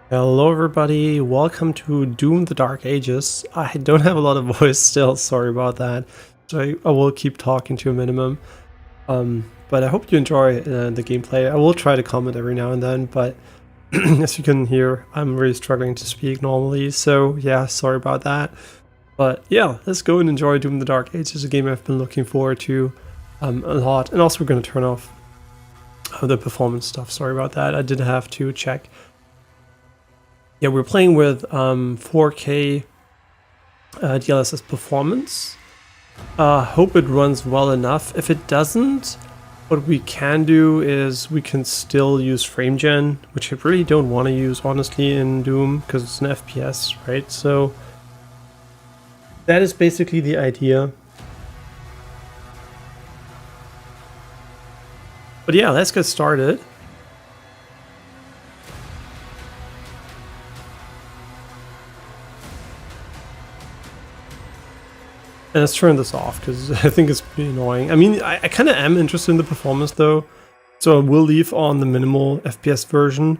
Hello everybody, welcome to Doom the Dark Ages. I don't have a lot of voice still, sorry about that. So I will keep talking to a minimum. But I hope you enjoy the gameplay. I will try to comment every now and then, but as you can hear, I'm really struggling to speak normally. So yeah, sorry about that. But yeah, let's go and enjoy Doom the Dark Ages, a game I've been looking forward to a lot. And also we're going to turn off the performance stuff, sorry about that. I did have to check. Yeah, we're playing with 4K DLSS performance. Hope it runs well enough. If it doesn't, what we can do is we can still use frame gen, which I really don't want to use honestly in Doom because it's an FPS, right? So that is basically the idea. But yeah, let's get started. And let's turn this off because I think it's pretty annoying. I mean, I kind of am interested in the performance though, so I will leave on the minimal FPS version.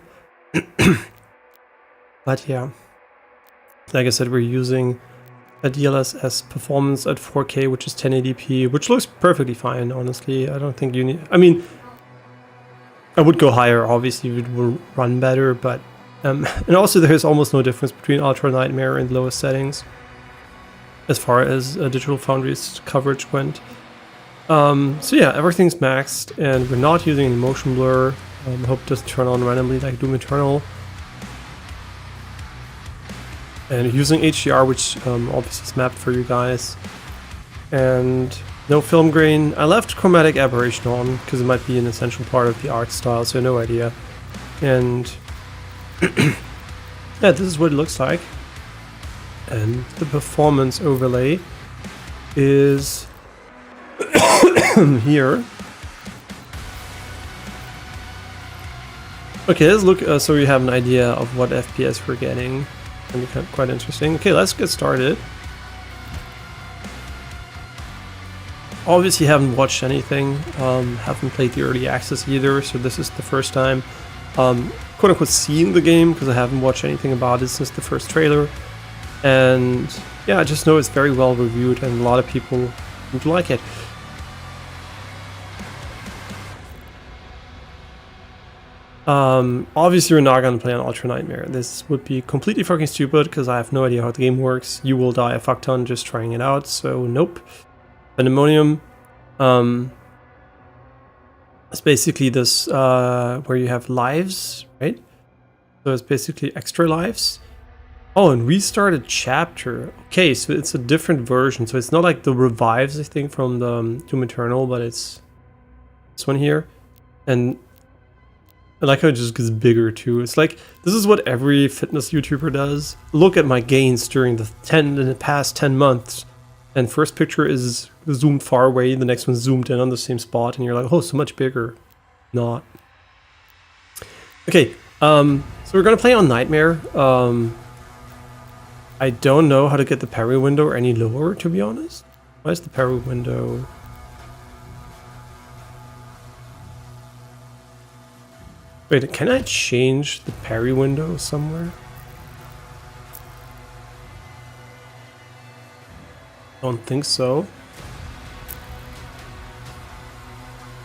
But yeah, like I said, we're using a DLSS performance at 4K, which is 1080p, which looks perfectly fine, honestly. I don't think you need... I mean, I would go higher, obviously, it will run better, but... and also there's almost no difference between Ultra Nightmare and lowest settings, as far as Digital Foundry's coverage went. So yeah, everything's maxed, and we're not using any motion blur. I hope it doesn't turn on randomly like Doom Eternal. And using HDR, which obviously is mapped for you guys. And no film grain. I left chromatic aberration on, because it might be an essential part of the art style, so no idea. And yeah, this is what it looks like. And the performance overlay is here. Okay, let's look so we have an idea of what FPS we're getting. Can be quite interesting. Okay, let's get started. Obviously haven't watched anything, haven't played the early access either, so this is the first time quote unquote seeing the game, because I haven't watched anything about it since the first trailer. And yeah, I just know it's very well reviewed and a lot of people would like it. Obviously we're not going to play on Ultra Nightmare. This would be completely fucking stupid because I have no idea how the game works. You will die a fuck ton just trying it out, so nope. Pandemonium it's basically this where you have lives, right? So it's basically extra lives. Oh, and restarted chapter. Okay, so it's a different version. So it's not like the revives, I think, from the Doom Eternal, but it's this one here. And I like how it just gets bigger too. It's like, this is what every fitness YouTuber does. Look at my gains during the past 10 months. And first picture is zoomed far away, the next one's zoomed in on the same spot, and you're like, oh, so much bigger. Not. Okay, so we're gonna play on Nightmare. I don't know how to get the parry window any lower, to be honest. Why is the parry window... Wait, can I change the parry window somewhere? Don't think so.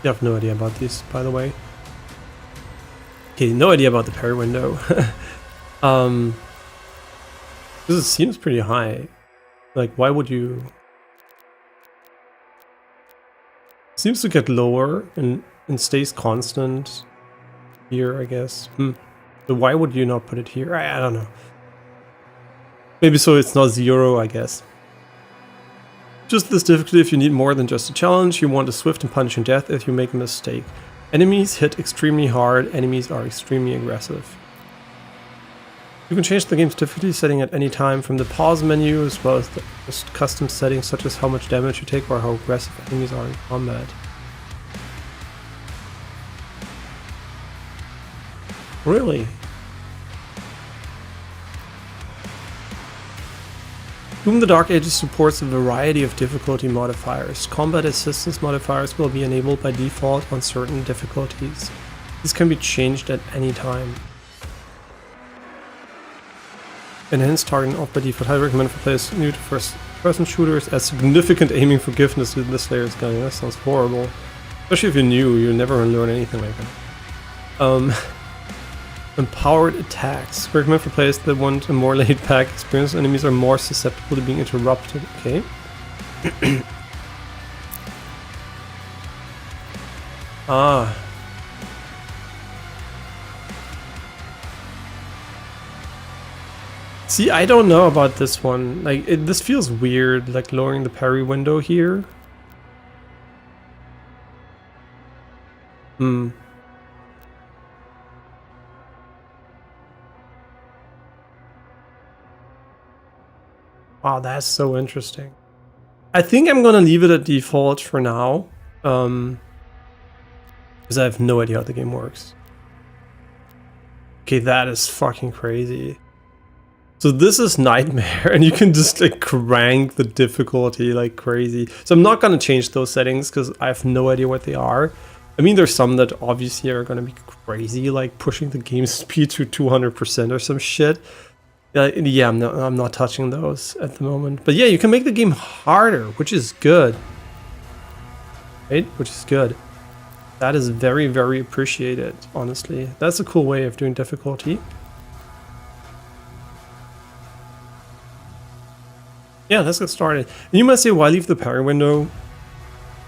You have no idea about these, by the way. Okay, no idea about the parry window. This seems pretty high. Like, why would you... Seems to get lower and stays constant here, I guess. But why would you not put it here? I don't know. Maybe so it's not 0, I guess. Just this difficulty if you need more than just a challenge. You want a swift and punishing death if you make a mistake. Enemies hit extremely hard. Enemies are extremely aggressive. You can change the game's difficulty setting at any time from the pause menu, as well as the custom settings such as how much damage you take or how aggressive enemies are in combat. Really? Doom the Dark Ages supports a variety of difficulty modifiers. Combat assistance modifiers will be enabled by default on certain difficulties. These can be changed at any time. Enhanced targeting off by default. Highly recommend for players new to first-person shooters as significant aiming forgiveness with this layer's gun. That sounds horrible. Especially if you're new, you'll never learn anything like that. Empowered attacks. Recommend for players that want a more laid-back experience. Enemies are more susceptible to being interrupted. Okay. Ah. See, I don't know about this one. Like, this feels weird, like lowering the parry window here. Hmm. Wow, that's so interesting. I think I'm gonna leave it at default for now. Because I have no idea how the game works. Okay, that is fucking crazy. So this is Nightmare, and you can just like crank the difficulty like crazy. So I'm not gonna change those settings because I have no idea what they are. I mean, there's some that obviously are gonna be crazy, like pushing the game speed to 200% or some shit. Yeah, I'm not touching those at the moment. But yeah, you can make the game harder, which is good. Right? Which is good. That is very, very appreciated, honestly. That's a cool way of doing difficulty. Yeah, let's get started. And you might say, why leave the parry window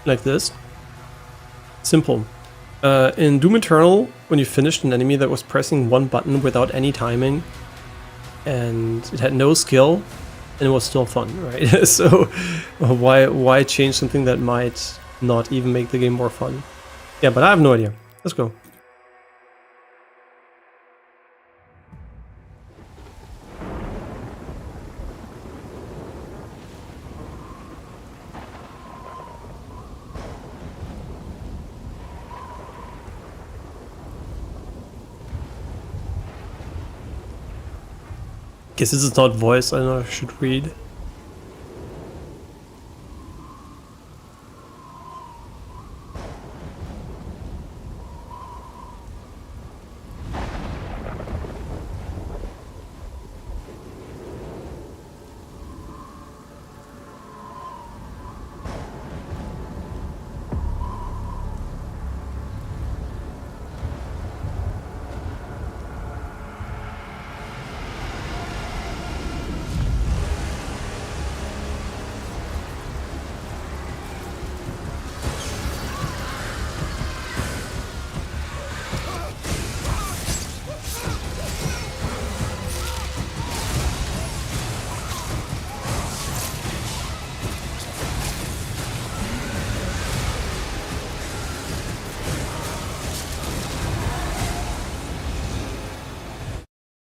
like this? Simple. In Doom Eternal, when you finished an enemy that was pressing one button without any timing, and it had no skill, and it was still fun, right? So why change something that might not even make the game more fun? Yeah, but I have no idea. Let's go. Guess this is not voice, I don't know if I should read.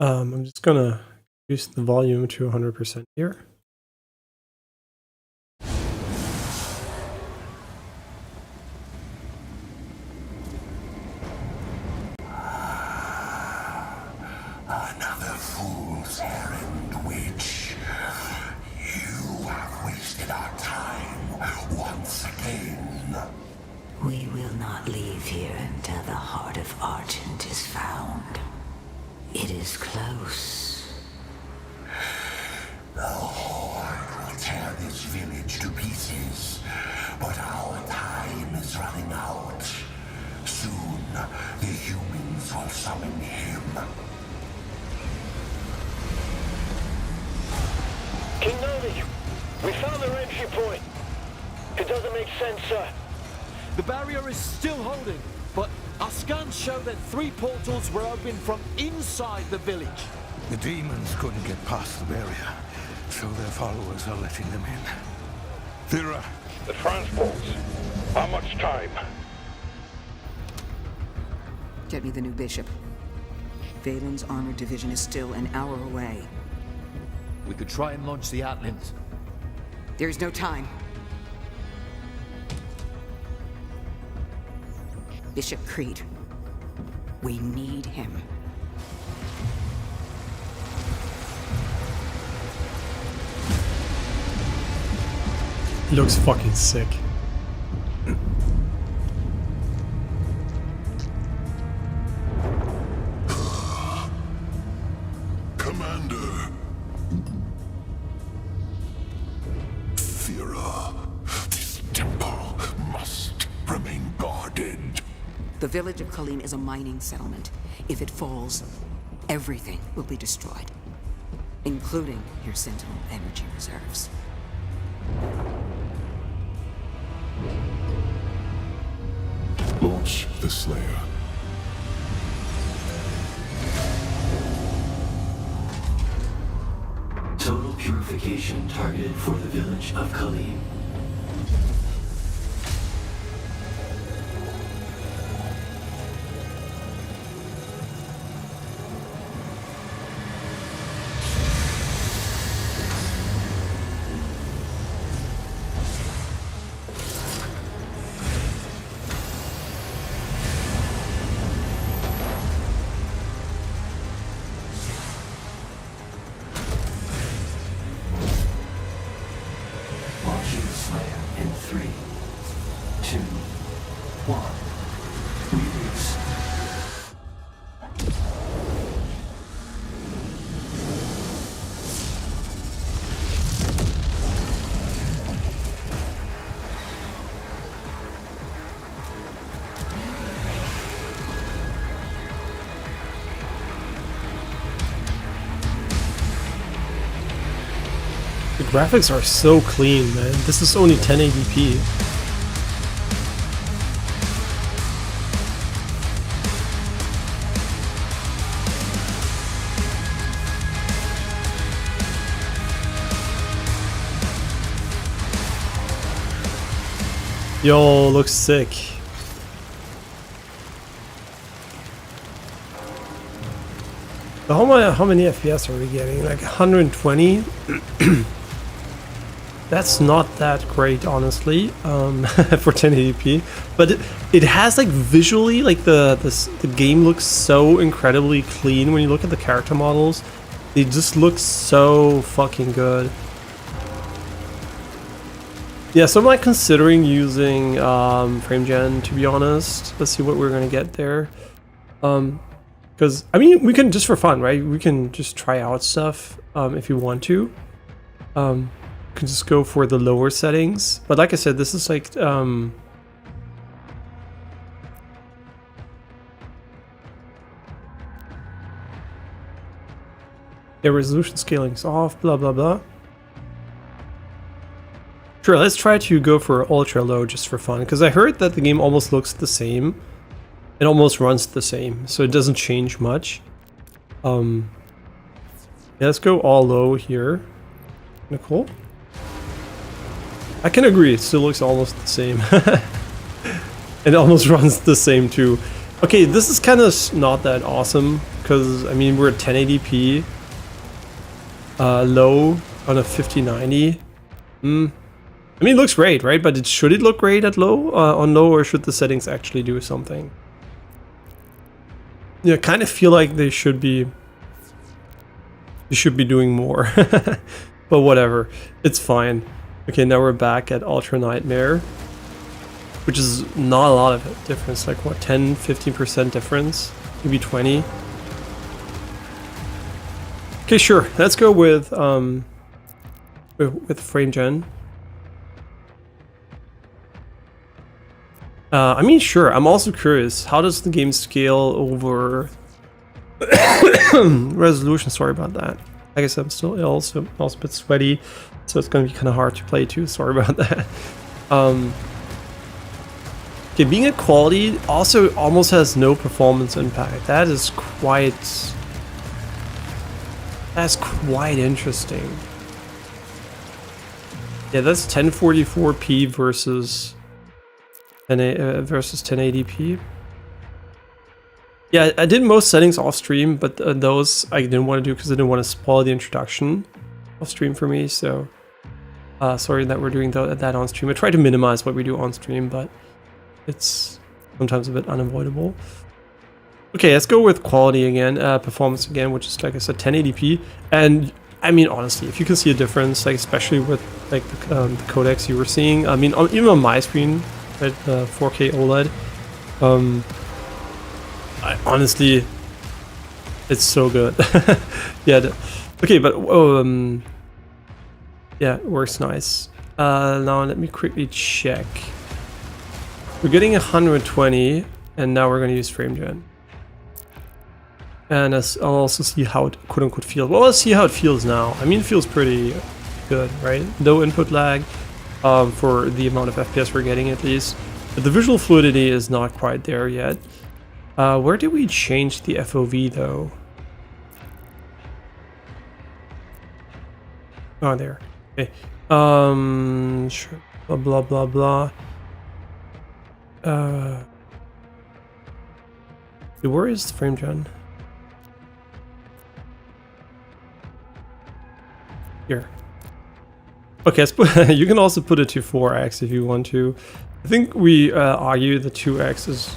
I'm just gonna use the volume to 100% here. Another fool's errand, witch. You have wasted our time once again. We will not leave here until the heart of Argent is found. It is close. The Horde will tear this village to pieces, but our time is running out. Soon, the humans will summon him. King Novi, we found their entry point. It doesn't make sense, sir. The barrier is still holding, but our scans show that 3 portals were opened from inside the village. The demons couldn't get past the barrier, so their followers are letting them in. Thera. The transports. How much time? Get me the new bishop. Valen's armored division is still an hour away. We could try and launch the Atlands. There's no time. Bishop Creed. We need him. He looks fucking sick. Commander, The village of Kalim is a mining settlement. If it falls, everything will be destroyed, including your Sentinel energy reserves. Launch the Slayer. Total purification targeted for the village of Kalim. In 3, 2, 1, release. The graphics are so clean, man. This is only 1080p. Yo, looks sick. So how many FPS are we getting? Like 120? That's not that great, honestly, for 1080p. But it has, like, visually, like, the game looks so incredibly clean when you look at the character models. They just look so fucking good. Yeah, so I'm like considering using FrameGen, to be honest. Let's see what we're gonna get there. Because, I mean, we can just for fun, right? We can just try out stuff if you want to. Can just go for the lower settings, but like I said, this is like yeah, resolution scaling's off, blah blah blah. Sure, let's try to go for ultra low just for fun, because I heard that the game almost looks the same. It almost runs the same, so it doesn't change much. Yeah, let's go all low here. Cool. I can agree, it still looks almost the same. It almost runs the same too. Okay, this is kind of not that awesome, because, I mean, we're at 1080p. Low on a 5090. I mean, it looks great, right? But should it look great at low, on low, or should the settings actually do something? Yeah, I kind of feel like they should be doing more. But whatever, it's fine. Okay, now we're back at Ultra Nightmare, which is not a lot of difference, like what, 10-15% difference, maybe 20. Okay, sure, let's go with FrameGen. I mean, sure, I'm also curious, how does the game scale over resolution? Sorry about that. I guess I'm still ill, so I'm also a bit sweaty, so it's gonna be kind of hard to play too. Sorry about that. Okay, being at quality also almost has no performance impact. That's quite interesting. Yeah, that's 1044p versus 1080p. Yeah, I did most settings off stream, but those I didn't want to do because I didn't want to spoil the introduction off stream for me. So sorry that we're doing that on stream. I try to minimize what we do on stream, but it's sometimes a bit unavoidable. Okay, let's go with quality again, performance again, which is, like I said, 1080p. And I mean, honestly, if you can see a difference, like especially with like the codecs you were seeing, I mean, even on my screen, right, 4K OLED, honestly, it's so good. Yeah. Okay, but yeah, it works nice. Now let me quickly check. We're getting 120. And now we're going to use frame gen. And I'll also see how it quote-unquote feels. Well, let's see how it feels now. I mean, it feels pretty good, right? No input lag for the amount of FPS we're getting at least. But the visual fluidity is not quite there yet. Where did we change the FOV though? Oh, there. Okay. Sure. Blah, blah, blah, blah. Where is frame gen? Here. Okay, you can also put it to 4x if you want to. I think we argue the 2x is...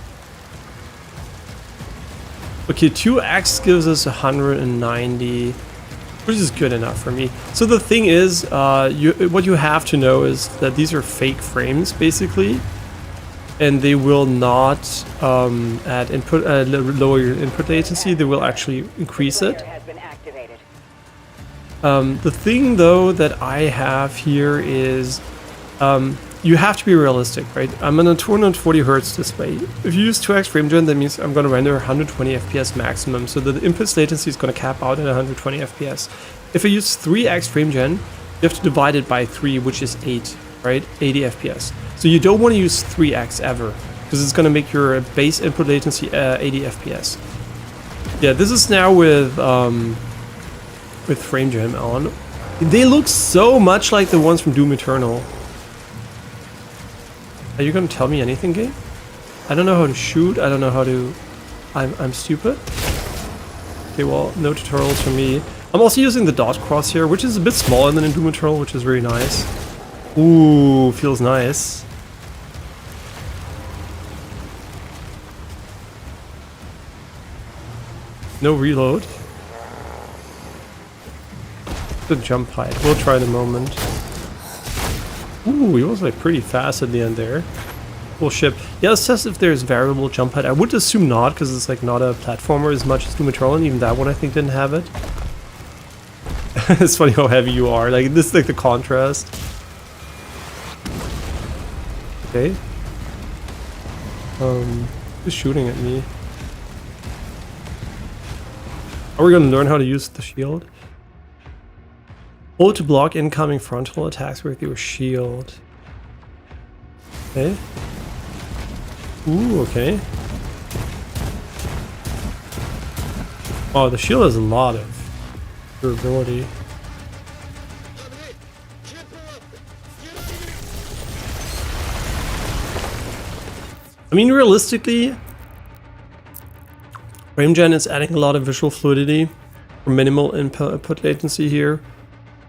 Okay, 2x gives us 190, which is good enough for me. So the thing is, what you have to know is that these are fake frames, basically. And they will not add input, lower your input latency, they will actually increase it. The thing though that I have here is you have to be realistic, right? I'm on a 240 Hertz display. If you use 2x frame gen, that means I'm going to render 120 FPS maximum, so the input latency is going to cap out at 120 FPS. If I use 3x frame gen, you have to divide it by 3, which is 8, right? 80 FPS. So you don't want to use 3x ever, because it's going to make your base input latency 80 FPS. Yeah, this is now with frame gen on. They look so much like the ones from Doom Eternal. Are you gonna tell me anything, game? I don't know how to shoot. I don't know how to... I'm stupid. Okay, well, no tutorials for me. I'm also using the dot crosshair, which is a bit smaller than in Doom Eternal, which is very nice. Ooh, feels nice. No reload. The jump height. We'll try in a moment. Ooh, he was like pretty fast at the end there. Cool ship. Yeah, let's test if there's variable jump height. I would assume not, because it's like not a platformer as much as Doom Eternal, and even that one I think didn't have it. It's funny how heavy you are. Like this is like the contrast. Okay. Who's shooting at me? Are we gonna learn how to use the shield? Hold to block incoming frontal attacks with your shield. Okay. Ooh, okay. Oh, the shield has a lot of durability. I mean, realistically, FrameGen is adding a lot of visual fluidity for minimal input latency here.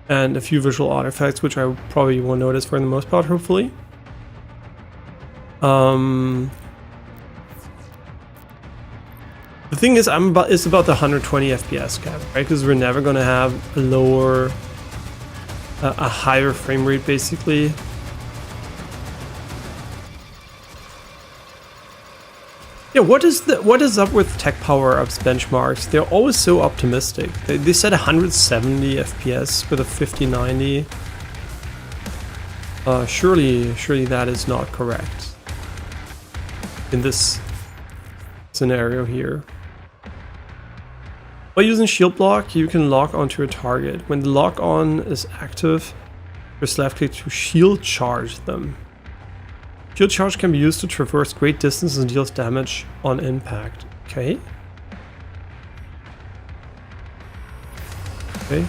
And a few visual artifacts, which I probably won't notice for the most part, hopefully. The thing is, it's about the 120 FPS cap, right? Because we're never going to have a higher frame rate, basically. Yeah, what is up with tech power-ups benchmarks? They're always so optimistic. They said 170 FPS with a 5090. Surely that is not correct in this scenario here. By using shield block, you can lock onto a target. When the lock on is active, press left click to shield charge them. Shield charge can be used to traverse great distances and deals damage on impact. Okay. Okay.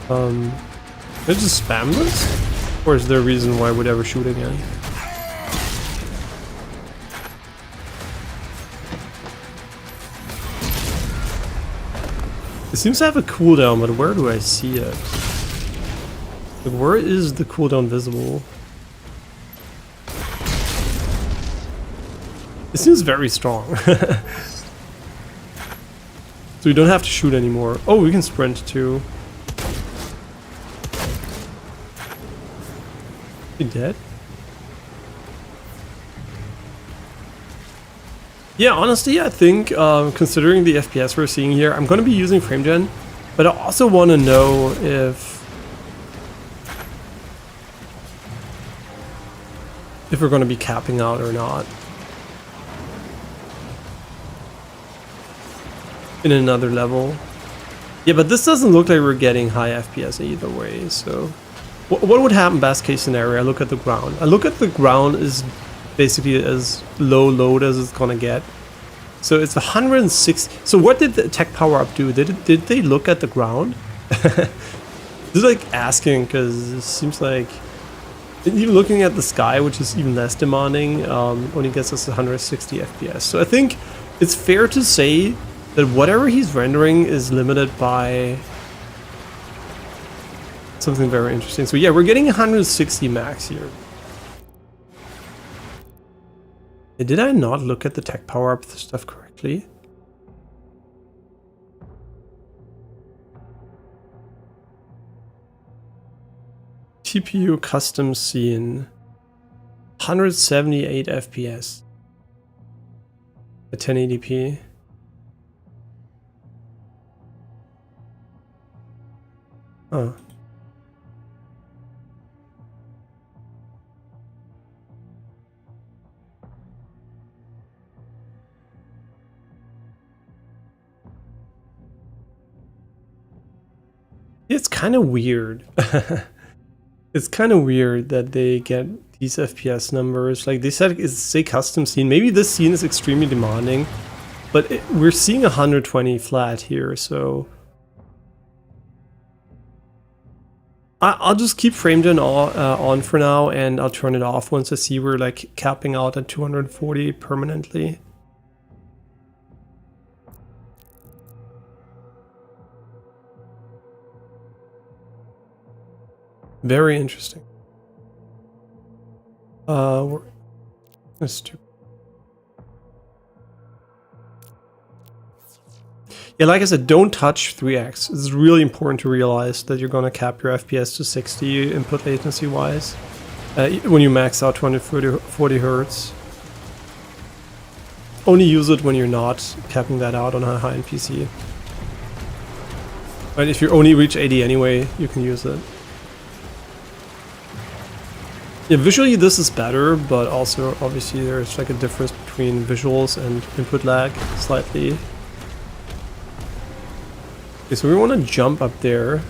Can I just spam this? Or is there a reason why I would ever shoot again? It seems to have a cooldown, but where do I see it? Like, where is the cooldown visible? It seems very strong. So we don't have to shoot anymore. Oh, we can sprint too. You dead? Yeah, honestly, I think considering the FPS we're seeing here, I'm going to be using FrameGen, but I also want to know if if we're going to be capping out or not. In another level. Yeah, but this doesn't look like we're getting high FPS either way, so... What would happen best case scenario? I look at the ground. I look at the ground is basically as low load as it's gonna get. So it's 106. So what did the tech power up do? Did they look at the ground? This is like asking, because it seems like even looking at the sky, which is even less demanding, only gets us 160 FPS. So I think it's fair to say that whatever he's rendering is limited by something very interesting. So yeah, we're getting 160 max here. Did I not look at the tech power up stuff correctly? TPU custom scene. 178 FPS. At 1080p. Oh. It's kind of weird. It's kind of weird that they get these FPS numbers. Like they said, it's a custom scene. Maybe this scene is extremely demanding, but we're seeing 120 flat here, so I'll just keep framed in on for now, and I'll turn it off once I see we're like capping out at 240 permanently. Very interesting. That's stupid. Yeah, like I said, don't touch 3x. It's really important to realize that you're gonna cap your FPS to 60 input latency wise when you max out 240 hertz. Only use it when you're not capping that out on a high-end PC. But if you only reach 80 anyway, you can use it. Yeah, visually this is better, but also obviously there's like a difference between visuals and input lag slightly. Okay, so we want to jump up there.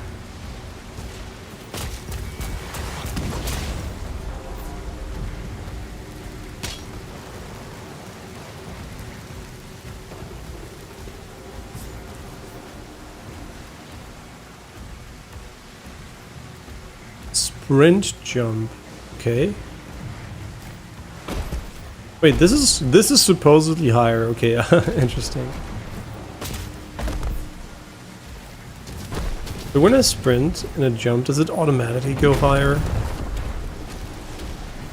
Sprint jump. Okay. Wait, this is supposedly higher. Okay, interesting. So when I sprint and a jump, does it automatically go higher?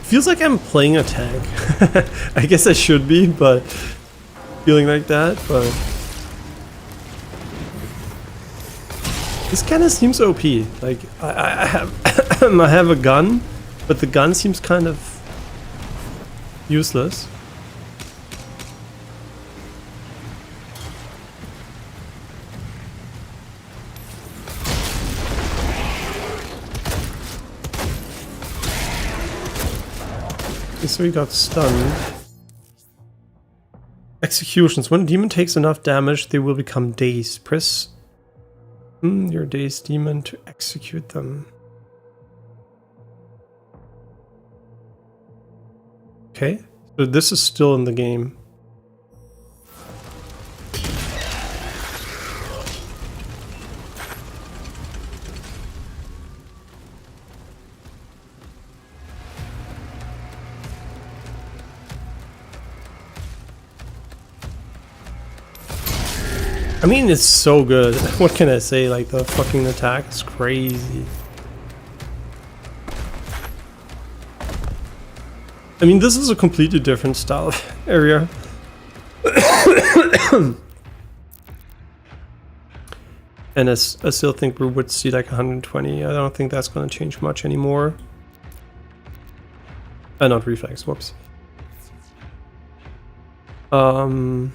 Feels like I'm playing a tank. I guess I should be, but feeling like that, but this kind of seems OP. Like I have I have a gun, but the gun seems kind of useless. Okay, so he got stunned. Executions. When a demon takes enough damage, they will become dazed. Press your dazed demon to execute them. Okay, so this is still in the game. I mean, it's so good. What can I say? Like, the fucking attack is crazy. I mean, this is a completely different style of area. And I still think we would see like 120. I don't think that's going to change much anymore. Not reflex, whoops. Okay,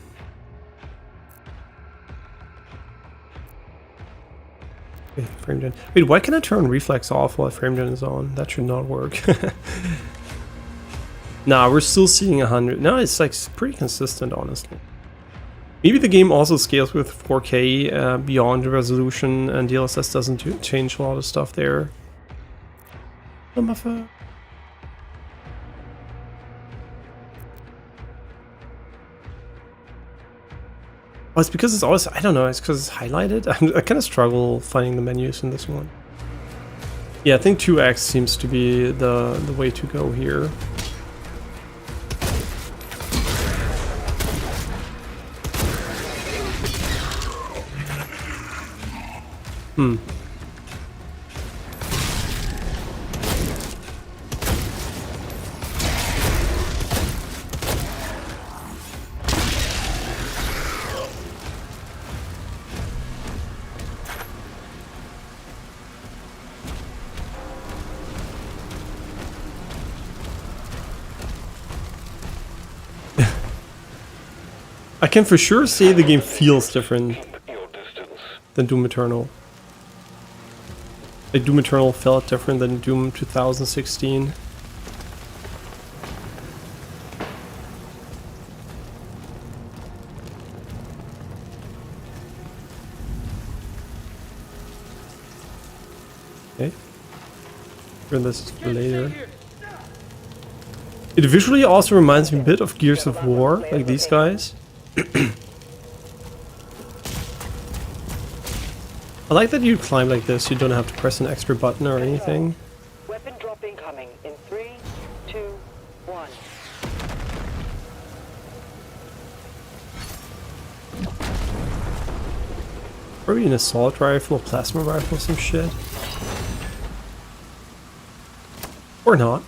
framed in. Wait, why can I turn reflex off while framed in is on? That should not work. Nah, we're still seeing 100. No, it's like pretty consistent, honestly. Maybe the game also scales with 4K beyond the resolution, and DLSS doesn't change a lot of stuff there. Oh, it's because it's always, I don't know, it's because it's highlighted. I kind of struggle finding the menus in this one. Yeah, I think 2x seems to be the way to go here. I can for sure say the game feels different than Doom Eternal. Like Doom Eternal felt different than Doom 2016. Okay. And this is for later. It visually also reminds me a bit of Gears of War, like these guys. I like that you climb like this, you don't have to press an extra button or anything. Weapon drop incoming in 3, 2, 1. Probably an assault rifle, plasma rifle, some shit. Or not.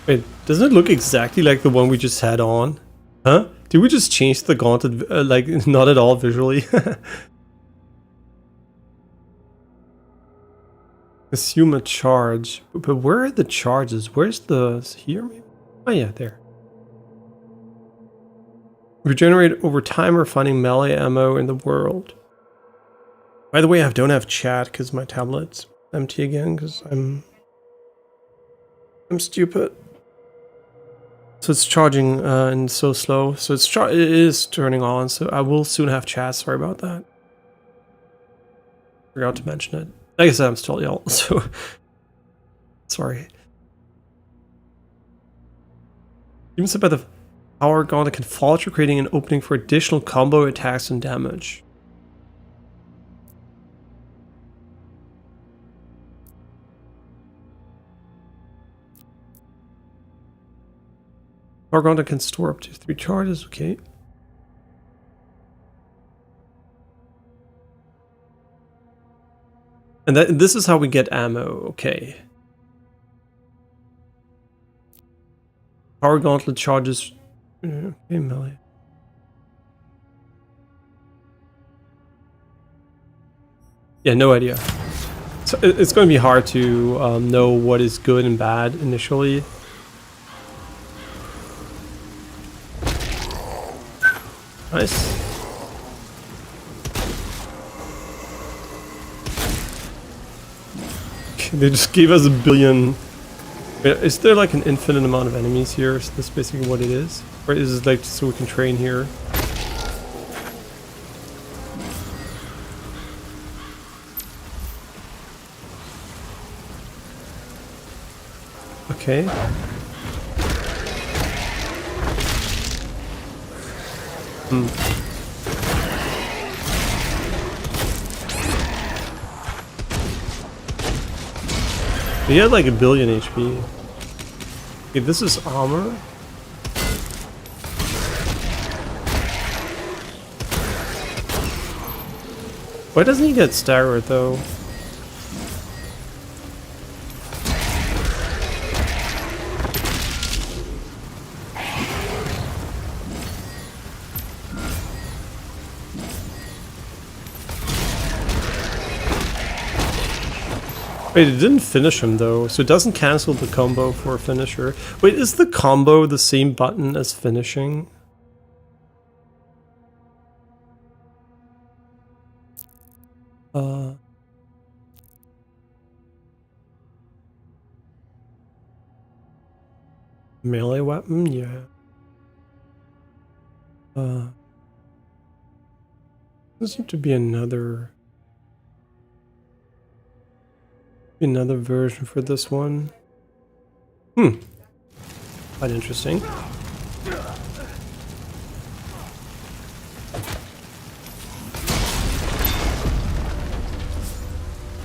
Wait, doesn't it look exactly like the one we just had on? Huh? Did we just change the gauntlet, like, not at all visually? Assume a charge. But where are the charges? Where's the... here, maybe? Oh yeah, there. Regenerate over time or finding melee ammo in the world. By the way, I don't have chat because my tablet's empty again because I'm stupid. So it's charging and so slow. So it is turning on. So I will soon have chat. Sorry about that. Forgot to mention it. Like I said, I'm still ill. So sorry. Even said by the power gauntlet can falter, creating an opening for additional combo attacks and damage. Power gauntlet can store up to 3 charges, okay. And this is how we get ammo, okay. Power gauntlet charges... okay, melee. Yeah, no idea. So it's going to be hard to know what is good and bad initially. Nice. They just gave us 1 billion. Is there like an infinite amount of enemies here? Is this basically what it is? Or is it like so we can train here? Okay. He had like 1 billion HP. Okay, this is armor. Why doesn't he get staggered though? Wait, it didn't finish him though, so it doesn't cancel the combo for a finisher. Wait, is the combo the same button as finishing? Melee weapon, yeah. There seems to be another version for this one. Quite interesting.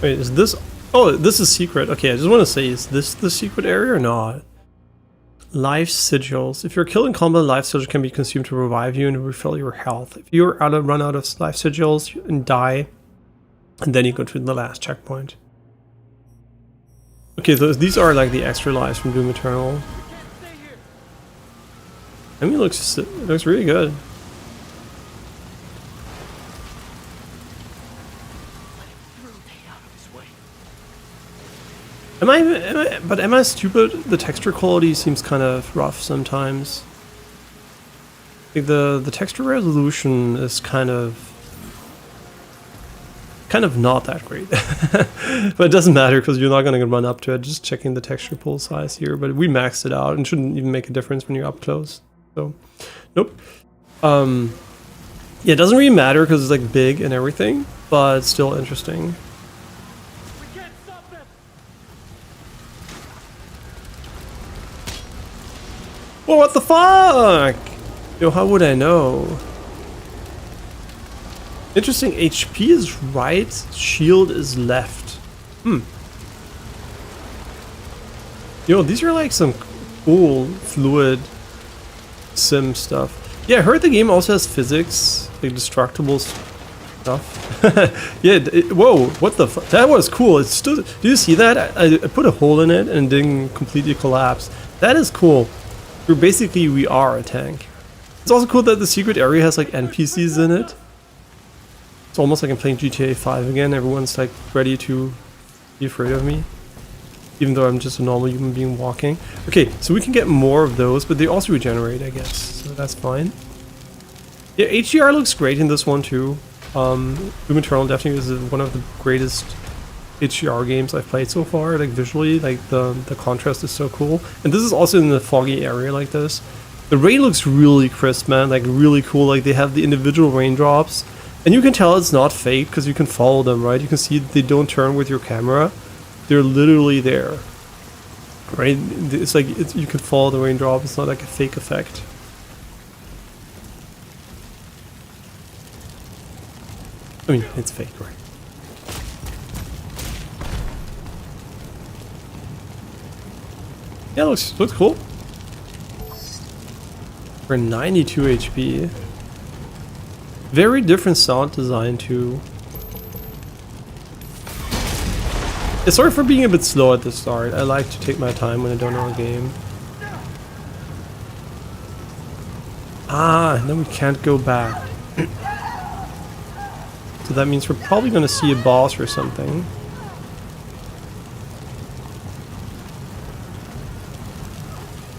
Wait, is this... Oh, this is secret. Okay, I just want to say, is this the secret area or not? Life sigils. If you're killed in combat, life sigils can be consumed to revive you and refill your health. If you're run out of life sigils and die, and then you go to the last checkpoint. Okay, these are like the extra lives from Doom Eternal. I mean, it looks really good. Am I stupid? The texture quality seems kind of rough sometimes. Like the texture resolution is kind of not that great. But it doesn't matter because you're not going to run up to it. Just checking the texture pool size here, but we maxed it out and shouldn't even make a difference when you're up close. So, nope. Yeah, it doesn't really matter because it's like big and everything, but it's still interesting. Whoa, what the fuck? Yo, how would I know? Interesting, HP is right, shield is left. Yo, these are like some cool fluid sim stuff. Yeah, I heard the game also has physics, like destructible stuff. Yeah, whoa, what the fuck? That was cool. It's still, did you see that? I put a hole in it and it didn't completely collapse. That is cool. We are a tank. It's also cool that the secret area has like NPCs in it. It's almost like I'm playing GTA 5 again. Everyone's like ready to be afraid of me, even though I'm just a normal human being walking. Okay, so we can get more of those, but they also regenerate, I guess, so that's fine. Yeah, HDR looks great in this one too. Doom Eternal definitely is one of the greatest HDR games I've played so far. Like visually, like the contrast is so cool, and this is also in the foggy area like this. The rain looks really crisp, man, like really cool. Like they have the individual raindrops, and you can tell it's not fake because you can follow them, right? You can see they don't turn with your camera; they're literally there, right? It's like you can follow the raindrop. It's not like a fake effect. I mean, it's fake, right? Yeah, looks cool. For 92 HP. Very different sound design too. Yeah, sorry for being a bit slow at the start. I like to take my time when I don't know a game. Ah, and then we can't go back. So that means we're probably going to see a boss or something.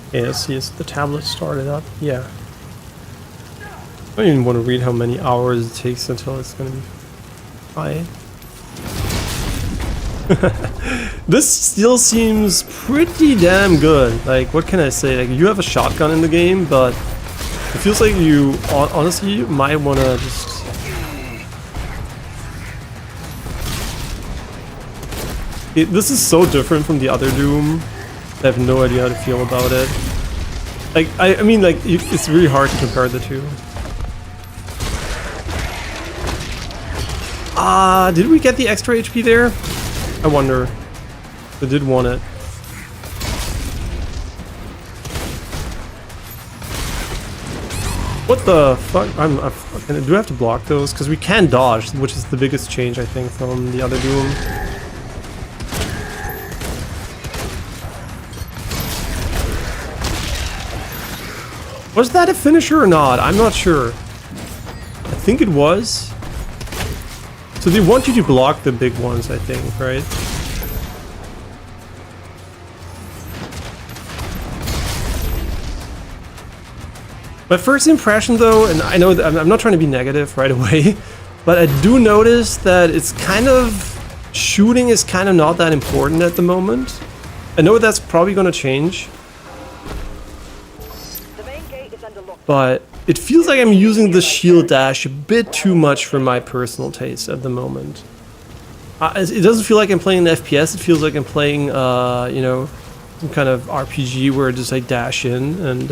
Okay, let's see, is the tablet started up? Yeah. I don't even want to read how many hours it takes until it's going to be high. This still seems pretty damn good. Like, what can I say? Like, you have a shotgun in the game, but it feels like you honestly might want to just... This is so different from the other Doom. I have no idea how to feel about it. Like, I mean, like, it's really hard to compare the two. Did we get the extra HP there? I wonder. I did want it. What the fuck? Do I have to block those? Because we can dodge, which is the biggest change, I think, from the other Doom. Was that a finisher or not? I'm not sure. I think it was. So they want you to block the big ones, I think, right? My first impression though, and I know that I'm not trying to be negative right away, but I do notice that it's kind of... shooting is kind of not that important at the moment. I know that's probably going to change. but it feels like I'm using the shield dash a bit too much for my personal taste at the moment. It doesn't feel like I'm playing an FPS, it feels like I'm playing, you know, some kind of RPG where I just like dash in and...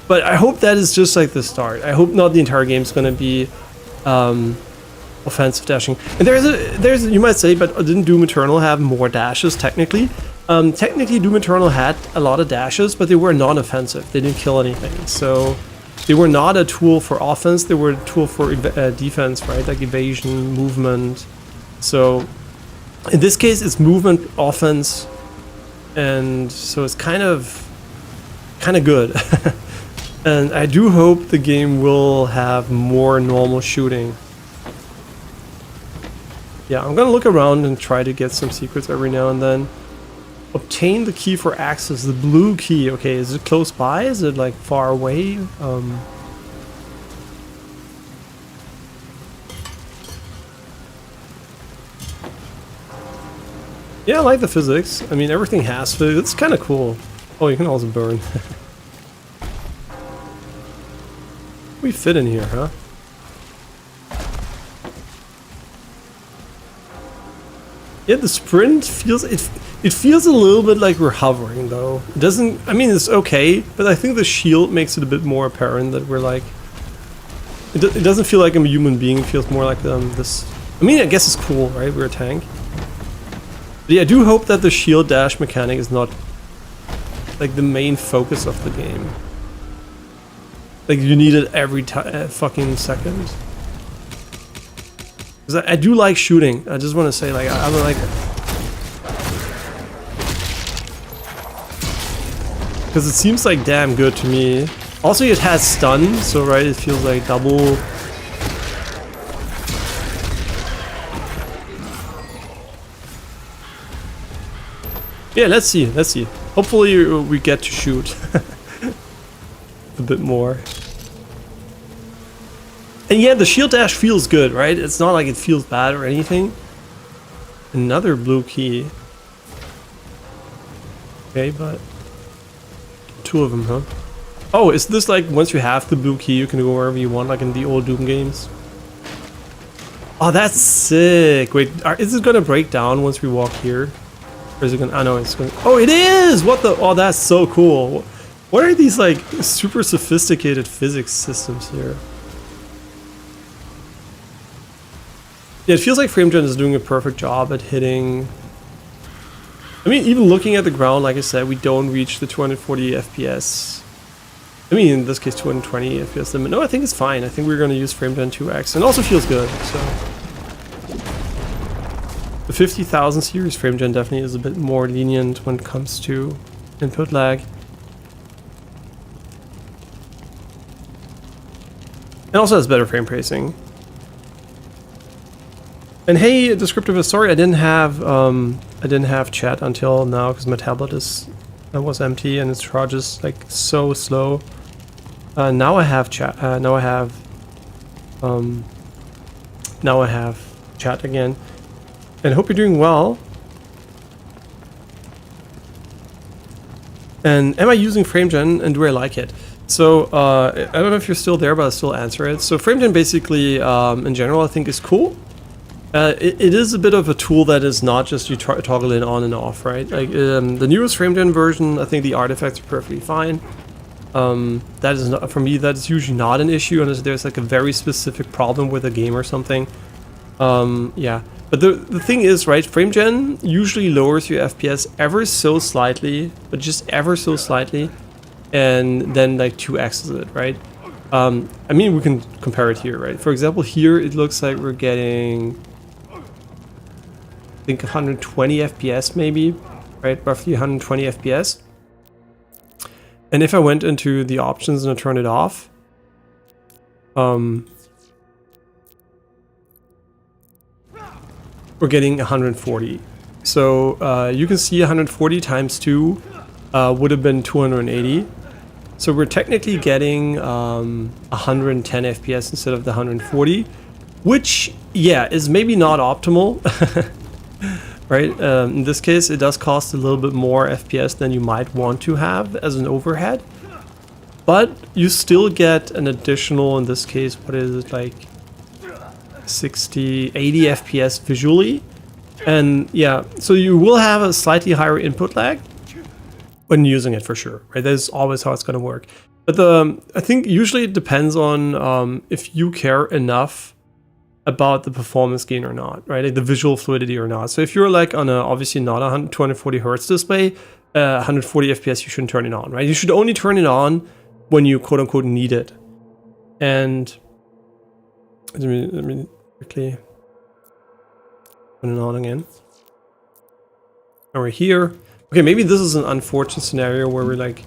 But I hope that is just like the start. I hope not the entire game is going to be offensive dashing. And there's you might say, but didn't Doom Eternal have more dashes technically? Technically Doom Eternal had a lot of dashes, but they were non-offensive. They didn't kill anything. So they were not a tool for offense, they were a tool for defense, right? Like evasion, movement. So in this case it's movement, offense, and so it's kind of good. And I do hope the game will have more normal shooting. Yeah, I'm gonna look around and try to get some secrets every now and then. Obtain the key for access, the blue key. Okay, is it close by? Is it like far away? Yeah, I like the physics. I mean, everything has physics. It's kind of cool. Oh, you can also burn. We fit in here, huh? Yeah, the sprint feels it feels a little bit like we're hovering though. It doesn't, I mean, it's okay, but I think the shield makes it a bit more apparent that we're like it doesn't feel like I'm a human being, it feels more like this. I mean, I guess it's cool, right? We're a tank. But yeah, I do hope that the shield dash mechanic is not like the main focus of the game. Like you need it every fucking second. Because I do like shooting. I just want to say, like, I'm like, because it seems like damn good to me. Also, it has stun, so right, it feels like double. Yeah, let's see. Hopefully, we get to shoot a bit more. And yeah, the shield dash feels good, right? It's not like it feels bad or anything. Another blue key. Okay, but two of them, huh? Oh, is this like once you have the blue key, you can go wherever you want, like in the old Doom games? Oh, that's sick. Wait, is it gonna break down once we walk here? Or is it gonna, I know it's gonna, oh, it is! What the, oh, that's so cool. What are these like super sophisticated physics systems here? Yeah, it feels like FrameGen is doing a perfect job at hitting... I mean, even looking at the ground, like I said, we don't reach the 240 FPS. I mean, in this case, 220 FPS limit. No, I think it's fine. I think we're going to use FrameGen 2X. And it also feels good, so... The 50,000 series FrameGen definitely is a bit more lenient when it comes to input lag. And also has better frame tracing. And hey, Descriptivist, sorry I didn't have chat until now because my tablet was empty and its charge is like so slow. Now I have chat. Now I have chat again. And I hope you're doing well. And am I using FrameGen and do I like it? So I don't know if you're still there, but I'll still answer it. So FrameGen basically, in general, I think is cool. It is a bit of a tool that is not just you toggle it on and off, right? Like the newest FrameGen version, I think the artifacts are perfectly fine. That is not, for me, that is usually not an issue unless there's like a very specific problem with a game or something. Yeah, but the thing is, right? FrameGen usually lowers your FPS ever so slightly, but just ever so slightly, and then like 2x's it, right? I mean, we can compare it here, right? For example, here it looks like we're getting, I think 120 FPS maybe, right? Roughly 120 FPS. And if I went into the options and I turn it off, we're getting 140. So you can see 140 times 2 would have been 280. So we're technically getting 110 FPS instead of the 140, which, yeah, is maybe not optimal. Right? In this case, it does cost a little bit more FPS than you might want to have as an overhead. but you still get an additional, in this case, what is it, like 60, 80 FPS visually. And yeah, so you will have a slightly higher input lag when using it for sure, right? That's always how it's going to work. But I think usually it depends on if you care enough about the performance gain or not, right? Like the visual fluidity or not. So if you're like on a, obviously not a 240 hertz display, 140 FPS, you shouldn't turn it on, right? You should only turn it on when you quote unquote need it. And let me quickly turn it on again. And we're here. Okay, maybe this is an unfortunate scenario where we're like,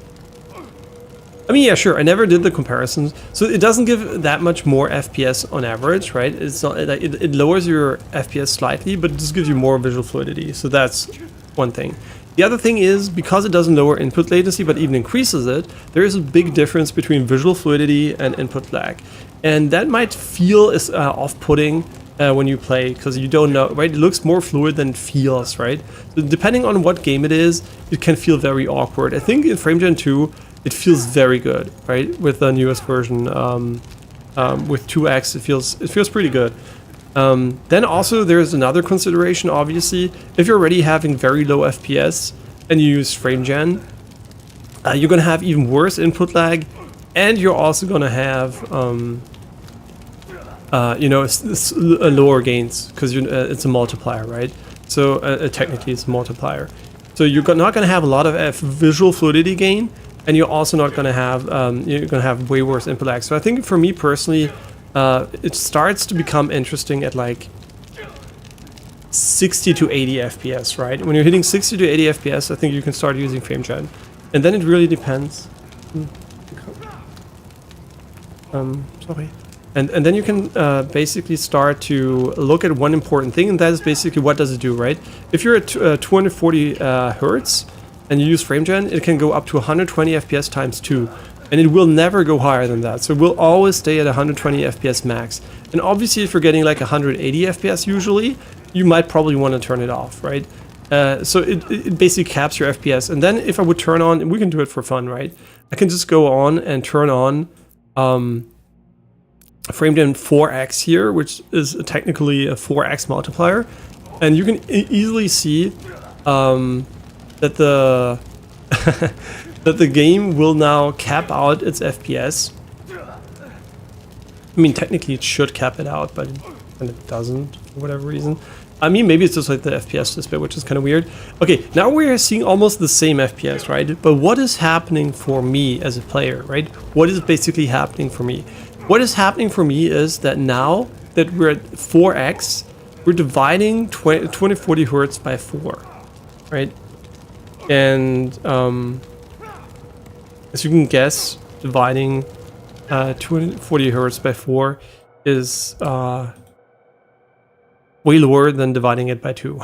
I mean, yeah, sure, I never did the comparisons. So it doesn't give that much more FPS on average, right? It's not, it lowers your FPS slightly, but it just gives you more visual fluidity. So that's one thing. The other thing is, because it doesn't lower input latency, but even increases it, there is a big difference between visual fluidity and input lag. And that might feel off-putting when you play, because you don't know, right? It looks more fluid than it feels, right? So depending on what game it is, it can feel very awkward. I think in FrameGen 2, it feels very good, right? With the newest version, with 2x, it feels pretty good. Then also there's another consideration, obviously. If you're already having very low FPS and you use FrameGen, you're gonna have even worse input lag, and you're also gonna have you know, lower gains, because it's a multiplier, right? So technically it's a multiplier. So you're not gonna have a lot of visual fluidity gain, and you're also not gonna have you're gonna have way worse input lag. So I think for me personally, it starts to become interesting at like 60 to 80 FPS, right? When you're hitting 60 to 80 FPS, I think you can start using FrameGen, and then it really depends. Sorry. And then you can basically start to look at one important thing, and that is basically what does it do, right? If you're at 240 hertz and you use FrameGen, it can go up to 120 FPS times 2, and it will never go higher than that. So it will always stay at 120 FPS max. And obviously, if you're getting like 180 FPS usually, you might probably want to turn it off, right? So it basically caps your FPS. And then if I would turn on, and we can do it for fun, right? I can just go on and turn on FrameGen 4x here, which is technically a 4x multiplier, and you can easily see that the that the game will now cap out its FPS. I mean, technically it should cap it out, but it doesn't for whatever reason. I mean, maybe it's just like the FPS display, which is kind of weird. Okay, now we're seeing almost the same FPS, right? But what is happening for me as a player, right? What is basically happening for me? What is happening for me is that now that we're at 4x, we're dividing 2040 hertz by 4, right? And as you can guess, dividing 240 hertz by 4 is way lower than dividing it by 2.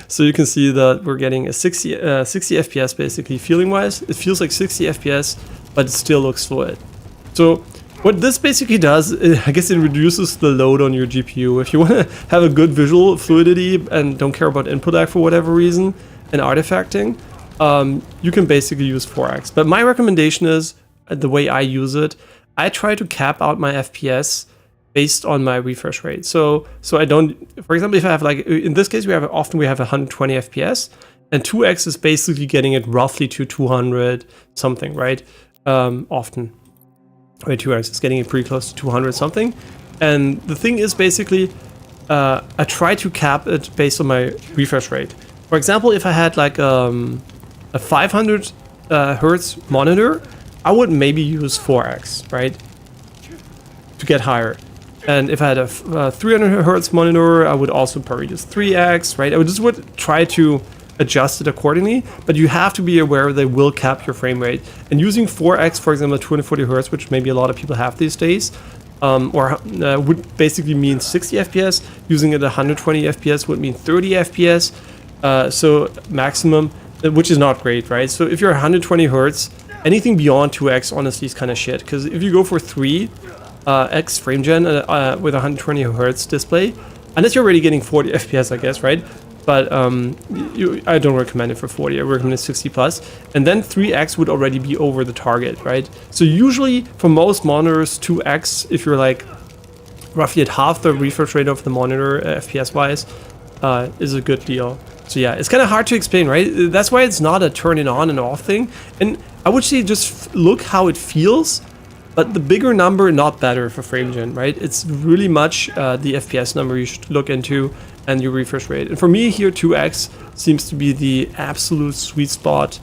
So you can see that we're getting a 60 FPS basically feeling-wise. It feels like 60 FPS, but it still looks fluid. So what this basically does, I guess it reduces the load on your GPU. If you want to have a good visual fluidity and don't care about input lag for whatever reason and artifacting, you can basically use 4x. But my recommendation is, the way I use it, I try to cap out my FPS based on my refresh rate. So I don't, for example, if I have like, in this case, we have 120 FPS, and 2x is basically getting it roughly to 200 something, right? Often. Wait, 2x is getting it pretty close to 200 something. And the thing is basically, I try to cap it based on my refresh rate. For example, if I had like a 500 hertz monitor, I would maybe use 4x, right? To get higher. And if I had a 300 hertz monitor, I would also probably use 3x, right? I would try to adjust it accordingly, but you have to be aware they will cap your frame rate. And using 4x, for example, 240 hertz, which maybe a lot of people have these days, would basically mean 60 FPS. Using it at 120 FPS would mean 30 FPS. So maximum, which is not great, right? So if you're 120 hertz, anything beyond 2x honestly is kind of shit, because if you go for 3x FrameGen with 120 hertz display, unless you're already getting 40 FPS, I guess, right? but I don't recommend it for 40. I recommend 60 plus, and then 3x would already be over the target, right? So usually for most monitors, 2x, if you're like roughly at half the refresh rate of the monitor FPS wise, is a good deal. So yeah, it's kind of hard to explain, right? That's why it's not a turn it on and off thing. And I would say just look how it feels, but the bigger number, not better for frame gen, right? It's really much the FPS number you should look into and your refresh rate. And for me here, 2x seems to be the absolute sweet spot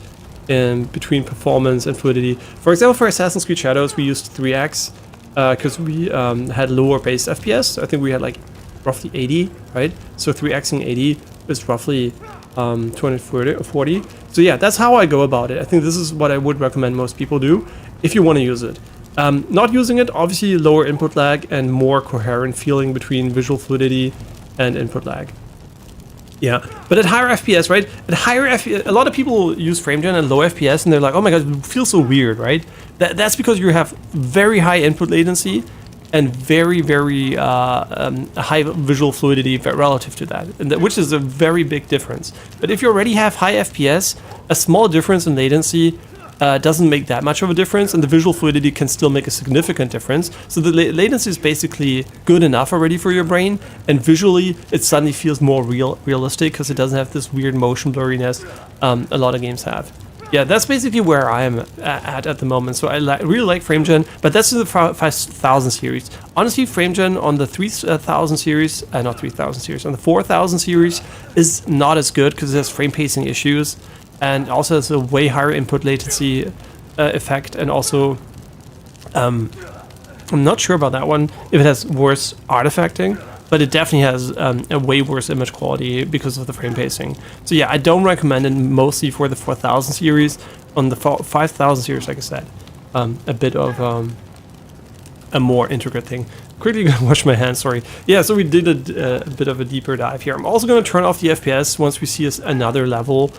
in between performance and fluidity. For example, for Assassin's Creed Shadows, we used 3x because we had lower base FPS. I think we had like roughly 80, right? So 3xing 80 is roughly 240. So yeah, that's how I go about it. I think this is what I would recommend most people do if you want to use it. Not using it, obviously lower input lag and more coherent feeling between visual fluidity and input lag. Yeah, but at higher FPS, right? At higher FPS, a lot of people use frame gen at low FPS and they're like, oh my god, it feels so weird, right? That's because you have very high input latency and very, very high visual fluidity relative to that, which is a very big difference. But if you already have high FPS, a small difference in latency doesn't make that much of a difference, and the visual fluidity can still make a significant difference. So the latency is basically good enough already for your brain, and visually it suddenly feels more realistic because it doesn't have this weird motion blurriness a lot of games have. Yeah, that's basically where I am at the moment. So I really like frame gen, but that's the 5000 series. Honestly, frame gen on the 3000 series, not 3000 series, on the 4000 series is not as good because it has frame pacing issues, and also has a way higher input latency effect, and also I'm not sure about that one if it has worse artifacting, but it definitely has a way worse image quality because of the frame pacing. So yeah, I don't recommend it mostly for the 4000 series. On the 5000 series, like I said, a bit of a more intricate thing. Quickly gonna wash my hands, sorry. Yeah, so we did a bit of a deeper dive here. I'm also gonna turn off the FPS once we see another level,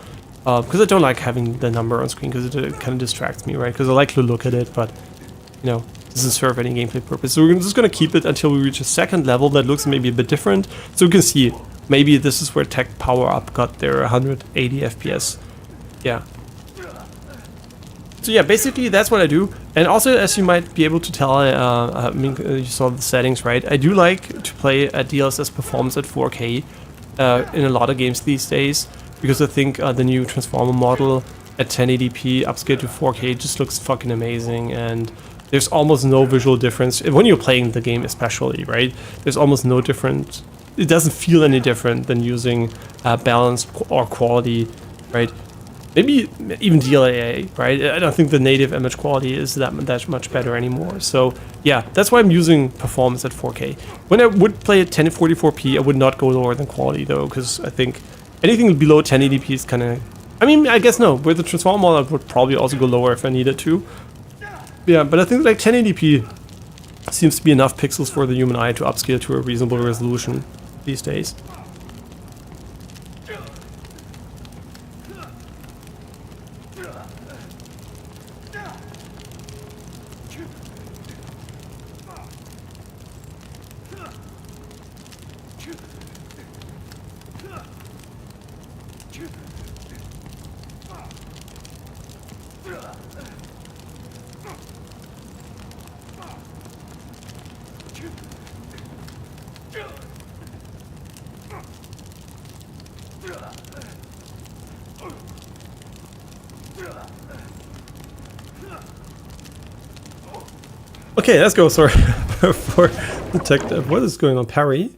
because I don't like having the number on screen because it kind of distracts me, right? Because I like to look at it, but you know, doesn't serve any gameplay purpose. So we're just gonna keep it until we reach a second level that looks maybe a bit different. So we can see maybe this is where Tech Power Up got their 180 FPS. Yeah. So yeah, basically that's what I do. And also, as you might be able to tell, I mean, you saw the settings, right? I do like to play at DLSS performance at 4K in a lot of games these days, because I think the new Transformer model at 1080p upscaled to 4K just looks fucking amazing, and there's almost no visual difference when you're playing the game, especially, right? There's almost no difference. It doesn't feel any different than using balance or quality, right? Maybe even DLAA, right? I don't think the native image quality is that much better anymore. So yeah, that's why I'm using performance at 4K. When I would play at 1044p, I would not go lower than quality though, because I think anything below 1080p is kind of... I mean, I guess no. With the Transformer model, I would probably also go lower if I needed to. Yeah, but I think like 1080p seems to be enough pixels for the human eye to upscale to a reasonable resolution these days. Okay, let's go. Sorry for the tech. What is going on? Parry.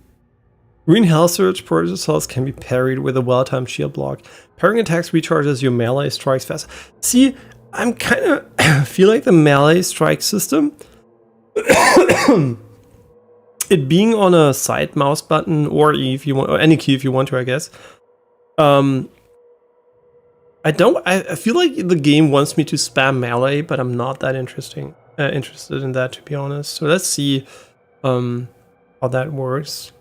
Green Hell Surge projectiles can be parried with a well-timed shield block. Parrying attacks recharges your melee strikes fast. See, I'm kind of feel like the melee strike system, it being on a side mouse button or E if you want, or any key if you want to, I guess. I feel like the game wants me to spam melee, but I'm not that interested in that, to be honest. So let's see how that works.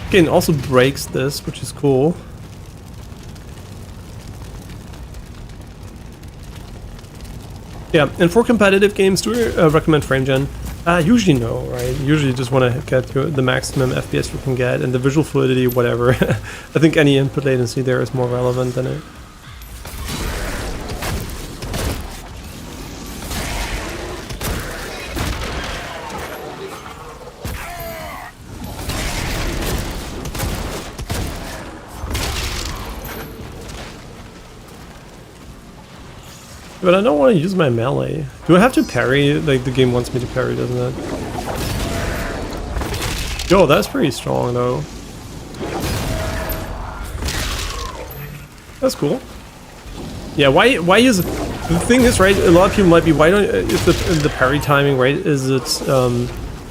Again, also breaks this, which is cool. Yeah, and for competitive games, do recommend frame gen. Usually no, right? Usually you just want to get the maximum FPS you can get, and the visual fluidity, whatever. I think any input latency there is more relevant than it. But I don't want to use my melee. Do I have to parry? Like, the game wants me to parry, doesn't it? Yo, that's pretty strong, though. That's cool. Yeah, why use... The thing is, right, a lot of people might be, why don't... If the parry timing, right, is it...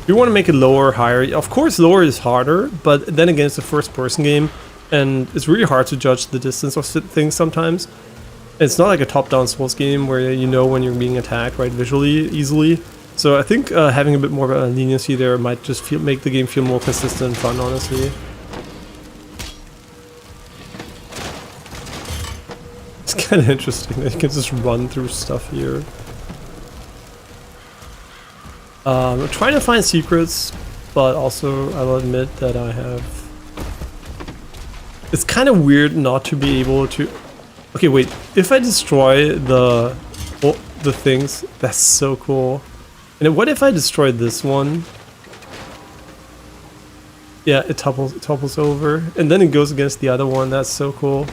you want to make it lower or higher. Of course, lower is harder, but then again, it's a first-person game, and it's really hard to judge the distance of things sometimes. It's not like a top-down Souls game where you know when you're being attacked, right, visually, easily. So I think having a bit more of a leniency there might just make the game feel more consistent and fun, honestly. It's kind of interesting that you can just run through stuff here. I'm trying to find secrets, but also I will admit that I have... It's kind of weird not to be able to... Okay, wait. If I destroy the things, that's so cool. And what if I destroy this one? Yeah, it topples over, and then it goes against the other one. That's so cool.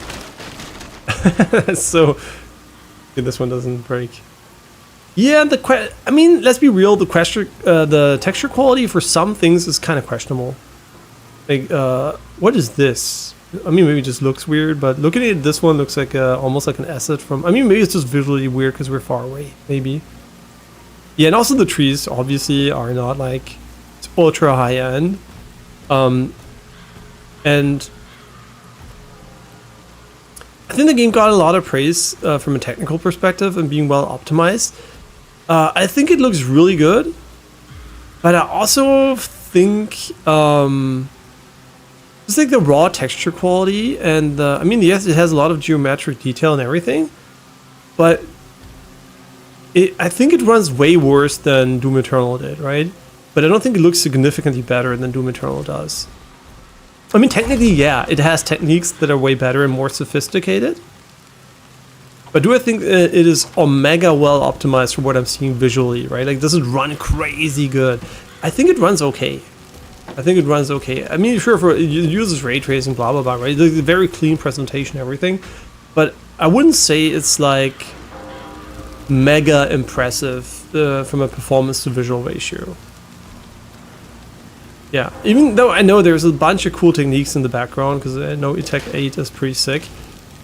That's so... Okay, this one doesn't break. Yeah, I mean, let's be real. The texture quality for some things is kind of questionable. Like, what is this? I mean, maybe it just looks weird, but looking at this one looks like almost like an asset from... I mean, maybe it's just visually weird because we're far away, maybe. Yeah, and also the trees, obviously, are not like ultra high-end. And I think the game got a lot of praise from a technical perspective and being well optimized. I think it looks really good, but I also think... Just like the raw texture quality and I mean, yes, it has a lot of geometric detail and everything, but I think it runs way worse than Doom Eternal did, right? But I don't think it looks significantly better than Doom Eternal does. I mean, technically, yeah, it has techniques that are way better and more sophisticated. But do I think it is omega well optimized for what I'm seeing visually, right? Like, does it run crazy good? I think it runs okay. I think it runs okay. I mean, sure, it uses ray tracing, blah, blah, blah, right? It's a very clean presentation, everything. But I wouldn't say it's like mega impressive from a performance to visual ratio. Yeah, even though I know there's a bunch of cool techniques in the background, because I know idTech 8 is pretty sick.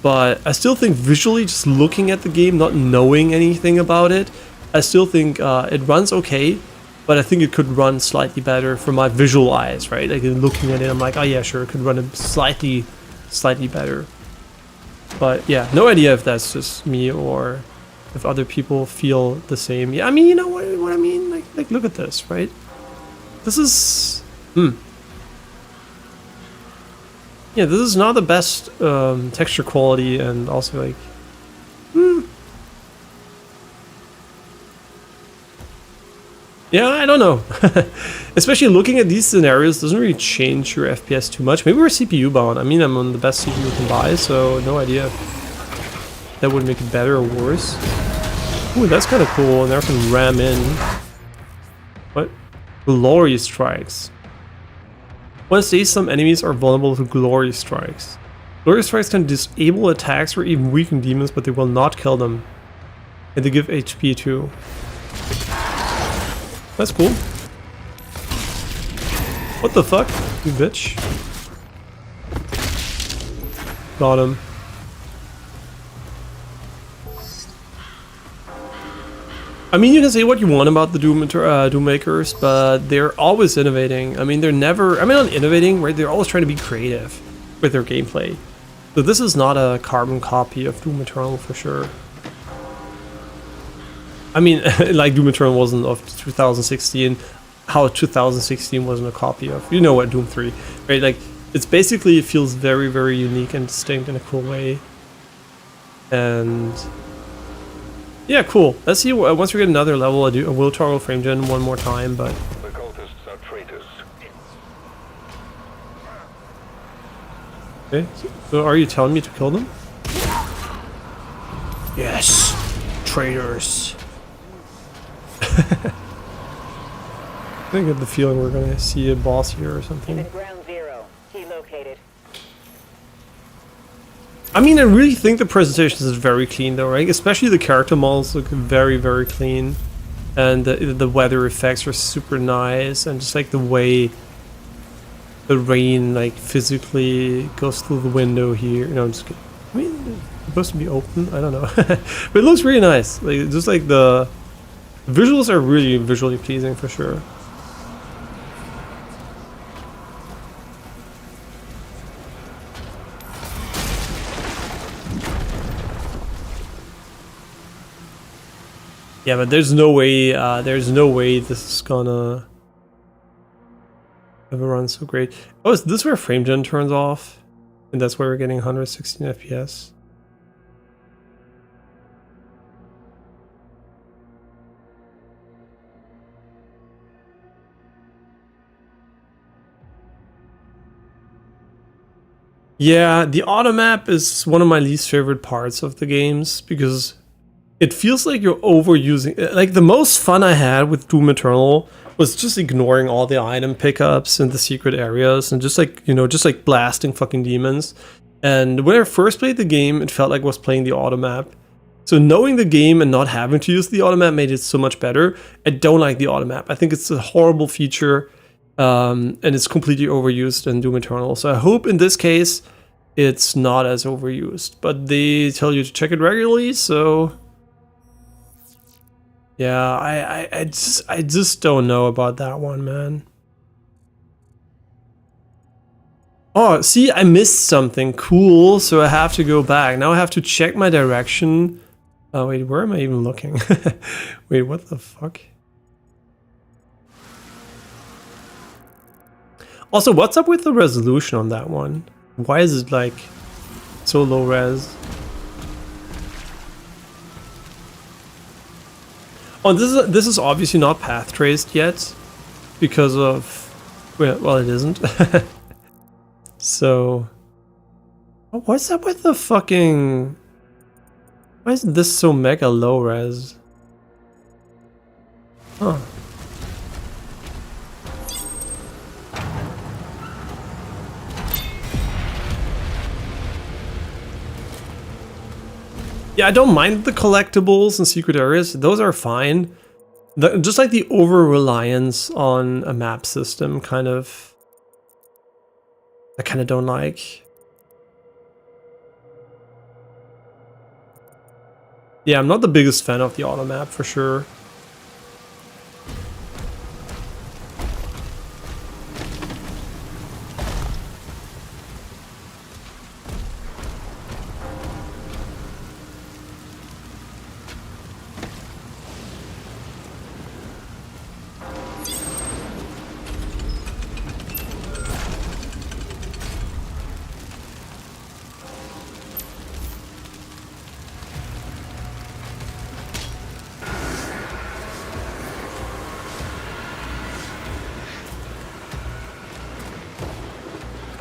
But I still think visually, just looking at the game, not knowing anything about it, I still think it runs okay. But I think it could run slightly better for my visual eyes, right? Like looking at it, I'm like, oh yeah, sure, it could run it slightly better. But yeah, no idea if that's just me or if other people feel the same. Yeah, I mean, you know what I mean? Like look at this, right? This is... Yeah, this is not the best texture quality, and also like... Yeah, I don't know. Especially looking at these scenarios doesn't really change your FPS too much. Maybe we're CPU bound. I mean, I'm on the best CPU you can buy, so no idea if that would make it better or worse. Ooh, that's kind of cool. And there I can ram in. What? Glory strikes. One says some enemies are vulnerable to glory strikes. Glory strikes can disable attacks or even weaken demons, but they will not kill them. And they give HP too. That's cool. What the fuck, you bitch? Got him. I mean, you can say what you want about the Doom makers, but they're always innovating. I mean, they're never... I mean, not innovating, right? They're always trying to be creative with their gameplay. So this is not a carbon copy of Doom Eternal for sure. I mean, like Doom Eternal wasn't of 2016, how 2016 wasn't a copy of, you know what, Doom 3, right? Like, it's basically, it feels very, very unique and distinct in a cool way. And Yeah, cool. Let's see. Once we get another level, I will toggle frame gen one more time, but The cultists are traitors. okay. So are you telling me to kill them? Yes, traitors. I get the feeling we're gonna see a boss here or something. Unit ground zero. Key located. I mean, I really think the presentation is very clean though, right? Especially the character models look very, very clean. And the weather effects are super nice. And just like the way the rain like physically goes through the window here. No, I'm just kidding. I mean, it's supposed to be open. I don't know. But it looks really nice. Like, just like the visuals are really visually pleasing for sure. Yeah, but there's no way this is gonna ever run so great. Oh, is this where frame gen turns off? And that's why we're getting 116 FPS. Yeah, the auto map is one of my least favorite parts of the games because it feels like you're overusing. Like the most fun I had with Doom Eternal was just ignoring all the item pickups and the secret areas and just like, you know, just like blasting fucking demons. And when I first played the game, it felt like I was playing the auto map. So knowing the game and not having to use the auto map made it so much better. I don't like the auto map. I think it's a horrible feature, and it's completely overused in Doom Eternal. So I hope in this case it's not as overused. But they tell you to check it regularly, so yeah, I just don't know about that one, man. Oh, see, I missed something cool, so I have to go back. Now I have to check my direction. Oh, wait, where am I even looking? Wait, what the fuck? Also, what's up with the resolution on that one? Why is it like so low res? Oh, this is obviously not path traced yet because of well, it isn't. So, oh, what's up with the fucking? Why is this so mega low res? Huh. Yeah, I don't mind the collectibles and secret areas. Those are fine. Just like the over-reliance on a map system, kind of, I kind of don't like. Yeah, I'm not the biggest fan of the auto map for sure.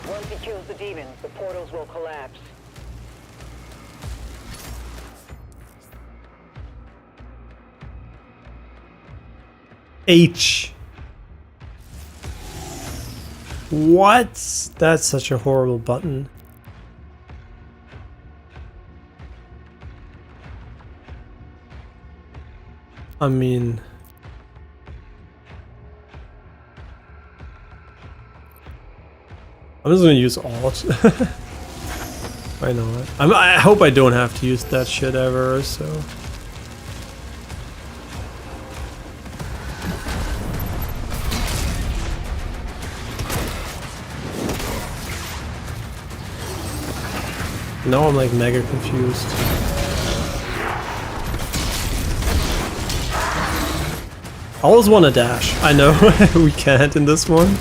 Once he kills the demons, the portals will collapse. H. What? That's such a horrible button. I mean, I'm just gonna use Alt. Why not? I hope I don't have to use that shit ever, so. Now I'm like mega confused. I always want to dash. I know we can't in this one.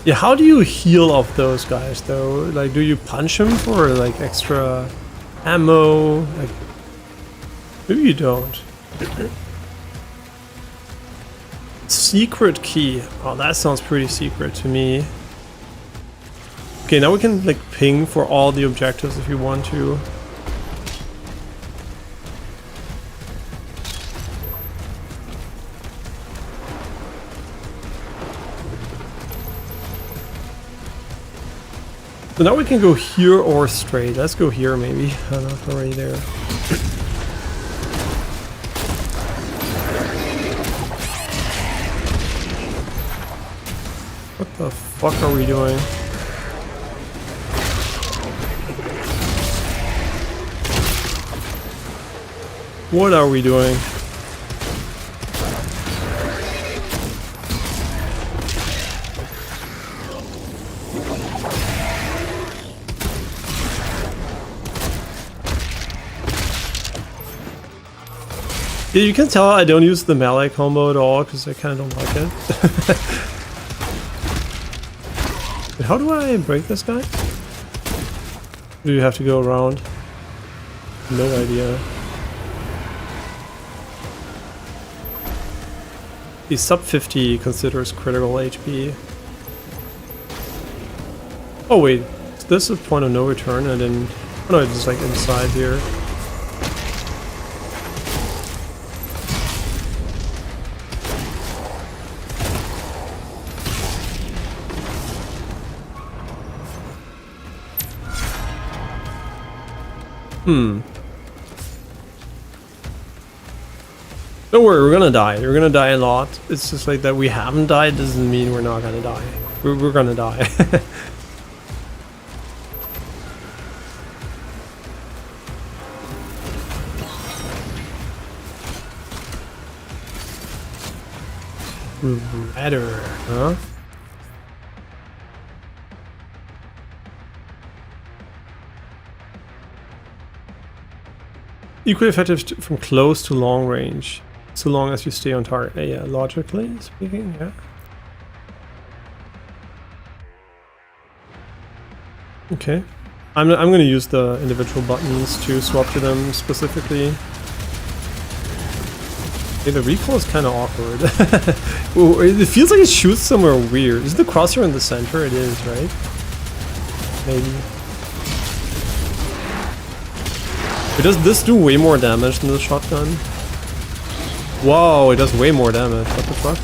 Yeah, how do you heal off those guys though? Like, do you punch them for like extra ammo? Like, maybe you don't. Secret key. Oh, that sounds pretty secret to me. Okay, now we can like ping for all the objectives if you want to. So now we can go here or straight. Let's go here maybe. I don't know if we're already there. What the fuck are we doing? What are we doing? Yeah, you can tell I don't use the melee combo at all because I kind of don't like it. But how do I break this guy? Do you have to go around? No idea. The sub 50 considers critical HP. Oh wait, is this a point of no return? I didn't... Oh no, it's just like inside here. Don't worry, we're gonna die. We're gonna die a lot. It's just like that we haven't died doesn't mean we're not gonna die. We're gonna die. Better, huh? Equally effective from close to long range, so long as you stay on target. Yeah, logically speaking, yeah. Okay, I'm gonna use the individual buttons to swap to them specifically. Okay, the recoil is kind of awkward. It feels like it shoots somewhere weird. Is the crosshair in the center? It is, right? Maybe. Does this do way more damage than the shotgun? Whoa, it does way more damage. What the fuck?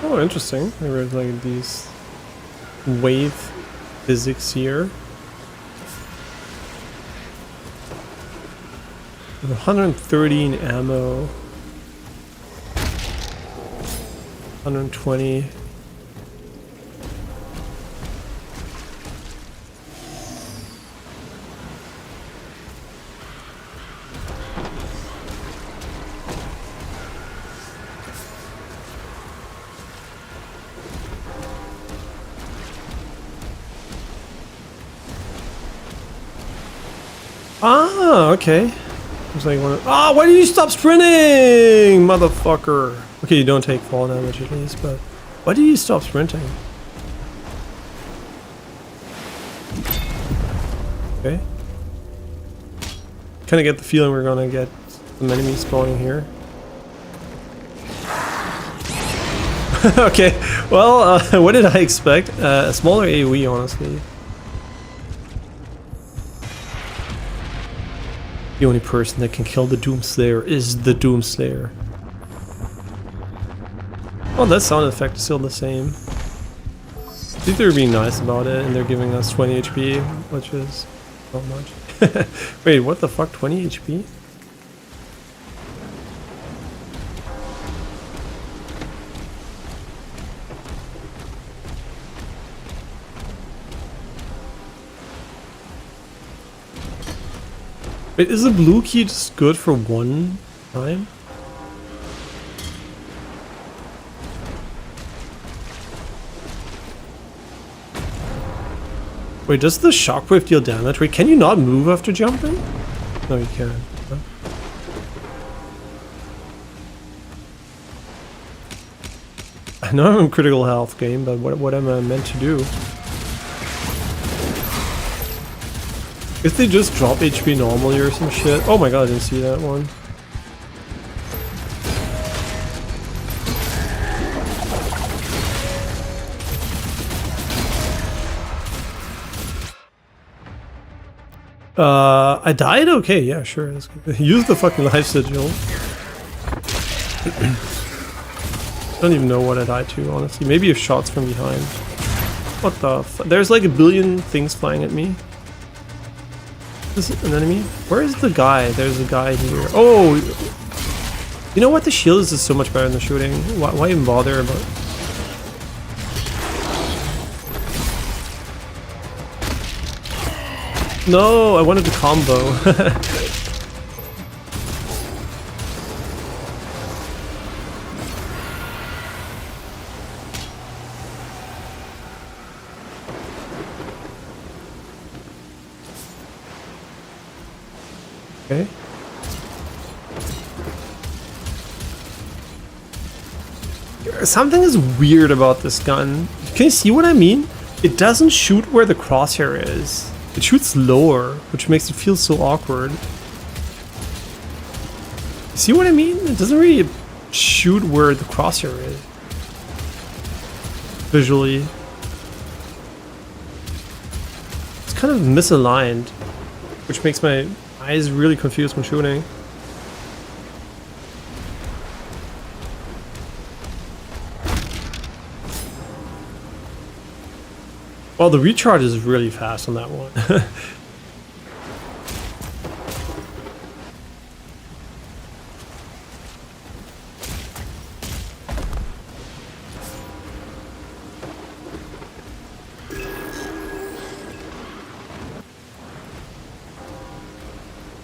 Oh, interesting. There is like these wave physics here. 113 ammo. 120. Ah, okay. It's like one. Ah, why did you stop sprinting, motherfucker? Okay, you don't take fall damage at least, but why did you stop sprinting? Okay. Kind of get the feeling we're gonna get some enemies spawning here. Okay, well, what did I expect? A smaller AoE, honestly. The only person that can kill the Doomslayer is the Doomslayer. Oh, that sound effect is still the same. I think they're being nice about it, and they're giving us 20 HP, which is not much. Wait, what the fuck? 20 HP? Wait, is the blue key just good for one time? Wait, does the shockwave deal damage? Wait, can you not move after jumping? No, you can't. Huh? I know I'm in critical health game, but what am I meant to do? If they just drop HP normally or some shit. Oh my god, I didn't see that one. I died? Okay, yeah, sure. That's good. Use the fucking life sigil. I don't even know what I died to, honestly. Maybe if shots from behind. What the f- There's like a billion things flying at me. Is it an enemy? Where is the guy? There's a guy here. Oh! You know what? The shield is just so much better than the shooting. Why even bother about... No, I wanted to combo. Okay. Something is weird about this gun. Can you see what I mean? It doesn't shoot where the crosshair is. It shoots lower, which makes it feel so awkward. See what I mean? It doesn't really shoot where the crosshair is. Visually. It's kind of misaligned, which makes my eyes really confused when shooting. Well, the recharge is really fast on that one.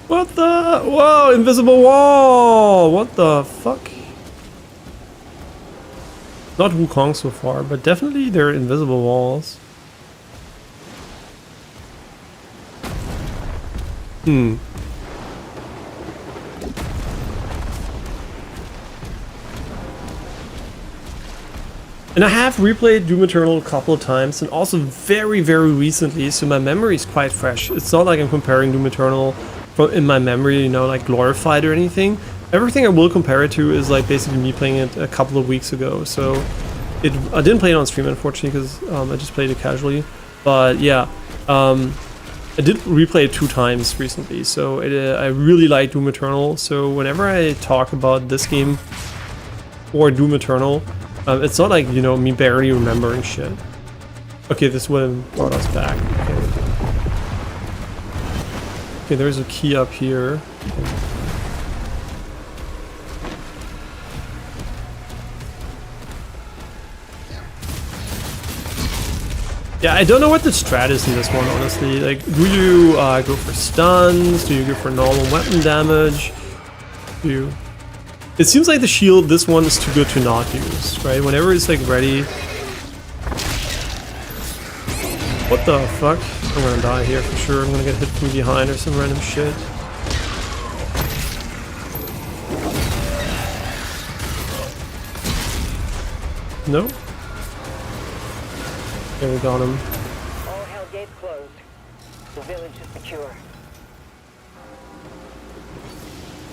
What the? Whoa, invisible wall! What the fuck? Not Wukong so far, but definitely there are invisible walls. And I have replayed Doom Eternal a couple of times, and also very, very recently, so my memory is quite fresh. It's not like I'm comparing Doom Eternal from in my memory, you know, like glorified or anything. Everything I will compare it to is like basically me playing it a couple of weeks ago. So I didn't play it on stream, unfortunately, because I just played it casually. But yeah, I did replay it 2 times recently, so I really like Doom Eternal. So whenever I talk about this game or Doom Eternal, it's not like, you know, me barely remembering shit. Okay, this would have brought us back. Okay, there's a key up here. Yeah, I don't know what the strat is in this one, honestly. Like, do you go for stuns? Do you go for normal weapon damage? Do you... It seems like the shield, this one is too good to not use, right? Whenever it's like ready... What the fuck? I'm gonna die here for sure. I'm gonna get hit from behind or some random shit. No? Okay, we got him. All hell gates closed. The village is secure.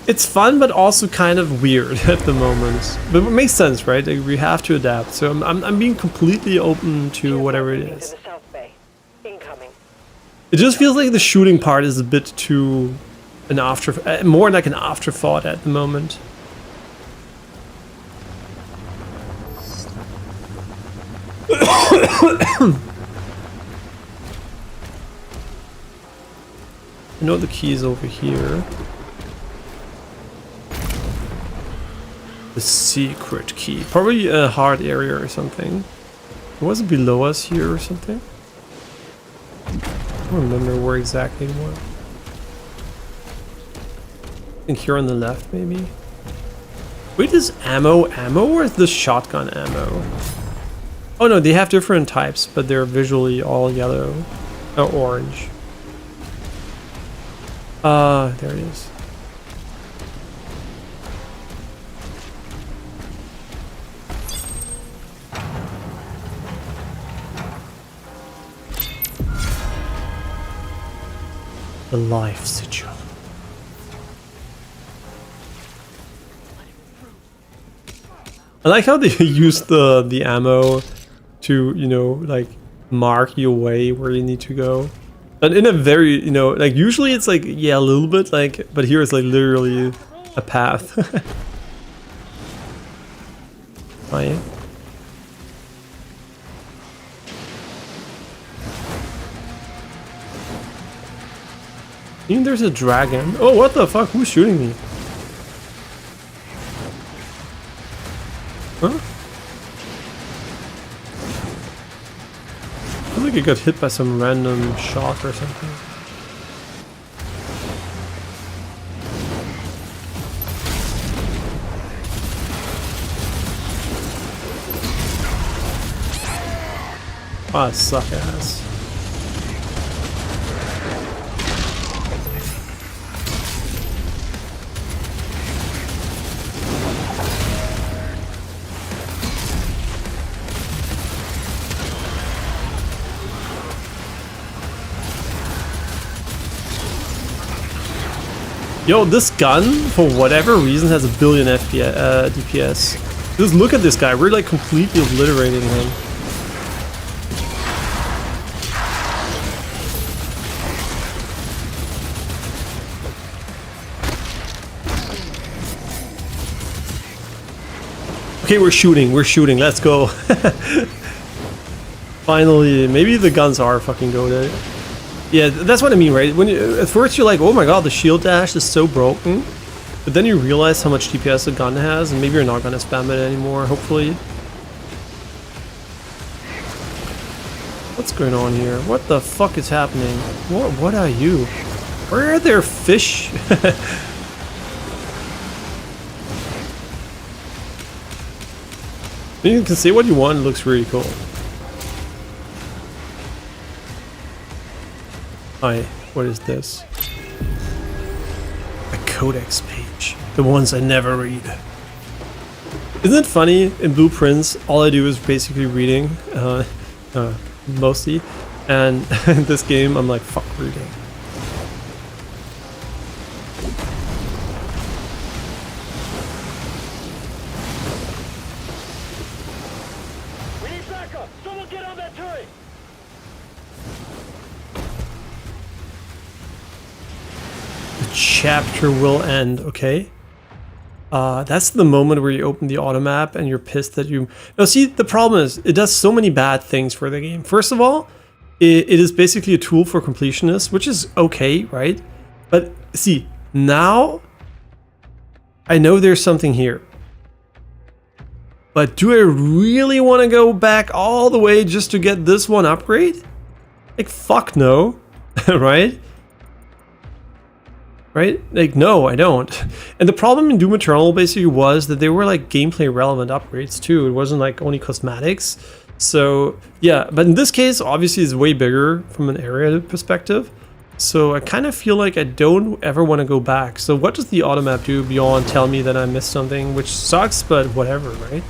It's fun, but also kind of weird at the moment. But it makes sense, right? Like, we have to adapt. So I'm being completely open to whatever it is. To the South Bay. Incoming. It just feels like the shooting part is a bit too more like an afterthought at the moment. I know the key is over here. The secret key. Probably a hard area or something. Was it below us here or something? I don't remember where exactly it was. I think here on the left, maybe. Wait, is ammo or is this shotgun ammo? Oh no, they have different types, but they're visually all yellow. Oh, orange. There it is. The life sigil. I like how they use the ammo to, you know, like mark your way where you need to go. And in a very, you know, like usually it's like, yeah, a little bit like, but here it's like literally a path. Right. Even there's a dragon. Oh, what the fuck? Who's shooting me? Huh? I feel like I got hit by some random shot or something. Ah, suck ass. Yo, this gun, for whatever reason, has a billion DPS. Just look at this guy. We're like completely obliterating him. Okay, we're shooting, let's go. Finally, maybe the guns are fucking goated. Yeah, that's what I mean, right? When you, at first you're like, oh my god, the shield dash is so broken. But then you realize how much DPS a gun has, and maybe you're not gonna spam it anymore, hopefully. What's going on here? What the fuck is happening? What are you? Where are there fish? You can say what you want, it looks really cool. Hi, what is this? A codex page. The ones I never read. Isn't it funny, in Blueprints, all I do is basically reading, mostly. And in this game, I'm like, fuck reading. We need backup! Someone get on that turret! The chapter will end, okay? That's the moment where you open the auto map and you're pissed that you... No, see, the problem is, it does so many bad things for the game. First of all, it is basically a tool for completionists, which is okay, right? But see, now I know there's something here. But do I really want to go back all the way just to get this one upgrade? Like, fuck no, right? Right? Like, no, I don't. And the problem in Doom Eternal basically was that they were like gameplay relevant upgrades too. It wasn't like only cosmetics. So yeah, but in this case, obviously it's way bigger from an area perspective. So I kind of feel like I don't ever want to go back. So what does the auto map do beyond tell me that I missed something, which sucks, but whatever, right?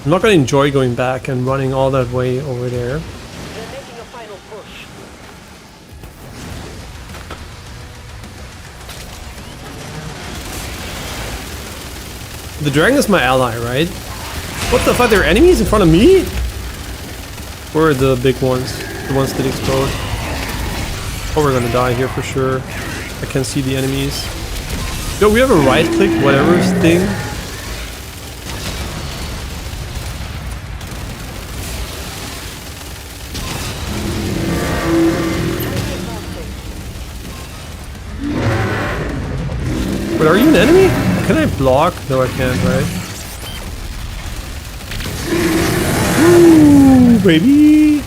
I'm not going to enjoy going back and running all that way over there. They're making a final push. The dragon is my ally, right? What the fuck? There are enemies in front of me? Where are the big ones? The ones that explode? Oh, we're gonna die here for sure. I can see the enemies. Yo, we have a right click, whatever thing. But are you an enemy? Can I block? No, I can't, right? Ooh, baby!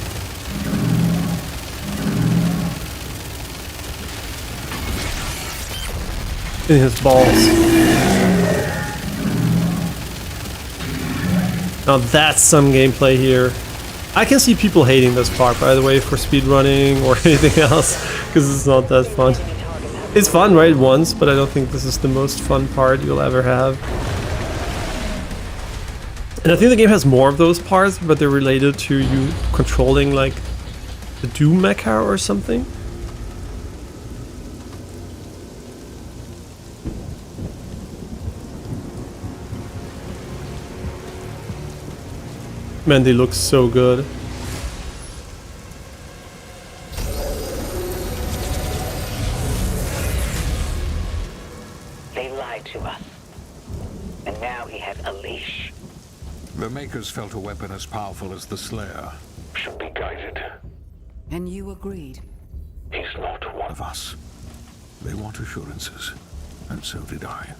In his balls. Now that's some gameplay here. I can see people hating this part, by the way, for speedrunning or anything else, because it's not that fun. It's fun, right, once, but I don't think this is the most fun part you'll ever have. And I think the game has more of those parts, but they're related to you controlling, like, the Doom mecha or something. Man, they look so good. They lied to us. And now he has a leash. The Makers felt a weapon as powerful as the Slayer. Should be guided. And you agreed. He's not one Of us. They want assurances. And so did I.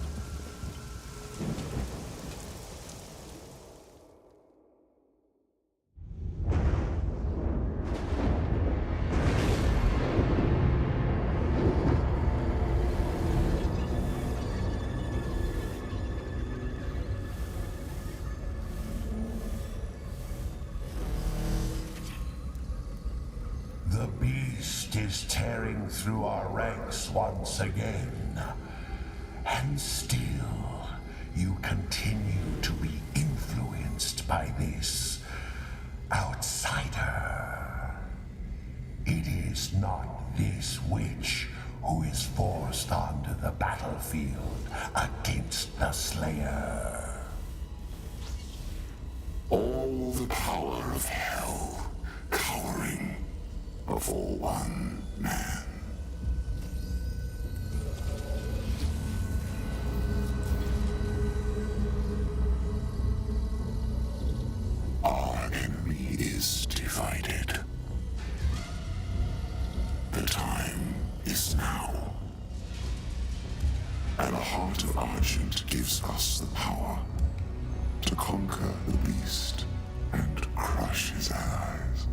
The beast is tearing through our ranks once again. And still, you continue to be influenced by this outsider. It is not this witch who is forced onto the battlefield against the Slayer. All the power of hell cowering before one man. Our enemy is divided. The time is now. And the heart of Argent gives us the power to conquer the beast and crush his allies.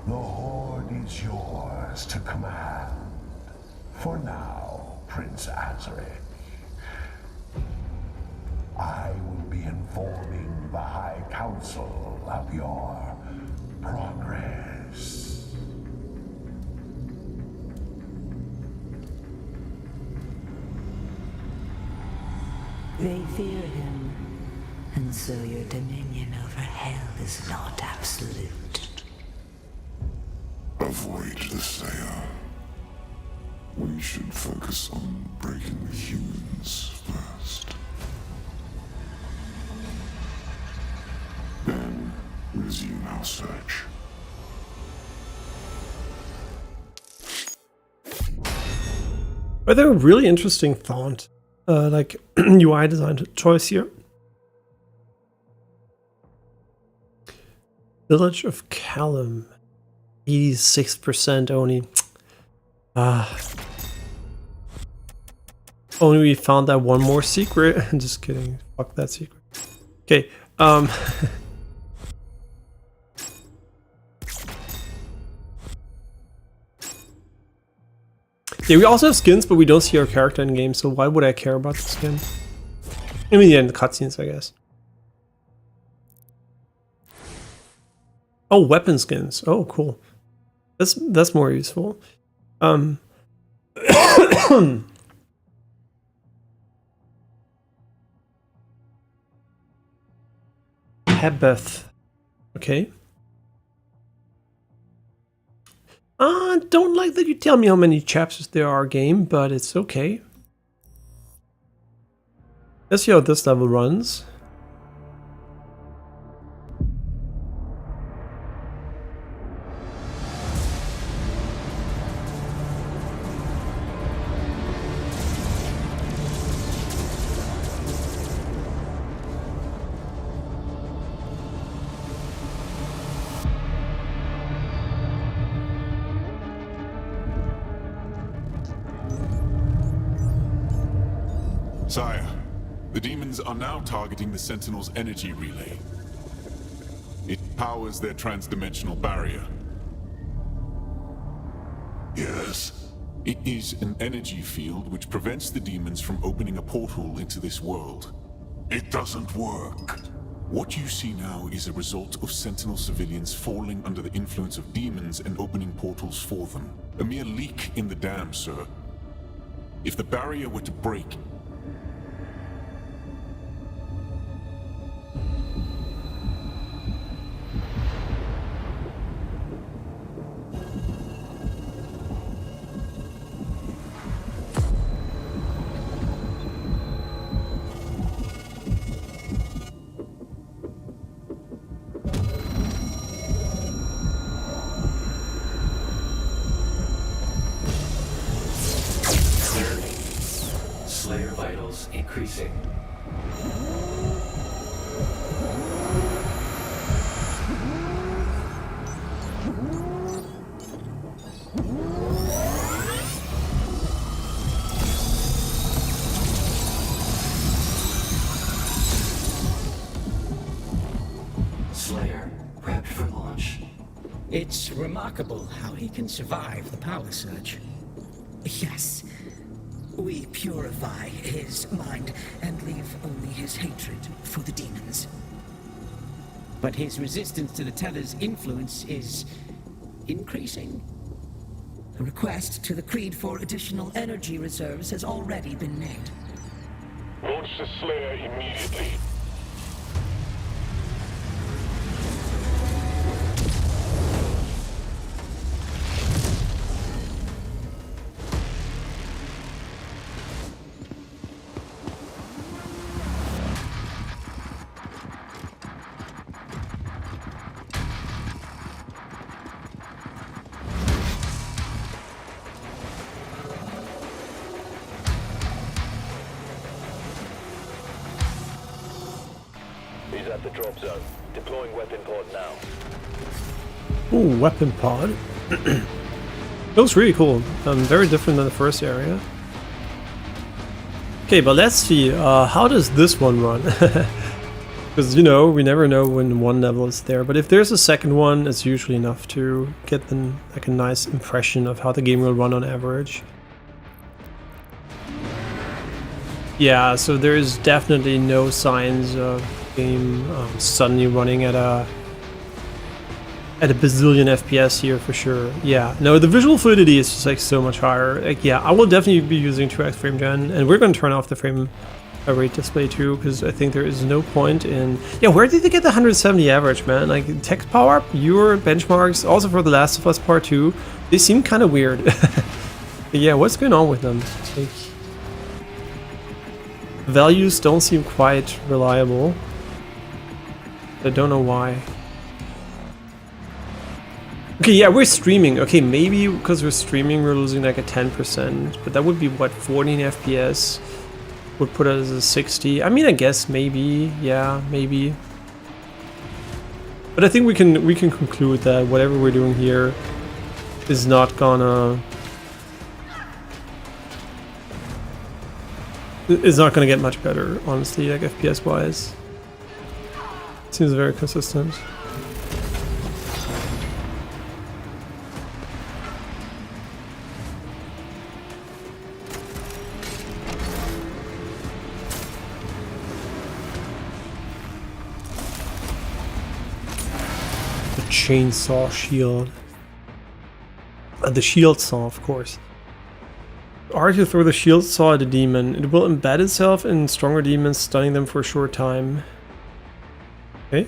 The Horde is yours to command. For now, Prince Azaric. I will be informing the High Council of your progress. They fear him, and so your dominion over hell is not absolute. Avoid the Slayer. We should focus on breaking the humans first. Then resume our search. But they're a really interesting font, like UI design choice here. Village of Callum, 86% only. Only we found that one more secret. Just kidding. Fuck that secret. Okay. Yeah, we also have skins, but we don't see our character in game, so why would I care about the skin? I mean, yeah, in the cutscenes, I guess. Oh, weapon skins. Oh, cool. That's more useful. Hebeth. Okay. Don't like that you tell me how many chapters there are, game, but it's okay. Let's see how this level runs. Sire, the demons are now targeting the Sentinel's energy relay. It powers their transdimensional barrier. Yes? It is an energy field which prevents the demons from opening a portal into this world. It doesn't work. What you see now is a result of Sentinel civilians falling under the influence of demons and opening portals for them. A mere leak in the dam, sir. If the barrier were to break... Slayer vitals increasing. Slayer prepped for launch. It's remarkable how he can survive the power surge. Yes. We purify his mind and leave only his hatred for the demons. But his resistance to the Teller's influence is increasing. A request to the Creed for additional energy reserves has already been made. Launch the Slayer immediately. He's at the drop zone. Deploying weapon pod now. Ooh, weapon pod. That was really cool. Very different than the first area. Okay, but let's see. How does this one run? Because, you know, we never know when one level is there. But if there's a second one, it's usually enough to get like a nice impression of how the game will run on average. Yeah, so there's definitely no signs of game suddenly running at a bazillion FPS here for sure. Yeah, no, the visual fluidity is just like so much higher. Like, yeah, I will definitely be using 2x frame gen, and we're going to turn off the frame rate display too, because I think there is no point in... Yeah, where did they get the 170 average, man? Like, text power up, your benchmarks, also for The Last of Us Part 2, they seem kind of weird. But yeah, what's going on with them? Like, values don't seem quite reliable. I don't know why. Okay, yeah, we're streaming. Okay, maybe because we're streaming we're losing like a 10%, but that would be what, 14 FPS would put us as a 60. I mean, I guess maybe, yeah, maybe. But I think we can conclude that whatever we're doing here is not gonna get much better, honestly, like FPS wise. Seems very consistent. The chainsaw shield. The shield saw, of course. R to throw the shield saw at a demon. It will embed itself in stronger demons, stunning them for a short time. Okay.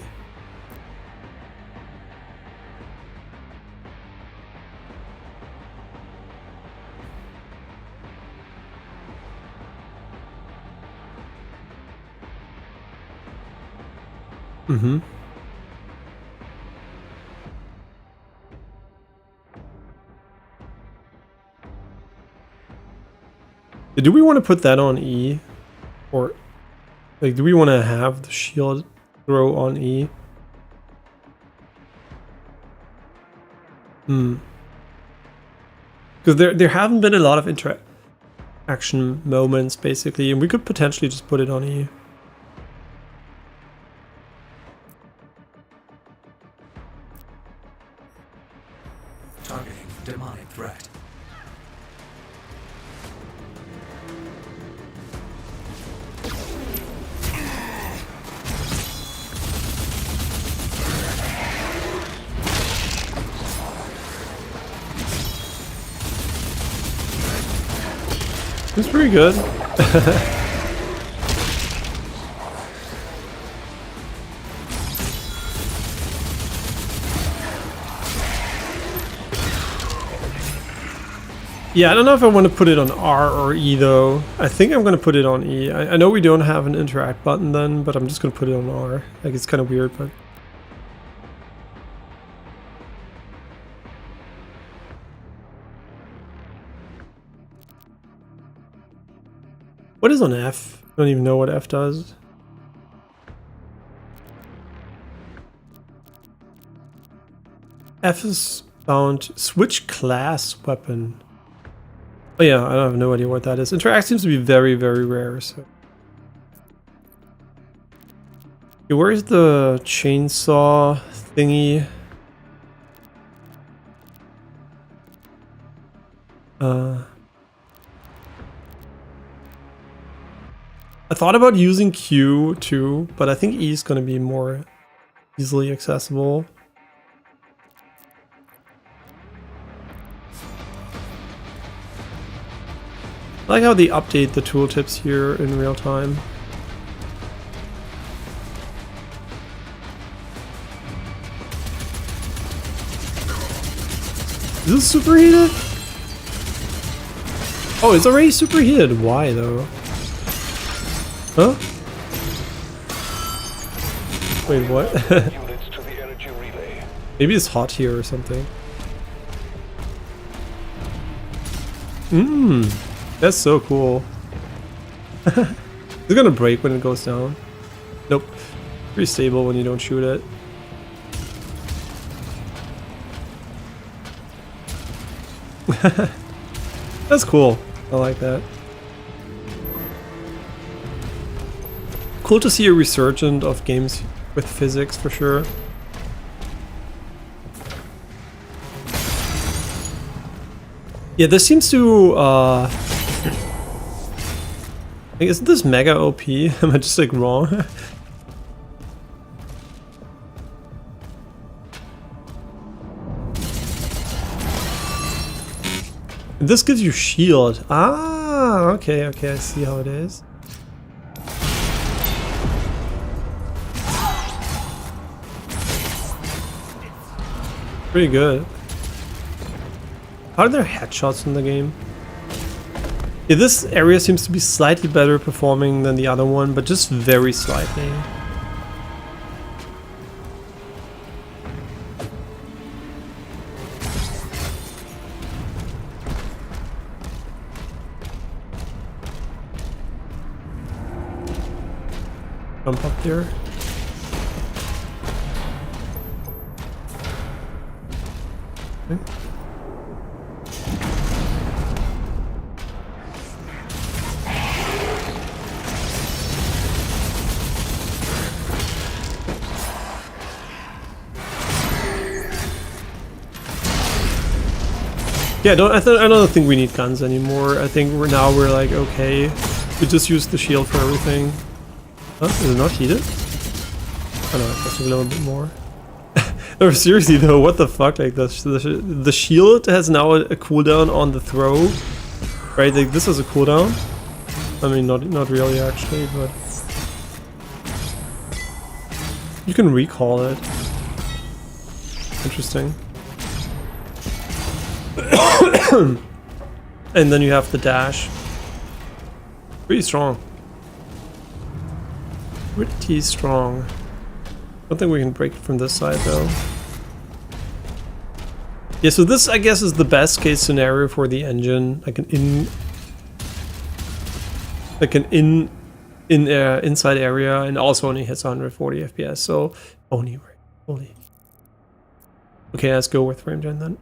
Mm-hmm. Do we want to put that on E? Or, like, do we want to have the shield throw on E? Because there haven't been a lot of interaction moments, basically, and we could potentially just put it on E. Targeting demonic threat. It's pretty good. Yeah, I don't know if I want to put it on R or E though. I think I'm going to put it on E. I know we don't have an interact button then, but I'm just going to put it on R. Like, it's kind of weird, but... What is on F? I don't even know what F does. F is found switch class weapon. Oh yeah, I have no idea what that is. Interact seems to be very, very rare, so... Okay, where's the chainsaw thingy? I thought about using Q too, but I think E is going to be more easily accessible. I like how they update the tooltips here in real time. Is this superheated? Oh, it's already superheated. Why though? Huh? Wait, what? Maybe it's hot here or something. That's so cool. It's gonna break when it goes down. Nope. Pretty stable when you don't shoot it. That's cool. I like that. Cool to see a resurgence of games with physics for sure. Yeah, this seems to isn't this mega OP? Am I just like wrong? This gives you shield. Ah, okay, I see how it is. Pretty good. Are there headshots in the game? Yeah, this area seems to be slightly better performing than the other one, but just very slightly. Jump up there. Okay. Yeah, I don't think we need guns anymore. I think we're like okay. We just use the shield for everything. Huh? Is it not heated? Oh no, it costs a little bit more. No, seriously though, what the fuck? Like the shield has now a cooldown on the throw, right? Like this is a cooldown. I mean, not really actually, but you can recall it. Interesting. And then you have the dash. Pretty strong. Pretty strong. Don't think we can break it from this side though. Yeah, so this I guess is the best case scenario for the engine, like an inside area, and also only hits 140 FPS. So only. Okay, let's go with frame gen then.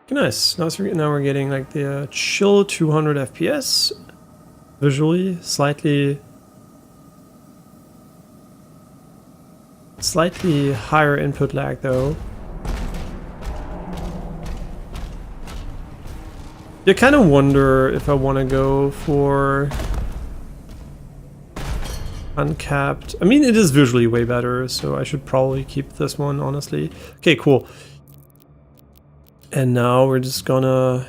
Nice. Now we're getting like the chill 200 FPS. Visually, slightly higher input lag though. You kind of wonder if I want to go for Uncapped. I mean, it is visually way better, so I should probably keep this one, honestly. Okay, cool. And now we're just gonna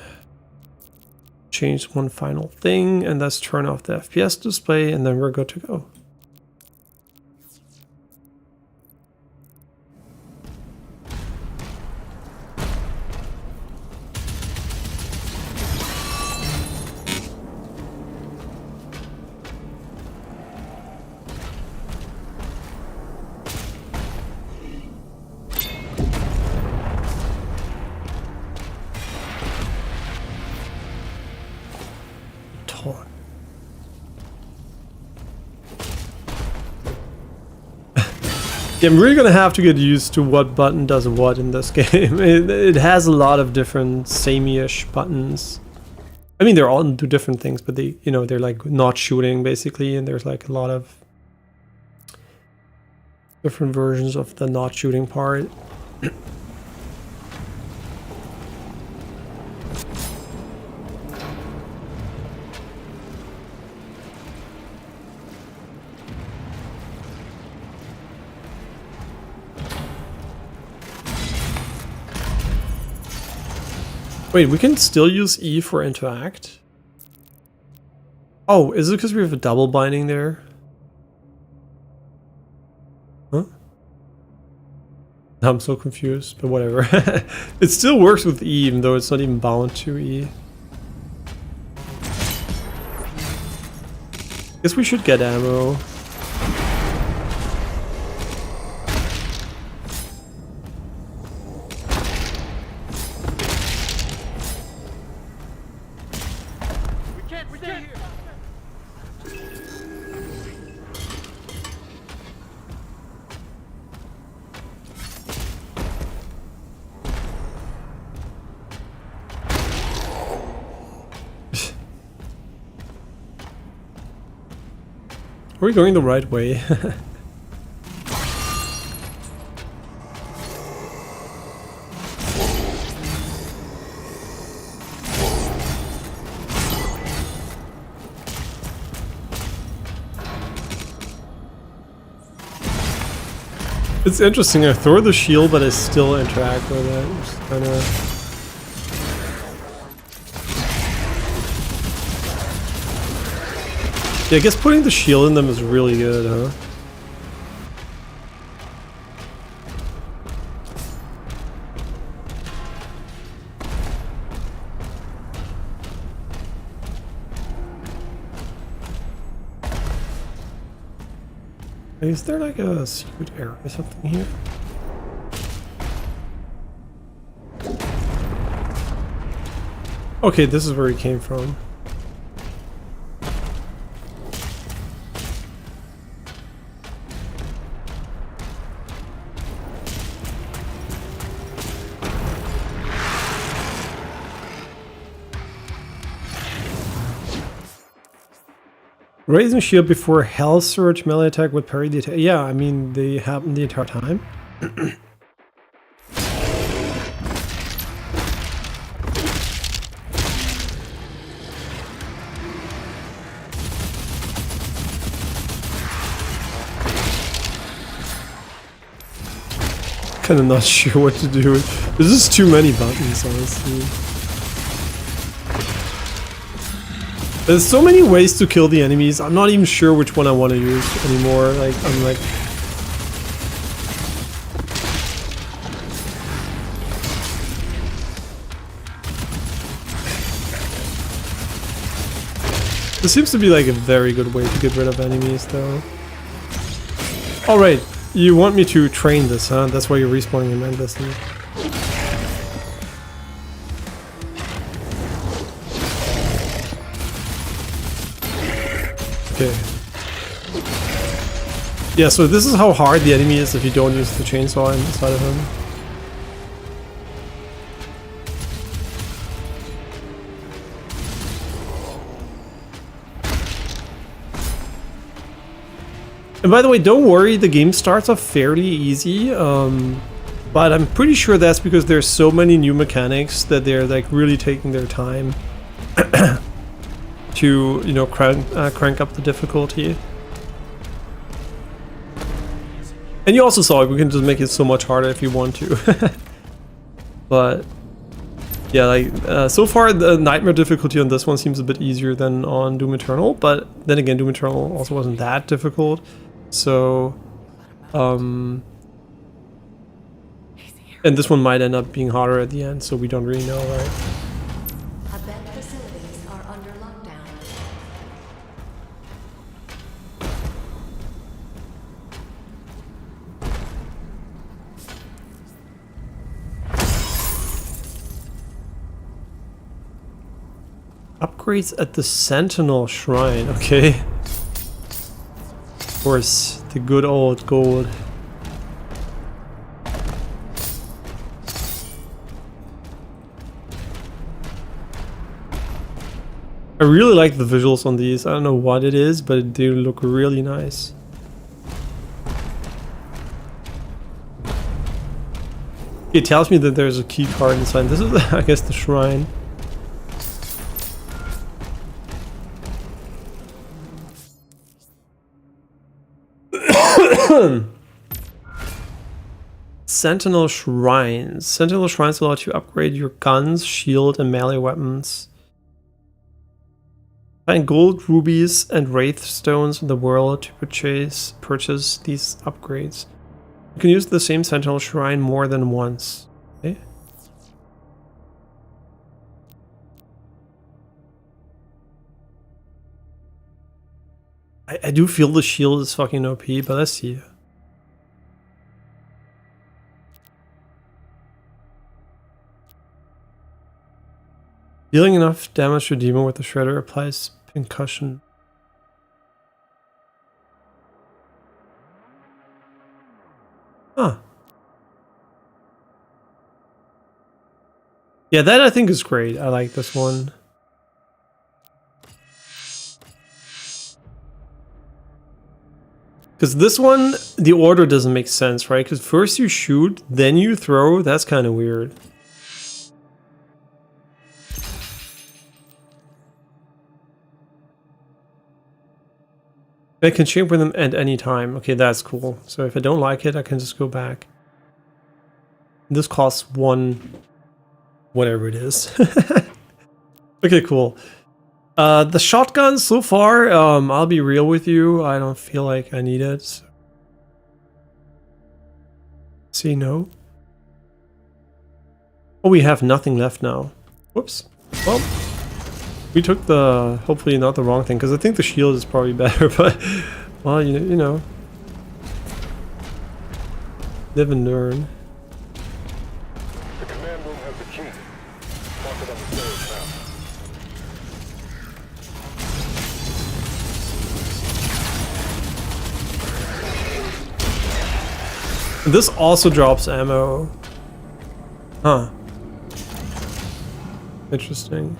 change one final thing, and that's turn off the FPS display, and then we're good to go. Yeah, I'm really gonna have to get used to what button does what in this game. It has a lot of different samey-ish buttons. I mean, they're all do different things, but they, you know, they're like not shooting basically, and there's like a lot of different versions of the not shooting part. Wait, we can still use E for interact? Oh, is it because we have a double binding there? Huh? I'm so confused, but whatever. It still works with E, even though it's not even bound to E. Guess we should get ammo. Are we going the right way? It's interesting, I throw the shield, but I still interact with it. It's kinda... Yeah, I guess putting the shield in them is really good, huh? Is there like a secret area or something here? Okay, this is where he came from. Raising shield before Hell Surge melee attack with parry the attack. Yeah, I mean, they happen the entire time. Kinda not sure what to do. There's just too many buttons, honestly. There's so many ways to kill the enemies, I'm not even sure which one I want to use anymore. Like, I'm like... This seems to be like a very good way to get rid of enemies, though. Alright, you want me to train this, huh? That's why you're respawning in endlessly. Okay. Yeah, so this is how hard the enemy is if you don't use the chainsaw inside of him. And by the way, don't worry, the game starts off fairly easy, but I'm pretty sure that's because there's so many new mechanics that they're like really taking their time to, you know, crank up the difficulty. And you also saw it, we can just make it so much harder if you want to. But yeah, like so far the nightmare difficulty on this one seems a bit easier than on Doom Eternal, but then again Doom Eternal also wasn't that difficult. So and this one might end up being harder at the end, so we don't really know, right? Abandoned facilities are under lockdown. Upgrades at the Sentinel Shrine, okay. Of course, the good old gold. I really like the visuals on these. I don't know what it is, but they look really nice. It tells me that there's a key card inside. This is, I guess, the shrine. Sentinel Shrines. Sentinel Shrines allow you to upgrade your guns, shield, and melee weapons. Find gold, rubies, and wraith stones in the world to purchase these upgrades. You can use the same Sentinel Shrine more than once. Okay. I do feel the shield is fucking OP, but let's see. Dealing enough damage to a demon with the shredder applies concussion. Huh. Yeah, that I think is great. I like this one. Because this one, the order doesn't make sense, right? Because first you shoot, then you throw. That's kind of weird. I can change with them at any time. Okay, that's cool. So if I don't like it, I can just go back. This costs 1, whatever it is. Okay, cool. The shotgun so far, I'll be real with you. I don't feel like I need it. So. See, no. Oh, we have nothing left now. Whoops. Well. We took the, hopefully not the wrong thing, because I think the shield is probably better, but, well, you know. Live and learn. The command room has the key. Mark it on the stairs now. This also drops ammo. Huh. Interesting.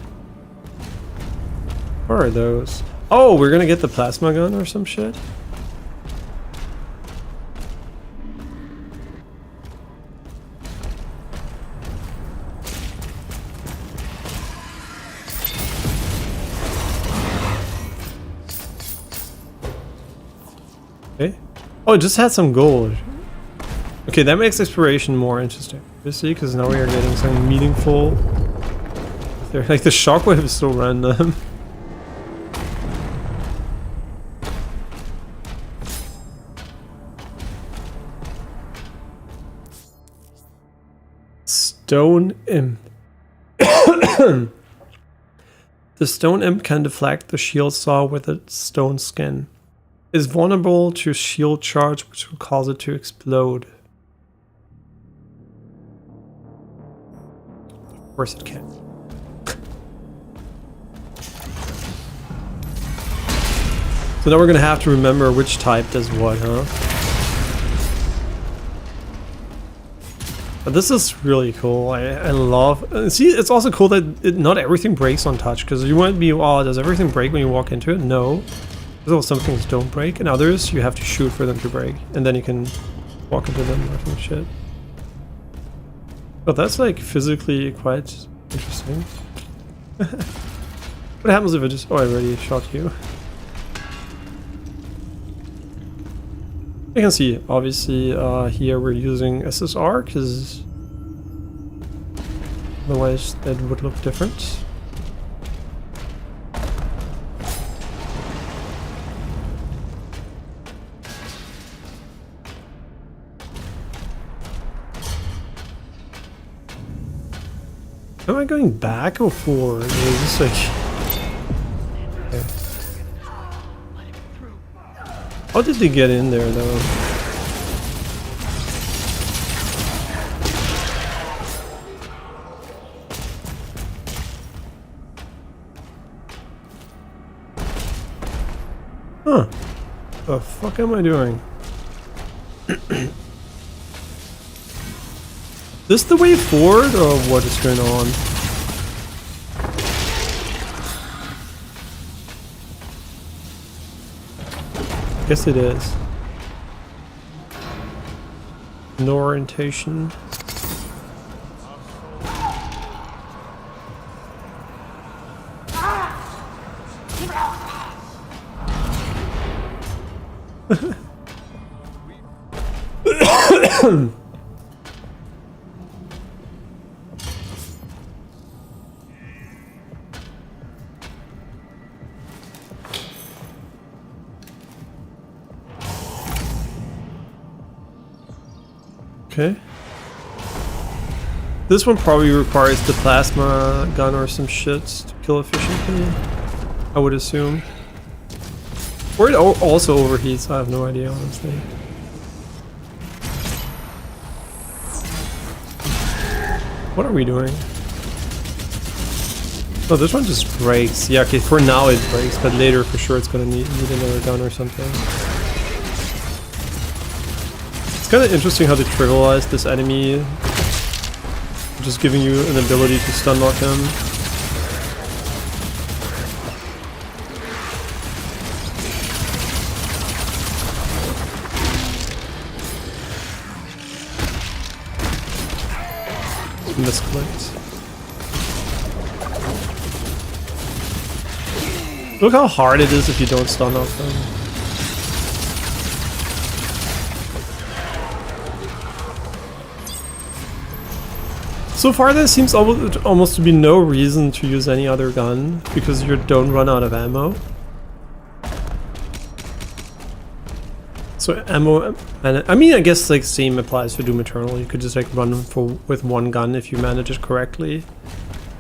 What are those? Oh, we're gonna get the plasma gun or some shit? Okay. Oh, it just had some gold. Okay, that makes exploration more interesting. You see, because now we are getting something meaningful. Like the shockwave is so random. Stone Imp. The Stone Imp can deflect the shield saw with its stone skin. It is vulnerable to shield charge, which will cause it to explode. Of course it can. So now we're gonna have to remember which type does what, huh? But this is really cool. I love... See, it's also cool that not everything breaks on touch, because you might be, oh, does everything break when you walk into it? No. There's some things don't break, and others you have to shoot for them to break, and then you can walk into them or some shit. But that's like physically quite interesting. What happens if I just... Oh, I already shot you. You can see, obviously, here we're using SSR, because otherwise that would look different. Am I going back or forward? Or is this like... Okay. How did they get in there though? Huh. The fuck am I doing? This the way forward, or what is going on? Guess it is. No orientation. Okay. This one probably requires the plasma gun or some shit to kill efficiently, I would assume. Or it also overheats, I have no idea, honestly. What are we doing? Oh, this one just breaks. Yeah, okay, for now it breaks, but later for sure it's gonna need another gun or something. It's kind of interesting how they trivialized this enemy, just giving you an ability to stun lock him. Misclicked. Look how hard it is if you don't stun lock them. So far there seems almost to be no reason to use any other gun, because you don't run out of ammo. So ammo, and I mean I guess like same applies for Doom Eternal, you could just like run with one gun if you manage it correctly.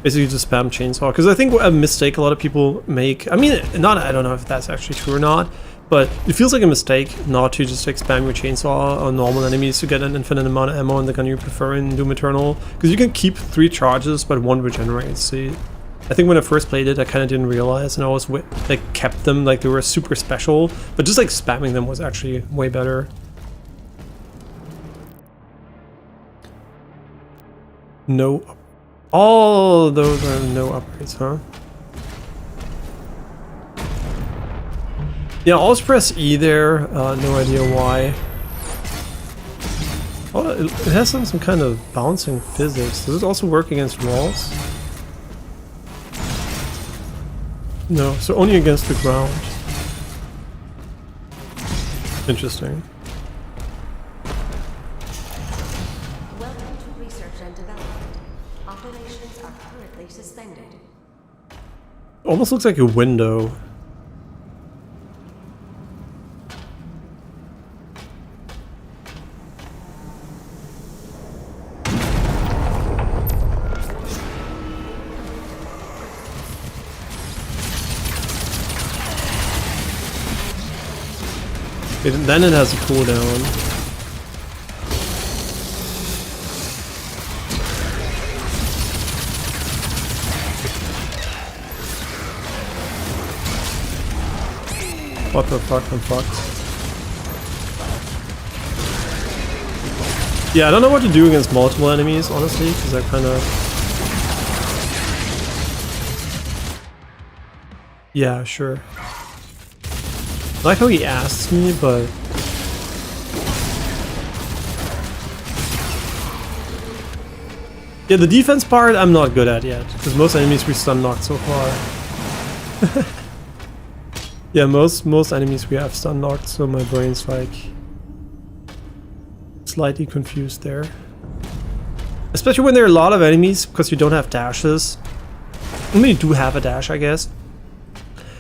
Basically just spam chainsaw, because I think a mistake a lot of people make, I mean I don't know if that's actually true or not, but it feels like a mistake not to just like spam your chainsaw on normal enemies to get an infinite amount of ammo on the gun you prefer in Doom Eternal, because you can keep 3 charges but 1 regenerates. See, I think when I first played it I kind of didn't realize, and I always like kept them like they were super special, but just like spamming them was actually way better. No, all those are no upgrades, huh? Yeah, I'll just press E there, no idea why. Oh, it has some kind of bouncing physics. Does it also work against walls? No, so only against the ground. Interesting. Welcome to research and development. Operations are currently suspended. Almost looks like a window. Then it has a cooldown. What the fuck, I'm fucked. Yeah, I don't know what to do against multiple enemies, honestly, because I kind of... Yeah, sure. I like how he asks me, but... Yeah, the defense part I'm not good at yet, because most enemies we stun knocked so far. Yeah, most enemies we have stun knocked, so my brain's like... slightly confused there. Especially when there are a lot of enemies, because you don't have dashes. I mean, you do have a dash, I guess.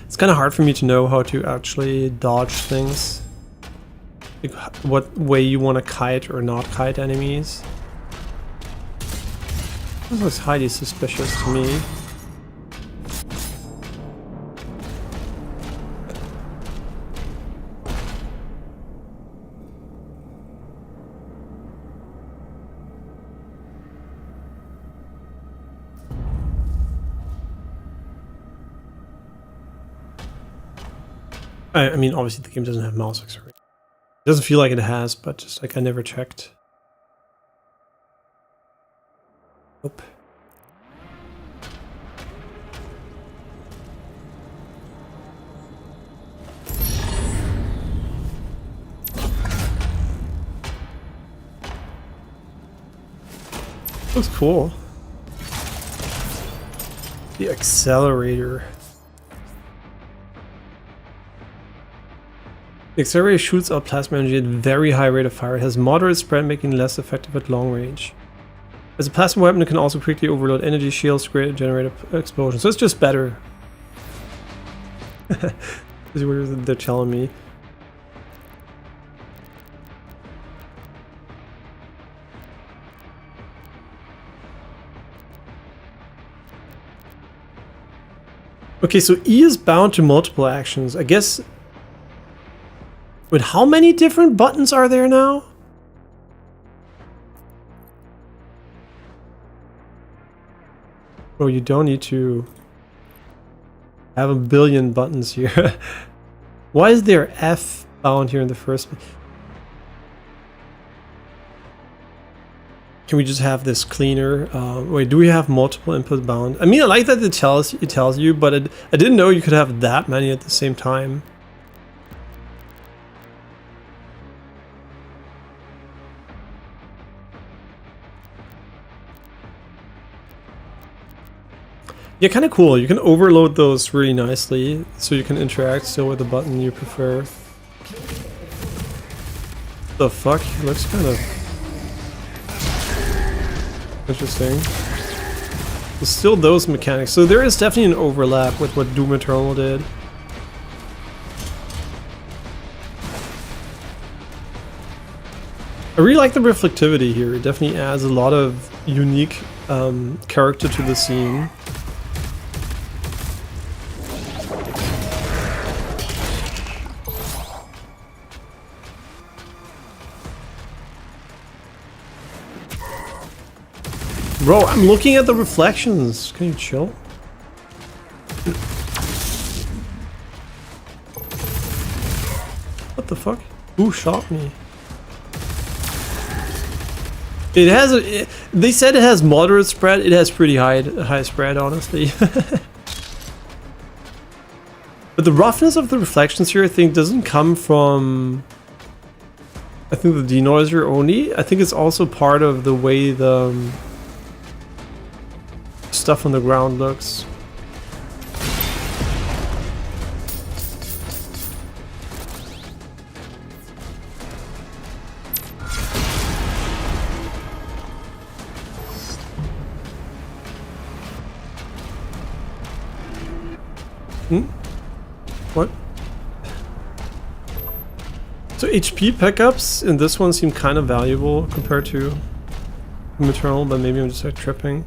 It's kind of hard for me to know how to actually dodge things. Like what way you want to kite or not kite enemies. This looks highly suspicious to me. I mean, obviously the game doesn't have mouse accessory. It doesn't feel like it has, but just like I never checked. Nope. Looks cool. The accelerator. The accelerator shoots out plasma energy at a very high rate of fire. It has moderate spread, making it less effective at long range. As a plasma weapon, it can also quickly overload energy shields, generate explosions. So it's just better. This is what they're telling me. Okay, so E is bound to multiple actions. I guess... Wait, how many different buttons are there now? Oh, you don't need to have a billion buttons here. Why is there F bound here in the first place? Can we just have this cleaner? Wait, do we have multiple input bound? I mean, I like that it tells you, but I didn't know you could have that many at the same time. Yeah, kind of cool. You can overload those really nicely, so you can interact still with the button you prefer. The fuck? It looks kind of interesting. There's still those mechanics, so there is definitely an overlap with what Doom Eternal did. I really like the reflectivity here. It definitely adds a lot of unique character to the scene. Bro, I'm looking at the reflections. Can you chill? What the fuck? Who shot me? It has a... they said it has moderate spread. It has pretty high spread, honestly. But the roughness of the reflections here, I think, doesn't come from... I think the denoiser only. I think it's also part of the way the... stuff on the ground looks. What? So HP pickups in this one seem kind of valuable compared to Maternal, but maybe I'm just like tripping.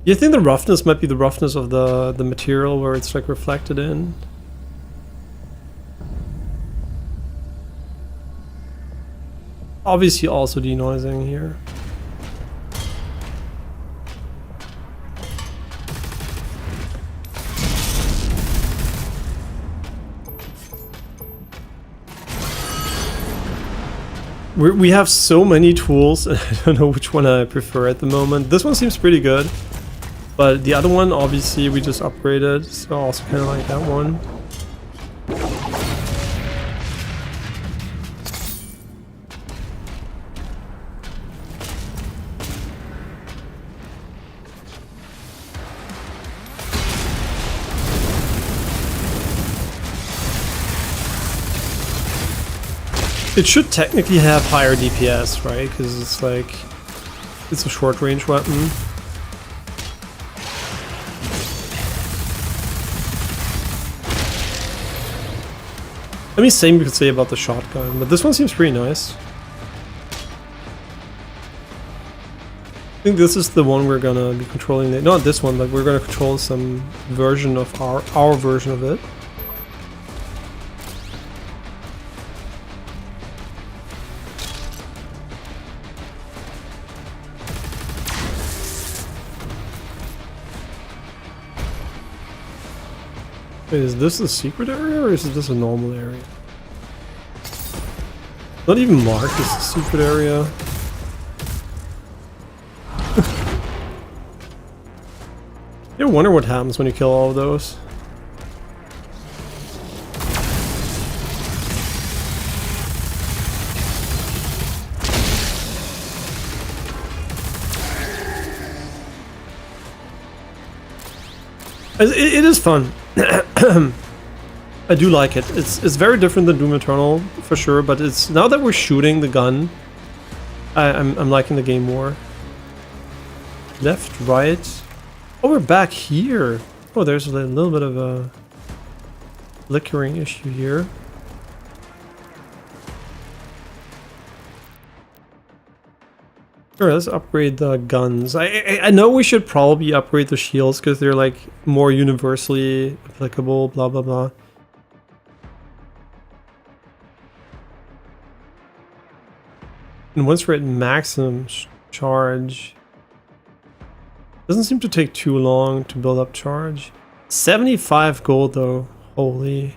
You think the roughness might be the roughness of the material where it's like reflected in? Obviously also denoising here. We have so many tools, and I don't know which one I prefer at the moment. This one seems pretty good. But the other one, obviously, we just upgraded, so I also kind of like that one. It should technically have higher DPS, right? Because it's like, it's a short range weapon. I mean, same you could say about the shotgun, but this one seems pretty nice. I think this is the one we're gonna be controlling. Not this one, but we're gonna control some version of our version of it. Wait, is this a secret area or is this a normal area? Not even marked as a secret area. You wonder what happens when you kill all of those. It is fun. I do like it. It's very different than Doom Eternal for sure, but it's now that we're shooting the gun, I'm liking the game more. Left, right. Oh, we're back here. Oh, there's a little bit of a flickering issue here. Sure, let's upgrade the guns. I know we should probably upgrade the shields because they're like more universally applicable, blah blah blah. And once we're at maximum charge, doesn't seem to take too long to build up charge. 75 gold though, holy.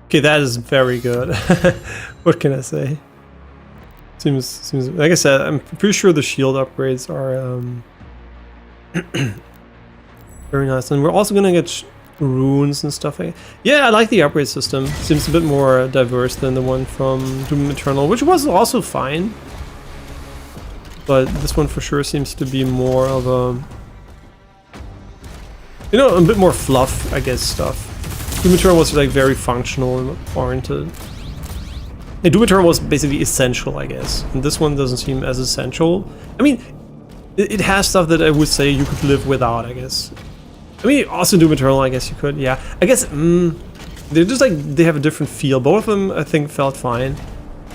Okay, that is very good. What can I say? Seems like I said, I'm pretty sure the shield upgrades are very nice, and we're also gonna get runes and stuff. Yeah, I like the upgrade system. Seems a bit more diverse than the one from Doom Eternal, which was also fine. But this one for sure seems to be more of a, you know, a bit more fluff, I guess, stuff. Doom Eternal was like very functional and oriented. And Doom Eternal was basically essential, I guess. And this one doesn't seem as essential. I mean, it has stuff that I would say you could live without, I guess. I mean, also Doom Eternal, I guess you could, yeah. I guess, they're just like, they have a different feel. Both of them, I think, felt fine.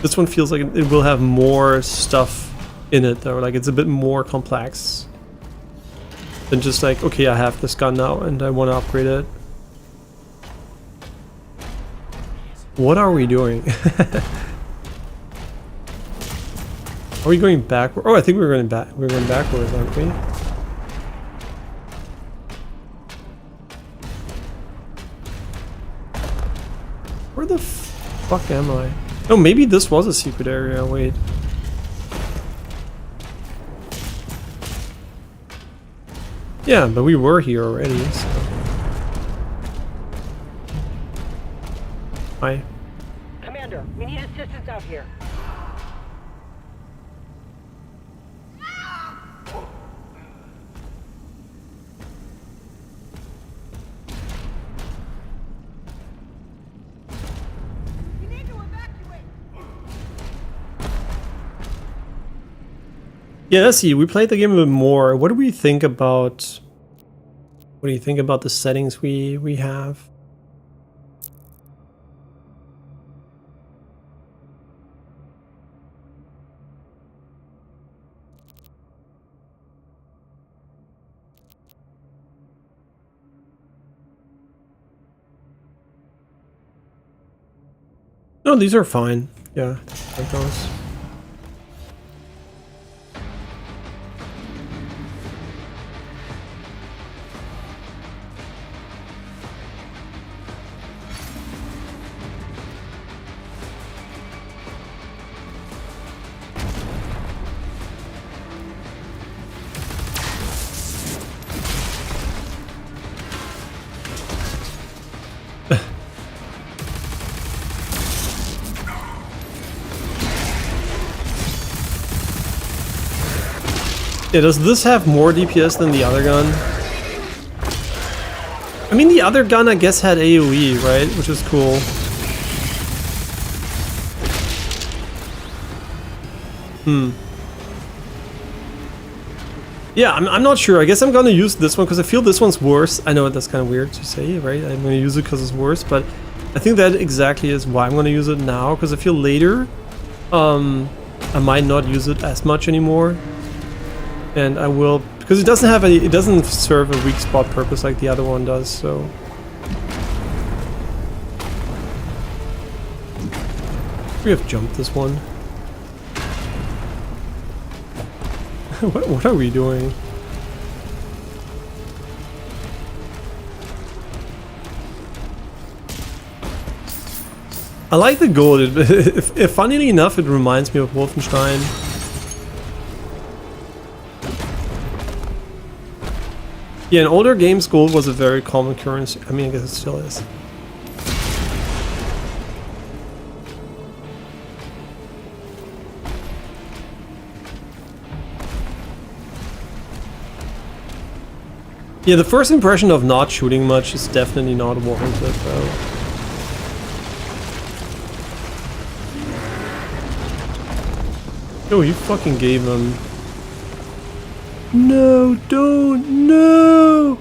This one feels like it will have more stuff in it, though. Like, it's a bit more complex than just like, okay, I have this gun now and I want to upgrade it. What are we doing? Are we going backward? Oh, I think we're going back. We're going backwards, aren't we? Where the fuck am I? Oh, maybe this was a secret area. Wait. Yeah, but we were here already, so. Hi. Commander, we need assistance out here. Yeah, let's see. We played the game a bit more. What do we think about? What do you think about the settings we have? No, these are fine. Yeah, like those. Yeah, does this have more DPS than the other gun? I mean, the other gun, I guess, had AoE, right? Which is cool. Yeah, I'm not sure. I guess I'm gonna use this one because I feel this one's worse. I know that's kind of weird to say, right? I'm gonna use it because it's worse, but I think that exactly is why I'm gonna use it now, because I feel later I might not use it as much anymore. And I will, because it doesn't have any, it doesn't serve a weak spot purpose like the other one does, so. We have jumped this one. What are we doing? I like the gold. Funnily enough, it reminds me of Wolfenstein. Yeah, in older games, gold was a very common currency. I mean, I guess it still is. Yeah, the first impression of not shooting much is definitely not warranted, though. Oh, you fucking gave him. No, don't, no!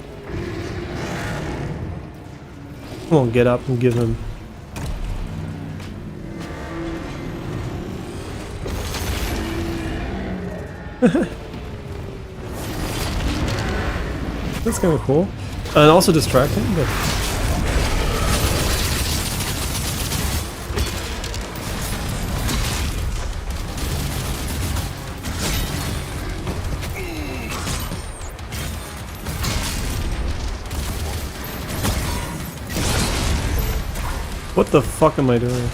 Come on, get up and give him. That's kind of cool. And also distracting, but... What the fuck am I doing?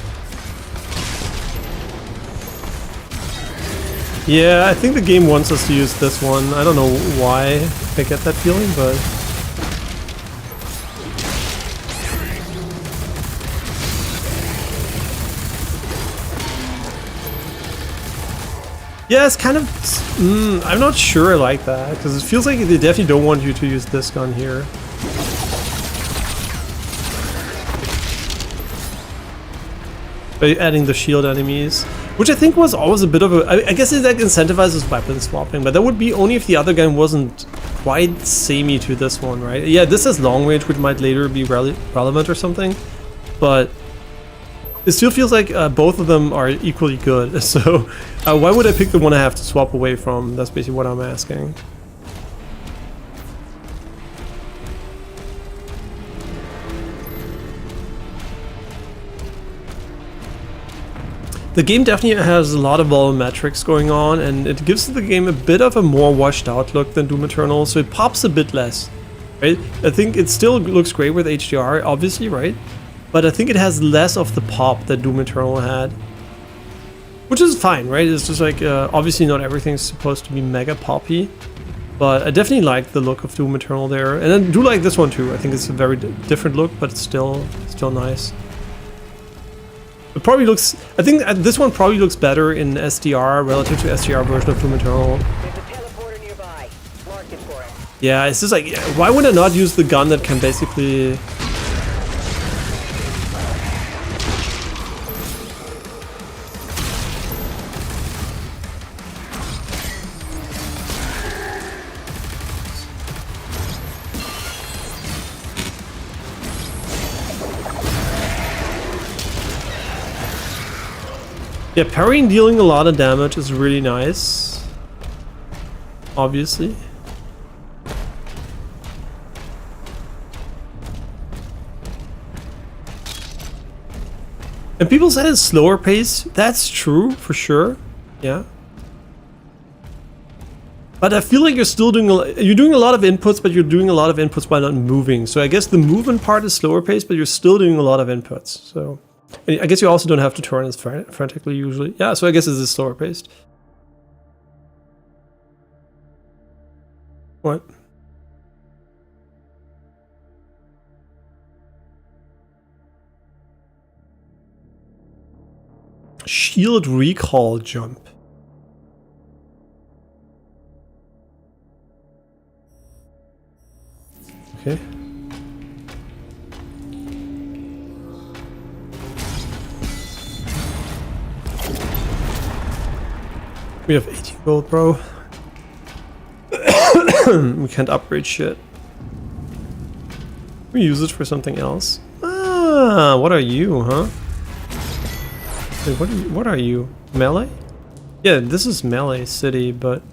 Yeah, I think the game wants us to use this one. I don't know why I get that feeling, but... Yeah, it's kind of... I'm not sure I like that, because it feels like they definitely don't want you to use this gun here. By adding the shield enemies, which I think was always a bit of a... I guess it like incentivizes weapon swapping, but that would be only if the other gun wasn't quite samey to this one, right? Yeah, this is long range, which might later be relevant or something, but it still feels like both of them are equally good. So why would I pick the one I have to swap away from? That's basically what I'm asking. The game definitely has a lot of volumetrics going on, and it gives the game a bit of a more washed out look than Doom Eternal, so it pops a bit less, right? I think it still looks great with HDR, obviously, right? But I think it has less of the pop that Doom Eternal had. Which is fine, right? It's just like, obviously not everything's supposed to be mega poppy, but I definitely like the look of Doom Eternal there. And I do like this one too. I think it's a very different look, but it's still nice. It probably looks... I think this one probably looks better in SDR relative to SDR version of Doom Eternal. There's a teleporter nearby. Mark it for it. Yeah, it's just like, why would I not use the gun that can basically... Yeah, parrying dealing a lot of damage is really nice. Obviously. And people said it's slower pace. That's true, for sure. Yeah. But I feel like you're still doing you're doing a lot of inputs, but you're doing a lot of inputs while not moving. So I guess the movement part is slower pace, but you're still doing a lot of inputs. So... I guess you also don't have to turn as frantically usually. Yeah, so I guess this is slower paced. What? Shield recall jump. Okay. We have 18 gold, bro. We can't upgrade shit. We use it for something else. Ah, what are you, huh? Wait, what are you? Melee? Yeah, this is Melee City, but...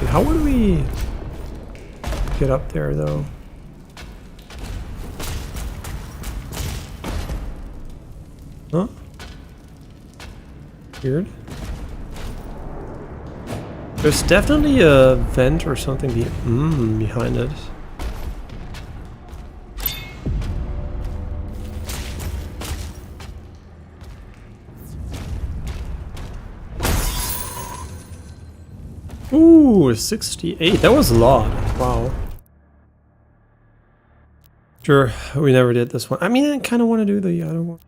Wait, how would we get up there, though? Huh? Weird. There's definitely a vent or something behind it. Ooh, 68. That was a lot. Wow. Sure, we never did this one. I mean, I kind of want to do the other one.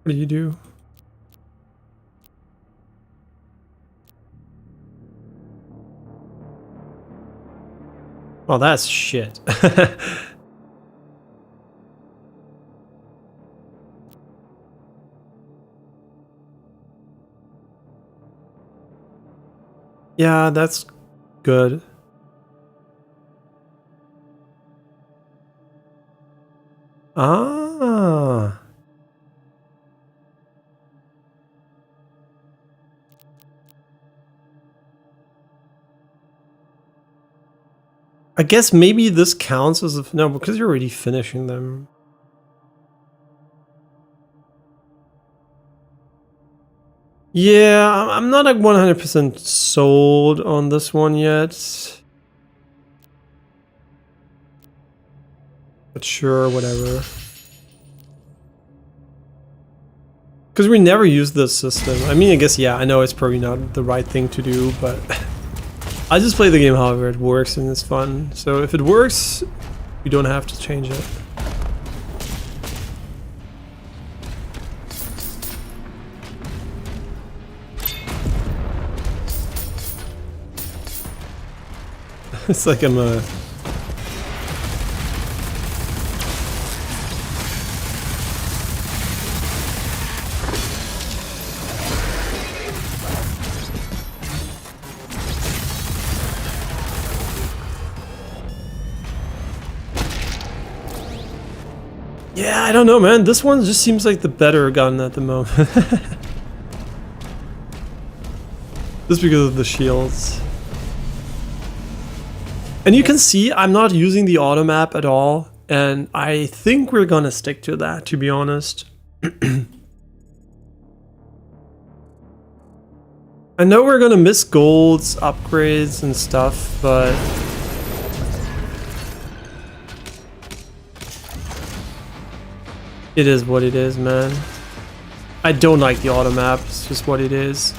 What do you do? Oh, that's shit. Yeah, that's good. Ah. I guess maybe this counts as a... No, because you're already finishing them. Yeah, I'm not like 100% sold on this one yet. But sure, whatever. Because we never use this system. I mean, I guess, yeah, I know it's probably not the right thing to do, but... I just play the game however it works and it's fun. So if it works, you don't have to change it. It's like I'm a... Yeah, I don't know, man. This one just seems like the better gun at the moment. Just because of the shields. And you can see I'm not using the auto map at all. And I think we're gonna stick to that, to be honest. I know we're gonna miss golds, upgrades and stuff, but... It is what it is, man. I don't like the auto map, it's just what it is.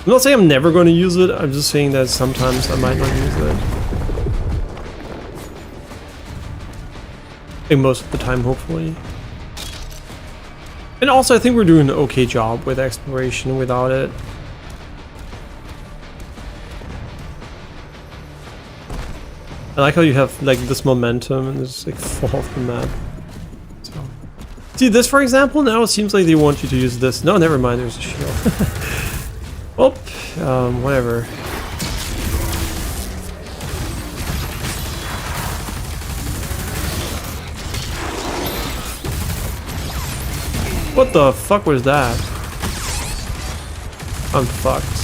I'm not saying I'm never going to use it, I'm just saying that sometimes I might not use it. I think most of the time, hopefully. And also I think we're doing an okay job with exploration without it. I like how you have like this momentum and just like fall off the map. So. See this for example, now it seems like they want you to use this. No, never mind, there's a shield. Oh, whatever. What the fuck was that? I'm fucked.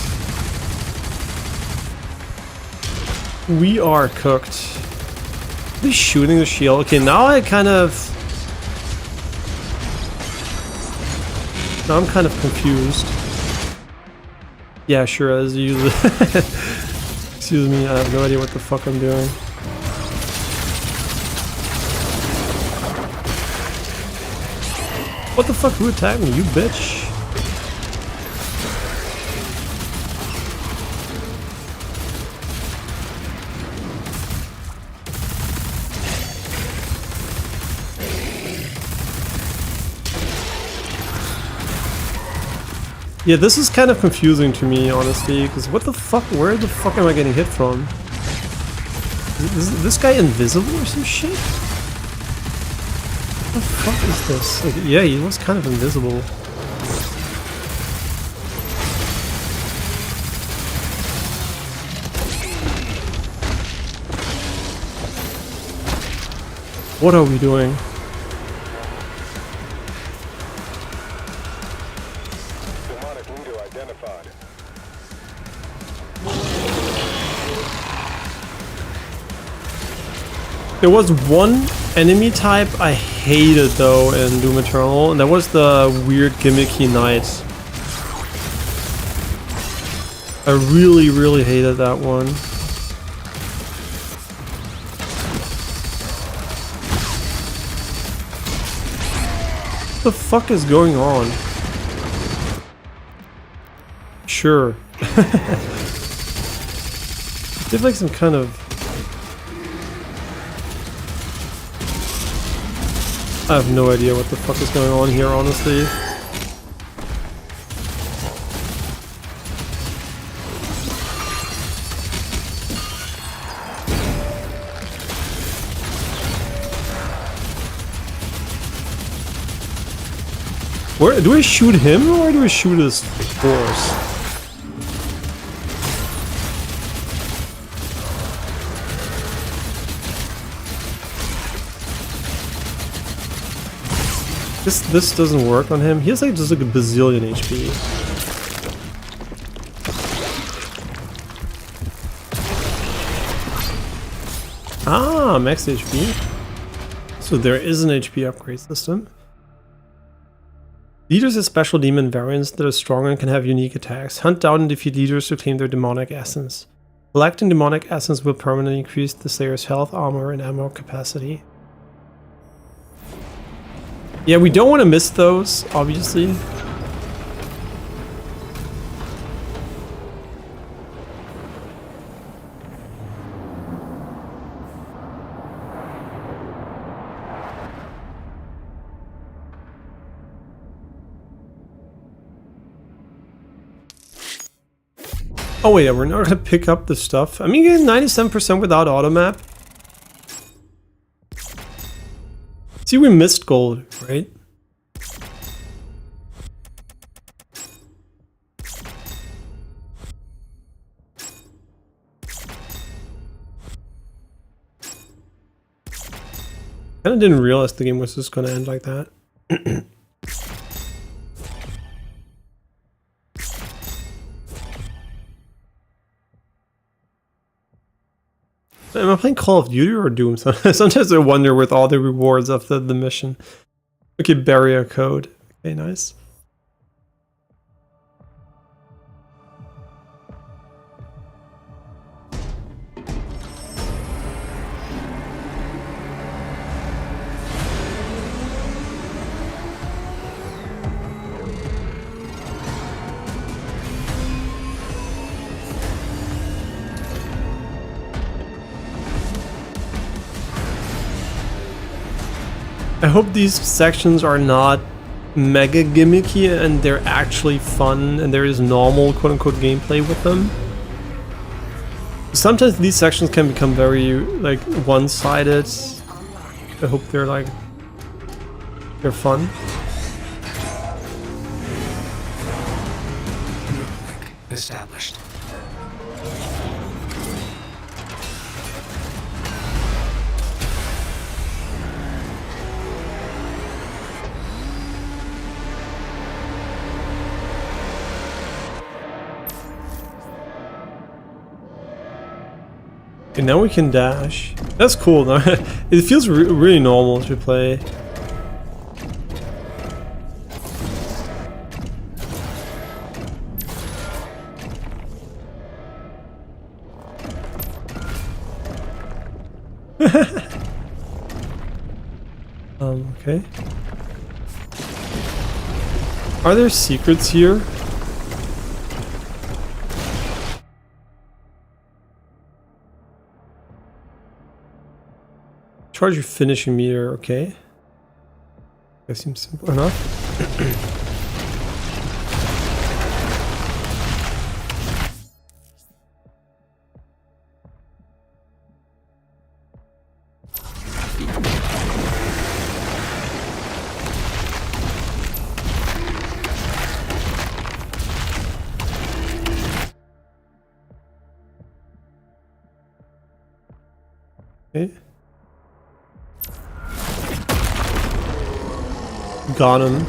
We are cooked. Are they shooting the shield? Okay, now I kind of... Now I'm kind of confused. Yeah, sure, as usual. Excuse me, I have no idea what the fuck I'm doing. What the fuck? Who attacked me? You bitch. Yeah, this is kind of confusing to me, honestly, because what the fuck, where the fuck am I getting hit from? Is this guy invisible or some shit? What the fuck is this? Like, yeah, he was kind of invisible. What are we doing? There was one enemy type I hated though in Doom Eternal, and that was the weird gimmicky knight. I really, really hated that one. What the fuck is going on? Sure. They have like some kind of... I have no idea what the fuck is going on here, honestly. Where do I shoot him or do I shoot his horse? This doesn't work on him. He has like just like a bazillion HP. Ah, max HP. So there is an HP upgrade system. Leaders have special demon variants that are stronger and can have unique attacks. Hunt down and defeat leaders to claim their demonic essence. Collecting demonic essence will permanently increase the Slayer's health, armor, and ammo capacity. Yeah, we don't want to miss those, obviously. Oh wait, we're not gonna pick up the stuff. I mean, you get 97% without automap. See, we missed gold, right? Kinda didn't realize the game was just gonna end like that. Am I playing Call of Duty or Doom? Sometimes I wonder with all the rewards of the mission. Okay, barrier code. Okay, nice. I hope these sections are not mega gimmicky and they're actually fun and there is normal quote-unquote gameplay with them. Sometimes these sections can become very like one-sided. I hope they're like they're fun. Established. Okay, now we can dash. That's cool. Now it feels really normal to play. Okay. Are there secrets here? Charge your finishing meter, okay. That seems simple enough. Okay. Got him.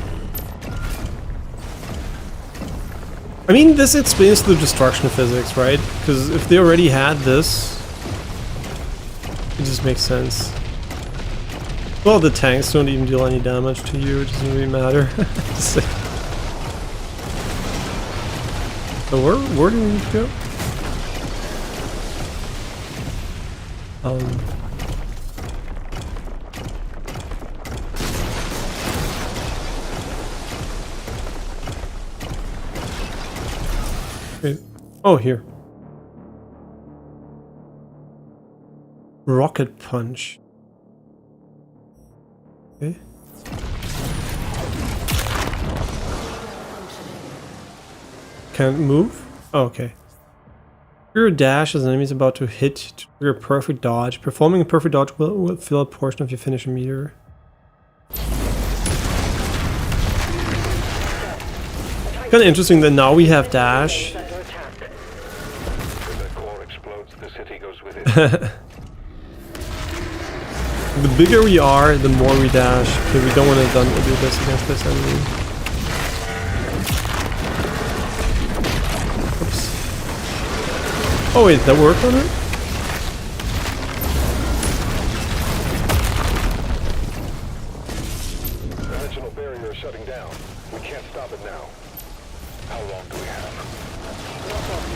I mean, this explains the destruction physics, right? Because if they already had this, it just makes sense. Well, the tanks don't even deal any damage to you, it doesn't really matter. So where do we need to go? Okay. Oh, here. Rocket punch. Okay. Can't move? Oh, okay. Trigger a dash as an enemy is about to hit to trigger a perfect dodge. Performing a perfect dodge will fill a portion of your finisher meter. Kind of interesting that now we have dash. The bigger we are, the more we dash. Okay, we don't want to do this against this enemy. Oops. Oh wait, that worked on it? The original barrier is shutting down. We can't stop it now. How long do we have?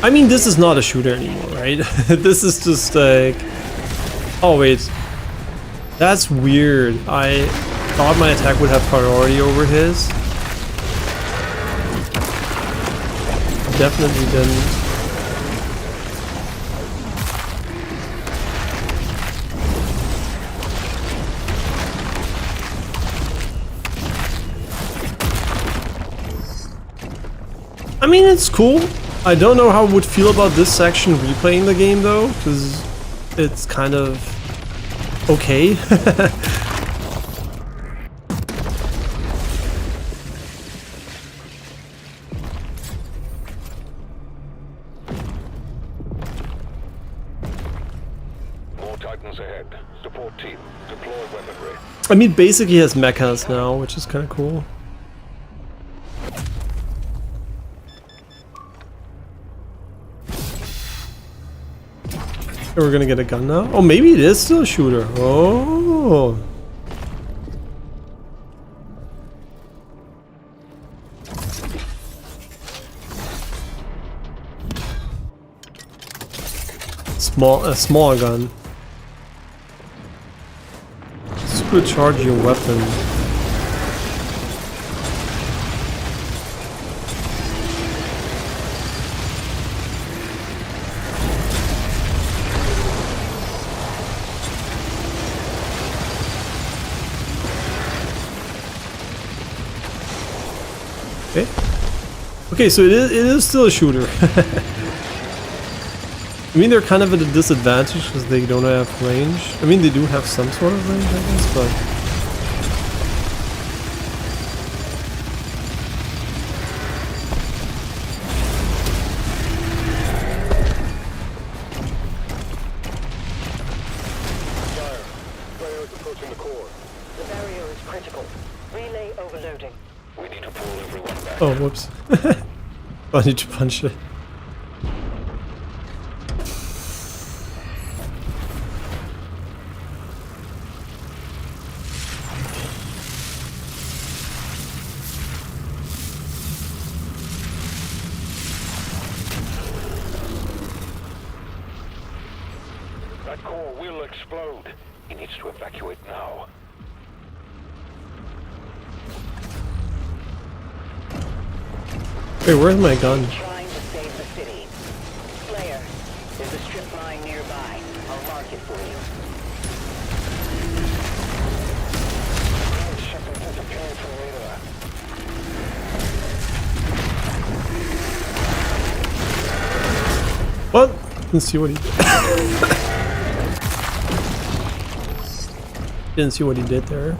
I mean, this is not a shooter anymore, right? This is just like... Oh wait. That's weird. I thought my attack would have priority over his. Definitely didn't. I mean, it's cool. I don't know how I would feel about this section replaying the game though, because it's kind of okay. More Titans ahead. Support team, deploy weaponry. I mean, basically he has mechas now, which is kind of cool. We're gonna get a gun now? Oh, maybe it is still a shooter. Oh. A small gun. Supercharge your weapon. Okay. Okay, so it is still a shooter. I mean, they're kind of at a disadvantage because they don't have range. I mean, they do have some sort of range, I guess, but... Fire. Player is approaching the core. The barrier is critical. Relay overloading. We need to pull everyone back. Oh, whoops. I need to punch it. That core will explode. He needs to evacuate now. Wait, where's my gun? Trying to save the city. Slayer, there's a strip mine nearby. I'll mark it for you. Something disappearing from radar. What? Didn't see what he did. Didn't see what he did there.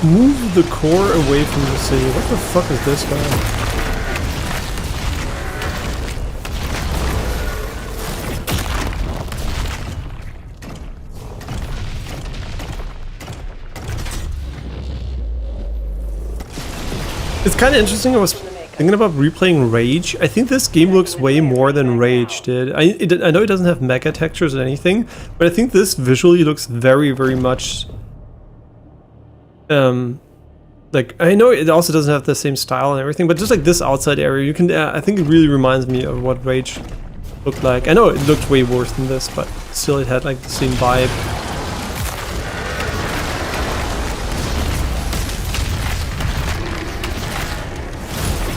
move the core away from the city. What the fuck is this guy? It's kind of interesting. I was thinking about replaying Rage. I think this game looks way more than Rage did. I know it doesn't have mecha textures or anything, but I think this visually looks very, very much... like, I know it also doesn't have the same style and everything, but just like this outside area, you can... I think it really reminds me of what Rage looked like. I know it looked way worse than this, but still it had like the same vibe.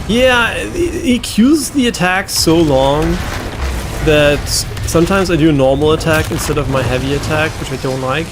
Yeah, he cues the attack so long that sometimes I do a normal attack instead of my heavy attack, which I don't like.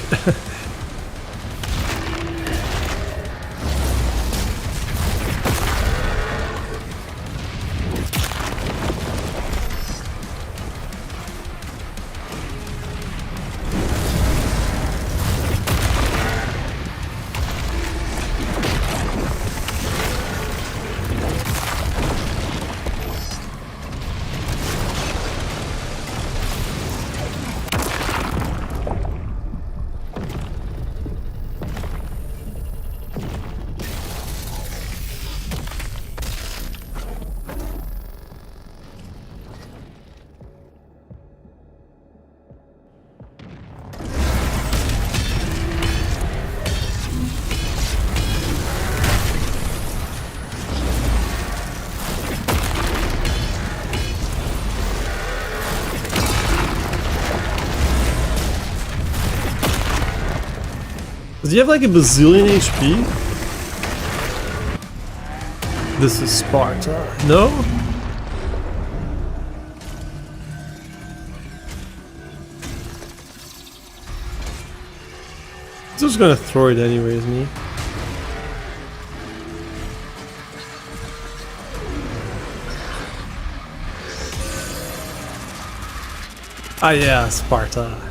Does he have like a bazillion HP? This is Sparta. No? I'm just gonna throw it anyway, isn't he? Ah yeah, Sparta.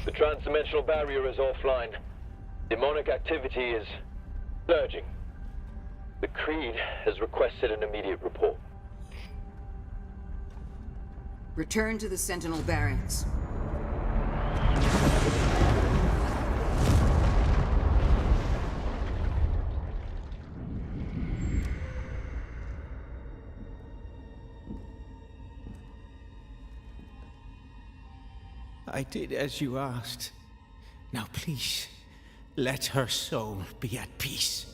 The transdimensional barrier is offline. Demonic activity is surging. The Creed has requested an immediate report. Return to the Sentinel barracks. I did as you asked. Now please, let her soul be at peace.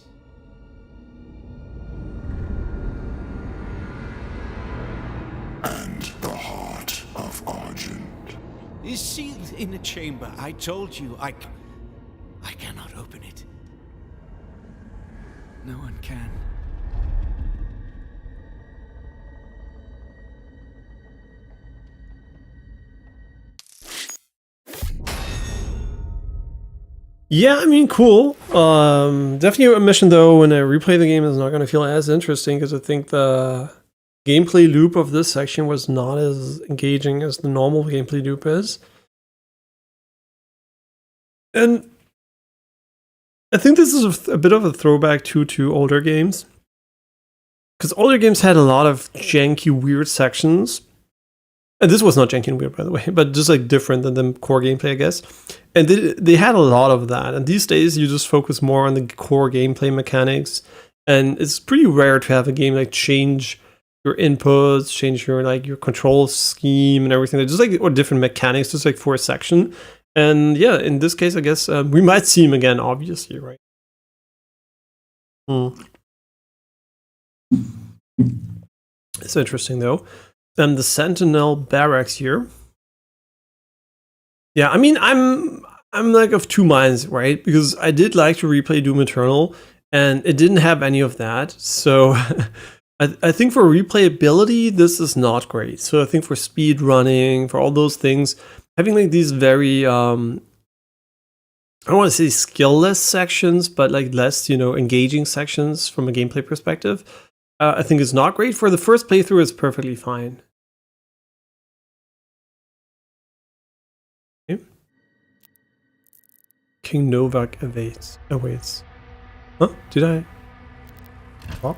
And the heart of Argent Is sealed in a chamber. I told you, I cannot open it. No one can. Yeah, I mean, cool. Definitely a mission though, when I replay the game, is not going to feel as interesting because I think the gameplay loop of this section was not as engaging as the normal gameplay loop is. And I think this is a bit of a throwback to older games. Because older games had a lot of janky, weird sections. And this was not janky and weird, by the way, but just like different than the core gameplay, I guess. And they had a lot of that. And these days, you just focus more on the core gameplay mechanics. And it's pretty rare to have a game like change your inputs, change your like your control scheme and everything. Just like or different mechanics, just like for a section. And yeah, in this case, I guess we might see him again, obviously, right? It's interesting though. And the Sentinel barracks here. Yeah, I mean, I'm like of two minds, right? Because I did like to replay Doom Eternal, and it didn't have any of that. So I think for replayability, this is not great. So I think for speed running, for all those things, having like these very I don't want to say skill-less sections, but like less, engaging sections from a gameplay perspective, I think is not great. For the first playthrough, it's perfectly fine. Okay. King Novak awaits. Huh? Did I? Oh.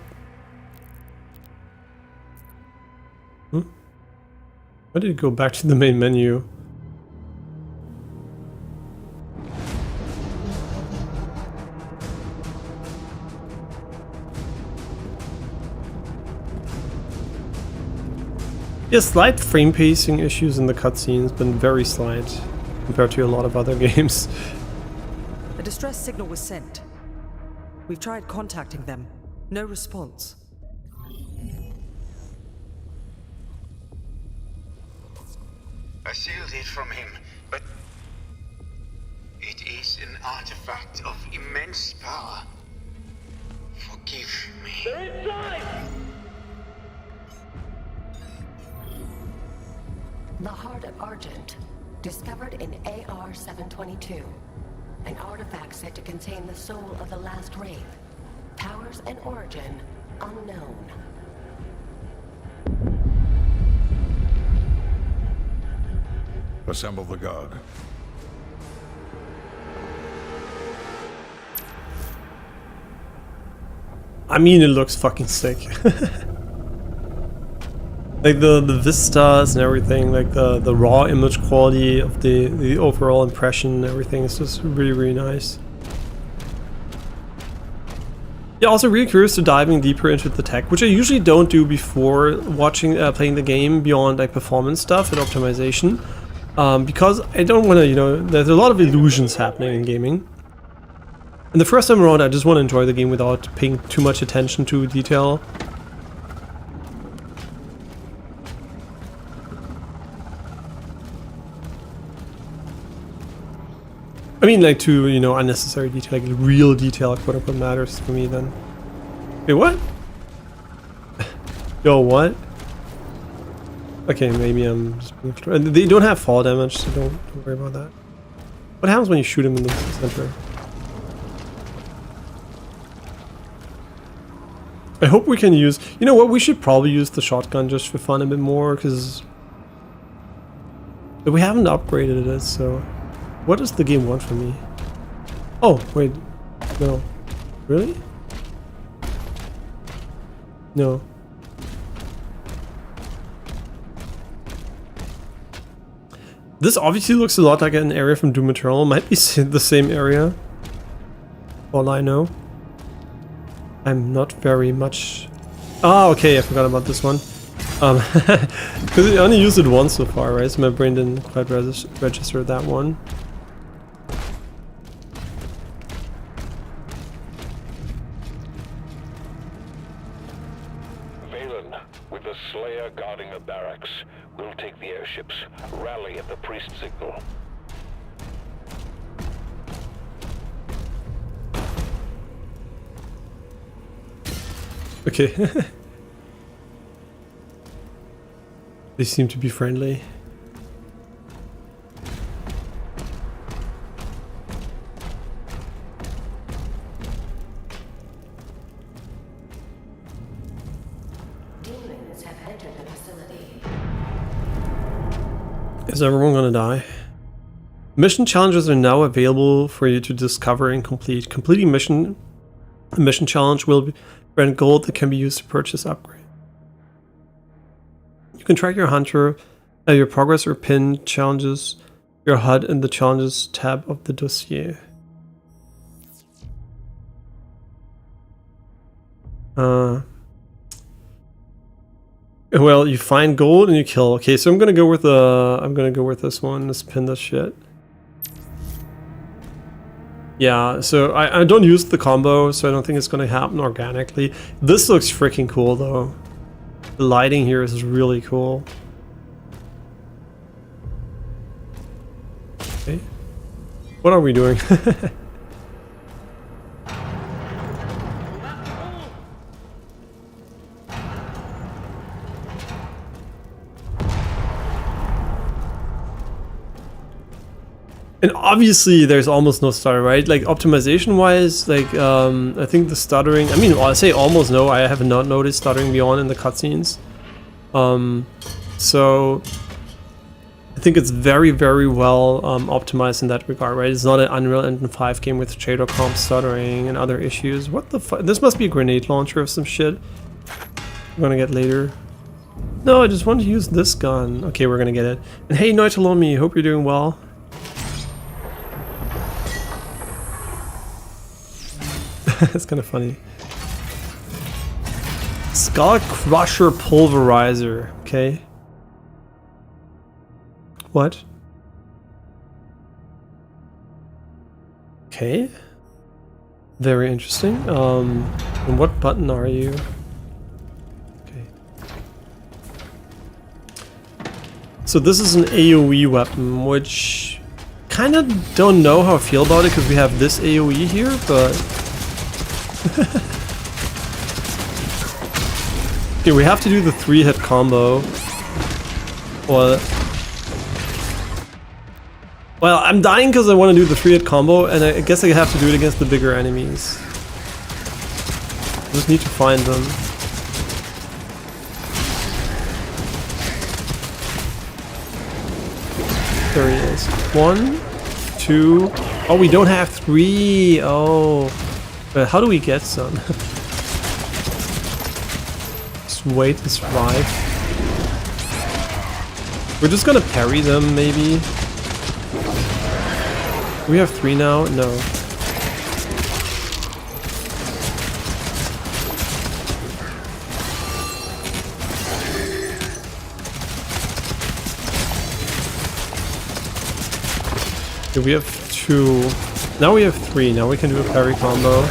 Why did it go back to the main menu? Yeah, slight frame pacing issues in the cutscenes, but very slight compared to a lot of other games. A distress signal was sent. We've tried contacting them. No response. I sealed it from him, but it is an artifact of immense power. Forgive me. They're inside! The Heart of Argent, discovered in AR-722. An artifact said to contain the soul of the last wraith. Powers and origin unknown. Assemble the guard. I mean, it looks fucking sick. Like the vistas and everything, like the raw image quality of the overall impression and everything is just really, really nice. Yeah, also really curious to diving deeper into the tech, which I usually don't do before watching playing the game beyond like performance stuff and optimization, because I don't want to, there's a lot of illusions happening in gaming. And the first time around, I just want to enjoy the game without paying too much attention to detail. I mean, like, to, unnecessary detail, like real detail, quote-unquote, matters for me then. Wait, what? Yo, what? Okay, maybe I'm just being... They don't have fall damage, so don't worry about that. What happens when you shoot him in the center? I hope we can use... You know what, we should probably use the shotgun just for fun a bit more, because... we haven't upgraded it, so... What does the game want from me? Oh, wait. No. Really? No. This obviously looks a lot like an area from Doom Eternal. Might be the same area. All I know. I'm not very much... Ah, okay, I forgot about this one. Because I only used it once so far, right? So my brain didn't quite register that one. With the Slayer guarding the barracks, we'll take the airships. Rally at the priest signal. Okay. They seem to be friendly. Is everyone gonna die? Mission challenges are now available for you to discover and complete. Completing a mission challenge will grant gold that can be used to purchase upgrade. You can track your hunter, your progress or pin challenges, your HUD in the challenges tab of the dossier. Well, you find gold and you kill. Okay, so I'm gonna go with this one. Let's pin this shit. Yeah, so I don't use the combo, so I don't think it's gonna happen organically. This looks freaking cool though. The lighting here is really cool. Okay. What are we doing? And obviously there's almost no stutter, right? Like optimization wise, like I think the stuttering, I mean, I say almost no, I have not noticed stuttering beyond in the cutscenes. So I think it's very, very well optimized in that regard, right? It's not an Unreal Engine 5 game with shader comp stuttering and other issues. What the fuck? This must be a grenade launcher or some shit. We're gonna get later. No, I just want to use this gun. Okay, we're gonna get it. And hey, Noitalomi, hope you're doing well. It's kind of funny. Skull Crusher Pulverizer. Okay. What? Okay. Very interesting. And what button are you? Okay. So this is an AoE weapon, which kind of don't know how I feel about it because we have this AoE here, but okay, we have to do the 3-hit combo. Well, I'm dying because I want to do the 3-hit combo, and I guess I have to do it against the bigger enemies. Just need to find them. There he is. 1, 2. Oh, we don't have 3. Oh. But how do we get some? Just wait this ride. We're just gonna parry them, maybe. We have 3 now? No. Okay, we have 2. Now we have 3. Now we can do a parry combo.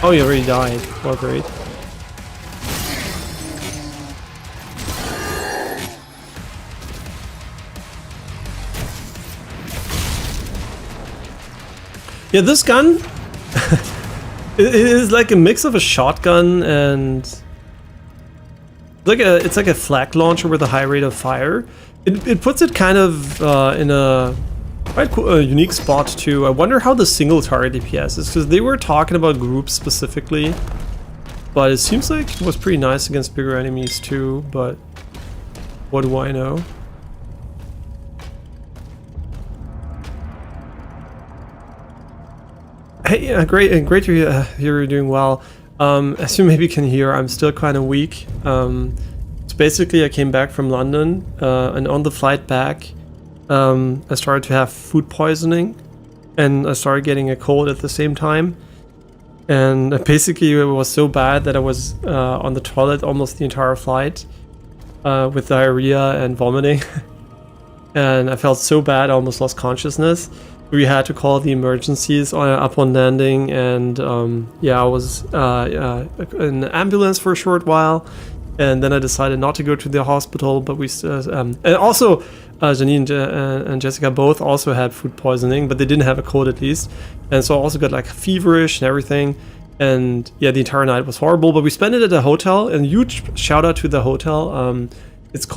Oh, you already died. Oh, great. Yeah, this gun it is like a mix of a shotgun and it's like a flak launcher with a high rate of fire. It puts it kind of in a quite cool, unique spot too. I wonder how the single target DPS is, because they were talking about groups specifically, but it seems like it was pretty nice against bigger enemies too. But what do I know? Hey, great to hear you're doing well. As you maybe can hear, I'm still kind of weak. So basically, I came back from London, and on the flight back, I started to have food poisoning, and I started getting a cold at the same time. And basically, it was so bad that I was on the toilet almost the entire flight with diarrhea and vomiting. And I felt so bad, I almost lost consciousness. We had to call the emergencies upon landing, and yeah, I was in an ambulance for a short while, and then I decided not to go to the hospital. But we and also Janine and Jessica both also had food poisoning, but they didn't have a cold at least, and so I also got like feverish and everything. And yeah, the entire night was horrible. But we spent it at a hotel, and huge shout out to the hotel. It's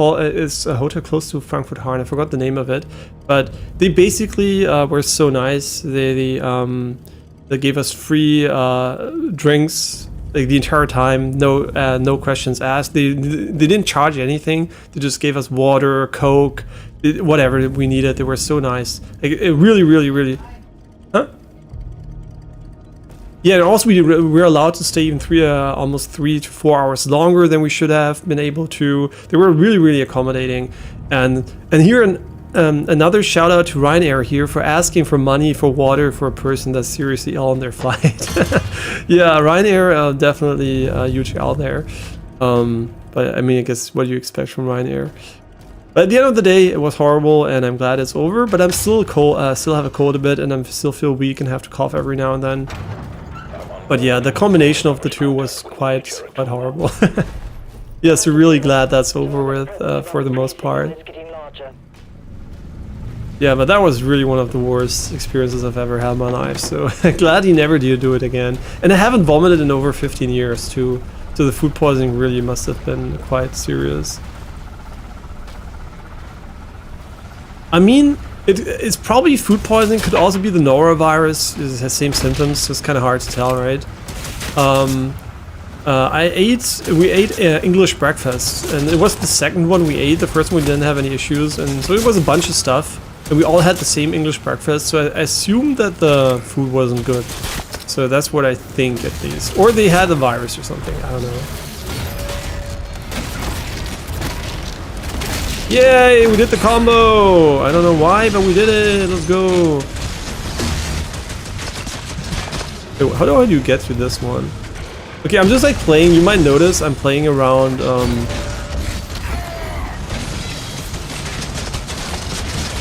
a hotel close to Frankfurt Hahn. I forgot the name of it, but they basically were so nice. They gave us free drinks like the entire time, no questions asked. They didn't charge anything. They just gave us water, Coke, whatever we needed. They were so nice. Like, it really. Huh? Yeah, and also we're allowed to stay even almost 3 to 4 hours longer than we should have been able to. They were really accommodating, and here another shout out to Ryanair here for asking for money for water for a person that's seriously ill on their flight. Yeah, Ryanair definitely a huge L there. But I mean, I guess what do you expect from Ryanair? But at the end of the day, it was horrible, and I'm glad it's over. But I'm still cold, still have a cold a bit, and I still feel weak and have to cough every now and then. But yeah, the combination of the two was quite horrible. Yeah, so really glad that's over with for the most part. Yeah, but that was really one of the worst experiences I've ever had in my life. So glad he never did do it again. And I haven't vomited in over 15 years too. So the food poisoning really must have been quite serious. I mean, It's probably food poisoning, could also be the norovirus, it has same symptoms, so it's kind of hard to tell, right? We ate English breakfast, and it was the second one we ate. The first one we didn't have any issues, and so it was a bunch of stuff, and we all had the same English breakfast, so I assumed that the food wasn't good. So that's what I think, at least. Or they had a virus or something, I don't know. Yay, we did the combo! I don't know why, but we did it! Let's go! Wait, how do I get through this one? Okay, I'm just like playing, you might notice I'm playing around,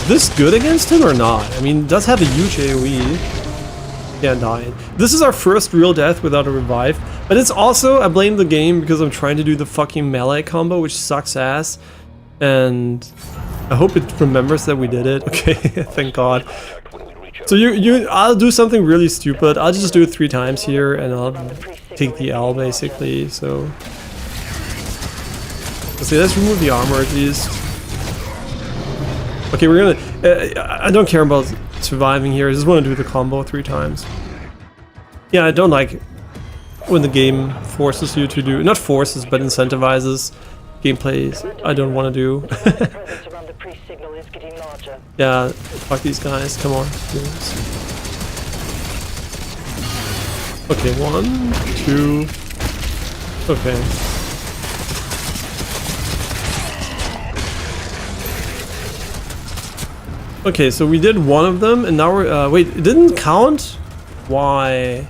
this good against him or not? I mean, it does have a huge AoE. Can't die. This is our first real death without a revive, but it's also, I blame the game because I'm trying to do the fucking melee combo, which sucks ass, and I hope it remembers that we did it. Okay, thank God. So I'll do something really stupid. I'll just do it 3 times here, and I'll take the L basically. So, see, let's remove the armor at least. Okay, we're gonna. I don't care about surviving here. I just want to do the combo 3 times. Yeah, I don't like when the game forces you to do, not forces, but incentivizes gameplays I don't want to do. Yeah, fuck these guys, come on. Okay, 1, 2. Okay. Okay, so we did one of them, and now we're, wait, it didn't count? Why?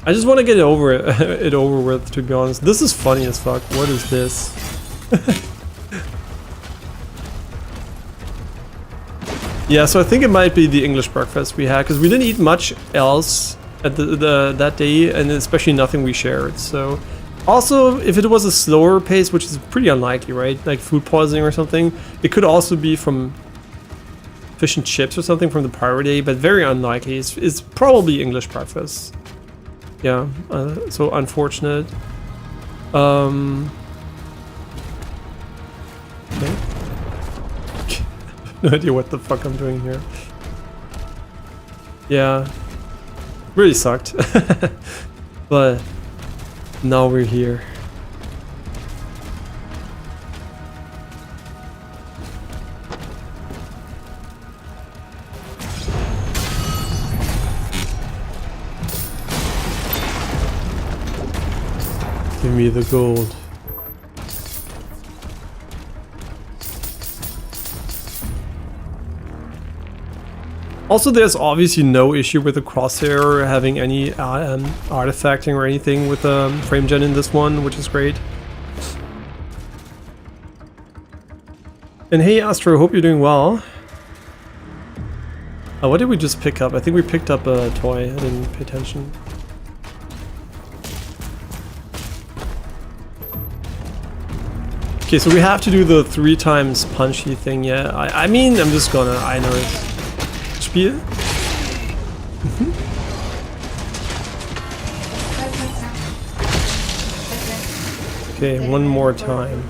I just want to get it over with, to be honest. This is funny as fuck. What is this? Yeah, so I think it might be the English breakfast we had, because we didn't eat much else at that day, and especially nothing we shared. So, also, if it was a slower pace, which is pretty unlikely, right? Like food poisoning or something, it could also be from fish and chips or something from the prior day, but very unlikely. It's probably English breakfast. Yeah, so unfortunate. Okay. No idea what the fuck I'm doing here. Yeah, really sucked. But now we're here. Give me the gold. Also, there's obviously no issue with the crosshair having any artifacting or anything with the frame gen in this one, which is great. And hey Astro, hope you're doing well. What did we just pick up? I think we picked up a toy, I didn't pay attention. Okay, so we have to do the 3 times punchy thing, yeah. I mean, I'm just gonna, I know it. Spiel. Okay, one more time.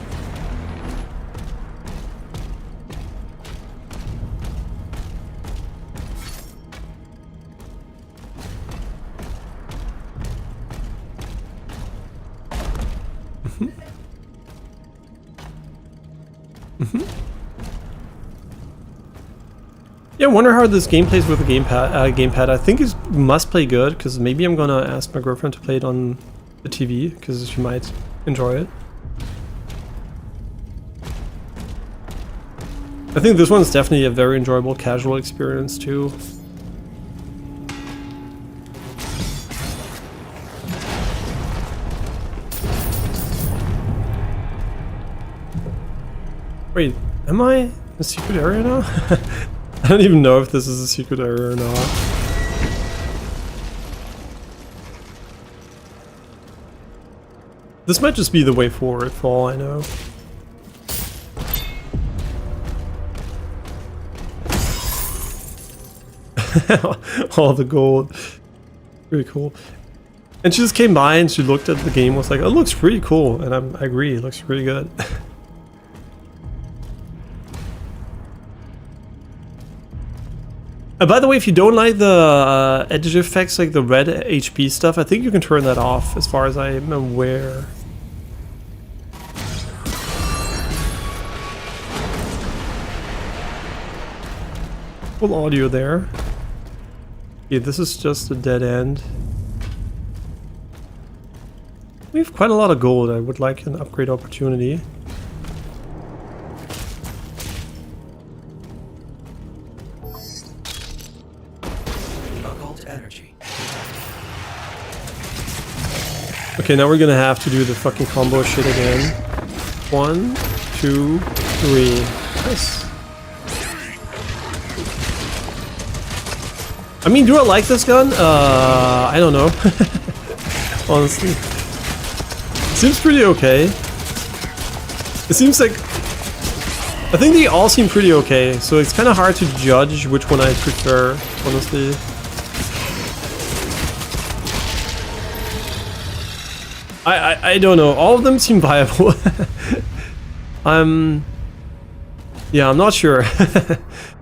Yeah, I wonder how this game plays with the gamepad. I think it must play good, because maybe I'm gonna ask my girlfriend to play it on the TV, because she might enjoy it. I think this one's definitely a very enjoyable casual experience too. Wait, am I in a secret area now? I don't even know if this is a secret area or not. This might just be the way forward for all I know. All the gold. Pretty cool. And she just came by and she looked at the game and was like, oh, it looks pretty cool. And I agree, it looks pretty good. By the way, if you don't like the edge effects, like the red HP stuff, I think you can turn that off, as far as I'm aware. Full audio there. Yeah, this is just a dead end. We have quite a lot of gold. I would like an upgrade opportunity. Okay, now we're gonna have to do the fucking combo shit again. 1, 2, 3. Nice. I mean, do I like this gun? I don't know. Honestly. It seems pretty okay. It seems like... I think they all seem pretty okay, so it's kind of hard to judge which one I prefer, honestly. I don't know. All of them seem viable. Yeah, I'm not sure.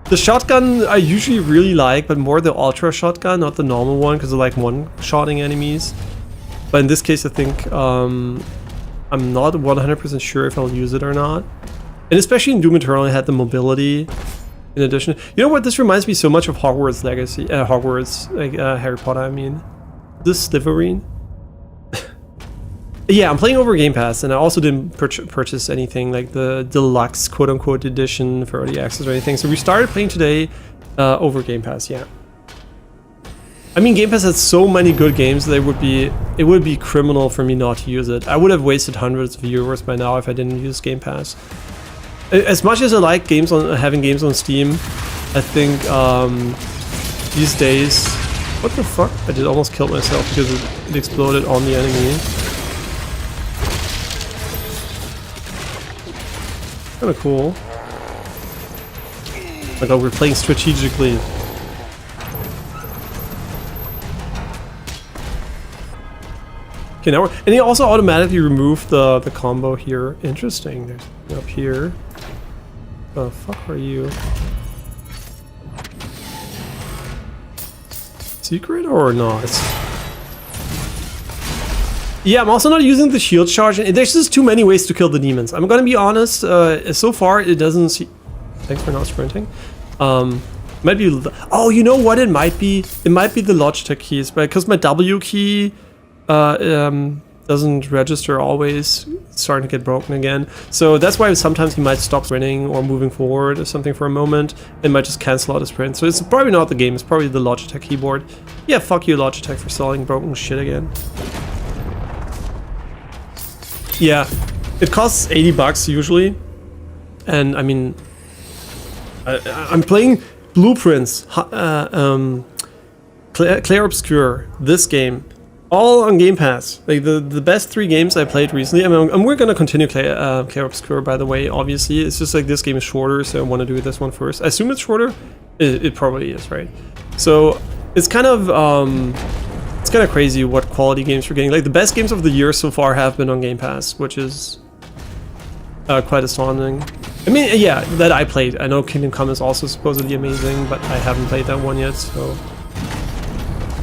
The shotgun I usually really like, but more the ultra shotgun, not the normal one, because I like one-shotting enemies. But in this case, I think I'm not 100% sure if I'll use it or not. And especially in Doom Eternal, I had the mobility. In addition, you know what? This reminds me so much of Hogwarts Legacy, Hogwarts, like Harry Potter. I mean, this Slytherin. Yeah, I'm playing over Game Pass, and I also didn't purchase anything like the deluxe quote-unquote edition for early access or anything. So we started playing today over Game Pass. Yeah. I mean, Game Pass has so many good games that it would be criminal for me not to use it. I would have wasted hundreds of euros by now if I didn't use Game Pass. As much as I like having games on Steam, I think these days... What the fuck? I just almost killed myself because it exploded on the enemy. Kinda cool. Like, oh, we're playing strategically. Okay, now and he also automatically removed the combo here. Interesting. There's up here. The fuck are you? Secret or not? Yeah, I'm also not using the shield charge. There's just too many ways to kill the demons. I'm gonna be honest, so far it doesn't see... Thanks for not sprinting. Might be... Oh, you know what it might be? It might be the Logitech keys, but because my W key doesn't register always, it's starting to get broken again. So that's why sometimes he might stop sprinting or moving forward or something for a moment and might just cancel out a sprint. So it's probably not the game, it's probably the Logitech keyboard. Yeah, fuck you Logitech for selling broken shit again. Yeah, it costs 80 bucks usually, and I mean, I'm playing Blueprints, Clair Obscur, this game, all on Game Pass. Like the best 3 games I played recently. I mean, and we're gonna continue Clair Obscur, by the way. Obviously, it's just like this game is shorter, so I want to do this one first. I assume it's shorter. It probably is, right? So it's kind of it's kind of crazy what quality games we're getting. Like the best games of the year so far have been on Game Pass, which is quite astounding. I mean, yeah, that I played. I know Kingdom Come is also supposedly amazing, but I haven't played that one yet, so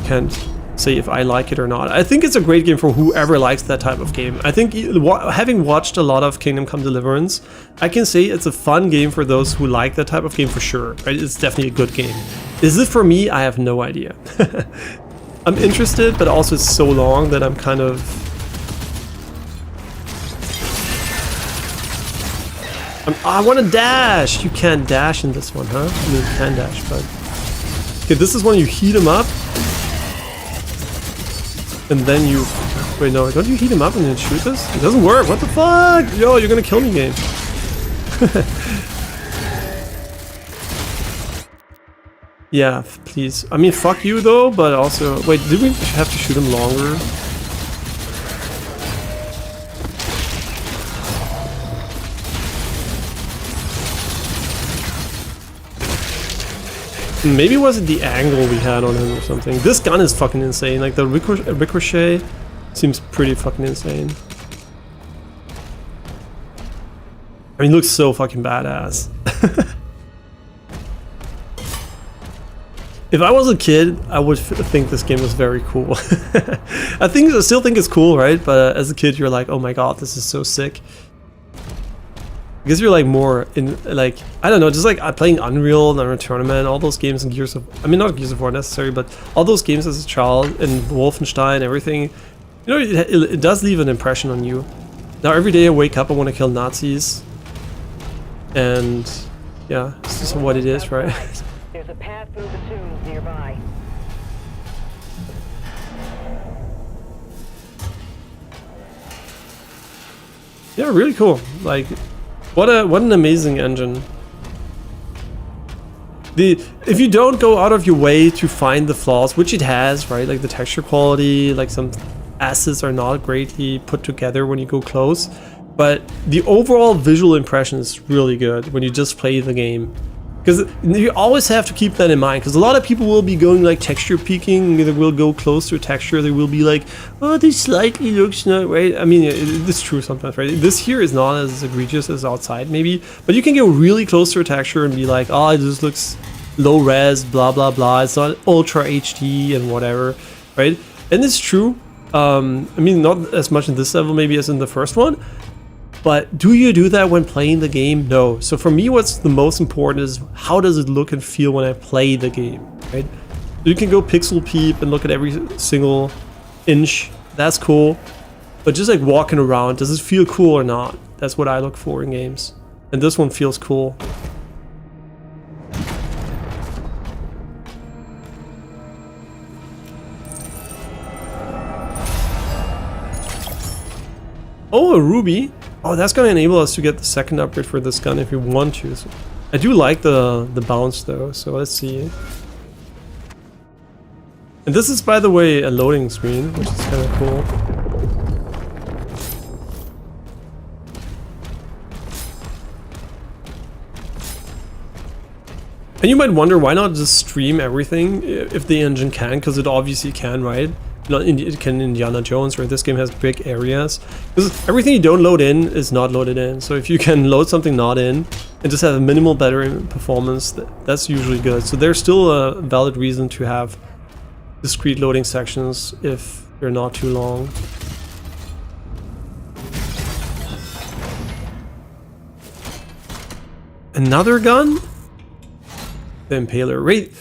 can't say if I like it or not. I think it's a great game for whoever likes that type of game. I think having watched a lot of Kingdom Come Deliverance, I can say it's a fun game for those who like that type of game for sure. Right? It's definitely a good game. Is it for me? I have no idea. I'm interested, but also it's so long that I'm kind of... I want to dash! You can't dash in this one, huh? I mean, you can dash, but... Okay, this is when you heat him up. And then you... Wait, no, don't you heat him up and then shoot this? It doesn't work, what the fuck? Yo, you're gonna kill me, game. Yeah, please. I mean, fuck you though, but also... Wait, did we have to shoot him longer? Maybe it was the angle we had on him or something. This gun is fucking insane. Like the ricochet seems pretty fucking insane. I mean, it looks so fucking badass. if I was a kid, I would think this game was very cool. I still think it's cool, right? But as a kid, you're like, oh my god, this is so sick. Because you're like more in, like, I don't know, just like playing Unreal, Unreal Tournament, all those games and Gears of, I mean, not Gears of War necessarily, but all those games as a child and Wolfenstein, everything, you know, it does leave an impression on you. Now every day I wake up, I want to kill Nazis. And yeah, it's just what it is, right? There's a path through the tombs nearby. Yeah, really cool. Like, what an amazing engine. If you don't go out of your way to find the flaws, which it has, right? Like the texture quality, like some assets are not greatly put together when you go close, but the overall visual impression is really good when you just play the game. Because you always have to keep that in mind, because a lot of people will be going like texture peeking, they will go close to a texture, they will be like, oh, this slightly looks not right. I mean, it's true sometimes, right? This here is not as egregious as outside maybe, but you can go really close to a texture and be like, oh, this looks low res, blah blah blah, it's not ultra HD and whatever, right? And it's true. I mean, not as much in this level maybe as in the first one, but do you do that when playing the game? No. So for me, what's the most important is how does it look and feel when I play the game, right? You can go pixel peep and look at every single inch. That's cool. But just like walking around, does it feel cool or not? That's what I look for in games. And this one feels cool. Oh, a ruby. Oh, that's going to enable us to get the second upgrade for this gun if we want to. So I do like the bounce though, so let's see. And this is, by the way, a loading screen, which is kind of cool. And you might wonder, why not just stream everything if the engine can, because it obviously can, right? It can Indiana Jones, right? This game has big areas. Because everything you don't load in is not loaded in. So if you can load something not in and just have a minimal battery performance, that's usually good. So there's still a valid reason to have discrete loading sections if they're not too long. Another gun? The Impaler. Wait,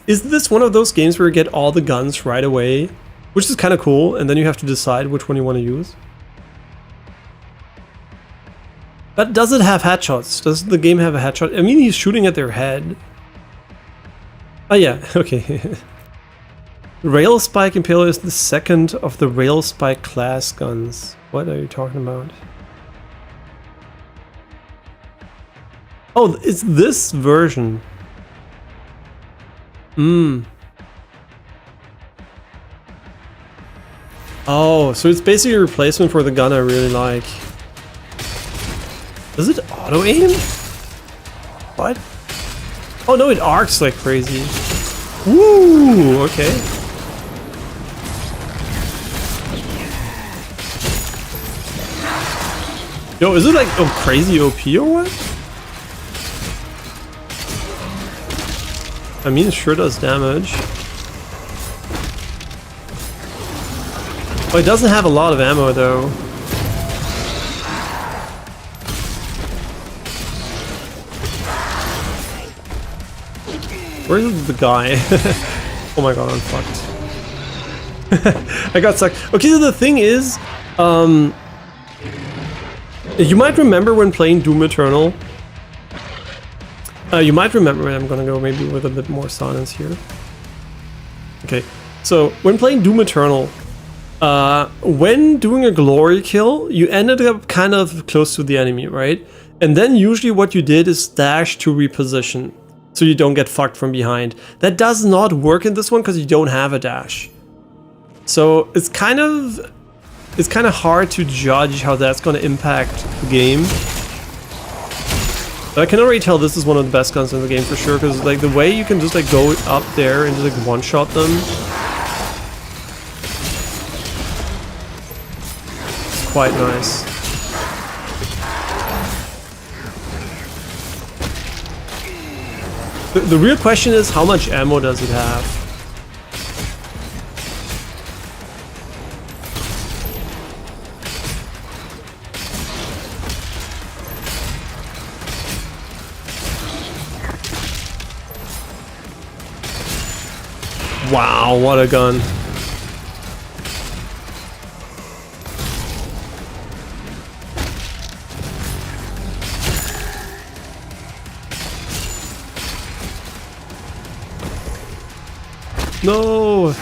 is this one of those games where you get all the guns right away? Which is kind of cool, and then you have to decide which one you want to use. But does it have headshots? Does the game have a headshot? I mean, he's shooting at their head. Oh yeah, okay. Rail Spike Impaler is the second of the Rail Spike class guns. What are you talking about? Oh, it's this version. Oh, so it's basically a replacement for the gun I really like. Does it auto aim? What? Oh no, it arcs like crazy. Woo! Okay. Yo, is it like crazy OP or what? I mean, it sure does damage. Oh, it doesn't have a lot of ammo though. Where's the guy? Oh my god, I'm fucked. I got stuck. Okay, so the thing is, you might remember when playing Doom Eternal. You might remember, I'm gonna go maybe with a bit more silence here. Okay, so when playing Doom Eternal, when doing a glory kill, you ended up kind of close to the enemy, right? And then usually what you did is dash to reposition, so you don't get fucked from behind. That does not work in this one because you don't have a dash. So it's kind of hard to judge how that's going to impact the game. But I can already tell this is one of the best guns in the game for sure, because like the way you can just like go up there and just like one-shot them. It's quite nice. The real question is, how much ammo does it have? Wow, what a gun. No!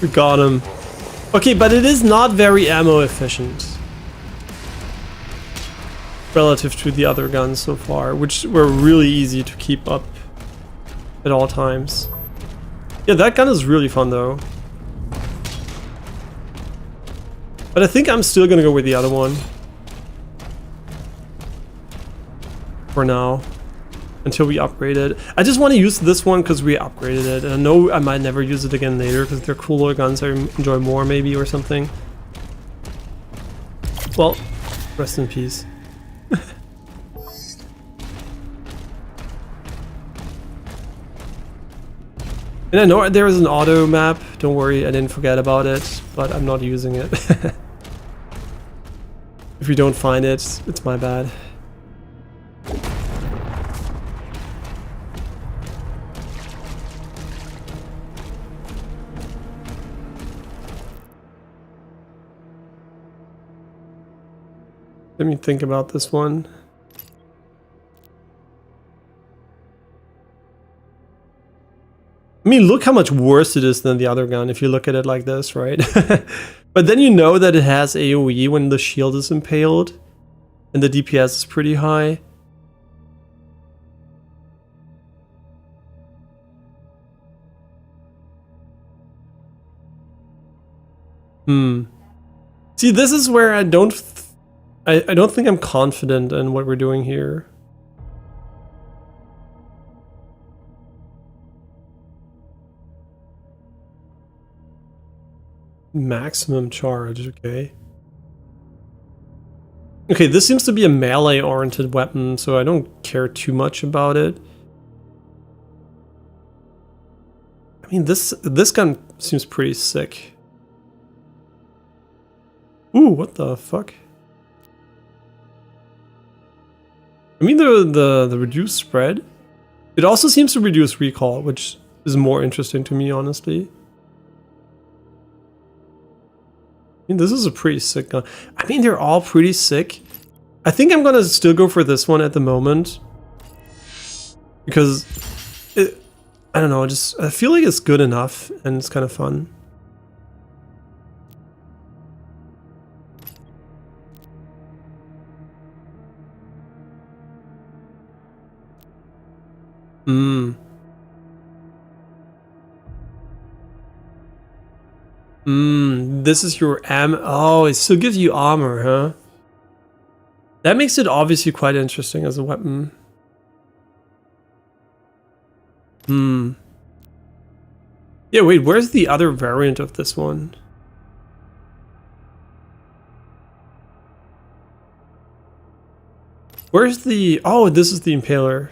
We got him. Okay, but it is not very ammo efficient relative to the other guns so far, which were really easy to keep up at all times. Yeah, that gun is really fun though. But I think I'm still gonna go with the other one for now, until we upgrade it. I just want to use this one because we upgraded it, and I know I might never use it again later because they're cooler guns I enjoy more maybe, or something. Well, rest in peace. And I know there is an auto map, don't worry, I didn't forget about it, but I'm not using it. If you don't find it, it's my bad. Let me think about this one. I mean, look how much worse it is than the other gun if you look at it like this, right? But then you know that it has AoE when the shield is impaled and the DPS is pretty high. See, this is where I don't think I'm confident in what we're doing here. Maximum charge, okay. Okay, this seems to be a melee-oriented weapon, so I don't care too much about it. I mean, this gun seems pretty sick. Ooh, what the fuck? I mean, the reduced spread. It also seems to reduce recoil, which is more interesting to me, honestly. I mean, this is a pretty sick gun. I mean, they're all pretty sick. I think I'm gonna still go for this one at the moment. Because, I don't know, I feel like it's good enough and it's kind of fun. This is your ammo. Oh, it still gives you armor, huh? That makes it obviously quite interesting as a weapon. Yeah, wait, where's the other variant of this one? Where's the... Oh, this is the Impaler.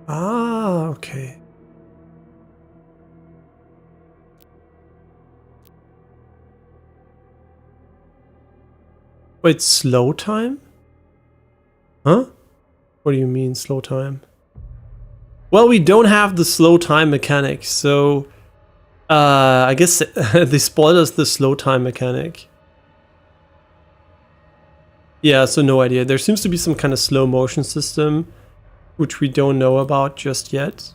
Ah, okay. Wait, slow time? Huh? What do you mean, slow time? Well, we don't have the slow time mechanic, so... I guess they spoiled us the slow time mechanic. Yeah, so no idea. There seems to be some kind of slow motion system, which we don't know about just yet.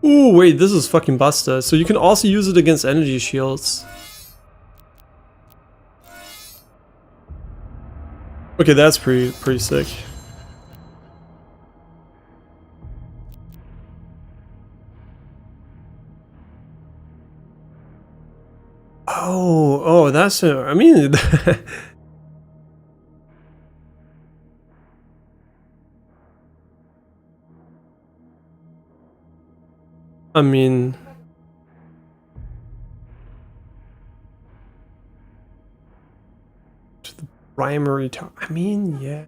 Ooh, wait, this is fucking Buster. So you can also use it against energy shields. Okay, that's pretty sick. Oh, that's a, I mean, I mean, to the primary I mean, yeah.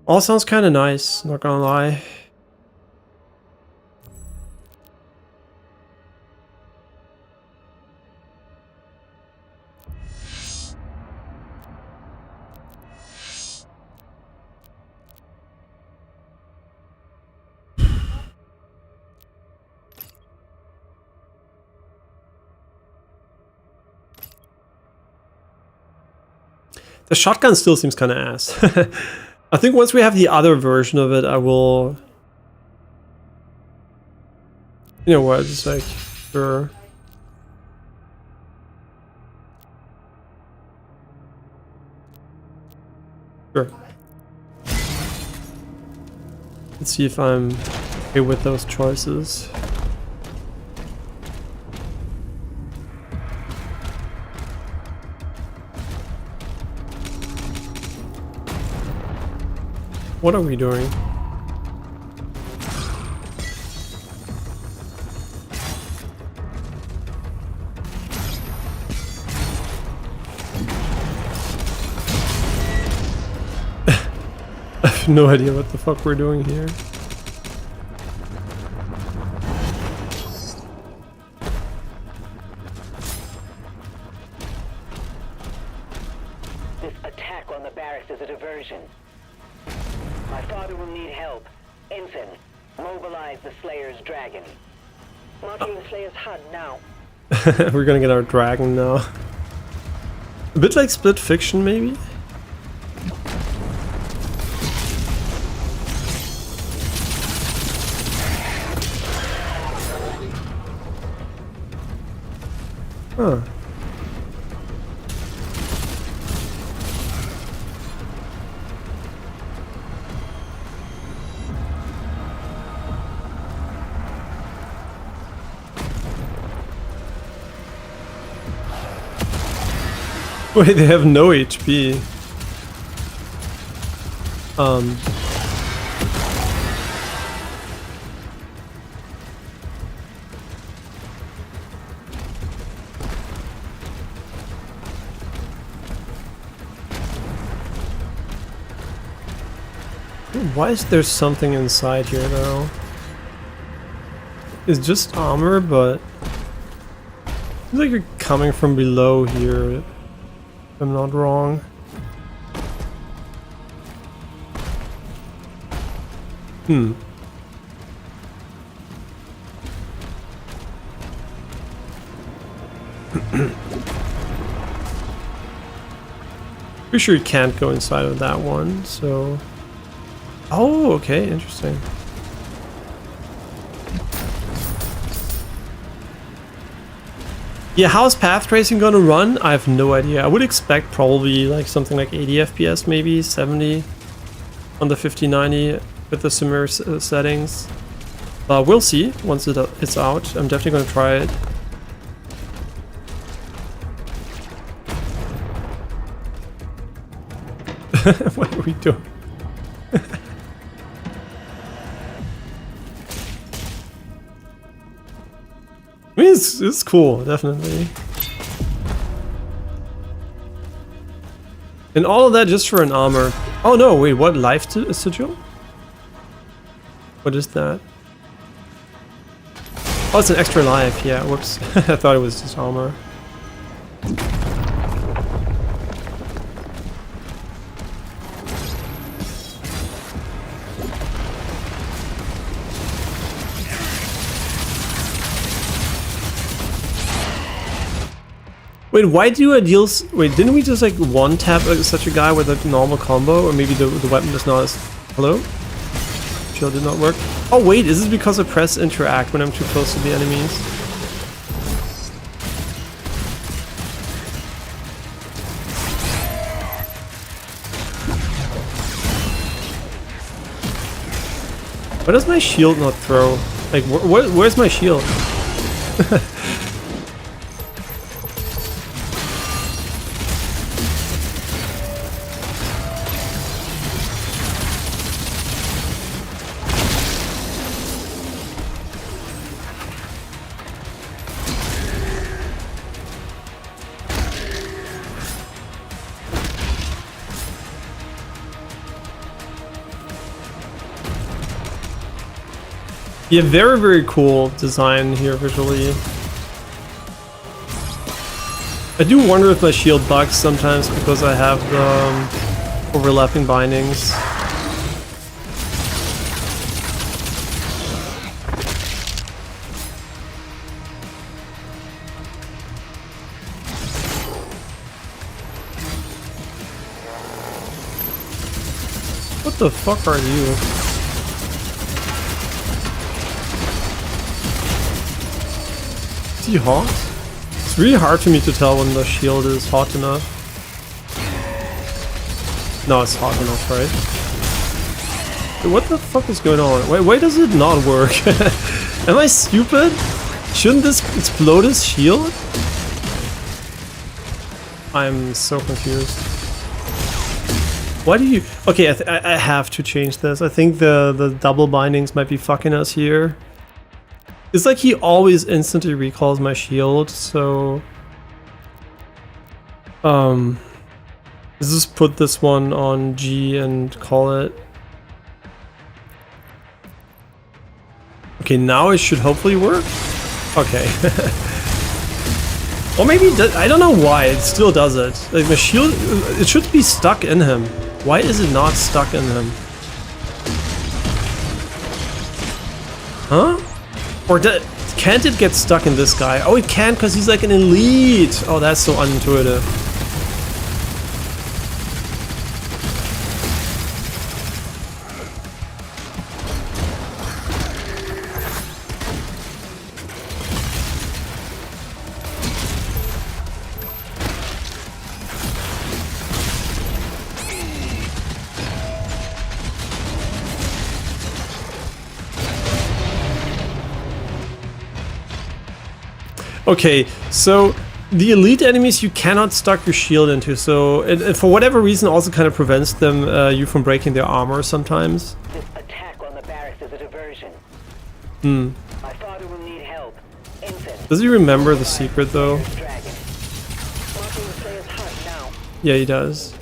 All sounds kind of nice, not gonna lie. The shotgun still seems kind of ass. I think once we have the other version of it, I will... You know what, just like, sure. Sure. Let's see if I'm okay with those choices. What are we doing? I have no idea what the fuck we're doing here. This attack on the barracks is a diversion. My father will need help. Ensign, mobilize the Slayer's dragon. Marking the Slayer's HUD now. We're gonna get our dragon now. A bit like Split Fiction, maybe? Huh. Wait, they have no HP. Why is there something inside here though? It's just armor, but it's like you're coming from below here, if I'm not wrong. Pretty sure you can't go inside of that one, so... Oh, okay, interesting. Yeah, how's path tracing gonna run? I have no idea. I would expect probably like something like 80 FPS, maybe 70 on the 5090 with the immersive settings. We'll see once it's out. I'm definitely gonna try it. What are we doing? I mean, it's cool, definitely. And all of that just for an armor. Oh no, wait, what? Life sigil? What is that? Oh, it's an extra life, yeah, whoops. I thought it was just armor. Wait, why do I deal... Wait, didn't we just like one tap such a guy with a normal combo? Or maybe the weapon is not as... Hello? Shield did not work. Oh wait, is this because I press interact when I'm too close to the enemies? Why does my shield not throw? Like, where's my shield? Yeah, very, very cool design here visually. I do wonder if my shield bugs sometimes because I have the overlapping bindings. What the fuck are you? Is he hot? It's really hard for me to tell when the shield is hot enough. No, it's hot enough, right? Wait, what the fuck is going on? Why does it not work? Am I stupid? Shouldn't this explode his shield? I'm so confused. Why do you... Okay, I have to change this. I think the double bindings might be fucking us here. It's like he always instantly recalls my shield, so... let's just put this one on G and call it. Okay, now it should hopefully work. Okay. Or maybe I don't know why it still does it. Like the shield, it should be stuck in him. Why is it not stuck in him? Huh? Or can't it get stuck in this guy? Oh, it can because he's like an elite. Oh, that's so unintuitive. Okay, so the elite enemies you cannot stuck your shield into, so it for whatever reason also kind of prevents them you from breaking their armor sometimes. This attack on the barracks is a diversion. Hmm. My father will need help. Ensign. Does he remember the secret though? Yeah, he does.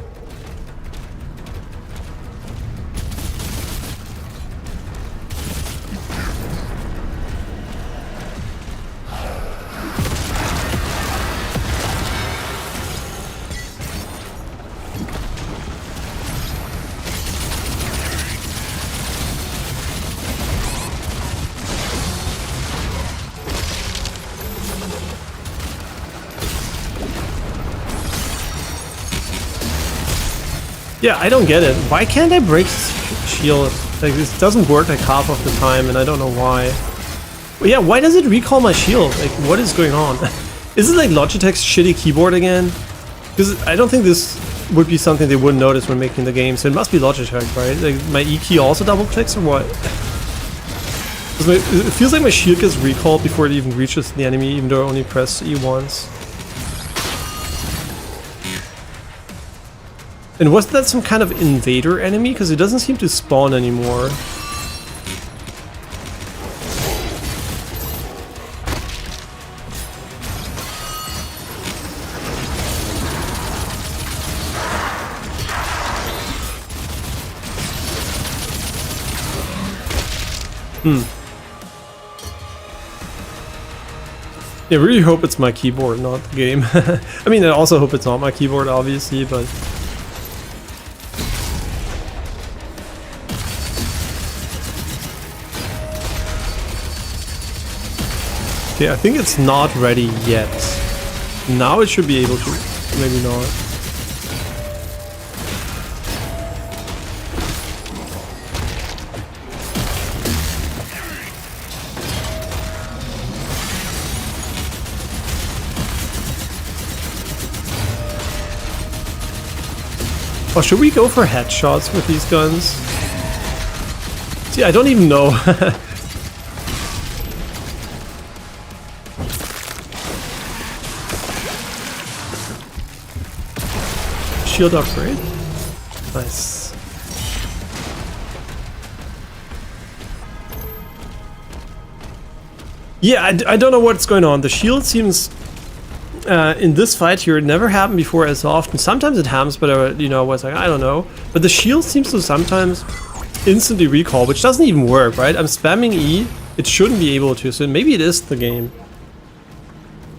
Yeah, I don't get it. Why can't I break shield? Like, this doesn't work like half of the time, and I don't know why. But yeah, why does it recall my shield? Like, what is going on? Is it like Logitech's shitty keyboard again? Because I don't think this would be something they wouldn't notice when making the game, so it must be Logitech, right? Like, my E key also double clicks or what? It feels like my shield gets recalled before it even reaches the enemy, even though I only press E once. And was that some kind of invader enemy? Because it doesn't seem to spawn anymore. Yeah, I really hope it's my keyboard, not the game. I mean, I also hope it's not my keyboard, obviously, but... Okay, I think it's not ready yet. Now it should be able to. Maybe not. Oh, should we go for headshots with these guns? See, I don't even know. Shield upgrade. Nice. Yeah, I don't know what's going on. The shield seems in this fight here, it never happened before as often. Sometimes it happens, but you know, I was like, I don't know. But the shield seems to sometimes instantly recall, which doesn't even work, right? I'm spamming E, it shouldn't be able to, so maybe it is the game.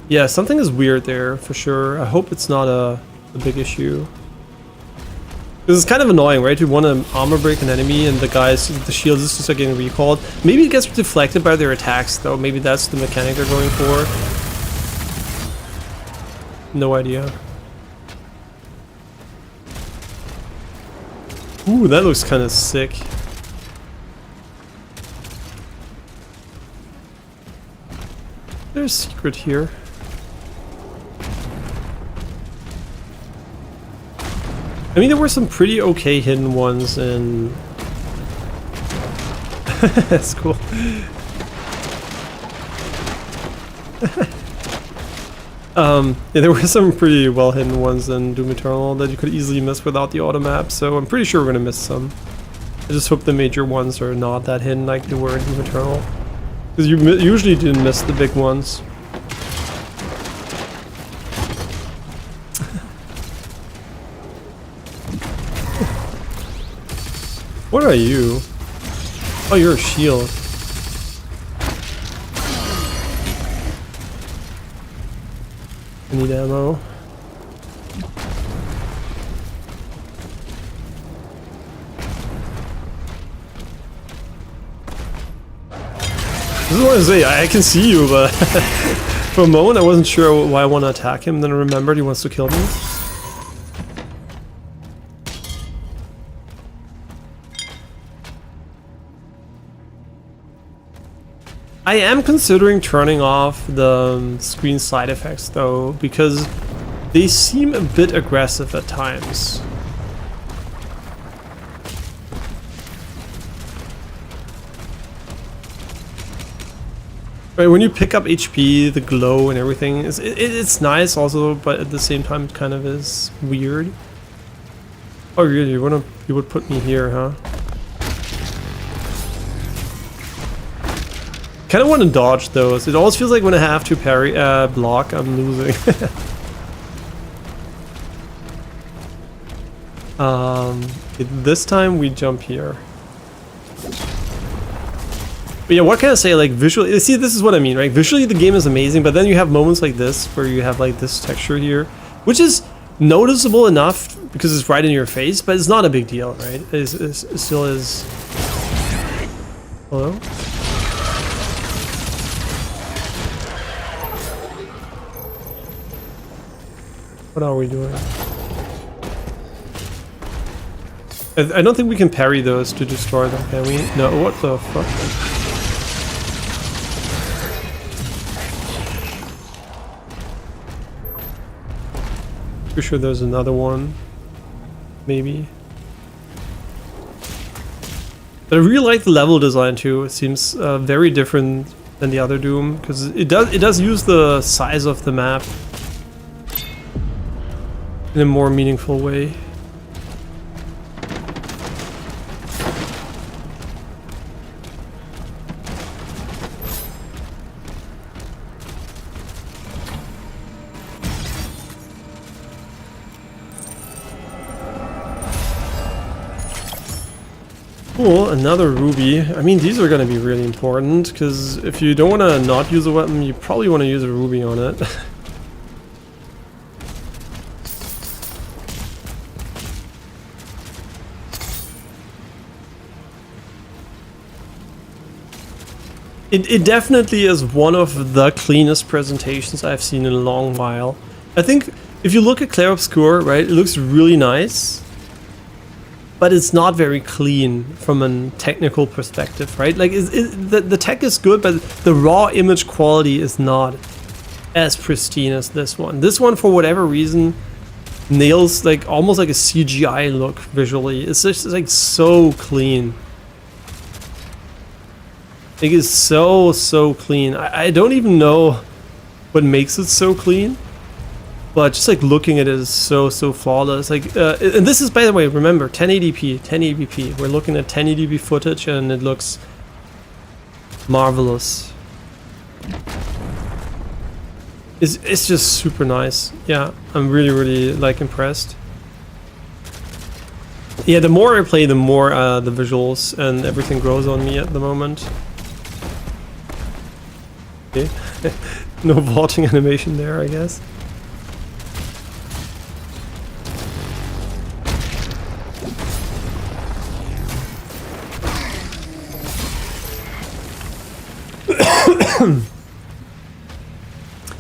Yeah, something is weird there, for sure. I hope it's not a big issue. Because it's kind of annoying, right? You want to armor break an enemy and the shields is just like getting recalled. Maybe it gets deflected by their attacks, though. Maybe that's the mechanic they're going for. No idea. Ooh, that looks kind of sick. There's a secret here. I mean, there were some pretty okay hidden ones, and that's cool. Yeah, there were some pretty well hidden ones in Doom Eternal that you could easily miss without the auto map, so I'm pretty sure we're gonna miss some. I just hope the major ones are not that hidden like they were in Doom Eternal, because you usually didn't miss the big ones. What are you? Oh, you're a shield. I need ammo. This is what I say, I can see you, but for a moment I wasn't sure why I want to attack him, then I remembered he wants to kill me. I am considering turning off the screen side effects though, because they seem a bit aggressive at times. Right, when you pick up HP, the glow and everything, it's nice also, but at the same time it kind of is weird. Oh really, you would put me here, huh? Kind of want to dodge those. It always feels like when I have to parry block, I'm losing. This time we jump here. But yeah, what can I say? Like visually, see, this is what I mean, right? Visually, the game is amazing, but then you have moments like this where you have like this texture here, which is noticeable enough because it's right in your face, but it's not a big deal, right? It still is. Hello? What are we doing? I don't think we can parry those to destroy them, can we? No, what the fuck? Pretty sure there's another one. Maybe. But I really like the level design too. It seems very different than the other Doom, because it does use the size of the map in a more meaningful way. Cool, another ruby. I mean, these are going to be really important, because if you don't want to not use a weapon, you probably want to use a ruby on it. It definitely is one of the cleanest presentations I've seen in a long while. I think if you look at Clair Obscur, right, it looks really nice, but it's not very clean from a technical perspective, right? Like the tech is good, but the raw image quality is not as pristine as this one. This one, for whatever reason, nails like almost like a CGI look visually. It's just like so clean. It is so clean. I don't even know what makes it so clean, but just like looking at it is so flawless. Like, and this is, by the way, remember 1080p, 1080p. We're looking at 1080p footage, and it looks marvelous. It's just super nice. Yeah, I'm really like impressed. Yeah, the more I play, the more the visuals and everything grows on me at the moment. Okay. No vaulting animation there, I guess.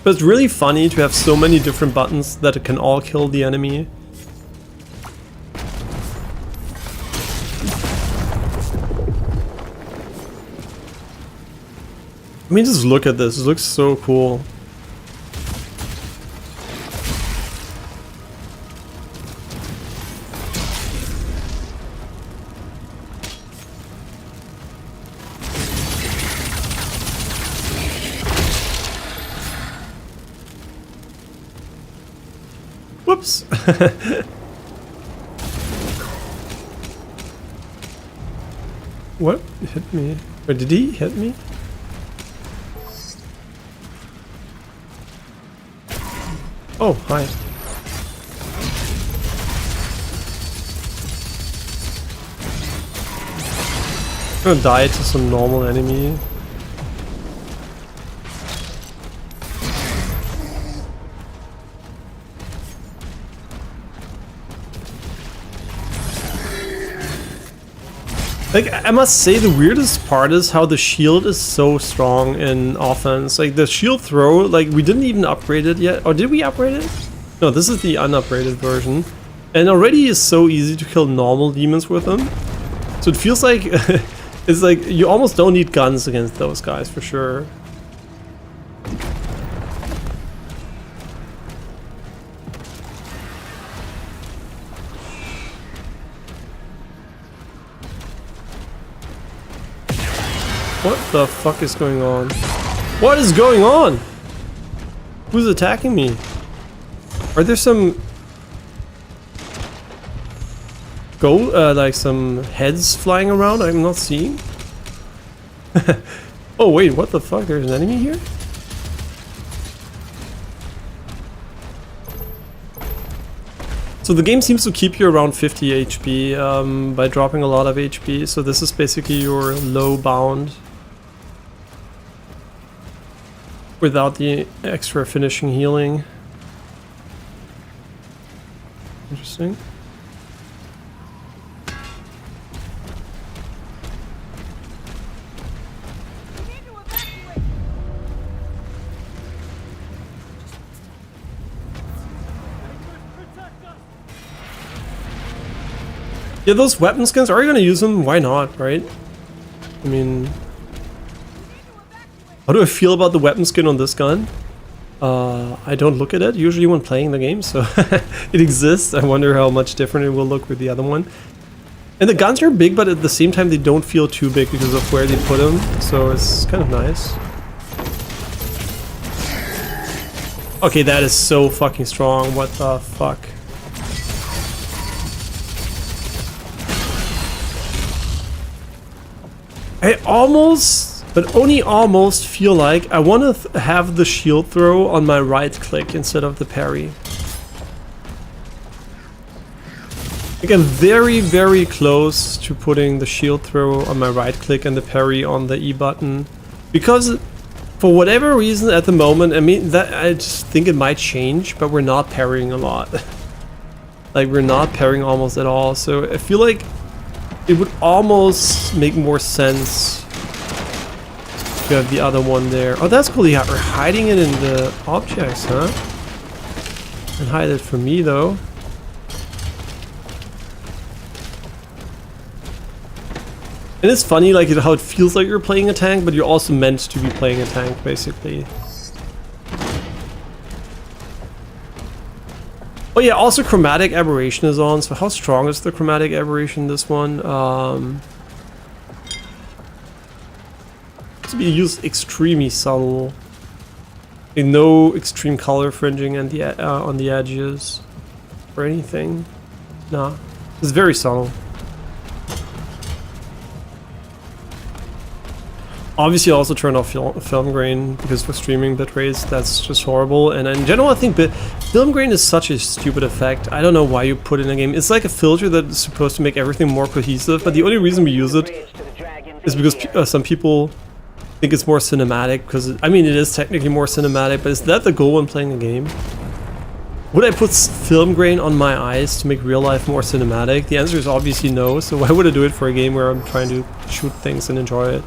But it's really funny to have so many different buttons that it can all kill the enemy. I mean, just look at this. It looks so cool. Whoops. What hit me? Or did he hit me? Oh, hi. I'm gonna die to some normal enemy. Like, I must say the weirdest part is how the shield is so strong in offense. Like, the shield throw, like, we didn't even upgrade it yet. Or did we upgrade it? No, this is the unupgraded version. And already is so easy to kill normal demons with them. So it feels like, it's like, you almost don't need guns against those guys for sure. What the fuck is going on? What is going on? Who's attacking me? Are there some like some heads flying around I'm not seeing? Oh wait, what the fuck? There's an enemy here? So the game seems to keep you around 50 HP by dropping a lot of HP. So this is basically your low bound without the extra finishing healing. Interesting. Yeah, those weapon skins, are you gonna use them? Why not, right? I mean, how do I feel about the weapon skin on this gun? I don't look at it usually when playing the game, so it exists. I wonder how much different it will look with the other one. And the guns are big, but at the same time they don't feel too big because of where they put them, so it's kind of nice. Okay, that is so fucking strong. What the fuck? I almost, but only almost, feel like I want to have the shield throw on my right click instead of the parry. Like, I'm very, very close to putting the shield throw on my right click and the parry on the E button. Because, for whatever reason at the moment, I mean, that I just think it might change, but we're not parrying a lot. Like, we're not parrying almost at all, so I feel like it would almost make more sense to have the other one there. Oh, that's cool. Yeah, we're hiding it in the objects, huh? And hide it from me, though. And it's funny, like, how it feels like you're playing a tank, but you're also meant to be playing a tank, basically. Oh yeah, also chromatic aberration is on, so how strong is the chromatic aberration this one? To be used extremely subtle. And no extreme color fringing and the on the edges or anything. Nah, it's very subtle. Obviously, I also turned off film grain because for streaming bitrates, that's just horrible. And in general, I think film grain is such a stupid effect. I don't know why you put it in a game. It's like a filter that's supposed to make everything more cohesive, but the only reason we use it is because some people think it's more cinematic, because, I mean, it is technically more cinematic, but is that the goal when playing a game? Would I put film grain on my eyes to make real life more cinematic? The answer is obviously no, so why would I do it for a game where I'm trying to shoot things and enjoy it?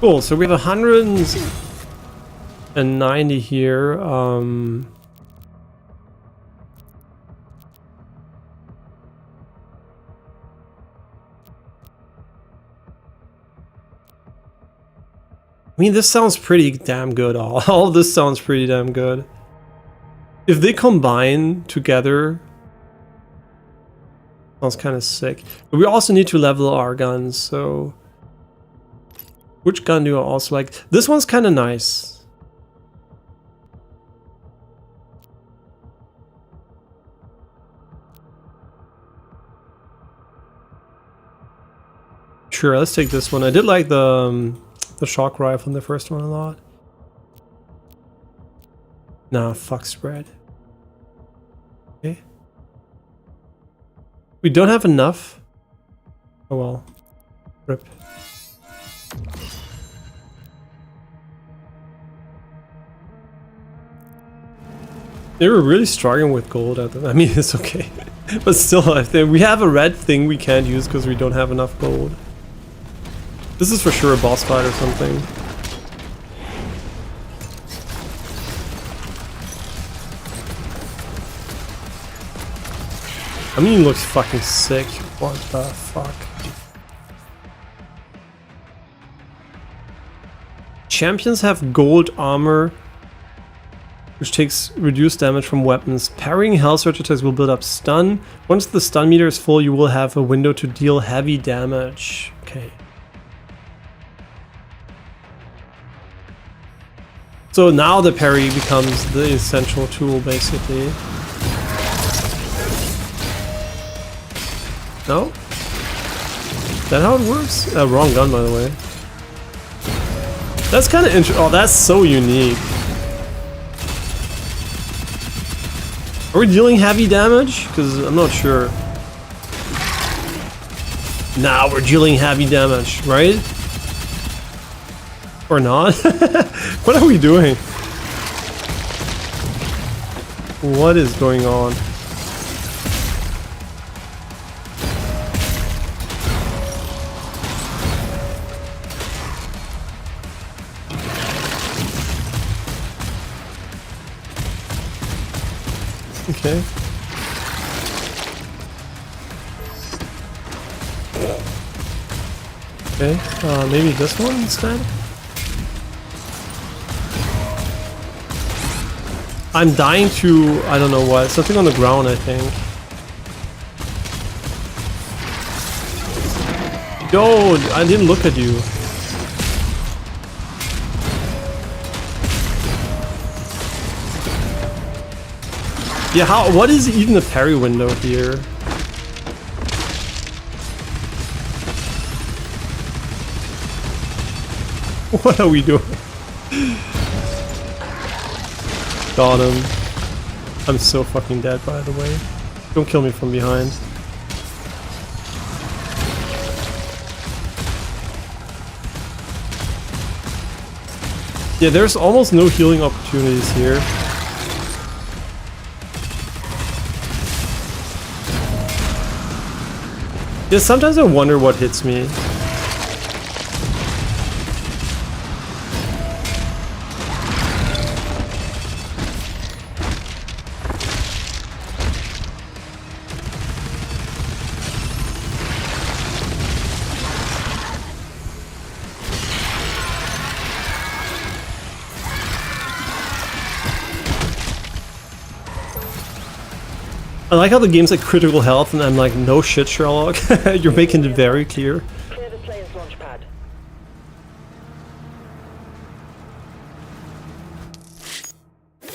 Cool, so we have 190 here. I mean, this sounds pretty damn good. All of this sounds pretty damn good. If they combine together, sounds kind of sick. But we also need to level our guns, so... Which gun do I also like? This one's kind of nice. Sure, let's take this one. I did like the shock rifle in the first one a lot. Nah, fuck spread. Okay. We don't have enough. Oh well. Rip. They were really struggling with gold at them. I mean, it's okay. But still, if we have a red thing we can't use because we don't have enough gold. This is for sure a boss fight or something. I mean, he looks fucking sick. What the fuck? Champions have gold armor, which takes reduced damage from weapons. Parrying health surge attacks will build up stun. Once the stun meter is full, you will have a window to deal heavy damage. Okay. So now the parry becomes the essential tool, basically. No? Is that how it works? Wrong gun, by the way. That's kind of interesting. Oh, that's so unique. Are we dealing heavy damage? Because I'm not sure. Nah, we're dealing heavy damage, right? Or not? What are we doing? What is going on? Okay. Okay, maybe this one instead? I'm dying to, I don't know what, something on the ground, I think. Yo, I didn't look at you. Yeah, how, what is even the parry window here? What are we doing? Got him. I'm so fucking dead, by the way. Don't kill me from behind. Yeah, there's almost no healing opportunities here. Yeah, sometimes I wonder what hits me. I like how the game's like critical health and I'm like, no shit, Sherlock. You're making it very clear. Clear the player's launch pad.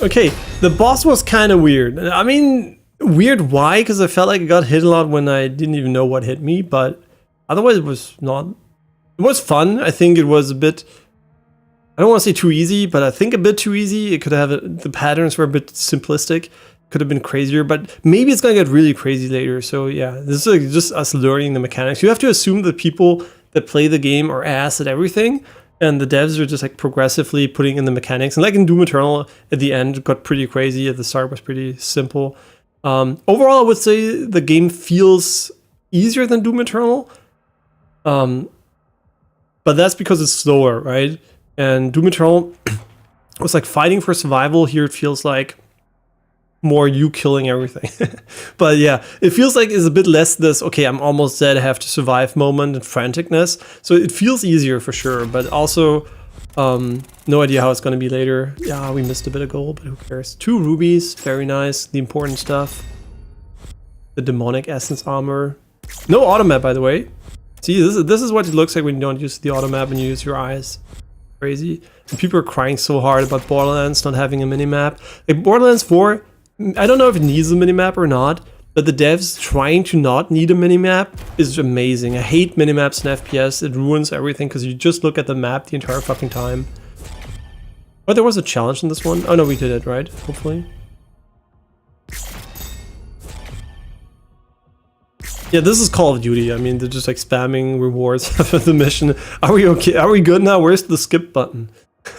Okay, the boss was kind of weird. I mean, weird why? Because I felt like I got hit a lot when I didn't even know what hit me, but otherwise it was not... It was fun. I think it was a bit... I don't want to say too easy, but I think a bit too easy. It could have... The patterns were a bit simplistic. could have been crazier, but maybe it's gonna get really crazy later. So yeah, this is like just us learning the mechanics. You have to assume the people that play the game are ass at everything, and the devs are just like progressively putting in the mechanics. And like in Doom Eternal, at the end it got pretty crazy. At the start was pretty simple. Overall, I would say the game feels easier than Doom Eternal, but that's because it's slower, right? And Doom Eternal was like fighting for survival. Here it feels like more you killing everything. But yeah, it feels like it's a bit less this, okay, I'm almost dead, I have to survive moment and franticness. So it feels easier for sure, but also no idea how it's going to be later. Yeah, we missed a bit of gold, but who cares? 2 rubies, very nice, the important stuff. The demonic essence armor. No auto map, by the way. See, this is what it looks like when you don't use the auto map and you use your eyes. Crazy. And people are crying so hard about Borderlands not having a minimap. Like Borderlands 4, I don't know if it needs a minimap or not, but the devs trying to not need a minimap is amazing. I hate minimaps in FPS. It ruins everything because you just look at the map the entire fucking time. Oh, there was a challenge in this one? Oh no, we did it, right? Hopefully. Yeah, this is Call of Duty. I mean, they're just like spamming rewards after the mission. Are we okay? Are we good now? Where's the skip button?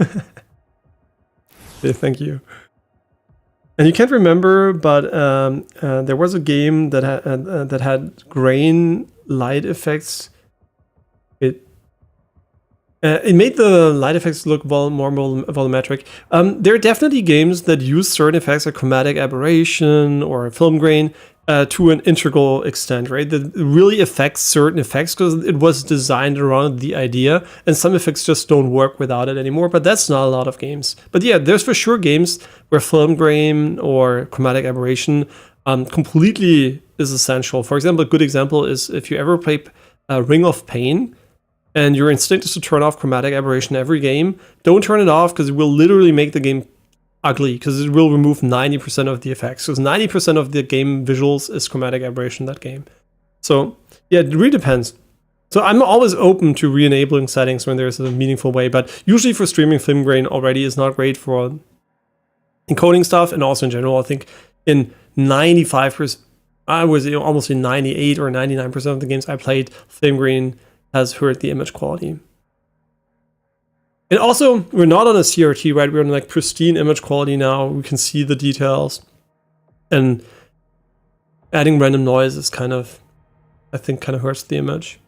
Okay, thank you. And you can't remember, but there was a game that had grain light effects. It made the light effects look more volumetric. There are definitely games that use certain effects like chromatic aberration or film grain to an integral extent, right? That really affects certain effects because it was designed around the idea, and some effects just don't work without it anymore, but that's not a lot of games. But yeah, there's for sure games where film grain or chromatic aberration completely is essential. For example, a good example is if you ever play Ring of Pain, and your instinct is to turn off chromatic aberration every game, don't turn it off because it will literally make the game ugly, because it will remove 90% of the effects. Because 90% of the game visuals is chromatic aberration in that game. So yeah, it really depends. So I'm always open to re-enabling settings when there's a meaningful way, but usually for streaming, film grain already is not great for encoding stuff, and also in general, I think in 95%, I was almost in 98 or 99% of the games I played, film grain has hurt the image quality. And also, we're not on a CRT, right? We're on like pristine image quality now. We can see the details. And adding random noise is kind of, I think, kind of hurts the image.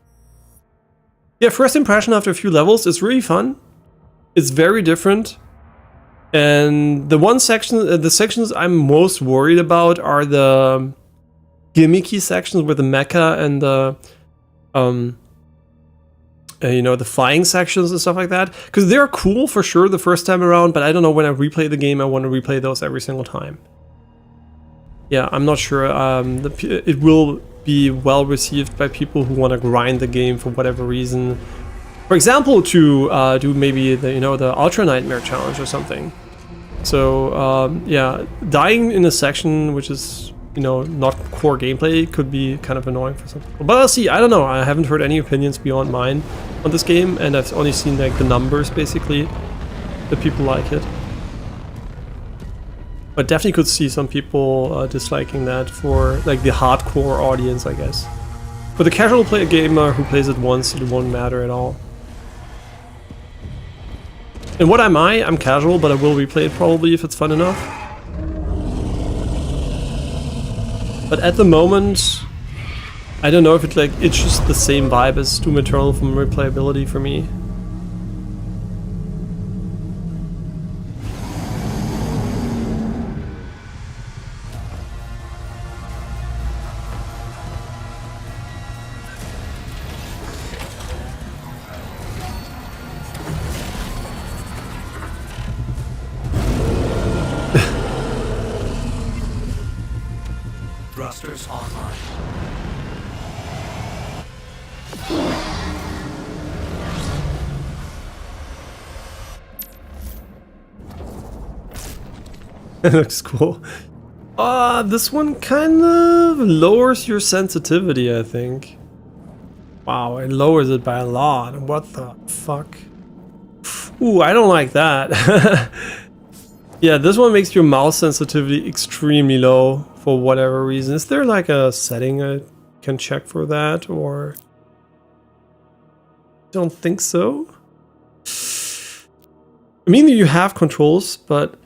Yeah, first impression after a few levels is really fun. It's very different. And the sections I'm most worried about are the gimmicky sections with the mecha and the you know, the flying sections and stuff like that, because they're cool for sure the first time around, but I don't know, when I replay the game I want to replay those every single time. Yeah, I'm not sure it will be well received by people who want to grind the game for whatever reason. For example, to do maybe the, you know, the Ultra Nightmare challenge or something. So yeah, dying in a section which is, you know, not core gameplay could be kind of annoying for some people. But I'll see, I don't know, I haven't heard any opinions beyond mine on this game, and I've only seen like the numbers basically that people like it. But definitely could see some people disliking that for like the hardcore audience, I guess. For the casual gamer who plays it once, it won't matter at all. And what am I? I'm casual, but I will replay it probably if it's fun enough. But at the moment, I don't know if it's just the same vibe as Doom Eternal from replayability for me. Thrusters online. That looks cool. This one kind of lowers your sensitivity, I think. Wow, it lowers it by a lot. What the fuck? Ooh, I don't like that. Yeah, this one makes your mouse sensitivity extremely low for whatever reason. Is there like a setting I can check for that, or? Don't think so. I mean, you have controls, but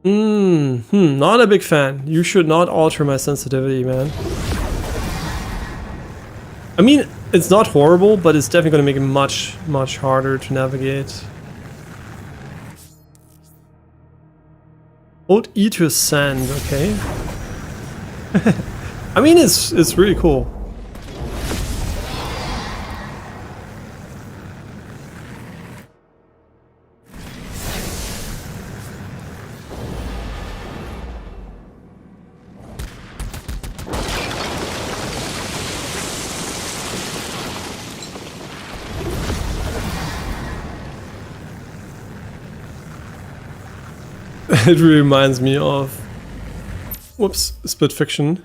not a big fan. You should not alter my sensitivity, man. I mean, it's not horrible, but it's definitely going to make it much, much harder to navigate. Hold E to ascend, okay. I mean, it's really cool. It reminds me of, whoops, Split Fiction.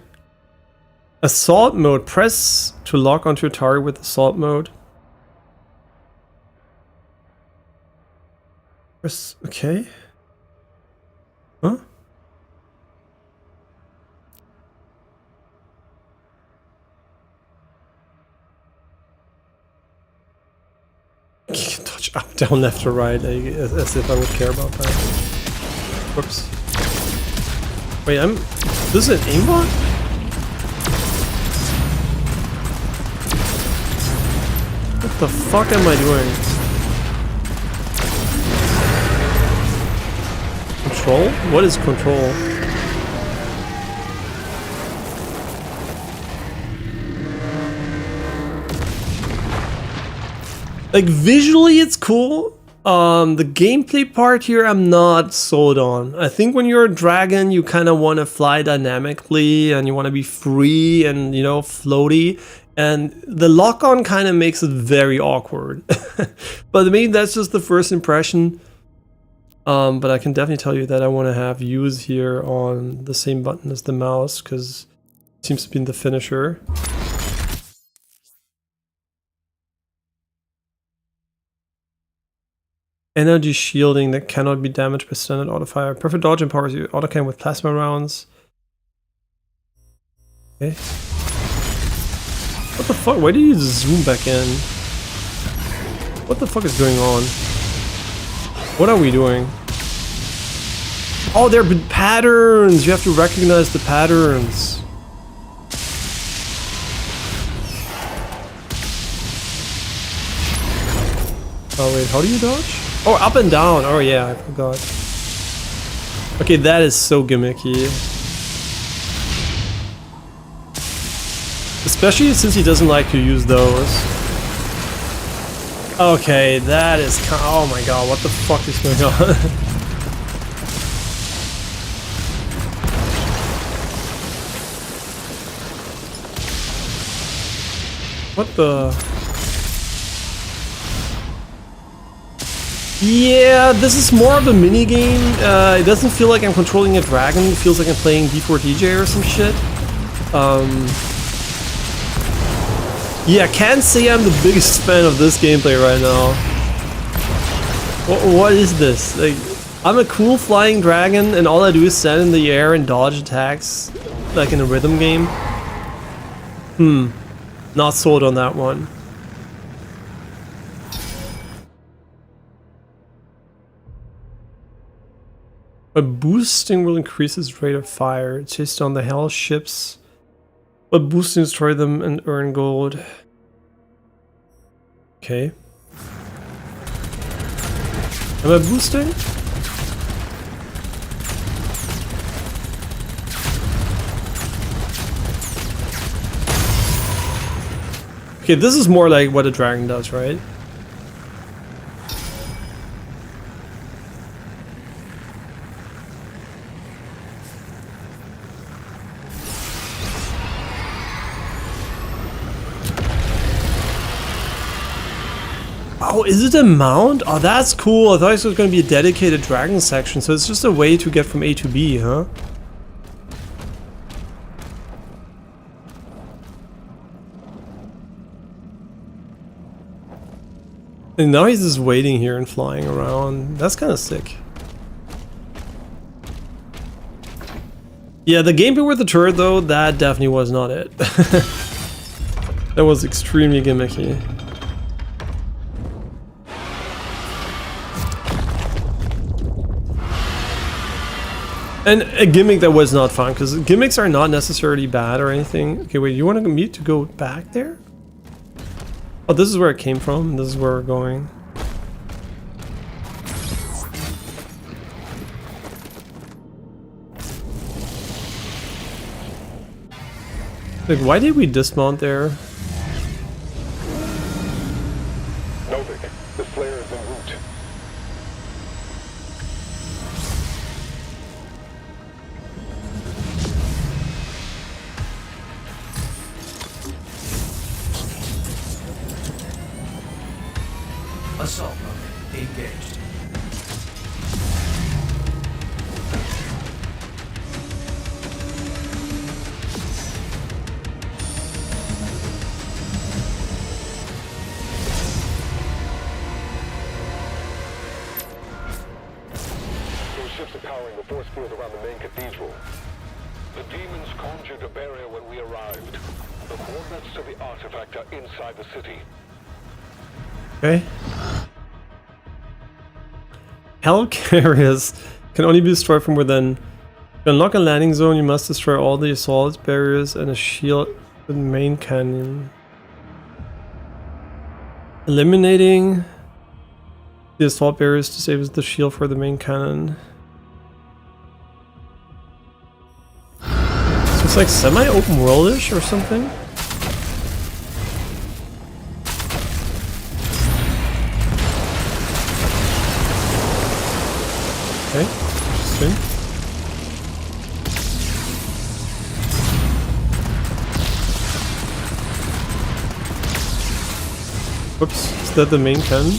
Assault mode. Press to lock onto a target with assault mode. Press, okay. Huh? You can touch up, down, left, or right, like, as if I would care about that. Whoops. Wait, this is an aimbot? What the fuck am I doing? Control? What is control? Like, visually it's cool. The gameplay part here I'm not sold on. I think when you're a dragon you kind of want to fly dynamically and you want to be free and, you know, floaty, and the lock-on kind of makes it very awkward. But maybe that's just the first impression. But I can definitely tell you that I want to have use here on the same button as the mouse, because it seems to be the finisher. Energy shielding that cannot be damaged by standard auto fire. Perfect dodge empowers you auto cannon with plasma rounds. Okay. What the fuck? Why did you zoom back in? What the fuck is going on? What are we doing? Oh, there are patterns! You have to recognize the patterns. Oh wait, how do you dodge? Oh, up and down. Oh yeah, I forgot. Okay, that is so gimmicky. Especially since he doesn't like to use those. Okay, that is oh my god, what the fuck is going on? What the... Yeah, this is more of a mini game. It doesn't feel like I'm controlling a dragon. It feels like I'm playing D4DJ or some shit. Yeah, I can't say I'm the biggest fan of this gameplay right now. What is this? Like, I'm a cool flying dragon and all I do is stand in the air and dodge attacks like in a rhythm game. Not sold on that one. A boosting will increase its rate of fire. Chase down the hell ships. But boosting destroy them and earn gold. Okay. Am I boosting? Okay, this is more like what a dragon does, right? Oh, is it a mount? Oh, that's cool. I thought it was going to be a dedicated dragon section, so it's just a way to get from A to B, huh? And now he's just waiting here and flying around. That's kind of sick. Yeah, the gameplay with the turret though, that definitely was not it. That was extremely gimmicky. And a gimmick that was not fun, because gimmicks are not necessarily bad or anything. Okay, wait, you want me to go back there? Oh, this is where it came from. This is where we're going. Like, why did we dismount there? Novik, the Slayer is en route. Assault mode engaged. Those ships are powering the force field around the main cathedral. The demons conjured a barrier when we arrived. The coordinates to the artifact are inside the city. Okay. Hell carriers can only be destroyed from within. To unlock a landing zone, you must destroy all the assault barriers and a shield in the main canyon. Eliminating the assault barriers disables the shield for the main cannon. So it's like semi-open worldish or something? Okay, interesting. Whoops, is that the main cannon?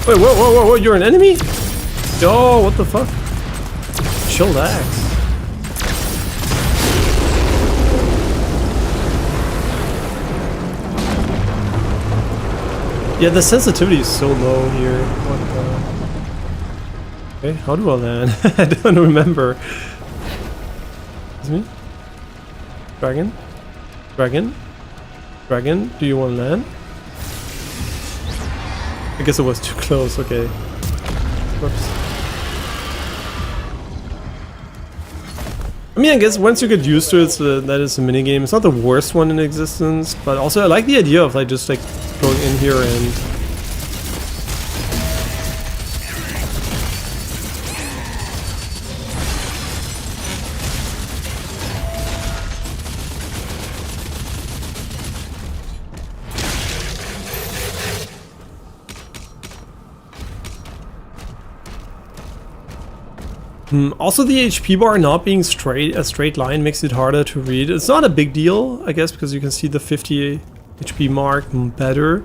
Wait, whoa, you're an enemy? Yo, what the fuck? Chillax. Yeah, the sensitivity is so low here. What the... Okay, how do I land? I don't remember. Excuse me? Dragon? Dragon? Dragon? Do you want to land? I guess it was too close, okay. Whoops. I mean, I guess once you get used to it, that is a minigame. It's not the worst one in existence, but also I like the idea of like just like going in here and... Also, the HP bar not being a straight line makes it harder to read. It's not a big deal, I guess, because you can see the 50 HP mark better.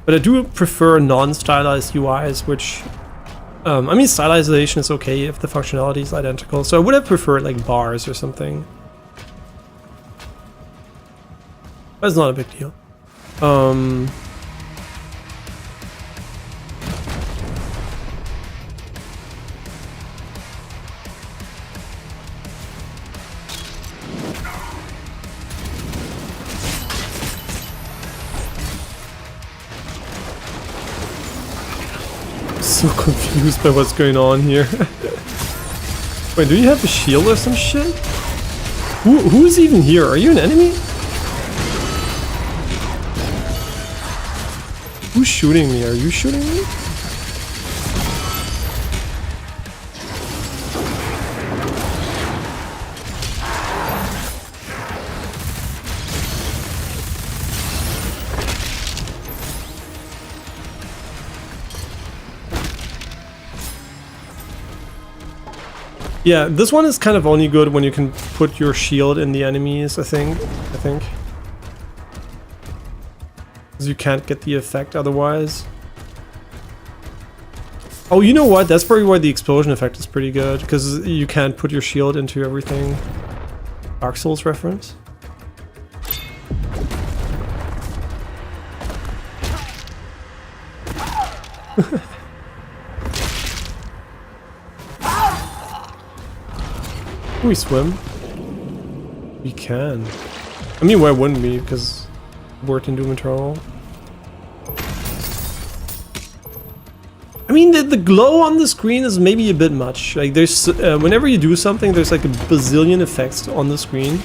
But I do prefer non-stylized UIs, which... I mean, stylization is okay if the functionality is identical, so I would have preferred like bars or something. But it's not a big deal. So confused by what's going on here. Wait, do you have a shield or some shit? Who is even here? Are you an enemy? Who's shooting me? Are you shooting me? Yeah, this one is kind of only good when you can put your shield in the enemies, I think. Because you can't get the effect otherwise. Oh, you know what? That's probably why the explosion effect is pretty good, because you can't put your shield into everything. Dark Souls reference. Can we swim? We can. I mean, why wouldn't we? Because it worked in Doom Eternal. I mean, the glow on the screen is maybe a bit much. Like, there's whenever you do something, there's like a bazillion effects on the screen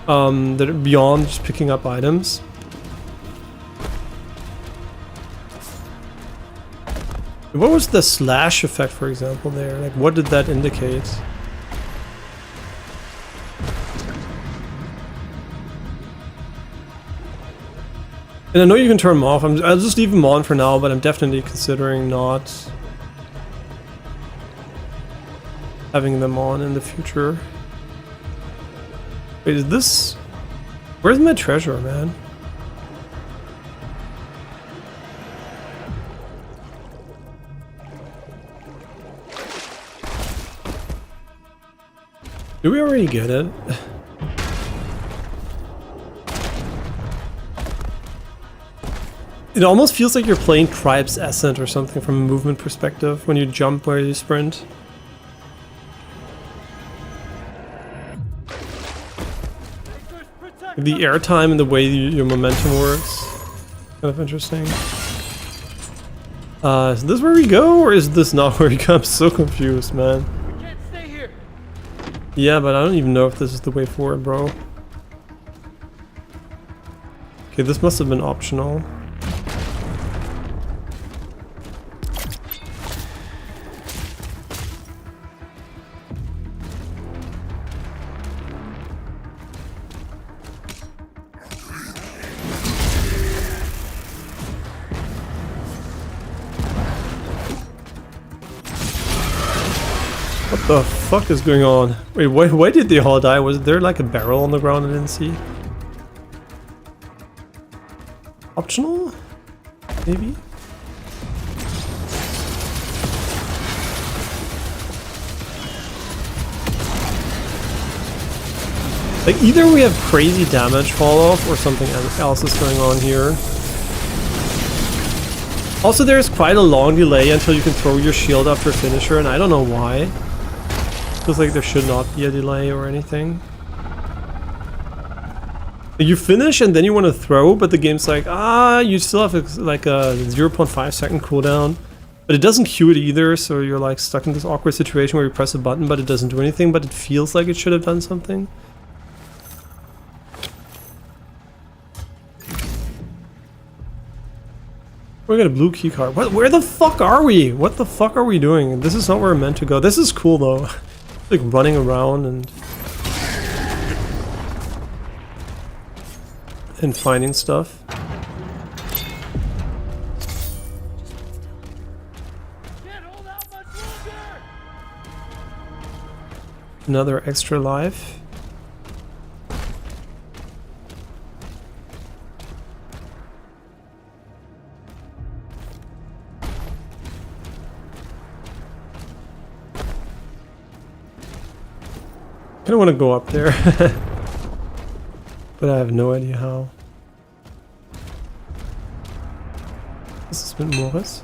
that are beyond just picking up items. What was the slash effect, for example, there? Like, what did that indicate? And I know you can turn them off. I'll just leave them on for now, but I'm definitely considering not having them on in the future. Wait, is this... Where's my treasure, man? Did we already get it? It almost feels like you're playing Tribe's Ascent or something from a movement perspective when you jump where you sprint. The airtime and the way your momentum works. Kind of interesting. Is this where we go, or is this not where we go? I'm so confused, man. We can't stay here. Yeah, but I don't even know if this is the way forward, bro. Okay, this must have been optional. What the fuck is going on? Wait, why did they all die? Was there like a barrel on the ground I didn't see? Optional? Maybe? Like, either we have crazy damage fall off or something else is going on here. Also, there's quite a long delay until you can throw your shield after finisher, and I don't know why. Feels like there should not be a delay or anything. You finish and then you want to throw, but the game's like, you still have like a 0.5 second cooldown. But it doesn't queue it either, so you're like stuck in this awkward situation where you press a button but it doesn't do anything, but it feels like it should have done something. We got a blue key card. Where the fuck are we? What the fuck are we doing? This is not where we're meant to go. This is cool though. Like running around and finding stuff. Another extra life. I don't want to go up there, but I have no idea how. This is mit Morris.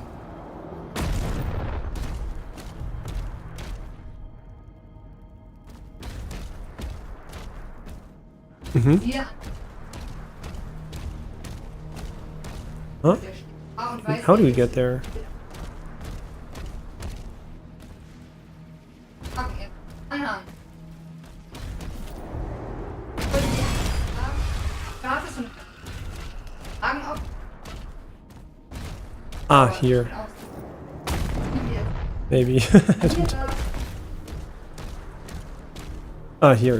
Yeah. Huh? How do we get there? Okay. Here. Maybe. Here,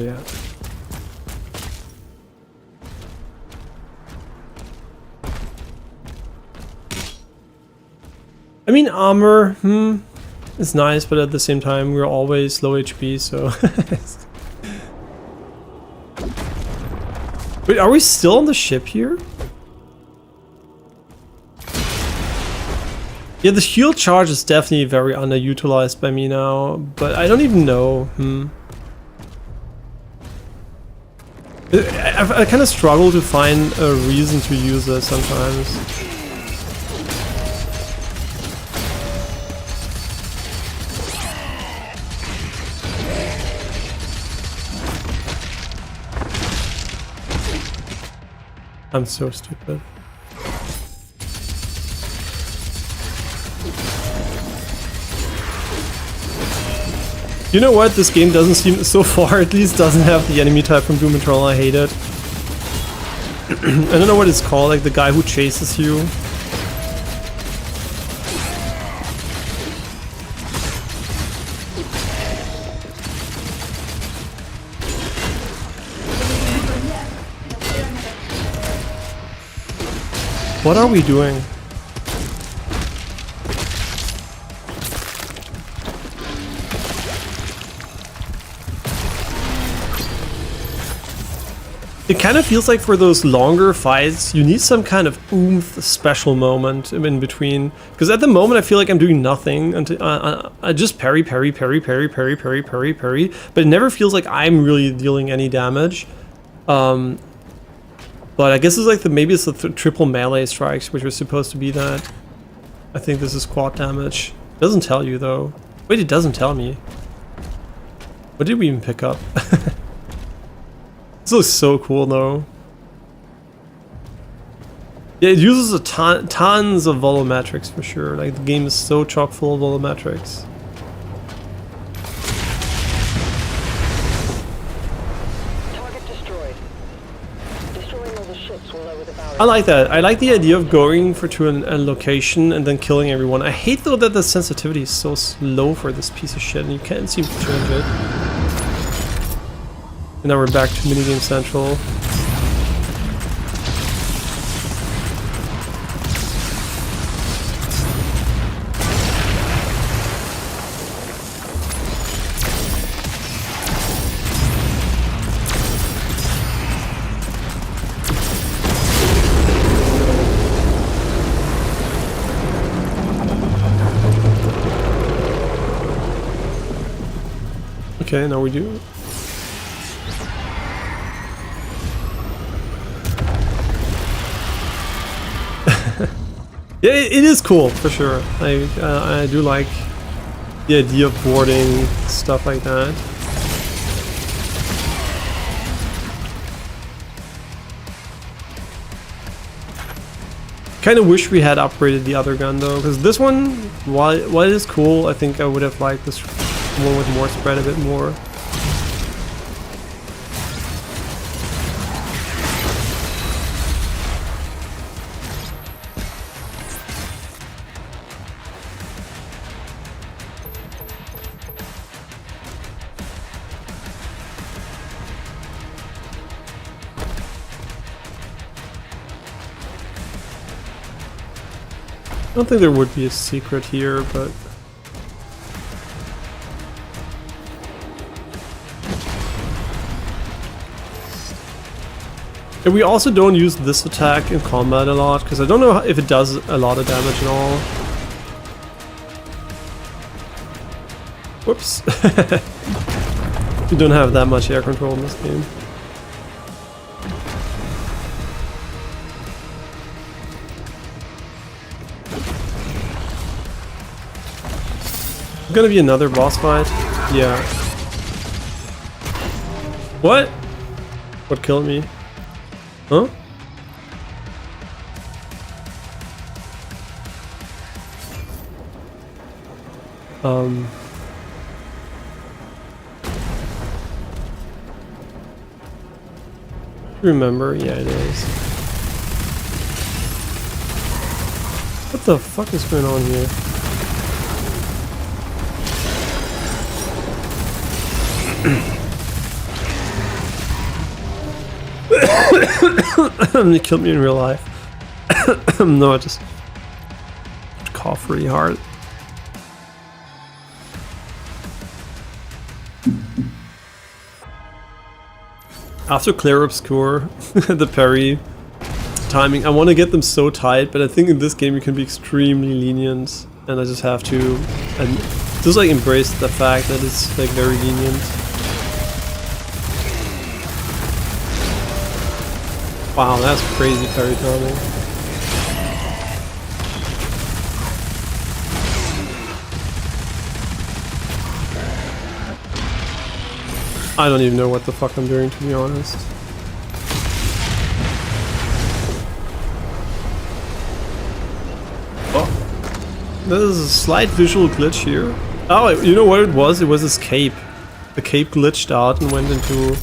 yeah. I mean, armor, it's nice, but at the same time, we're always low HP, so... Wait, are we still on the ship here? Yeah, the shield charge is definitely very underutilized by me now, but I don't even know. I kind of struggle to find a reason to use it sometimes. I'm so stupid. You know what? This game doesn't seem, so far at least, doesn't have the enemy type from Doom Eternal. I hate it. I don't know what it's called, like the guy who chases you. What are we doing? It kind of feels like for those longer fights, you need some kind of oomph special moment in between. Because at the moment, I feel like I'm doing nothing until I just parry, but it never feels like I'm really dealing any damage. But I guess it's like maybe it's the triple melee strikes, which are supposed to be that. I think this is quad damage. It doesn't tell you though. Wait, it doesn't tell me. What did we even pick up? This looks so cool though. Yeah, it uses a tons of volumetrics for sure. Like the game is so chock full of volumetrics. Target destroyed. Destroying all the ships will lower the barrier. I like that. I like the idea of going to a location and then killing everyone. I hate though that the sensitivity is so low for this piece of shit and you can't seem to change it. And now we're back to minigame central. Okay, now we do. Yeah, it is cool for sure. I do like the idea of boarding stuff like that. Kind of wish we had upgraded the other gun though, because this one, while it is cool, I think I would have liked this one with more spread a bit more. I don't think there would be a secret here, but... And we also don't use this attack in combat a lot, because I don't know if it does a lot of damage at all. Whoops. We don't have that much air control in this game. Gonna be another boss fight? Yeah. What? What killed me? Huh? Remember? Yeah, it is. What the fuck is going on here? It killed me in real life. No, I just cough really hard. After Clair Obscure, the parry timing, I want to get them so tight, but I think in this game you can be extremely lenient, and I just have to just like embrace the fact that it's like very lenient. Wow, that's crazy parry timing. I don't even know what the fuck I'm doing, to be honest. There's a slight visual glitch here. Oh, you know what it was? It was this cape. The cape glitched out and went into...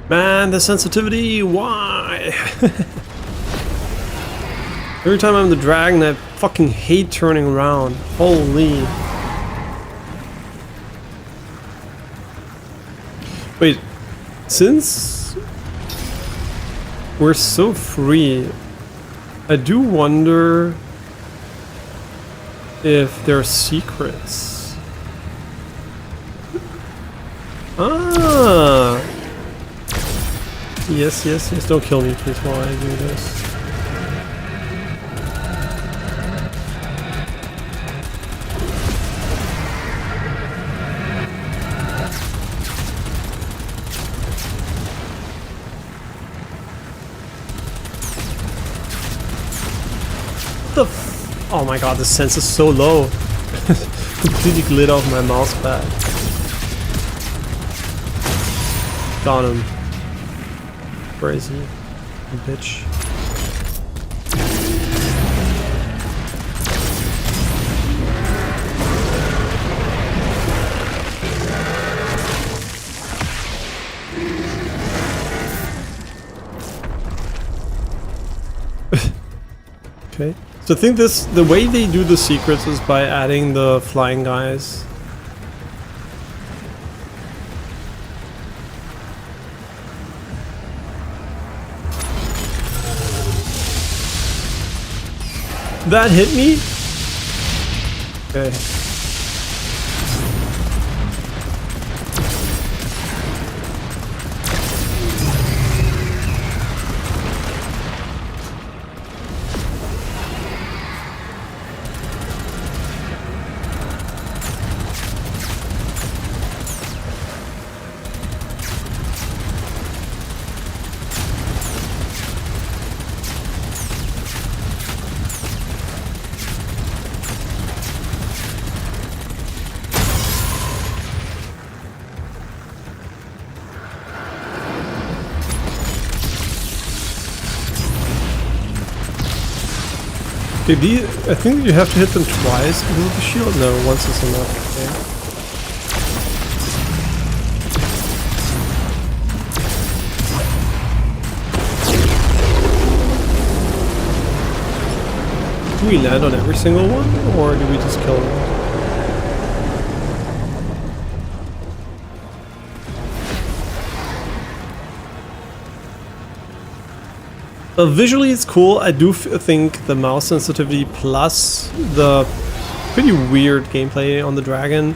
Man, the sensitivity, why? Every time I'm the dragon, I fucking hate turning around. Holy. Wait, since we're so free, I do wonder if there are secrets. Ah. Yes, yes, yes. Don't kill me, please, while I do this. What the f— oh my god, the sense is so low. Completely glid off my mouse pad. Got him. Where is he? Bitch. Okay. So I think this, the way they do the secrets is by adding the flying guys. That hit me? Okay. Okay, I think you have to hit them twice because of the shield. No, once is enough. Okay. Do we land on every single one, or do we just kill them? Visually it's cool. I do think the mouse sensitivity plus the pretty weird gameplay on the dragon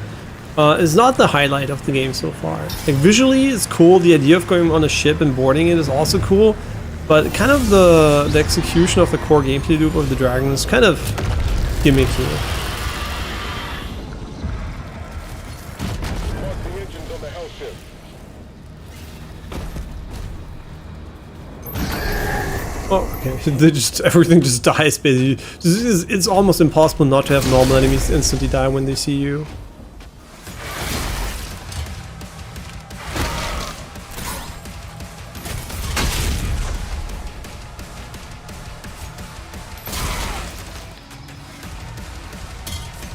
is not the highlight of the game so far. Like visually it's cool, the idea of going on a ship and boarding it is also cool, but kind of the execution of the core gameplay loop of the dragon is kind of gimmicky. Oh, okay. They just, everything just dies basically. It's almost impossible not to have normal enemies instantly die when they see you.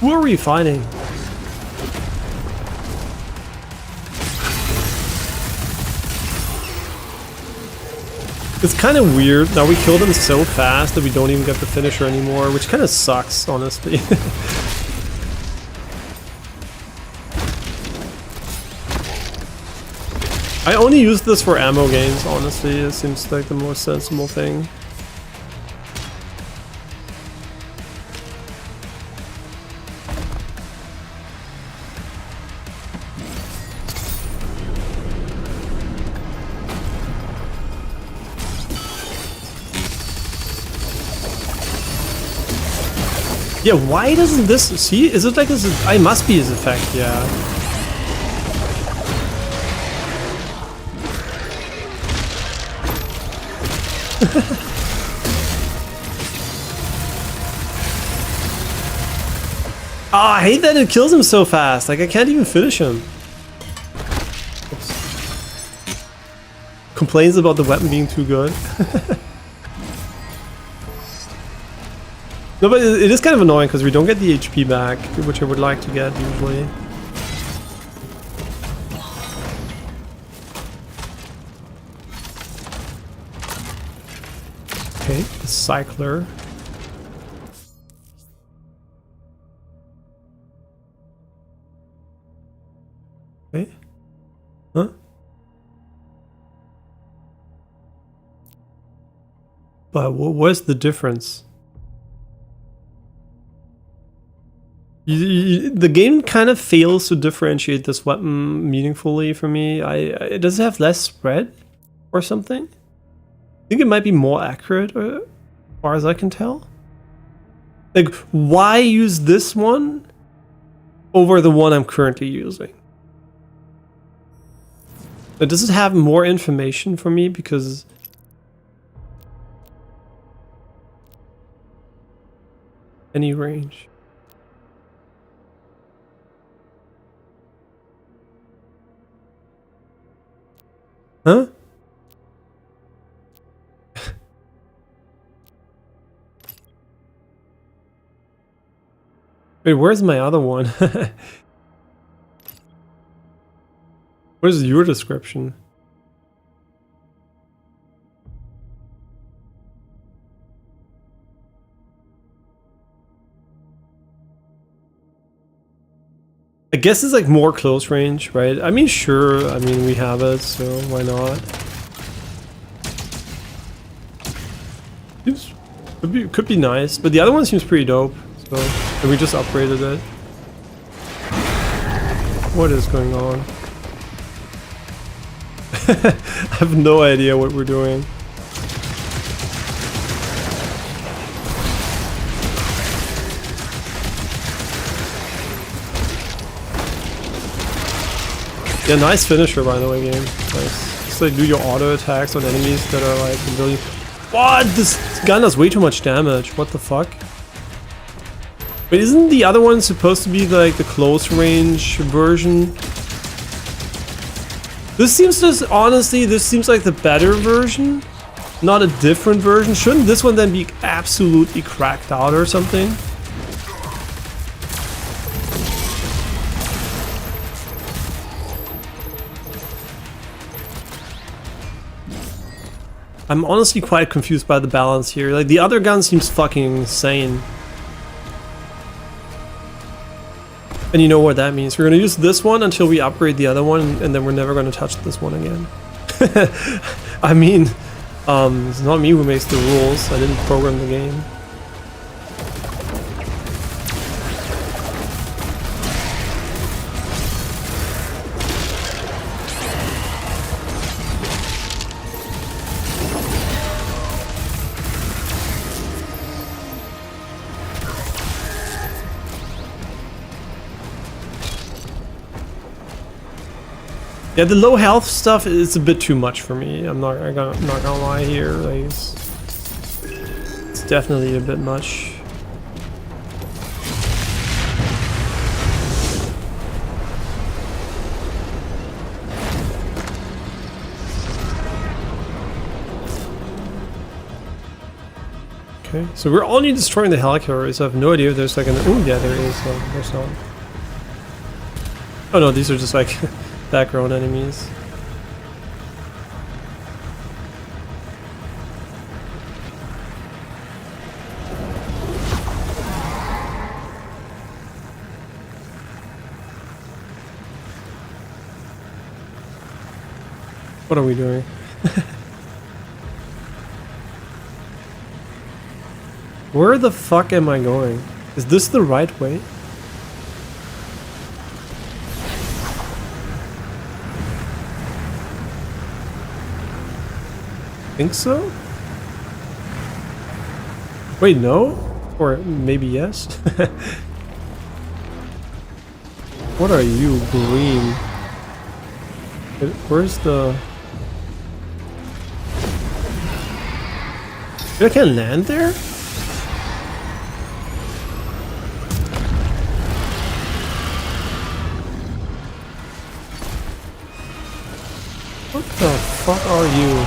Who are we fighting? It's kind of weird. Now we kill them so fast that we don't even get the finisher anymore, which kind of sucks, honestly. I only use this for ammo games, honestly. It seems like the most sensible thing. Yeah, why doesn't this... See, is it like this? I must be his effect, yeah. Oh, I hate that it kills him so fast. Like, I can't even finish him. Oops. Complains about the weapon being too good. No, but it is kind of annoying because we don't get the HP back, which I would like to get usually. Okay, the cycler. Okay. Huh? But what's the difference? The game kind of fails to differentiate this weapon meaningfully for me. Does it have less spread or something? I think it might be more accurate, as far as I can tell. Like, why use this one over the one I'm currently using? But does it have more information for me? Because any range. Huh? Wait, where's my other one? Where's your description? I guess it's like more close range, right? I mean, sure. I mean, we have it, so why not? Could be nice, but the other one seems pretty dope. So, and we just upgraded it. What is going on? I have no idea what we're doing. Yeah, nice finisher by the way, game. Nice. Just like do your auto attacks on enemies that are like a million. What? This gun does way too much damage. What the fuck? But isn't the other one supposed to be like the close range version? This seems just, honestly, this seems like the better version, not a different version. Shouldn't this one then be absolutely cracked out or something? I'm honestly quite confused by the balance here. Like, the other gun seems fucking insane. And you know what that means. We're going to use this one until we upgrade the other one, and then we're never going to touch this one again. I mean, it's not me who makes the rules. I didn't program the game. Yeah, the low health stuff is a bit too much for me. I'm not gonna lie here. Like, it's definitely a bit much. Okay, so we're only destroying the helicarriers. So I have no idea if there's like an. Oh yeah, there is. No, there's not. Oh no, these are just like. Background enemies. What are we doing? Where the fuck am I going? Is this the right way? Think so? Wait, no? Or maybe yes? What are you, green? Where's the... I can't land there? fuck are you?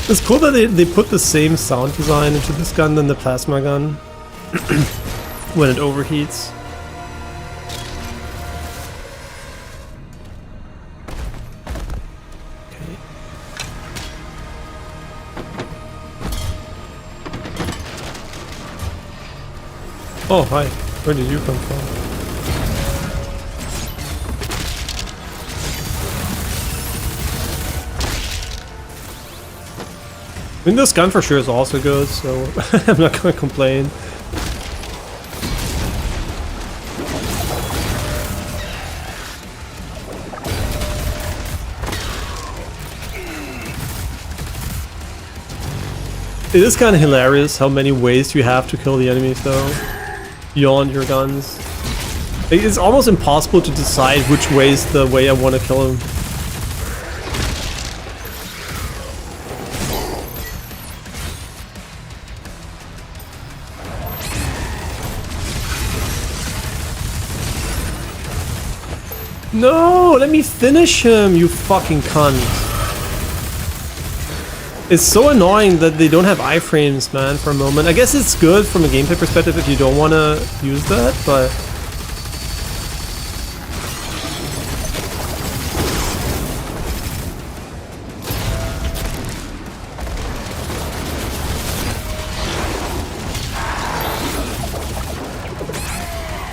It's cool that they put the same sound design into this gun than the plasma gun when it overheats. Okay. Oh, hi. Where did you come from? I mean, this gun for sure is also good, so I'm not gonna complain. It is kind of hilarious how many ways you have to kill the enemies though, beyond your guns. It's almost impossible to decide which way is the way I want to kill him. No, let me finish him, you fucking cunt. It's so annoying that they don't have iframes, man, for a moment. I guess it's good from a gameplay perspective if you don't want to use that, but...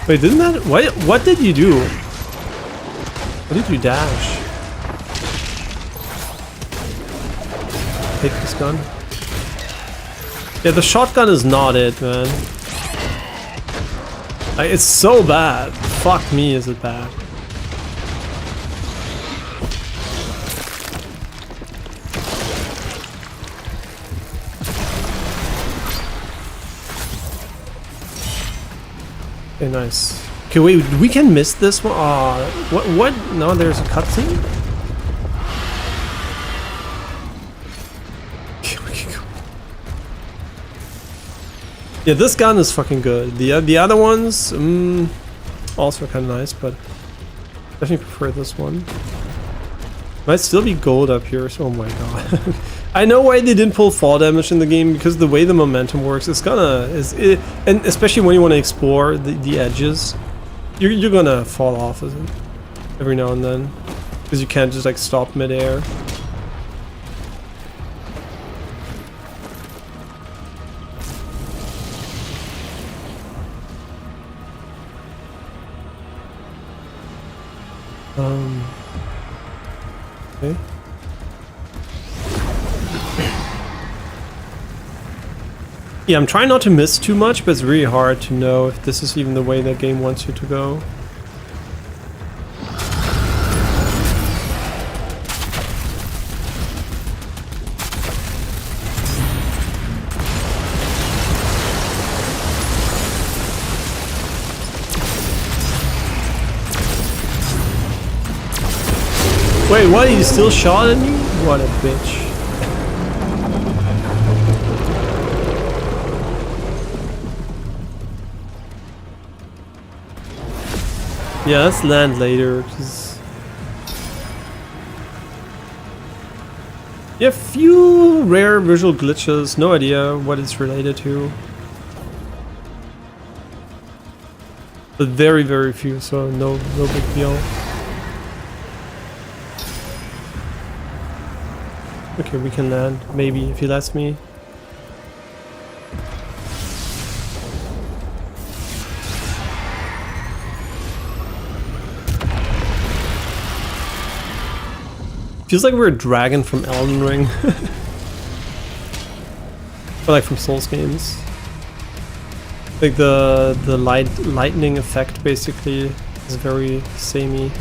Wait, didn't that... What did you do? What did you dash? Take this gun. Yeah, the shotgun is not it, man. Like, it's so bad. Fuck me, is it bad. Okay, nice. Okay, wait, we can miss this one? What? No, there's a cutscene? Yeah, this gun is fucking good. The other ones, also kind of nice, but definitely prefer this one. Might still be gold up here, so oh my god. I know why they didn't pull fall damage in the game, because the way the momentum works, it's gonna... and especially when you want to explore the edges. You're gonna fall off every now and then, because you can't just like stop midair. Okay. Yeah, I'm trying not to miss too much, but it's really hard to know if this is even the way that game wants you to go. Wait, what? He still shot at me? What a bitch. Yeah, let's land later, because... Yeah, few rare visual glitches, no idea what it's related to. But very, very few, so no big deal. Okay, we can land, maybe, if he lets me. Feels like we're a dragon from Elden Ring. Or like from Souls games. Like the lightning effect basically is very samey.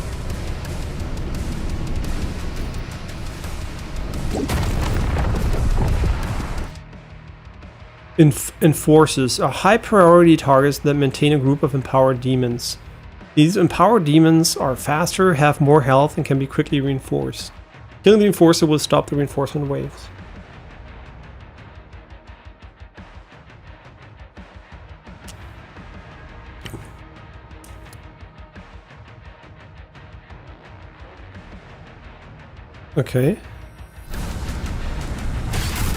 Enforcers are high priority targets that maintain a group of empowered demons. These empowered demons are faster, have more health, and can be quickly reinforced. Killing the reinforcer will stop the reinforcement waves. Okay.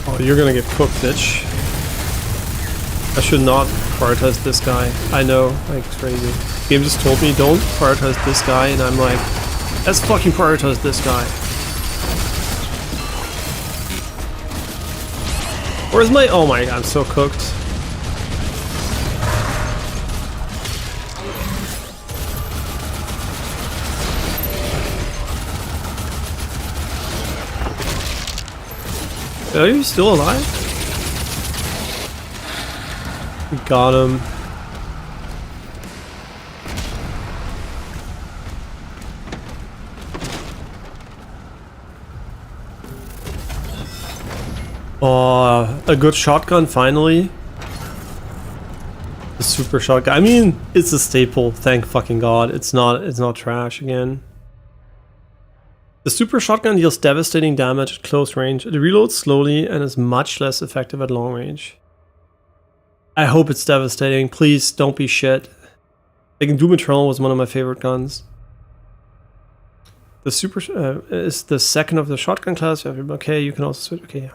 Oh, you're gonna get cooked, bitch. I should not prioritize this guy. I know, like, it's crazy. The game just told me don't prioritize this guy, and I'm like, let's fucking prioritize this guy. Where's my... Oh my, I'm so cooked. Are you still alive? We got him. Oh, a good shotgun finally. The super shotgun. I mean, it's a staple, thank fucking god. It's not trash again. The super shotgun deals devastating damage at close range. It reloads slowly and is much less effective at long range. I hope it's devastating. Please don't be shit. Like, Doom Eternal was one of my favorite guns. The super is the second of the shotgun class. Okay, you can also switch. Okay, yeah.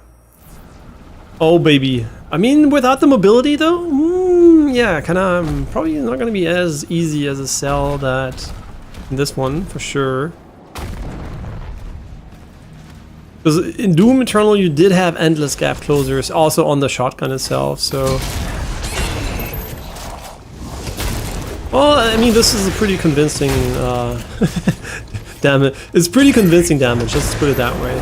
Oh baby. I mean, without the mobility though, yeah, kind of probably not gonna be as easy as a cell that in this one for sure. Because in Doom Eternal you did have endless gap closers also on the shotgun itself, so... Well, I mean, this is a pretty convincing, damage. It's pretty convincing damage, let's put it that way.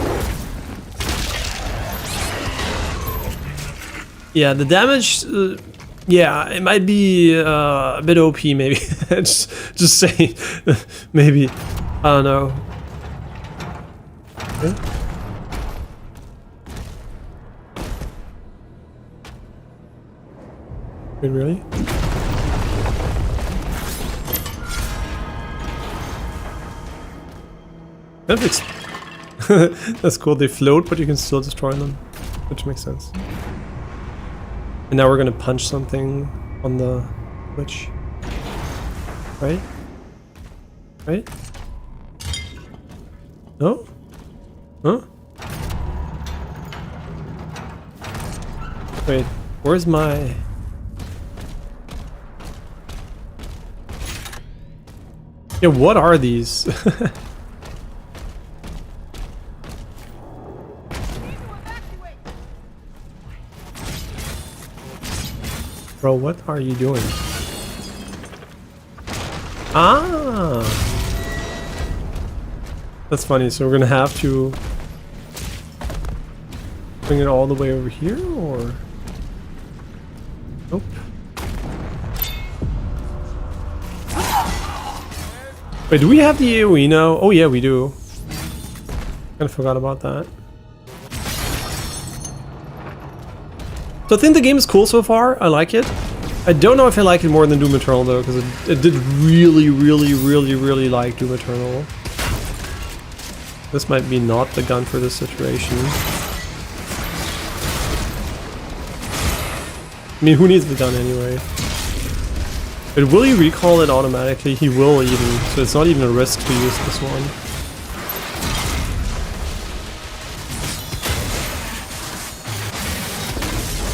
Yeah, the damage, yeah, it might be a bit OP maybe, just saying, maybe, I don't know. Okay. Wait, really? That's cool, they float, but you can still destroy them, which makes sense. And now we're gonna punch something on the witch. Right? Right? No? Huh? Wait, where's my... Yeah, what are these? Bro, what are you doing? Ah! That's funny, so we're gonna have to bring it all the way over here, or... Nope. Wait, do we have the AoE now? Oh yeah, we do. Kinda forgot about that. So I think the game is cool so far, I like it. I don't know if I like it more than Doom Eternal though, because it did really like Doom Eternal. This might be not the gun for this situation. I mean, who needs the gun anyway? But will he recall it automatically? He will even, so it's not even a risk to use this one.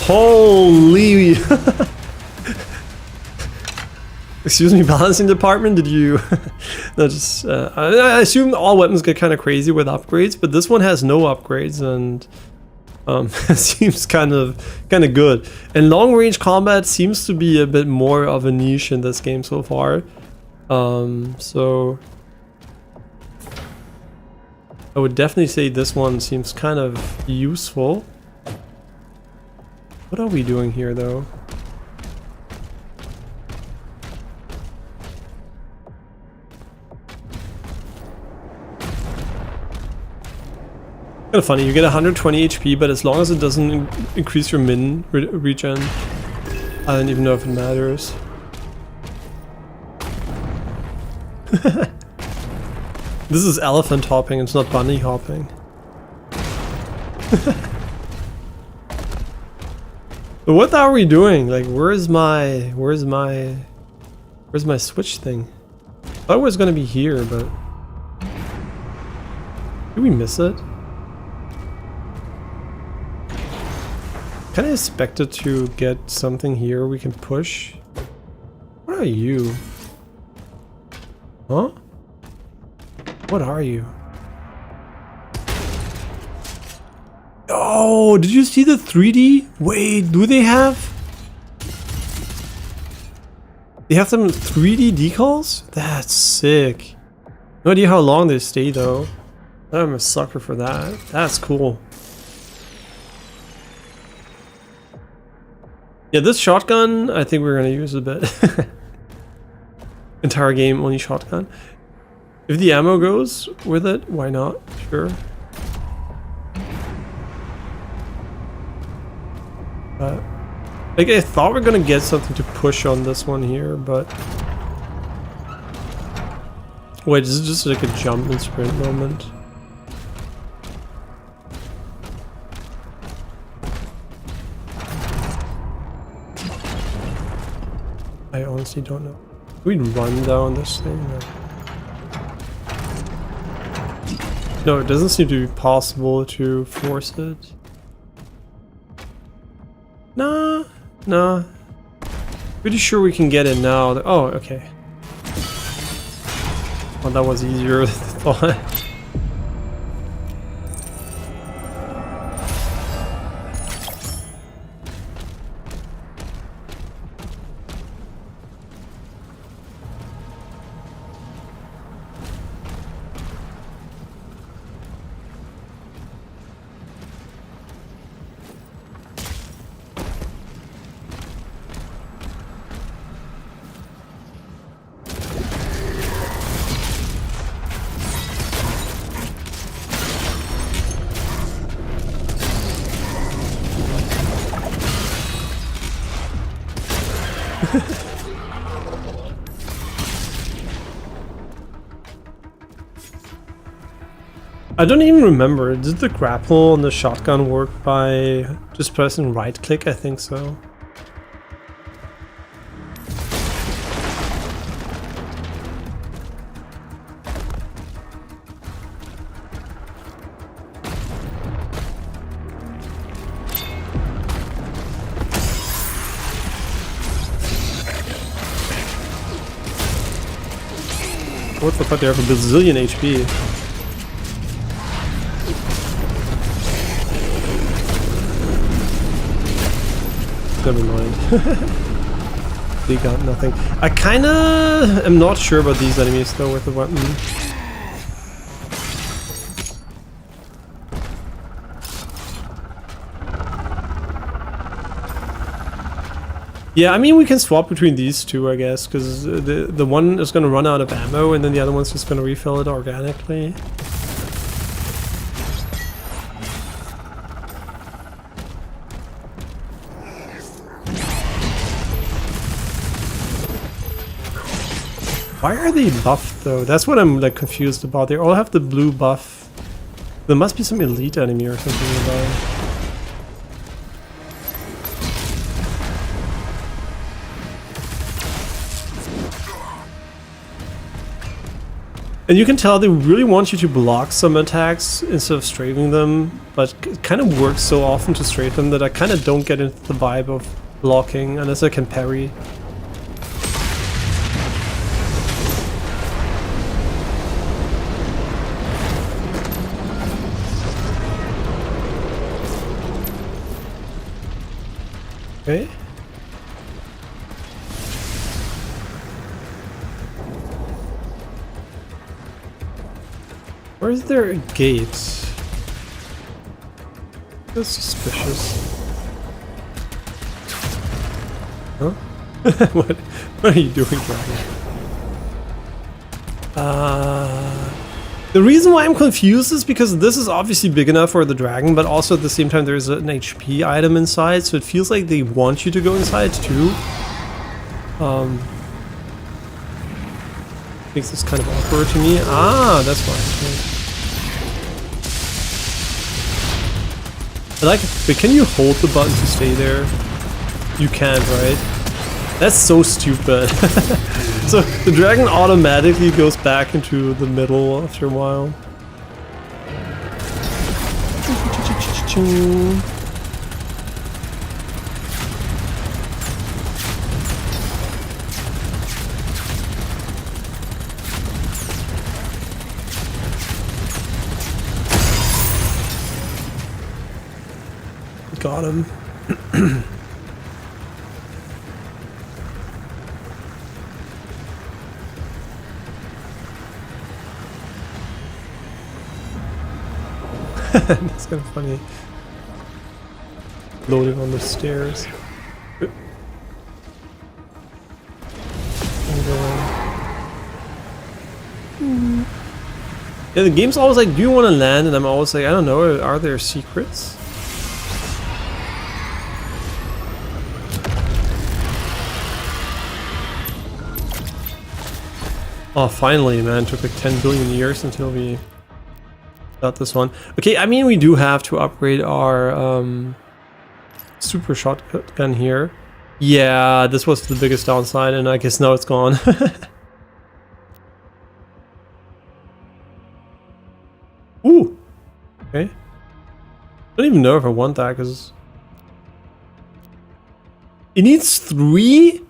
Holy! Excuse me, balancing department, did you... No, just... I assume all weapons get kind of crazy with upgrades, but this one has no upgrades, and... it seems kind of good. And long range combat seems to be a bit more of a niche in this game so far. So... I would definitely say this one seems kind of useful. What are we doing here though? Kind of funny, you get 120 HP, but as long as it doesn't increase your min regen, I don't even know if it matters. This is elephant hopping, it's not bunny hopping. But what are we doing? Like, where's my switch thing? I thought it was gonna be here, but did we miss it? Kind of expected to get something here we can push. What are you? Huh? What are you? Oh, did you see the 3D? Wait, do they have? They have some 3D decals? That's sick. No idea how long they stay though. I'm a sucker for that. That's cool. Yeah, this shotgun, I think we're gonna use a bit. Entire game only shotgun. If the ammo goes with it, why not? Sure. Like, I thought we were gonna get something to push on this one here, but wait, is it just like a jump and sprint moment? I honestly don't know. We'd run down this thing. No, it doesn't seem to be possible to force it. Nah. Pretty sure we can get it now. Oh, okay. Well, that was easier than I thought. I don't even remember. Did the grapple on the shotgun work by just pressing right click? I think so. What the fuck, they have a bazillion HP. Never mind. They got nothing. I kinda am not sure about these enemies though with the weapon. Yeah, I mean we can swap between these two, I guess, because the one is gonna run out of ammo and then the other one's just gonna refill it organically. Why are they buffed though? That's what I'm like confused about. They all have the blue buff. There must be some elite enemy or something about. And you can tell they really want you to block some attacks instead of strafing them, but it kind of works so often to strafe them that I kind of don't get into the vibe of blocking unless I can parry. Okay. Where is there a gate? That's suspicious. Huh? What are you doing, Dragon? The reason why I'm confused is because this is obviously big enough for the dragon, but also at the same time there's an HP item inside, so it feels like they want you to go inside too. Makes this kind of awkward to me. Ah, that's why. Like, but can you hold the button to stay there? You can't, right? That's so stupid. So the dragon automatically goes back into the middle after a while. Got him. That's kind of funny. Loading on the stairs. Yeah, the game's always like, do you want to land? And I'm always like, I don't know, are there secrets? Oh, finally, man. Took like 10 billion years until we got this one. Okay, I mean, we do have to upgrade our super shotgun here. Yeah, this was the biggest downside, and I guess now it's gone. Ooh! Okay. I don't even know if I want that, because... It needs 3?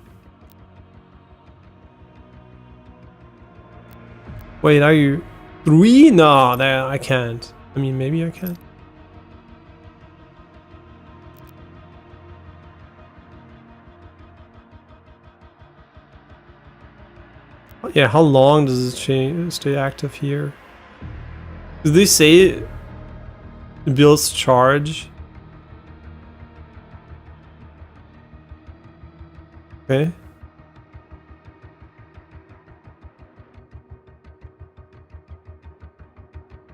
Wait, are you 3? No, I can't. I mean, maybe I can. Yeah, how long does it stay active here? Do they say it builds charge? Okay.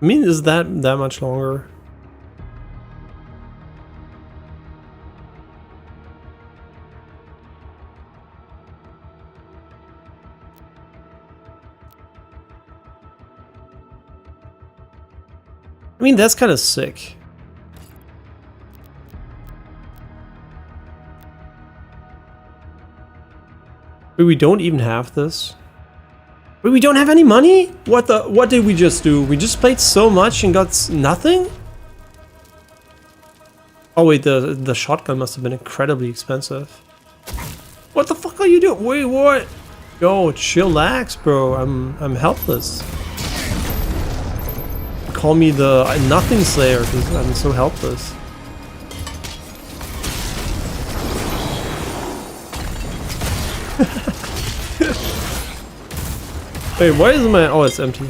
I mean, is that much longer? I mean, that's kind of sick. But we don't even have this. Wait, we don't have any money? What did we just do? We just played so much and got nothing? Oh wait, the shotgun must have been incredibly expensive. What the fuck are you doing? Wait, what? Yo, chillax, bro. I'm helpless. Call me the nothing slayer because I'm so helpless. Wait, why is my... Oh, it's empty.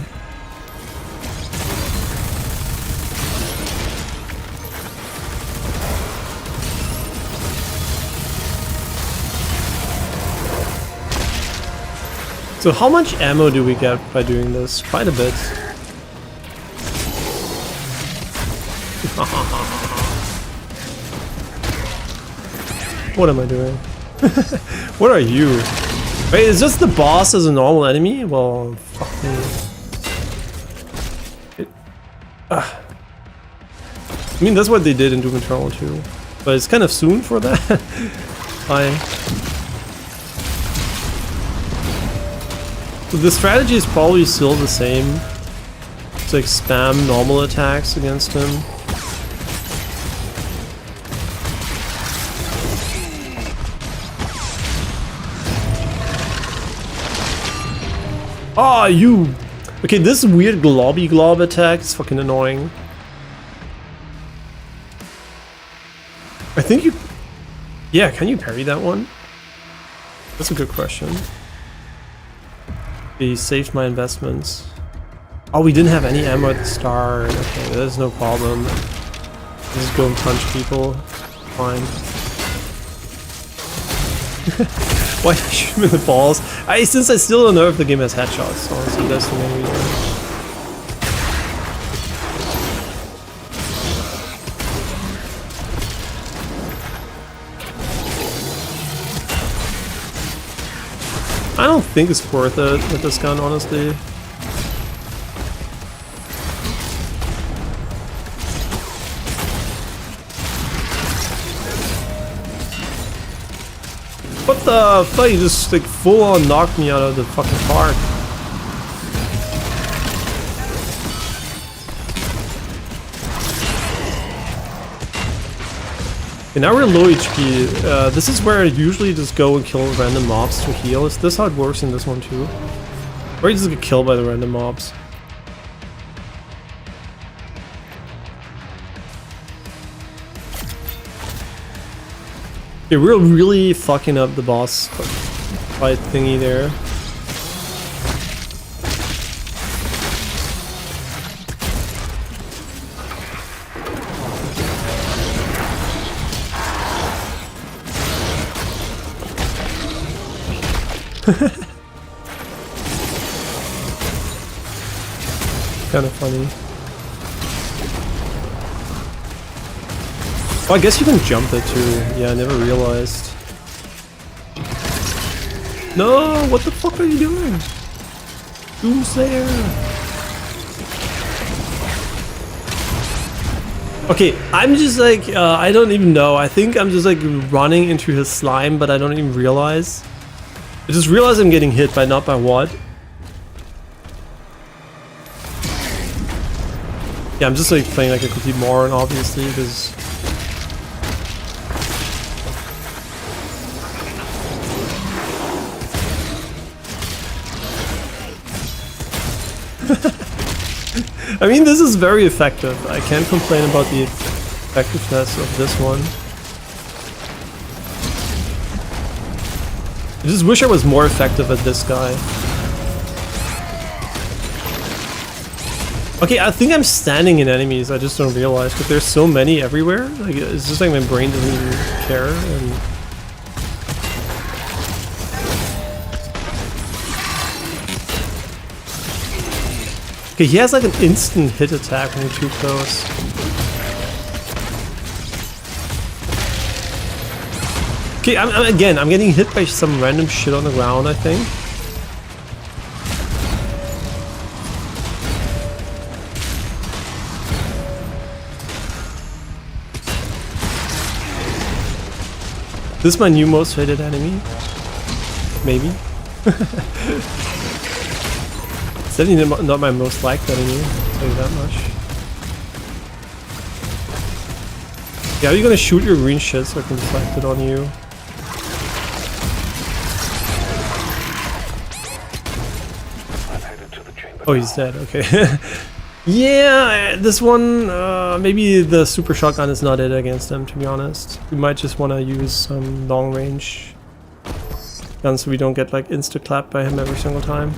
So how much ammo do we get by doing this? Quite a bit. What am I doing? What are you? Wait, is just the boss as a normal enemy? Well, fuck me. I mean, that's what they did in Doom Eternal too. But it's kind of soon for that. Fine. So the strategy is probably still the same. It's like spam normal attacks against him. Ah, you! Okay, this weird globby glob attack is fucking annoying. I think you... Yeah, can you parry that one? That's a good question. He saved my investments. Oh, we didn't have any ammo at the start. Okay, there's no problem. Just go and punch people. Fine. Why did I shoot him in the balls? Since I still don't know if the game has headshots, honestly, that's the main reason. I don't think it's worth it with this gun, honestly. What the fuck? You just like full on knocked me out of the fucking park. Okay, now we're low HP. This is where I usually just go and kill random mobs to heal. Is this how it works in this one too? Or you just get killed by the random mobs? Okay, we're really fucking up the boss fight thingy there. Kind of funny. Oh, I guess you can jump it too. Yeah, I never realized. No, what the fuck are you doing? Doomslayer. Okay, I'm just like, I don't even know. I think I'm just like running into his slime, but I don't even realize. I just realize I'm getting hit, but not by what. Yeah, I'm just like playing like a complete moron, obviously, because I mean, this is very effective. I can't complain about the effectiveness of this one. I just wish I was more effective at this guy. Okay, I think I'm standing in enemies, I just don't realize, because there's so many everywhere. Like, it's just like my brain doesn't even care. And okay, he has like an instant hit attack when you're too close. Okay, I'm getting hit by some random shit on the ground, I think. This is my new most hated enemy. Maybe. It's definitely not my most liked enemy, I'll tell you that much. Yeah, are you gonna shoot your green shit so I can deflect it on you? Oh, he's dead, okay. Yeah, this one, maybe the super shotgun is not it against him, to be honest. We might just want to use some long range guns so we don't get like insta-clapped by him every single time.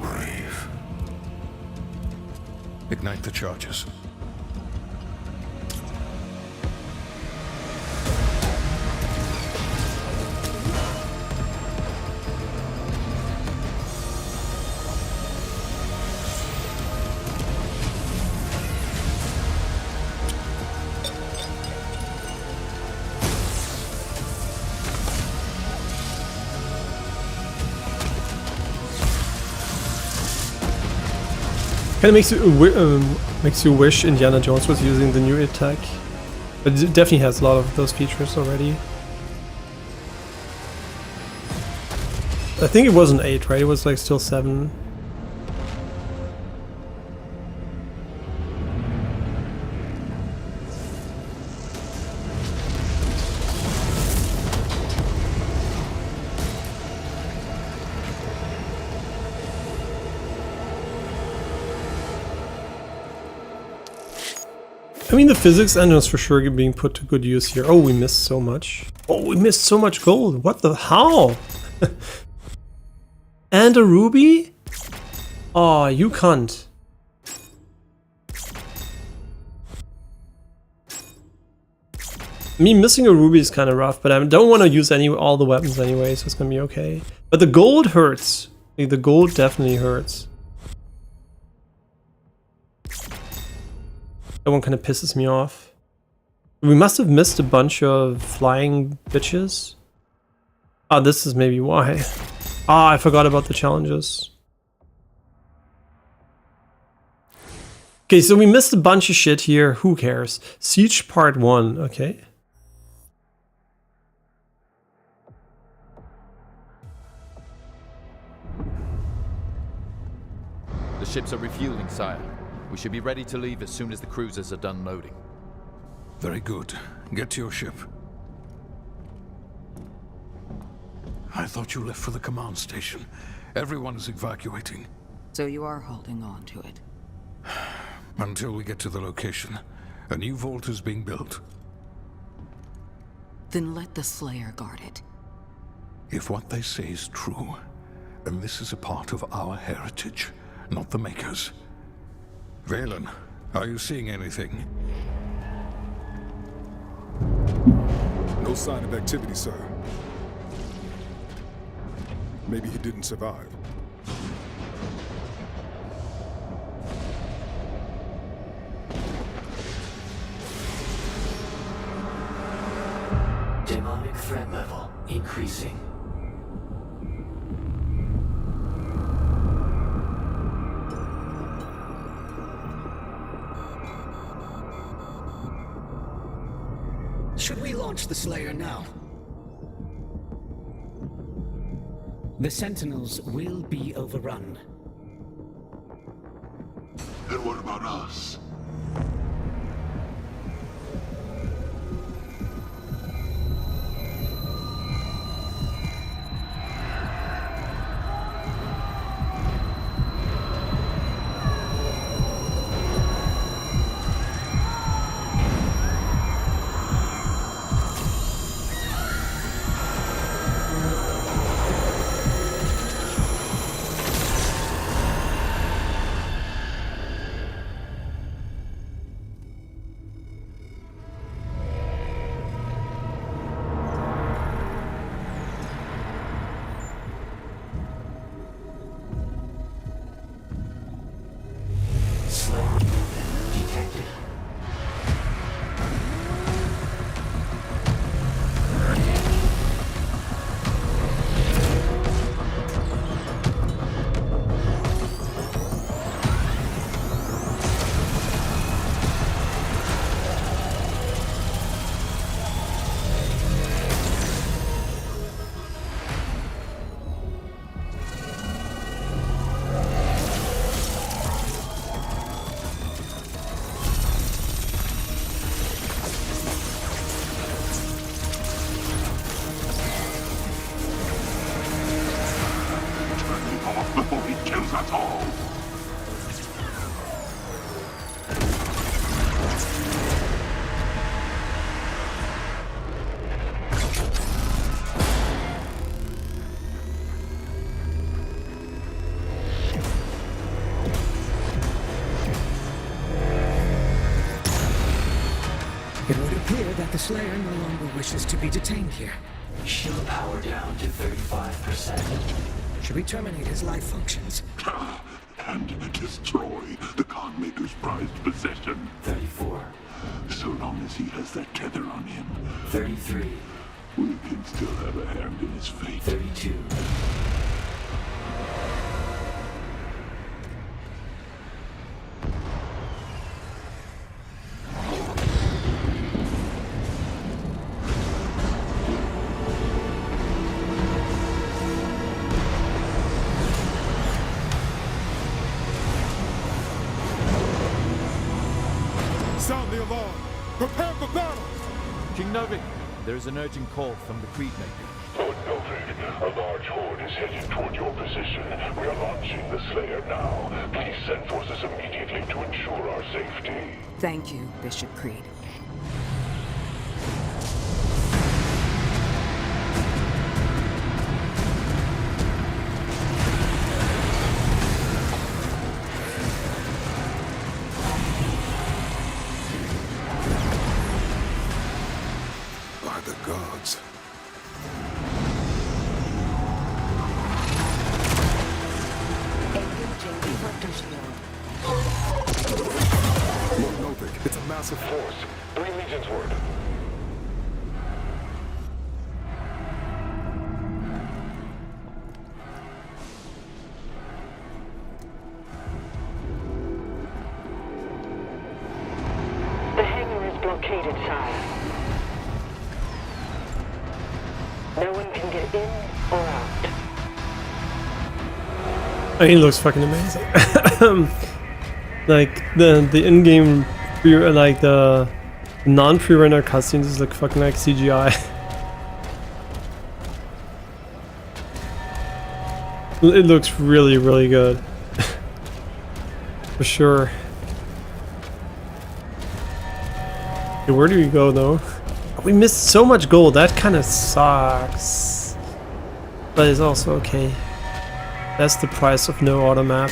Brave. Ignite the charges. Kind of makes you wish Indiana Jones was using the new idTech, but it definitely has a lot of those features already. I think it wasn't 8, right? It was like still 7. mean, the physics engine is for sure being put to good use here. Oh, we missed so much. Oh, we missed so much gold. What the? How? And a ruby? Oh, you can't. Me missing a ruby is kind of rough, but I don't want to use all the weapons anyway, so it's gonna be okay. But the gold hurts. Like, the gold definitely hurts. That one kind of pisses me off. We must have missed a bunch of flying bitches. Ah, this is maybe why. Ah, I forgot about the challenges. Okay, so we missed a bunch of shit here. Who cares? Siege Part 1, okay. The ships are refueling, sire. We should be ready to leave as soon as the cruisers are done loading. Very good. Get to your ship. I thought you left for the command station. Everyone is evacuating. So you are holding on to it? Until we get to the location. A new vault is being built. Then let the Slayer guard it. If what they say is true, then this is a part of our heritage, not the Makers. Valen, are you seeing anything? No sign of activity, sir. Maybe he didn't survive. Demonic threat level increasing. Should we launch the Slayer now? The Sentinels will be overrun. And what about us? It would appear that the Slayer no longer wishes to be detained here. Shield power down to 35%. Should we terminate his life functions? And destroy the Conmaker's prized possession. 34. So long as he has that tether on him. 33. We can still have a hand in his fate. 32. Sound the alarm! Prepare for battle! King Novik, there is an urgent call from the Creed Maker. Belfrid, a large horde is heading toward your position. We are launching the Slayer now. Please send forces immediately to ensure our safety. Thank you, Bishop Creed. By the gods. Lord Novik, it's a massive force. 3 legions word. The hangar is blockaded, sire. No one can get in or out. I mean, it looks fucking amazing. Like the in-game, like the non-pre-render cutscenes look fucking like CGI. It looks really, really good. For sure. Okay, where do we go though? We missed so much gold, that kind of sucks. But it's also okay. That's the price of no auto map.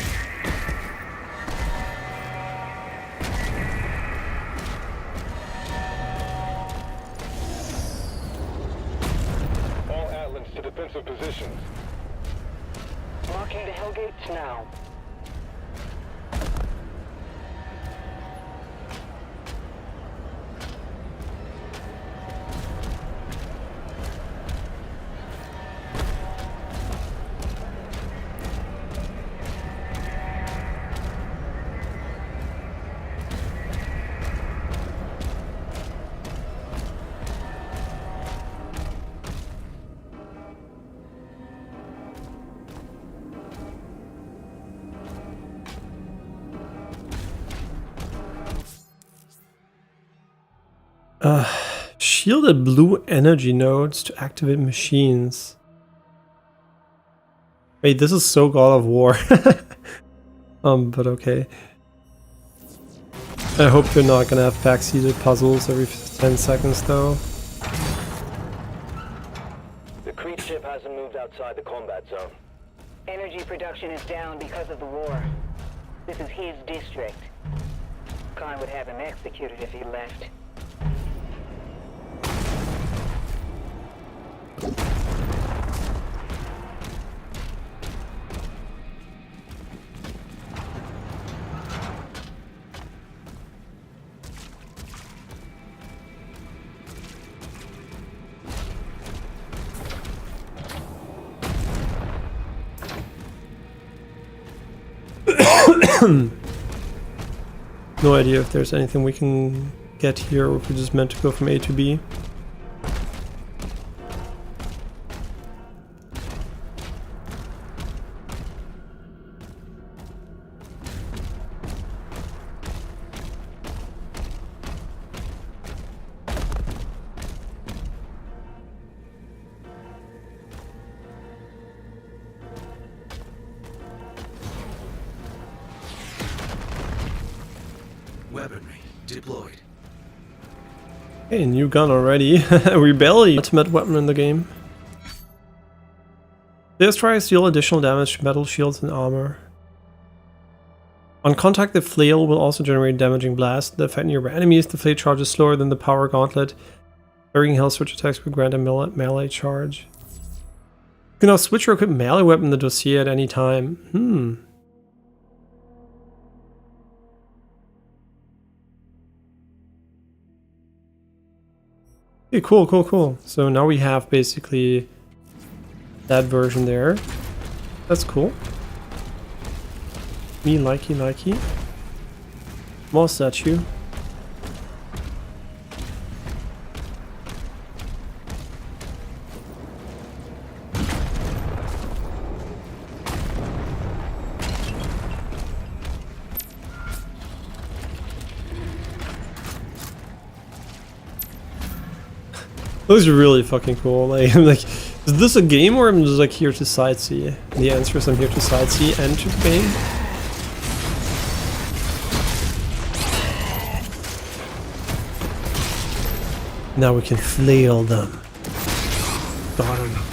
All Atlas to defensive positions. Marking the Hellgates now. Shielded blue energy nodes to activate machines. Wait, this is so God of War. But okay. I hope you're not gonna have backseated puzzles every 10 seconds though. The Creed ship hasn't moved outside the combat zone. Energy production is down because of the war. This is his district. Khan would have him executed if he left. No idea if there's anything we can get here or if we're just meant to go from A to B. Weaponry deployed. Hey, new gun already. Rebellion, ultimate weapon in the game. This tries deal additional damage to metal shields and armor. On contact, the flail will also generate damaging blasts that affect nearby enemies. The flail charges slower than the power gauntlet. Varying health switch attacks will grant a melee charge. You can now switch or equip melee weapon in the dossier at any time. Okay, cool. So now we have basically that version there. That's cool. Me likey. More statue. Those are really fucking cool. Like, I'm like, is this a game or I'm just like here to sightsee? The answer is I'm here to sightsee and to game. Now we can flail them. Got him.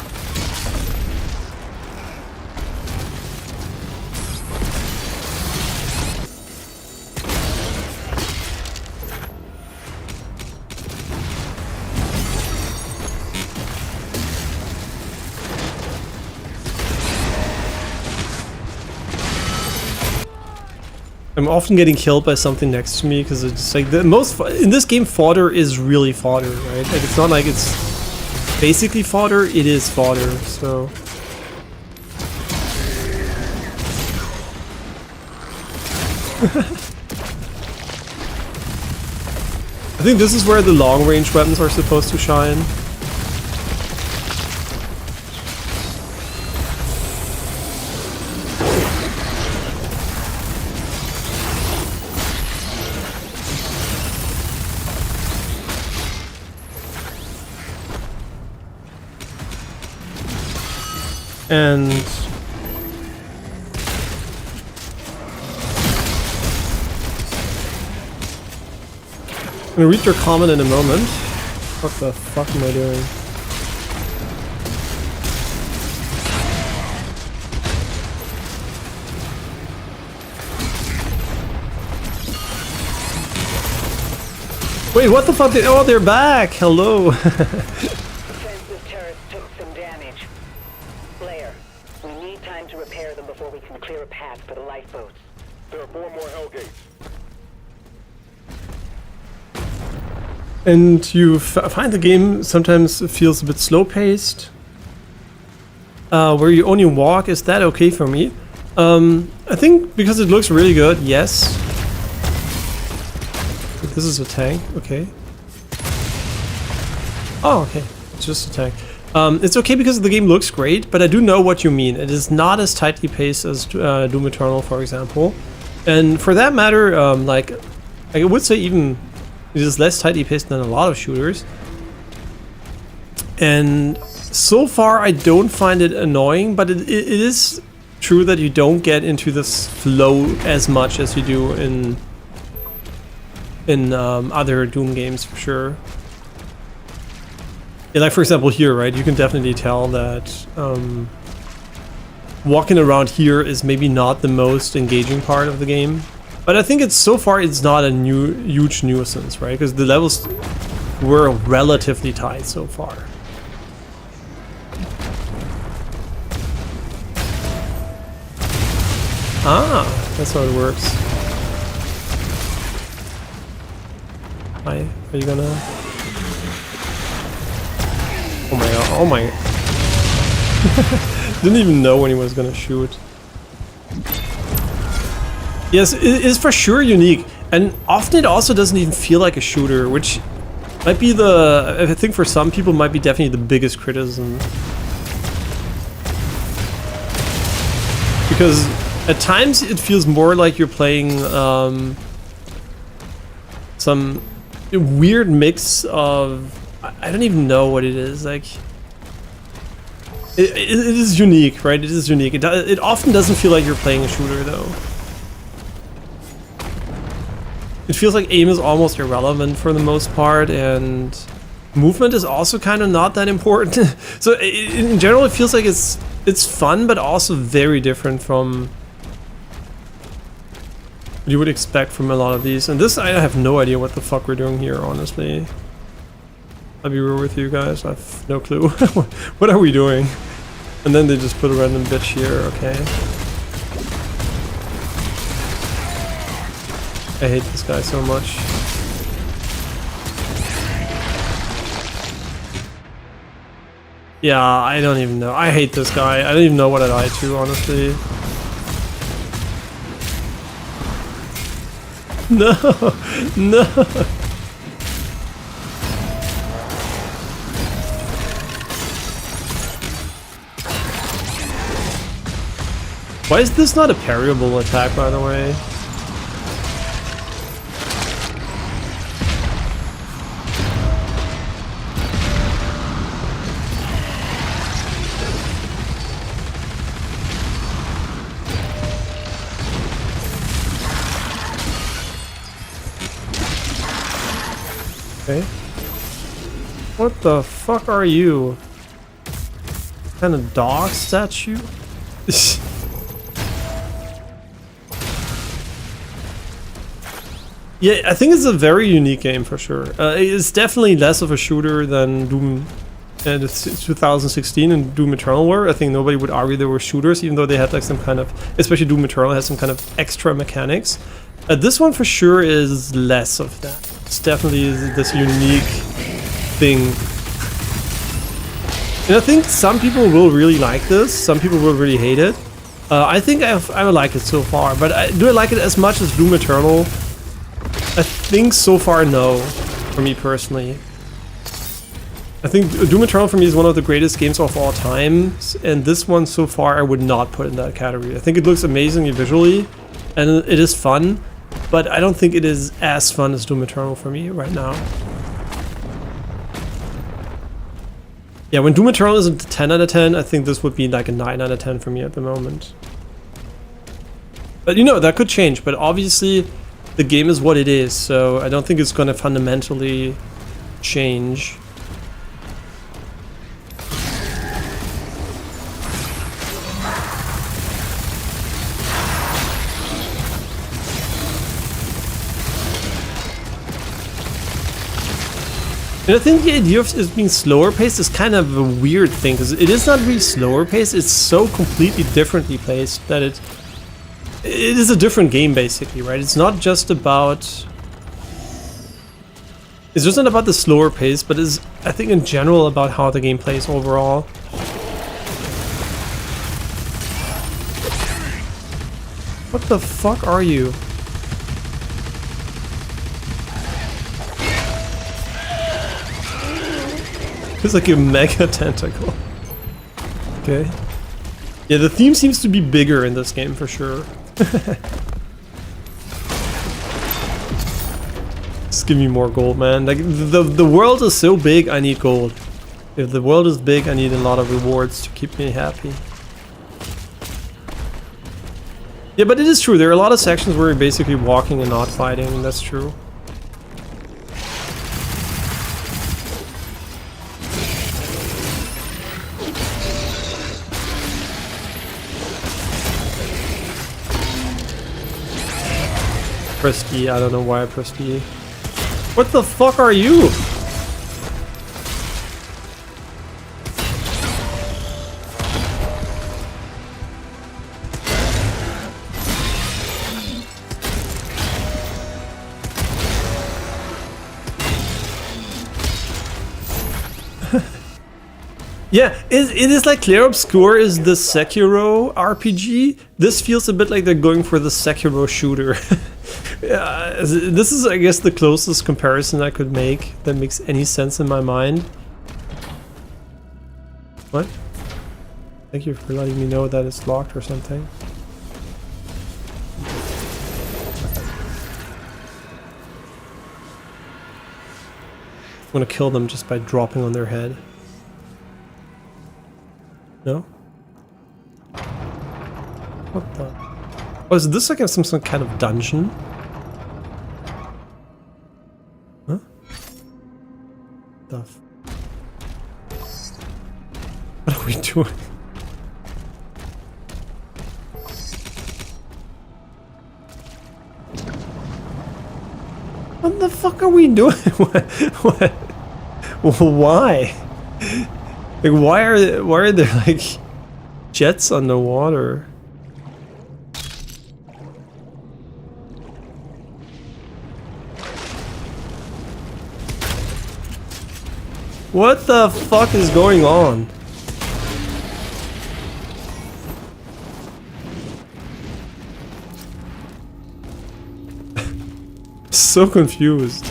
I'm often getting killed by something next to me because it's just like the most in this game. Fodder is really fodder, right? Like it's not like it's basically fodder; it is fodder. So I think this is where the long-range weapons are supposed to shine. And I'm gonna read your comment in a moment. What the fuck am I doing? Wait, what the fuck? Oh, they're back! Hello! Defensive turrets took some damage. Blair, we need time to repair them before we can clear a path for the lifeboats. There are 4 more Hellgates. And you find the game sometimes feels a bit slow-paced. Where you only walk, is that okay for me? I think because it looks really good, yes. This is a tank, okay. Oh, okay, it's just a tank. It's okay because the game looks great, but I do know what you mean. It is not as tightly paced as Doom Eternal, for example. And for that matter, like, I would say even it is less tightly paced than a lot of shooters. And so far, I don't find it annoying, but it is true that you don't get into this flow as much as you do in other Doom games, for sure. Yeah, like for example here, right, you can definitely tell that walking around here is maybe not the most engaging part of the game. But I think it's so far it's not a huge nuisance, right? Because the levels were relatively tight so far. Ah, that's how it works. Hi, are you gonna... Oh my god, oh my... Didn't even know when he was gonna shoot. Yes, it is for sure unique, and often it also doesn't even feel like a shooter, which might be I think for some people might be definitely the biggest criticism. Because at times it feels more like you're playing some weird mix of... I don't even know what it is, like... It is unique, right? It is unique. It often doesn't feel like you're playing a shooter, though. It feels like aim is almost irrelevant for the most part, and movement is also kind of not that important. So in general, it feels like it's fun, but also very different from what you would expect from a lot of these. And this, I have no idea what the fuck we're doing here, honestly. I'll be real with you guys, I have no clue. What are we doing? And then they just put a random bitch here, okay. I hate this guy so much. Yeah, I don't even know. I hate this guy. I don't even know what I died to, honestly. No! No! Why is this not a parryable attack, by the way? Okay. What the fuck are you? Kind of dog statue? Yeah, I think it's a very unique game for sure. It's definitely less of a shooter than Doom 2016 and Doom Eternal were. I think nobody would argue they were shooters, even though they had like some kind of, especially Doom Eternal has some kind of extra mechanics. This one for sure is less of that. It's definitely this unique thing. And I think some people will really like this, some people will really hate it. I think I like it so far, but do I like it as much as Doom Eternal? I think so far no, for me personally. I think Doom Eternal for me is one of the greatest games of all time, and this one so far I would not put in that category. I think it looks amazingly visually, and it is fun, but I don't think it is as fun as Doom Eternal for me right now. Yeah, when Doom Eternal is a 10 out of 10, I think this would be like a 9 out of 10 for me at the moment. But you know, that could change, but obviously the game is what it is, so I don't think it's going to fundamentally change. And I think the idea of it being slower paced is kind of a weird thing, because it is not really slower paced, it's so completely differently paced that it is a different game basically, right? It's not just about... It's just not about the slower pace, but it's, I think in general, about how the game plays overall. What the fuck are you? It's like a mega tentacle. Okay. Yeah, the theme seems to be bigger in this game for sure. Just give me more gold, man. Like the world is so big, I need gold. If the world is big, I need a lot of rewards to keep me happy. Yeah, but it is true. There are a lot of sections where you're basically walking and not fighting, and that's true. Press E, I don't know why I pressed E. What the fuck are you? Yeah, it is like Clair Obscur is the Sekiro RPG. This feels a bit like they're going for the Sekiro shooter. Yeah, this is, I guess, the closest comparison I could make that makes any sense in my mind. What? Thank you for letting me know that it's locked or something. I'm gonna kill them just by dropping on their head. No? What the? Oh, is this like some kind of dungeon? Huh? The f... What are we doing? What the fuck are we doing? What? Why? Like, why are there like jets on the water? What the fuck is going on? So confused.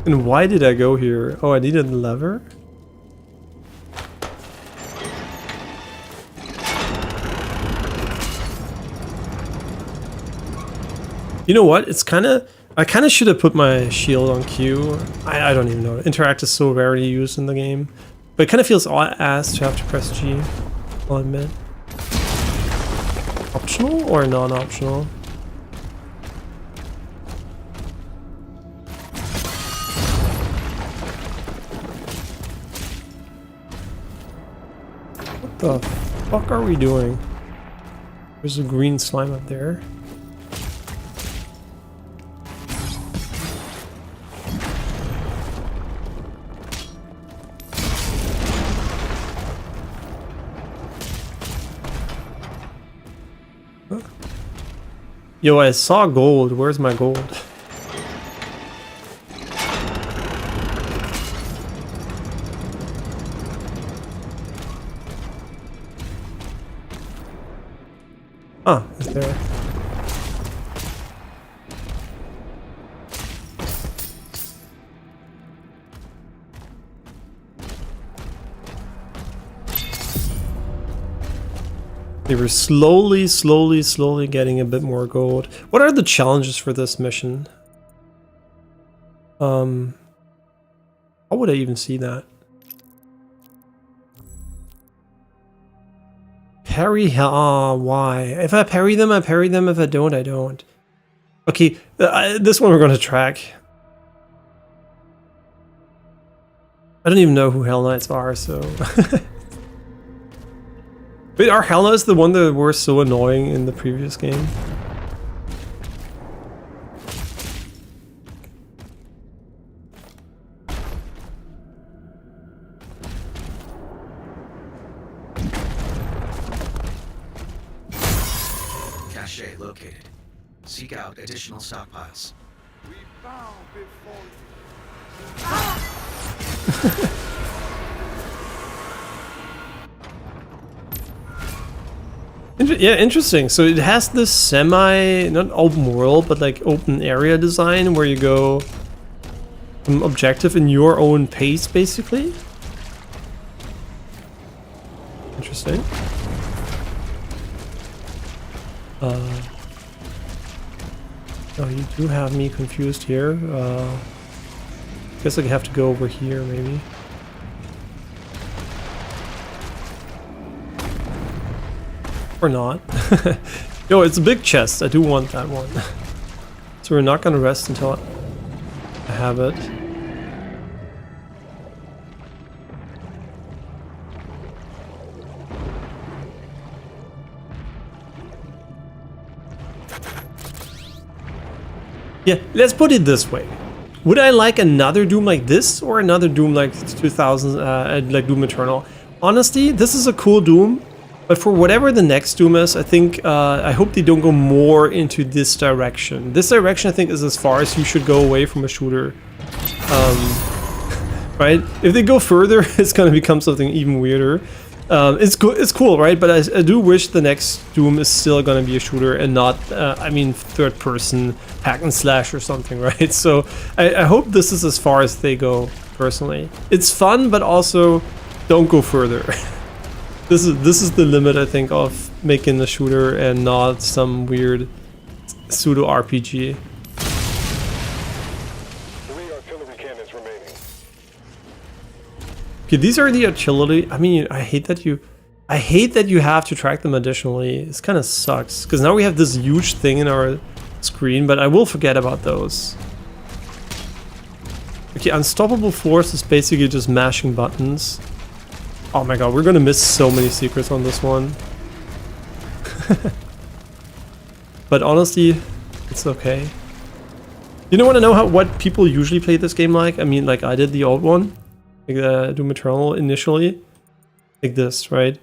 And why did I go here? Oh, I needed a lever? You know what? It's I kind of should have put my shield on Q. I don't even know. Interact is so rarely used in the game. But it kind of feels ass to have to press G, I'll admit. Optional or non-optional? The fuck are we doing? There's a green slime up there. Huh? Yo, I saw gold. Where's my gold? Ah, it's there. They were slowly getting a bit more gold. What are the challenges for this mission? How would I even see that? Parry, why? If I parry them, I parry them. If I don't, I don't. Okay, this one we're going to track. I don't even know who Hell Knights are, so... Wait, are Hell Knights the one that were so annoying in the previous game? Cache located. Seek out additional stockpiles. We bow before Yeah, interesting. So it has this semi, not open world, but like open area design where you go from objective in your own pace, basically. Interesting. Oh, you do have me confused here. Guess I have to go over here, maybe. Or not. Yo, it's a big chest. I do want that one. So we're not gonna rest until I have it. Yeah, let's put it this way. Would I like another Doom like this or another Doom like 2000, like Doom Eternal? Honestly, this is a cool Doom. But for whatever the next Doom is, I think, I hope they don't go more into this direction. This direction, I think, is as far as you should go away from a shooter. Right? If they go further, it's gonna become something even weirder. It's cool, right? But I do wish the next Doom is still gonna be a shooter and not, I mean, third person hack and slash or something, right? So I hope this is as far as they go, personally. It's fun, but also don't go further. This is the limit, I think, of making a shooter and not some weird pseudo RPG. 3 artillery cannons remaining. Okay, these are the artillery. I mean, I hate that you have to track them additionally. This kind of sucks because now we have this huge thing in our screen, but I will forget about those. Okay, unstoppable force is basically just mashing buttons. Oh my god, we're gonna miss so many secrets on this one. But honestly, it's okay. You don't want to know what people usually play this game like? I mean, like I did the old one, like Doom Eternal initially, like this, right?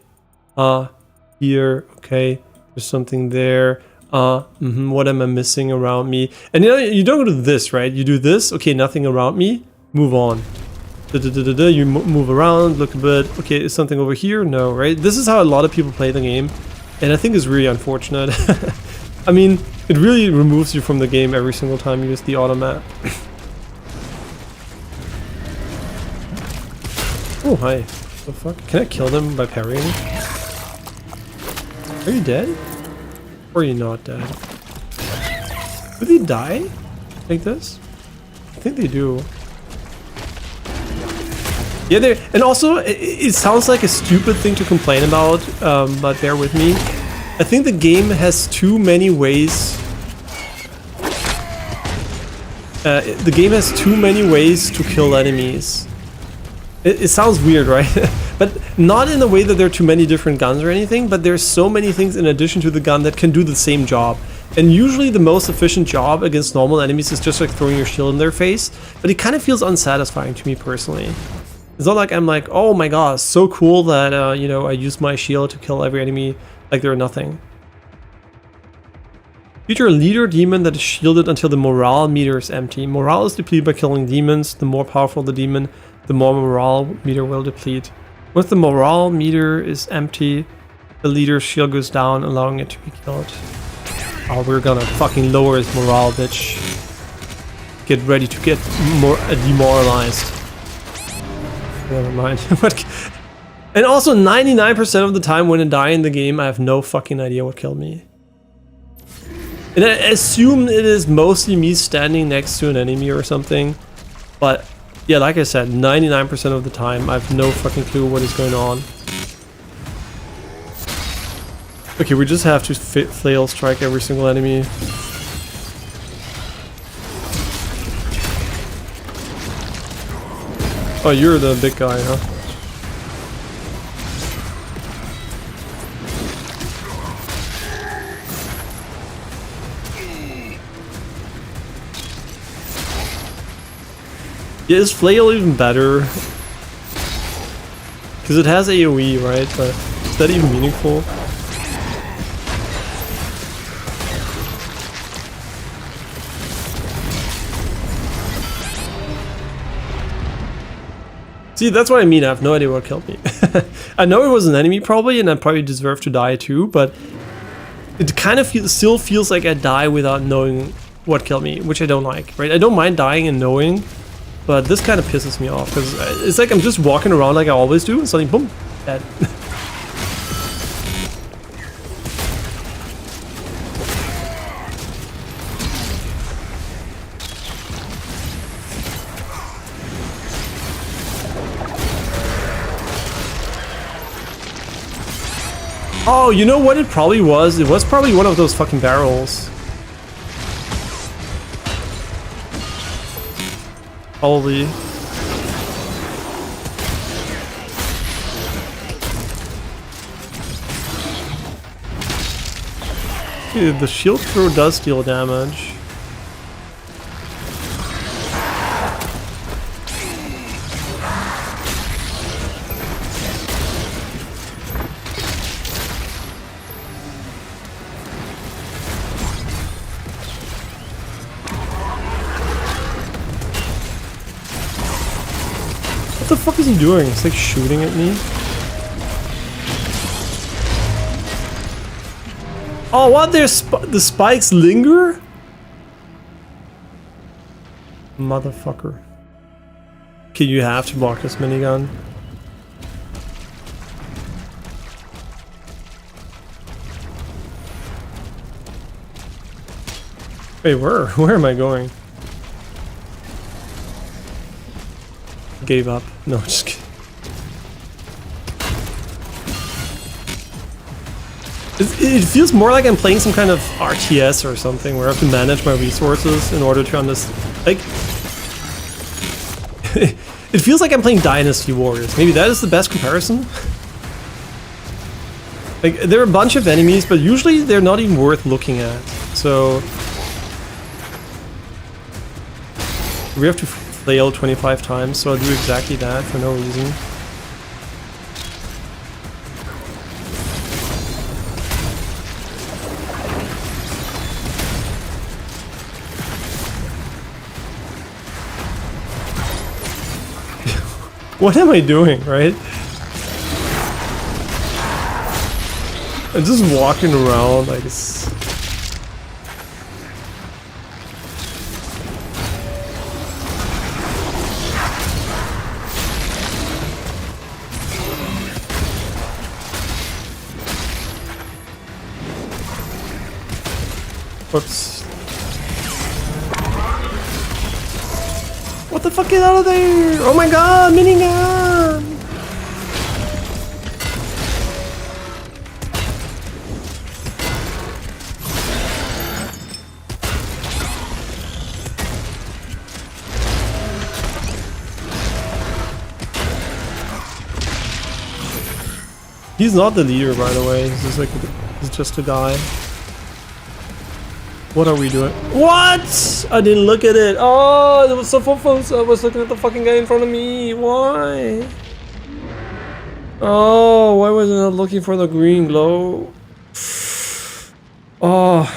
Here, okay, there's something there. What am I missing around me? And you don't go to this, right? You do this, okay, nothing around me, move on. You move around, look a bit. Okay, is something over here? No, right? This is how a lot of people play the game, and I think it's really unfortunate. I mean, it really removes you from the game every single time you use the auto-map. Oh, hi. What the fuck? Can I kill them by parrying? Are you dead? Or are you not dead? Do they die? Like this? I think they do. Yeah, and also, it sounds like a stupid thing to complain about, but bear with me. I think the game has too many ways... the game has too many ways to kill enemies. It sounds weird, right? But not in the way that there are too many different guns or anything, but there's so many things in addition to the gun that can do the same job. And usually the most efficient job against normal enemies is just like throwing your shield in their face, but it kind of feels unsatisfying to me personally. It's not like I'm like, oh my god, so cool that, you know, I use my shield to kill every enemy like they're nothing. Feature a leader demon that is shielded until the morale meter is empty. Morale is depleted by killing demons. The more powerful the demon, the more morale meter will deplete. Once the morale meter is empty, the leader's shield goes down, allowing it to be killed. Oh, we're gonna fucking lower his morale, bitch. Get ready to get more demoralized. Never mind. And also 99% of the time when I die in the game, I have no fucking idea what killed me. And I assume it is mostly me standing next to an enemy or something. But yeah, like I said, 99% of the time, I have no fucking clue what is going on. Okay, we just have to flail strike every single enemy. Oh, you're the big guy, huh? Yeah, is flail even better? Because it has AoE, right? But is that even meaningful? See, that's what I mean. I have no idea what killed me. I know it was an enemy probably, and I probably deserve to die too, but it kind of still feels like I die without knowing what killed me, which I don't like, right? I don't mind dying and knowing, but this kind of pisses me off, because it's like I'm just walking around like I always do, and suddenly, boom, dead. Oh, you know what it probably was? It was probably one of those fucking barrels. Probably. Dude, the shield throw does deal damage. What the fuck is he doing? He's like shooting at me. Oh, what? The spikes linger? Motherfucker. Okay, you have to block this minigun. Wait, where am I going? Gave up. No, just kidding. It feels more like I'm playing some kind of RTS or something where I have to manage my resources in order to understand. Like, it feels like I'm playing Dynasty Warriors. Maybe that is the best comparison. Like, there are a bunch of enemies, but usually they're not even worth looking at. So we have to flail 25 times, so I'll do exactly that for no reason. What am I doing, right? I'm just walking around like it's... Whoops. What the fuck, get out of there! Oh my god, minigun! He's not the leader, by the way. He's just like he's just a guy. What are we doing? What? I didn't look at it. Oh, it was so focused. I was looking at the fucking guy in front of me. Why? Oh, why was I not looking for the green glow? Oh,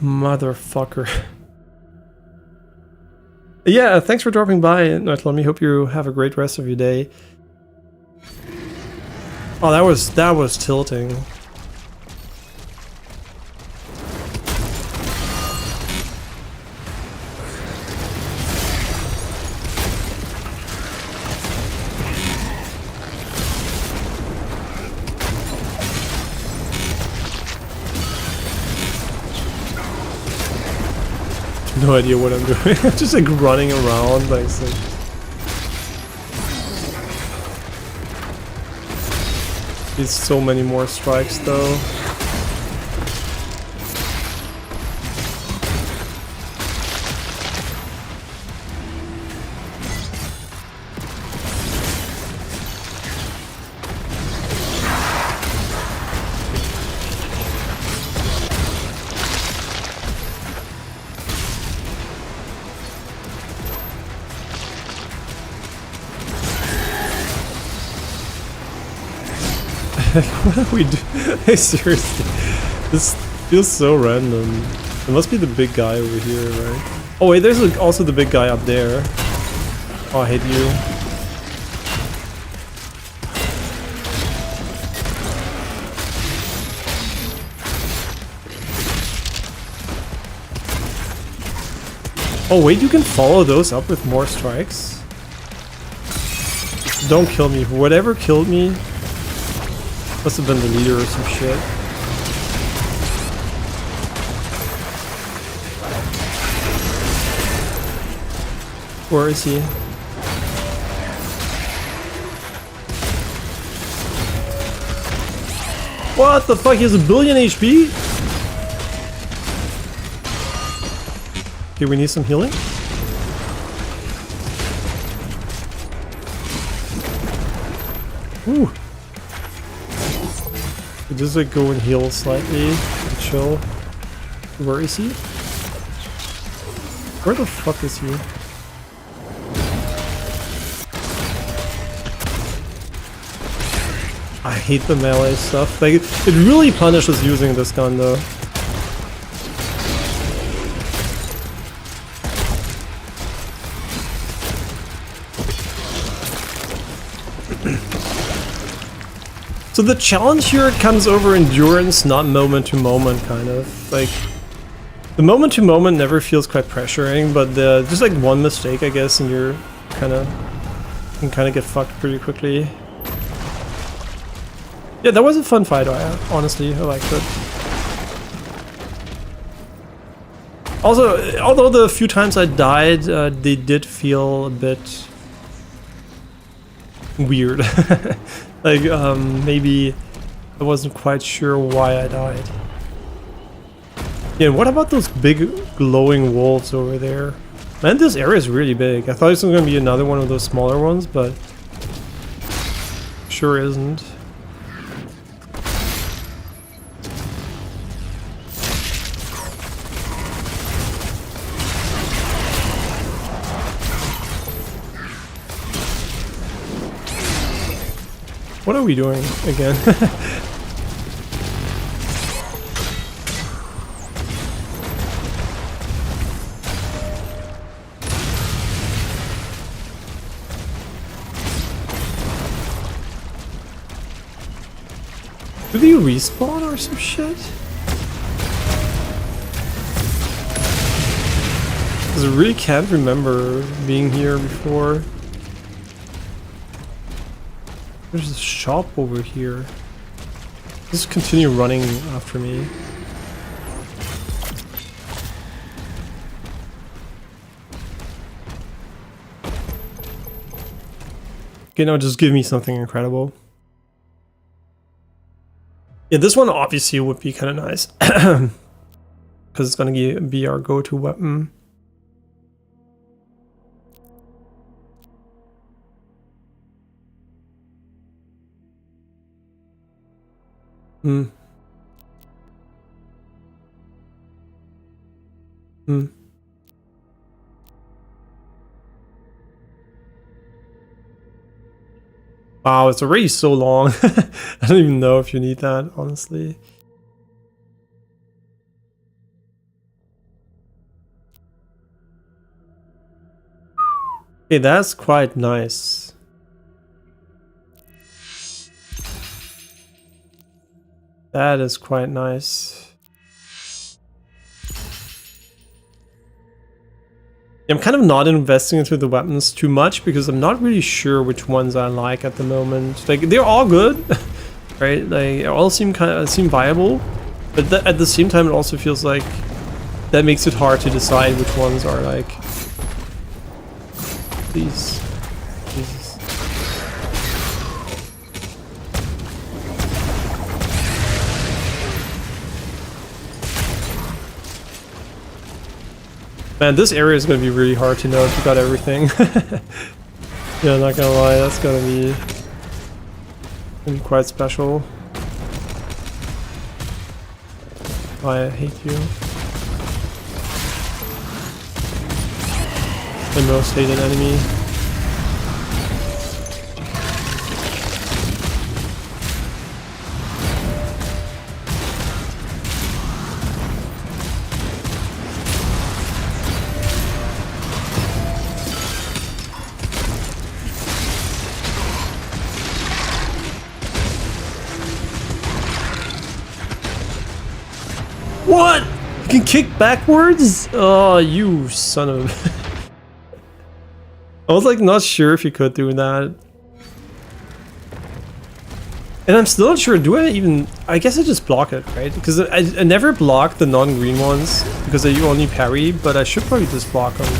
motherfucker. Yeah, thanks for dropping by, Nightlam. Hope you have a great rest of your day. Oh, that was tilting. No idea what I'm doing. I'm just like running around like so. There's so many more strikes though. What are we doing? Hey, seriously, this feels so random. It must be the big guy over here, right? Oh wait, there's also the big guy up there. Oh, I hate you. Oh wait, you can follow those up with more strikes? Don't kill me. Whatever killed me must have been the leader or some shit. Where is he? What the fuck? He has 1 billion HP? Okay, we need some healing. Ooh. Just like go and heal slightly and chill. Where is he? Where the fuck is he? I hate the melee stuff. Like it really punishes using this gun though. So the challenge here comes over endurance, not moment to moment, kind of. Like, the moment to moment never feels quite pressuring, but just like one mistake, I guess, and you're can kind of get fucked pretty quickly. Yeah, that was a fun fight, honestly, I liked it. Also, although the few times I died, they did feel a bit weird. Like, maybe I wasn't quite sure why I died. Yeah, what about those big glowing wolves over there? Man, this area is really big. I thought it was going to be another one of those smaller ones, but sure isn't. What are we doing again? Do they respawn or some shit? Because I really can't remember being here before. There's a shop over here. Just continue running after me. Okay, now just give me something incredible. Yeah, this one obviously would be kind of nice. Because it's going to be our go-to weapon. Hmm. Hmm. Wow, it's already so long. I don't even know if you need that, honestly. Okay, that's quite nice. That is quite nice. I'm kind of not investing into the weapons too much because I'm not really sure which ones I like at the moment. Like, they're all good, right? They all seem viable, but at the same time, it also feels like that makes it hard to decide which ones are like these. Jesus. Man, this area is going to be really hard to know if you got everything. Yeah, not gonna lie, that's gonna be quite special. I hate you. The most hated enemy. What? You can kick backwards? Oh, you son of... I was like not sure if you could do that. And I'm still not sure, do I even... I guess I just block it, right? Because I never block the non-green ones because they only parry, but I should probably just block them.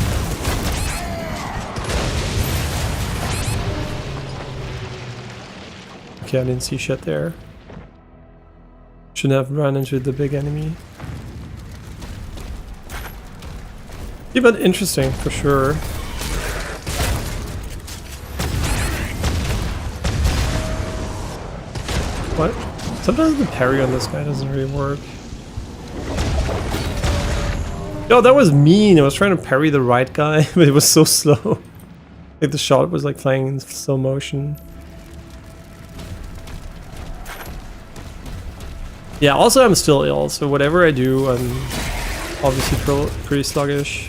Okay, I didn't see shit there. Shouldn't have run into the big enemy. Yeah, but interesting for sure. What? Sometimes the parry on this guy doesn't really work. Yo, that was mean. I was trying to parry the right guy, but it was so slow. Like the shot was like playing in slow motion. Yeah, also I'm still ill, so whatever I do, I'm obviously pretty sluggish.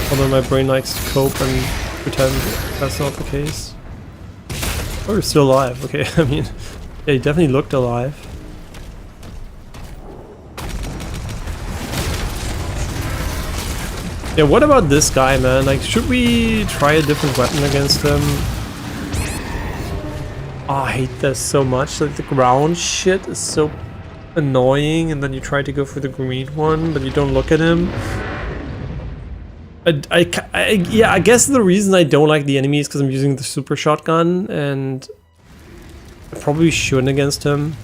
Although my brain likes to cope and pretend that's not the case. Oh, you're still alive. Okay, I mean, yeah, you definitely looked alive. Yeah, what about this guy, man? Like, should we try a different weapon against him? Oh, I hate this so much. Like, the ground shit is so annoying, and then you try to go for the green one, but you don't look at him. Yeah, I guess the reason I don't like the enemy is because I'm using the super shotgun, and I probably shouldn't against him.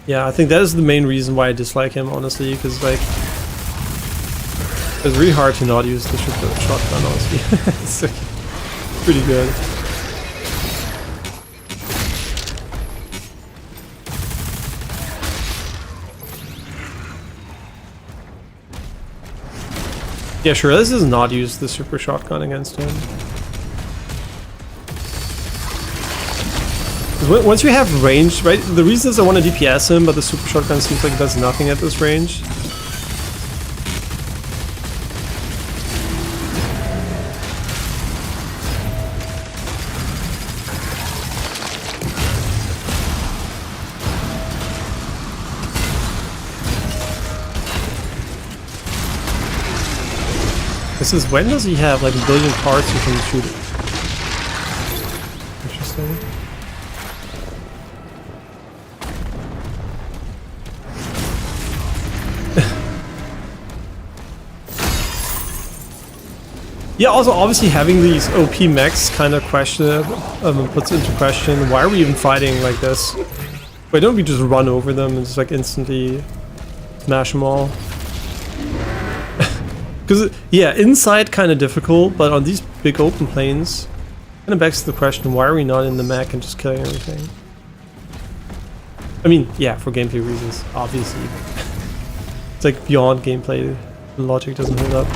Yeah, I think that is the main reason why I dislike him, honestly, because like it's really hard to not use the super shotgun, honestly. It's like pretty good. Yeah, sure, this is not use the super shotgun against him. Once you have range, right? The reason is I want to DPS him, but the super shotgun seems like it does nothing at this range. This is, when does he have like a billion parts you can shoot it? Interesting. Yeah, also obviously having these OP mechs kind of puts into question, why are we even fighting like this? Why don't we just run over them and just like instantly smash them all? Because, yeah, inside kind of difficult, but on these big open plains, Kind of begs the question, why are we not in the mech and just killing everything? I mean, yeah, for gameplay reasons, obviously. It's like beyond gameplay, the logic doesn't hold up.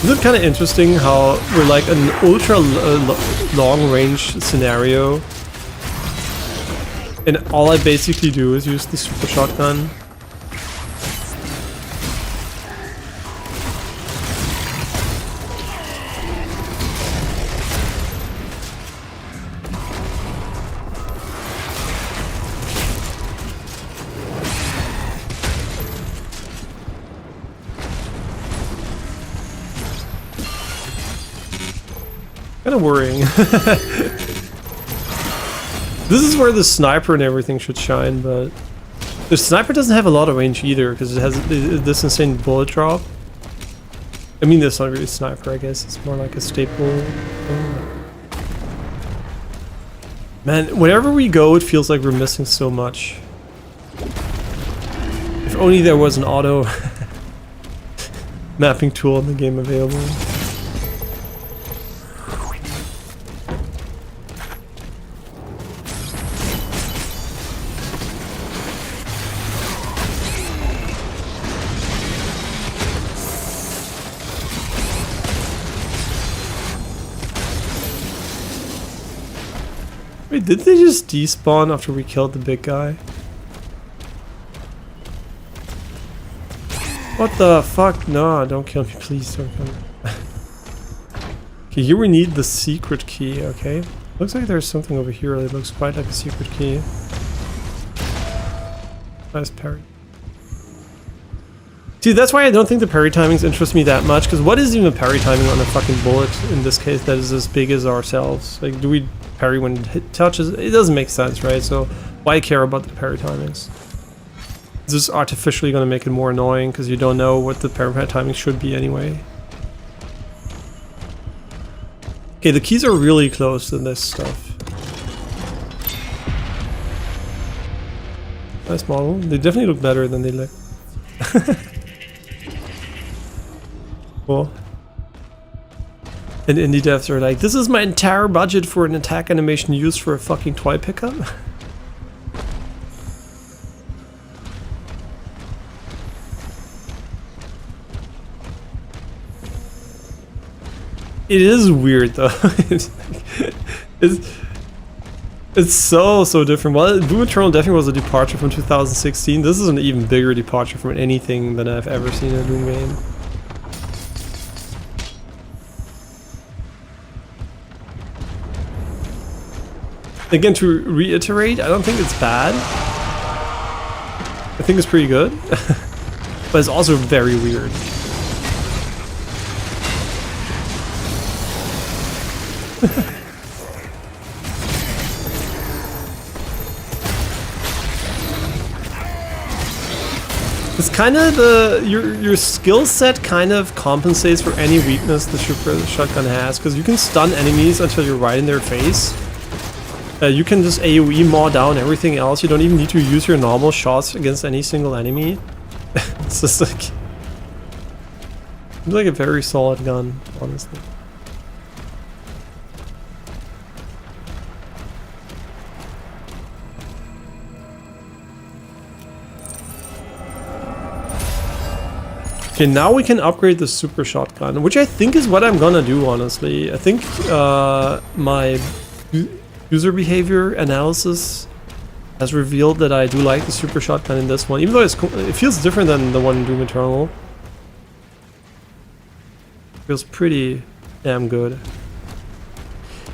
Isn't it kind of interesting how we're like an ultra long range scenario and all I basically do is use the super shotgun? Kind of worrying. This is where the sniper and everything should shine, but the sniper doesn't have a lot of range either because it has this insane bullet drop. I mean, that's not really a sniper, I guess. It's more like a staple thing. Man, whenever we go, it feels like we're missing so much. If only there was an auto mapping tool in the game available. Wait, did they just despawn after we killed the big guy? What the fuck? No, don't kill me, please don't kill me. Okay, here we need the secret key, okay? Looks like there's something over here that looks quite like a secret key. Nice parry. See, that's why I don't think the parry timings interest me that much, because what is even parry timing on a fucking bullet in this case that is as big as ourselves? Like, do we parry when it touches? It doesn't make sense, right? So why care about the parry timings? This is artificially going to make it more annoying because you don't know what the parry timing should be anyway. Okay, the keys are really close to this stuff. Nice model. They definitely look better than they look. Cool. And indie devs are like, this is my entire budget for an attack animation used for a fucking toy pickup? It is weird though. It's so different. Well, Doom Eternal definitely was a departure from 2016. This is an even bigger departure from anything that I've ever seen in a Doom game. Again, to reiterate, I don't think it's bad. I think it's pretty good. But it's also very weird. It's kind of your skill set kind of compensates for any weakness the super shotgun has, because you can stun enemies until you're right in their face. You can just AoE maw down everything else. You don't even need to use your normal shots against any single enemy. It's just like a very solid gun, honestly. Okay, now we can upgrade the super shotgun, which I think is what I'm gonna do, honestly. I think my user behavior analysis has revealed that I do like the super shotgun in this one, even though it feels different than the one in Doom Eternal. Feels pretty damn good.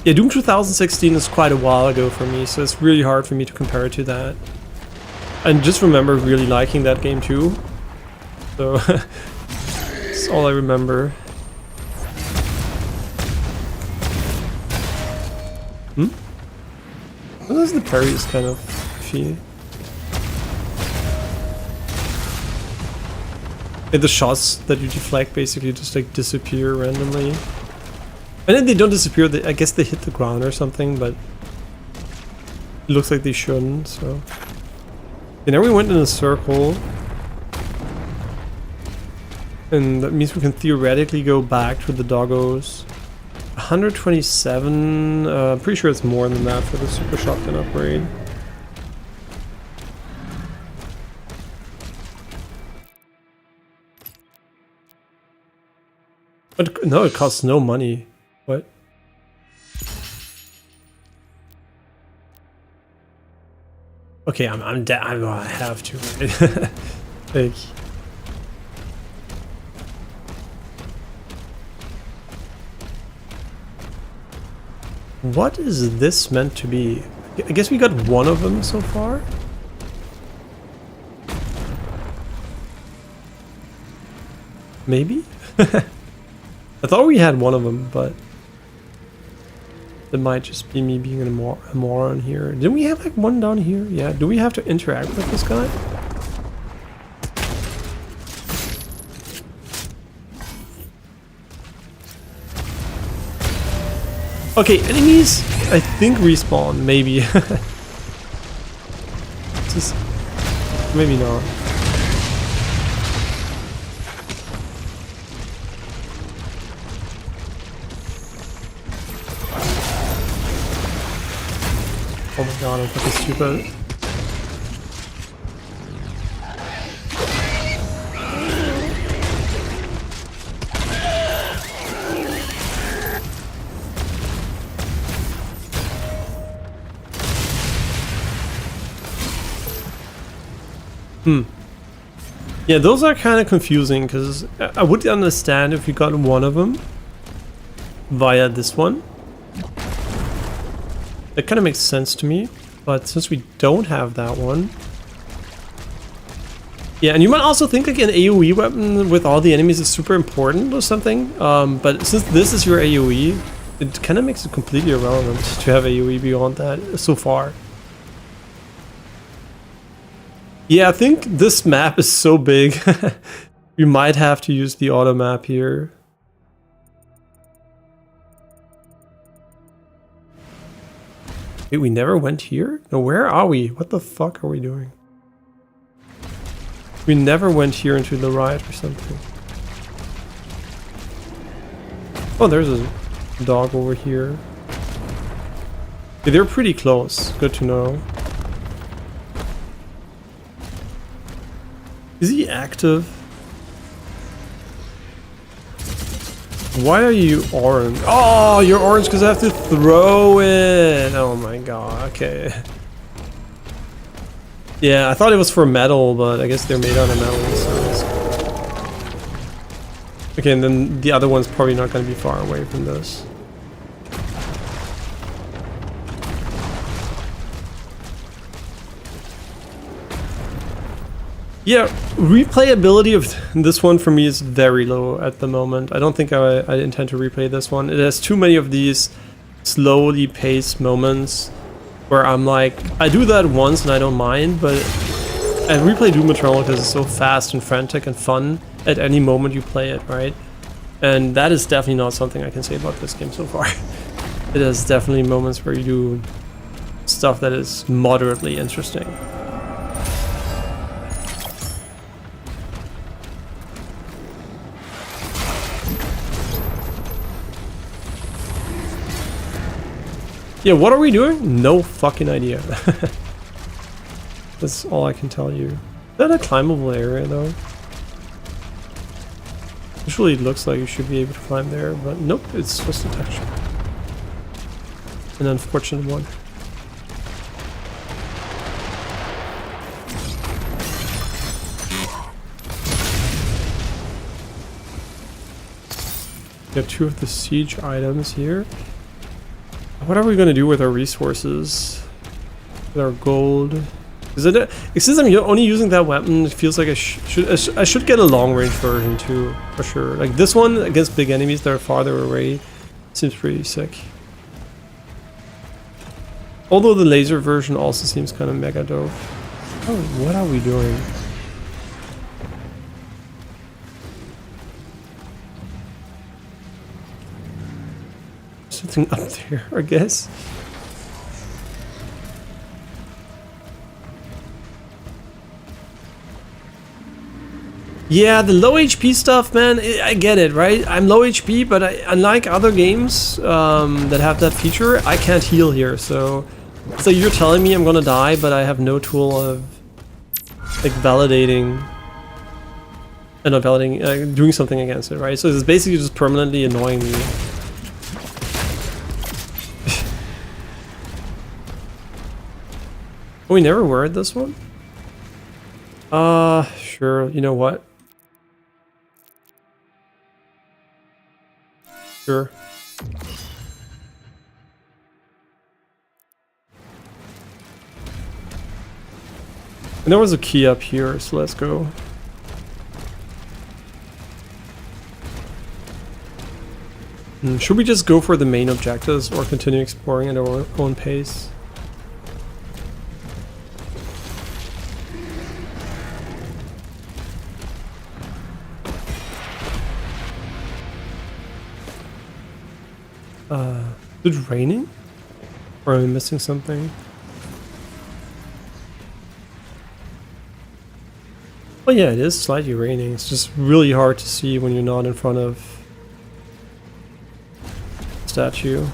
Yeah, Doom 2016 is quite a while ago for me, so it's really hard for me to compare it to that. And just remember really liking that game too. So that's all I remember. Well, the parry is kind of iffy. And the shots that you deflect basically just like disappear randomly. And then they don't disappear, I guess they hit the ground or something, but it looks like they shouldn't, so. And now we went in a circle. And that means we can theoretically go back to the doggos. 127, I'm pretty sure it's more than that for the super shotgun upgrade. But no, it costs no money. What? Okay, I'm down. I have to. Like, what is this meant to be? I guess we got one of them so far. Maybe? I thought we had one of them, but it might just be me being a moron here. Didn't we have like one down here? Yeah, do we have to interact with this guy? Okay, enemies, I think respawn, maybe. Just, maybe not. Oh my god, I'm fucking stupid. Yeah, those are kind of confusing because I would understand if you got one of them via this one. That kind of makes sense to me, but since we don't have that one... Yeah, and you might also think like an AoE weapon with all the enemies is super important or something, but since this is your AoE, it kind of makes it completely irrelevant to have AoE beyond that so far. Yeah, I think this map is so big, you might have to use the auto map here. Wait, we never went here? No, where are we? What the fuck are we doing? We never went here into the right or something. Oh, there's a dog over here. Yeah, they're pretty close. Good to know. Is he active? Why are you orange? Oh, you're orange because I have to throw it. Oh my god, okay. Yeah, I thought it was for metal, but I guess they're made out of metal. So okay, and then the other one's probably not going to be far away from this. Yeah, replayability of this one for me is very low at the moment. I don't think I intend to replay this one. It has too many of these slowly paced moments where I'm like, I do that once and I don't mind, but I replay Doom Eternal because it's so fast and frantic and fun at any moment you play it, right? And that is definitely not something I can say about this game so far. It has definitely moments where you do stuff that is moderately interesting. Yeah, what are we doing? No fucking idea. That's all I can tell you. Is that a climbable area though? Usually it looks like you should be able to climb there, but nope, it's just a texture. An unfortunate one. We have two of the siege items here. What are we going to do with our resources? With our gold? Since I'm only using that weapon, it feels like I should get a long-range version too, for sure. Like this one against big enemies that are farther away seems pretty sick. Although the laser version also seems kind of mega dope. Oh, what are we doing? Something up there, I guess. Yeah, the low HP stuff, man, I get it, right? I'm low HP, but unlike other games that have that feature, I can't heal here, so you're telling me I'm gonna die, but I have no tool of like validating, not validating, doing something against it, right? So it's basically just permanently annoying me. Oh, we never were at this one? Sure, you know what? Sure. And there was a key up here, so let's go. Should we just go for the main objectives or continue exploring at our own pace? Is it raining? Or am I missing something? Oh yeah, it is slightly raining. It's just really hard to see when you're not in front of the statue.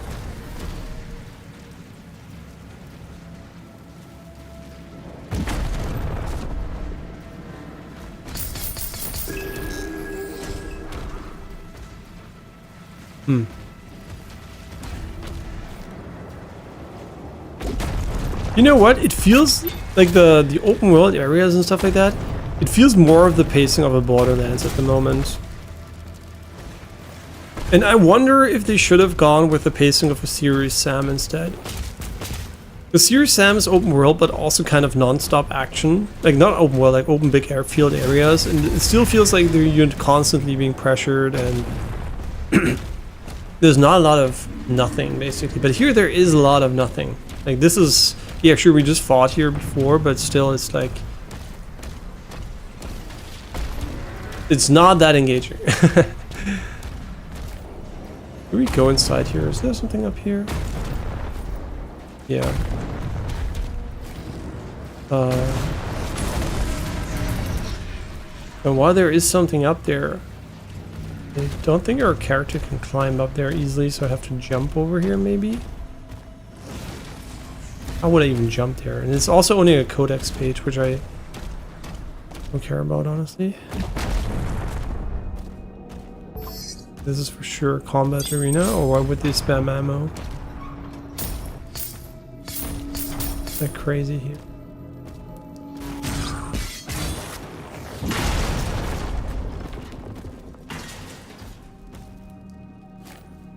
You know what? It feels like the open world areas and stuff like that. It feels more of the pacing of a Borderlands at the moment. And I wonder if they should have gone with the pacing of a Serious Sam instead. The Serious Sam is open world, but also kind of non-stop action. Like not open world, like open big airfield areas. And it still feels like you're constantly being pressured and there's not a lot of nothing basically. But here there is a lot of nothing. Like this is, yeah, sure we just fought here before, but still it's like, it's not that engaging. Do we go inside here? Is there something up here? Yeah. And while there is something up there, I don't think our character can climb up there easily, so I have to jump over here maybe? How would I even jump there? And it's also only a codex page, which I don't care about, honestly. This is for sure combat arena, or why would they spam ammo? They're crazy here.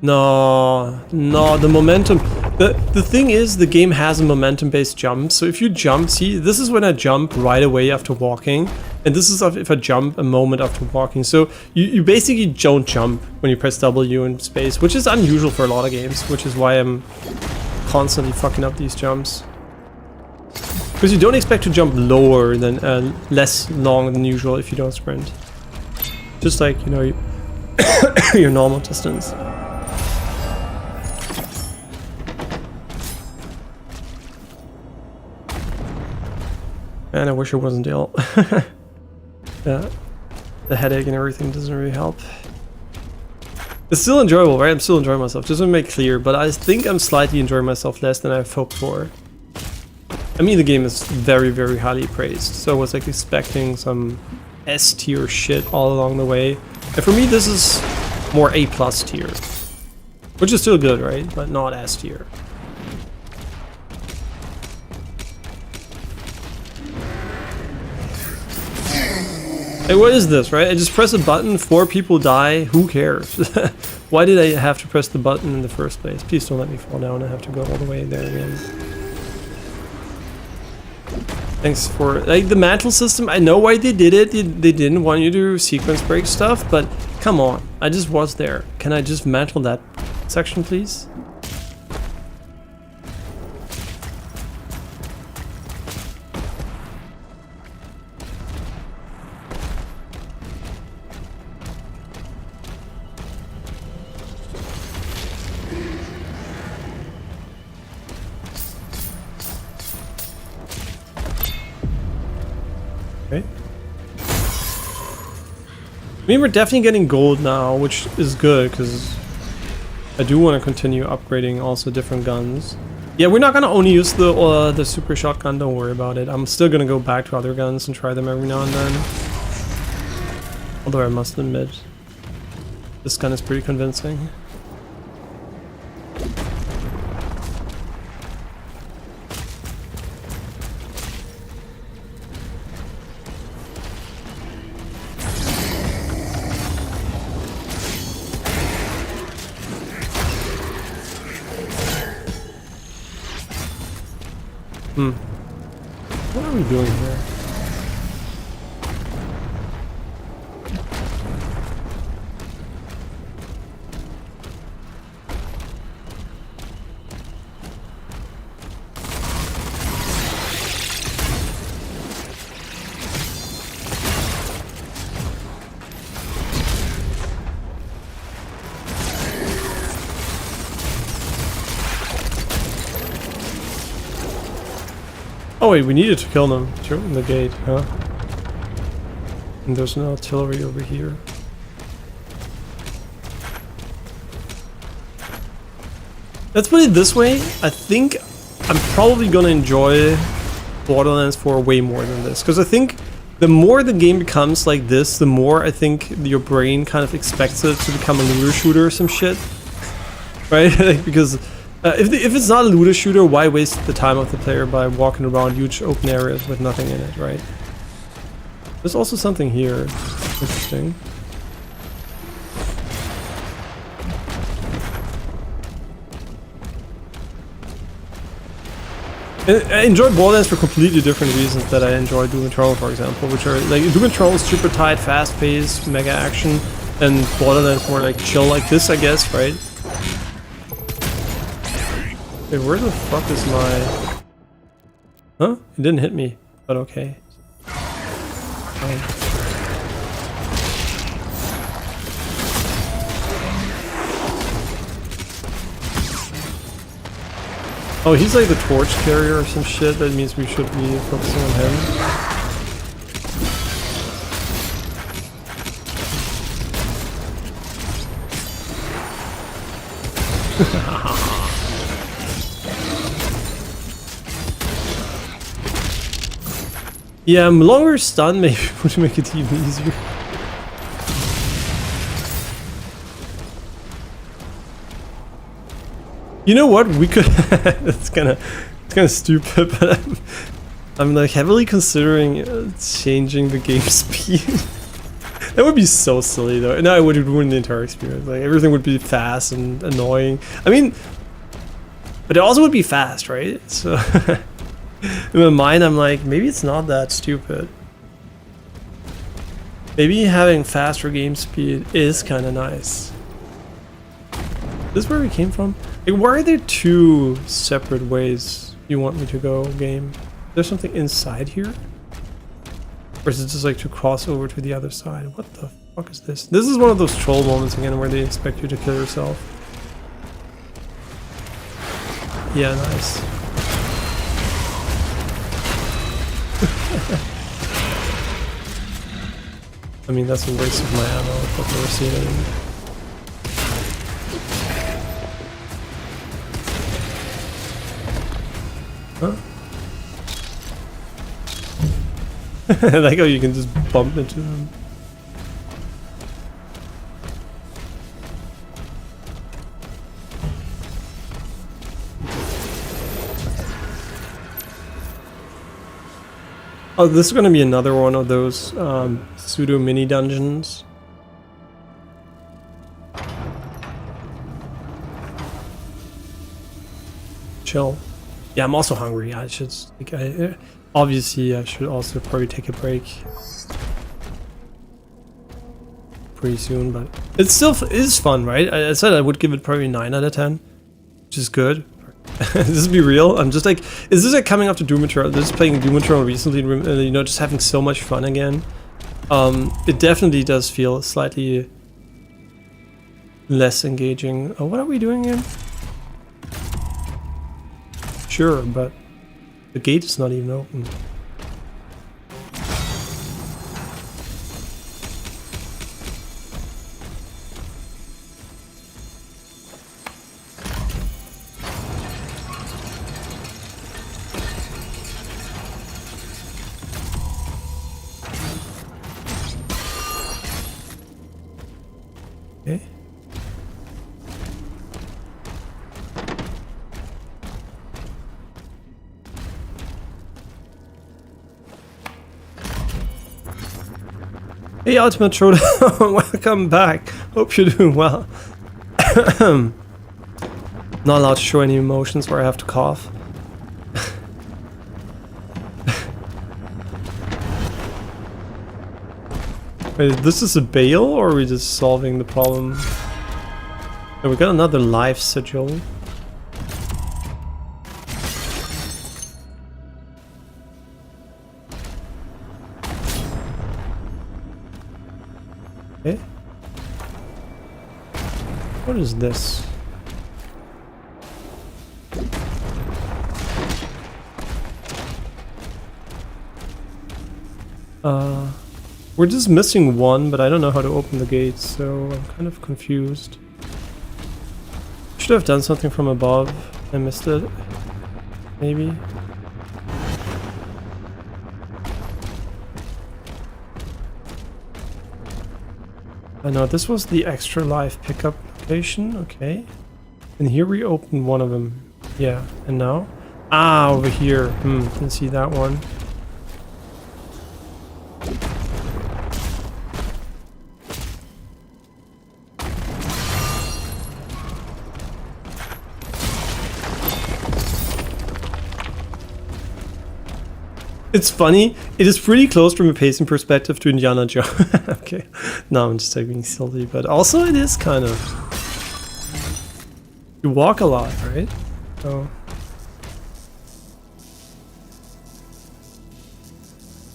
No, the momentum. The thing is, the game has a momentum-based jump, so if you jump, see, this is when I jump right away after walking, and this is if I jump a moment after walking. So you basically don't jump when you press W in space, which is unusual for a lot of games, which is why I'm constantly fucking up these jumps. Because you don't expect to jump lower than, less long than usual if you don't sprint. Just like, you know, your normal distance. And I wish I wasn't ill. Yeah, the headache and everything doesn't really help. It's still enjoyable, right? I'm still enjoying myself, just to make clear, but I think I'm slightly enjoying myself less than I've hoped for. I mean, the game is very, very highly praised, so I was like expecting some S tier shit all along the way. And for me, this is more A+ tier, which is still good, right? But not S tier. Hey, what is this, right? I just press a button, 4 people die, who cares? Why did I have to press the button in the first place? Please don't let me fall down, I have to go all the way there again. Thanks for, like, the mantle system, I know why they did it, they didn't want you to sequence break stuff, but come on, I just was there. Can I just mantle that section, please? mean, we're definitely getting gold now, which is good, because I do want to continue upgrading also different guns. Yeah, we're not going to only use the super shotgun, don't worry about it. I'm still going to go back to other guns and try them every now and then. Although I must admit, this gun is pretty convincing. What are we doing here? Oh wait, we needed to kill them in the gate, huh? And there's no artillery over here. Let's put it this way, I think I'm probably gonna enjoy Borderlands 4 way more than this. Because I think the more the game becomes like this, the more I think your brain kind of expects it to become a looter shooter or some shit. Right? Like, because if it's not a looter shooter, why waste the time of the player by walking around huge open areas with nothing in it, right? There's also something here. Interesting. I enjoy Borderlands for completely different reasons that I enjoy Doom Eternal, for example, which are like Doom Eternal is super tight, fast-paced, mega action, and Borderlands more like chill like this, I guess, right? Wait, where the fuck is my... Huh? It didn't hit me, but okay. Oh, he's like the torch carrier or some shit. That means we should be focusing on him. Yeah, longer stun maybe would make it even easier. You know what? We could. It's kind of stupid, but I'm like heavily considering changing the game speed. That would be so silly though. No, it would ruin the entire experience. Like everything would be fast and annoying. I mean, but it also would be fast, right? So. In my mind, I'm like, maybe it's not that stupid. Maybe having faster game speed is kind of nice. This is where we came from? Like, why are there two separate ways you want me to go, game? There's something inside here? Or is it just like to cross over to the other side? What the fuck is this? This is one of those troll moments again where they expect you to kill yourself. Yeah, nice. I mean, that's a waste of my ammo if I've never seen it. Huh? I like how you can just bump into them. Oh, this is going to be another one of those pseudo mini dungeons. Chill. Yeah, I'm also hungry. I should. Obviously, I should also probably take a break pretty soon. But it still is fun, right? I said I would give it probably 9 out of 10, which is good. This be real. I'm just like, is this like coming after Doom Eternal? This is playing Doom Eternal recently, you know, just having so much fun again. It definitely does feel slightly less engaging. Oh, what are we doing here? Sure, but the gate is not even open. Hey, Ultimate Showdown, welcome back. Hope you're doing well. Not allowed to show any emotions where I have to cough. Wait, this is a bail, or are we just solving the problem? Oh, we got another life sigil. Okay. What is this? We're just missing one, but I don't know how to open the gate, so I'm kind of confused. Should have done something from above. I missed it. Maybe. I know this was the extra life pickup location. Okay. And here we opened one of them. Yeah. And now? Ah, over here. Didn't see that one. It's funny, it is pretty close from a pacing perspective to Indiana Jones. Okay, no, I'm just being silly, but also it is kind of... You walk a lot, right? So...